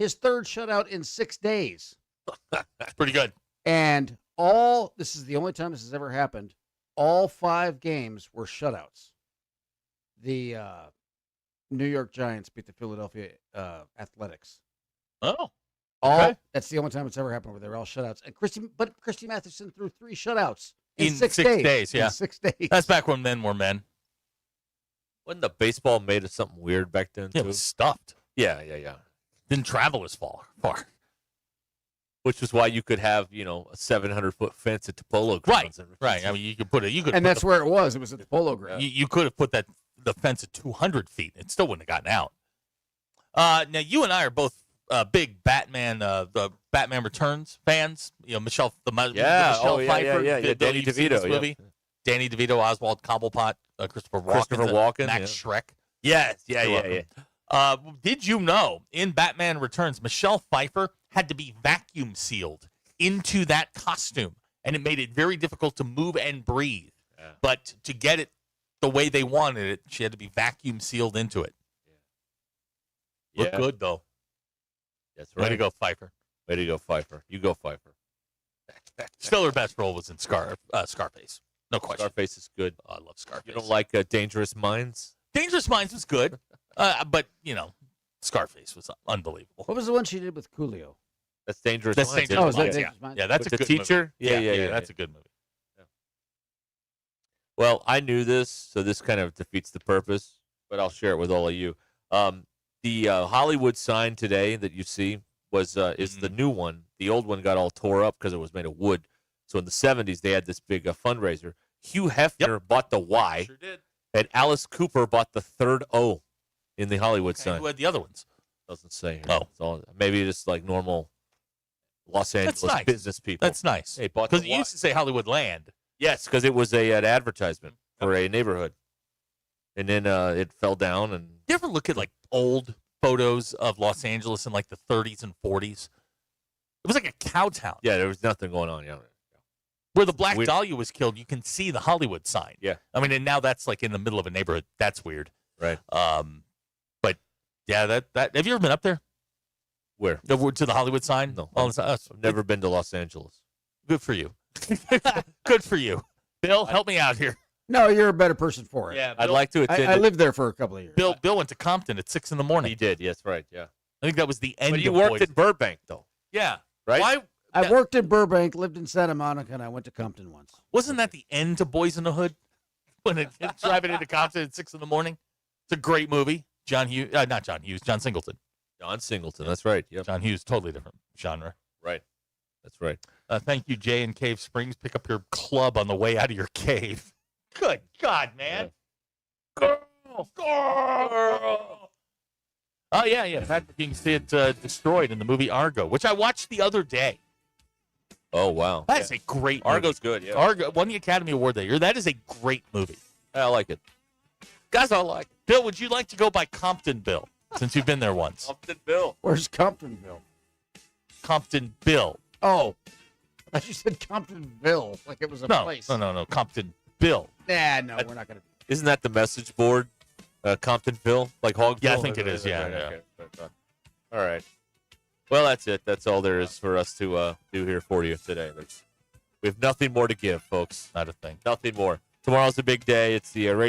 His third shutout in 6 days. That's pretty good. And this is the only time this has ever happened. All 5 games were shutouts. The New York Giants beat the Philadelphia Athletics. Oh. Okay. That's the only time it's ever happened where they're all shutouts. And Christy Mathewson threw 3 shutouts in 6 days. Yeah. In 6 days. That's back when men were men. Wasn't the baseball made of something weird back then, too? It was stuffed. Yeah. Didn't travel as far. Which is why you could have, a 700-foot fence at the Polo grounds. Right. I mean, you could put it. And that's where it was. It was at the Polo ground. You could have put the fence at 200 feet. It still wouldn't have gotten out. Now, you and I are both big the Batman Returns fans. Michelle Pfeiffer. Danny DeVito. Movie. Danny DeVito, Oswald Cobblepot, Christopher Walken, Max Shrek. Yes, yeah. Did you know in Batman Returns, Michelle Pfeiffer had to be vacuum sealed into that costume, and it made it very difficult to move and breathe. Yeah. But to get it the way they wanted it, she had to be vacuum sealed into it. Yeah. Look good, though. That's right. Way to go, Pfeiffer. Way to go, Pfeiffer. You go, Pfeiffer. Still her best role was in Scarface. No question. Scarface is good. Oh, I love Scarface. You don't like Dangerous Minds? Dangerous Minds was good, but, Scarface was unbelievable. What was the one she did with Coolio? That's Dangerous That's Minds. Dangerous Minds. Minds. Yeah, that's with a the good teacher? Movie. Yeah, That's a good movie. Yeah. Well, I knew this, so this kind of defeats the purpose, but I'll share it with all of you. The Hollywood sign today that you see is the new one. The old one got all tore up because it was made of wood. So in the 70s, they had this big fundraiser. Hugh Hefner bought the Y, Sure did. and Alice Cooper bought the third O in the Hollywood sign. Who had the other ones? Doesn't say here. Oh. It's all, maybe just like normal Los Angeles That's nice. business people. That's nice. They bought Because the it Y. used to say Hollywood Land. Yes, because it was an advertisement for a neighborhood. And then it fell down. And You ever look at, old photos of Los Angeles in, the 30s and 40s? It was like a cow town. yeah, there was nothing going on. Yeah. Where the Black Weird. Dahlia was killed, you can see the Hollywood sign. Yeah. I mean, and now that's in the middle of a neighborhood. That's weird. Right. But yeah, that have you ever been up there? Where? To the Hollywood sign? No. I've never been to Los Angeles. Good for you. Good for you. Bill, help me out here. No, you're a better person for it. Yeah, I'd like to attend. I lived there for a couple of years. Bill went to Compton at 6 a.m. He did. Yes, right. Yeah. I think that was the end. But you of worked Boys. in Burbank, though. Yeah. Right? Why I worked in Burbank, lived in Santa Monica, and I went to Compton once. wasn't that the end to Boys in the Hood? When it driving into Compton at 6 a.m. It's a great movie. John Singleton. John Singleton. That's right. Yep. John Hughes, totally different genre. Right. That's right. Thank you, Jay in Cave Springs. Pick up your club on the way out of your cave. Good God, man. Yeah. Girl. Oh, yeah. Patrick, you can see it destroyed in the movie Argo, which I watched the other day. Oh, wow. That's a great movie. Argo's good, yeah. Argo won the Academy Award that year. That is a great movie. I like it. Guys, I like it. Bill, would you like to go by Compton Bill, since you've been there once? Compton Bill. Where's Comptonville? Compton Bill. Oh, I just said Comptonville, like it was a place. No. Compton Bill. Nah, no, we're not going to. Isn't that the message board? Comptonville? Like Hogville? Yeah, I think it is, yeah. Okay. All right. Well, that's it. That's all there is for us to do here for you today. We have nothing more to give, folks. Not a thing. Nothing more. Tomorrow's a big day. It's the radio.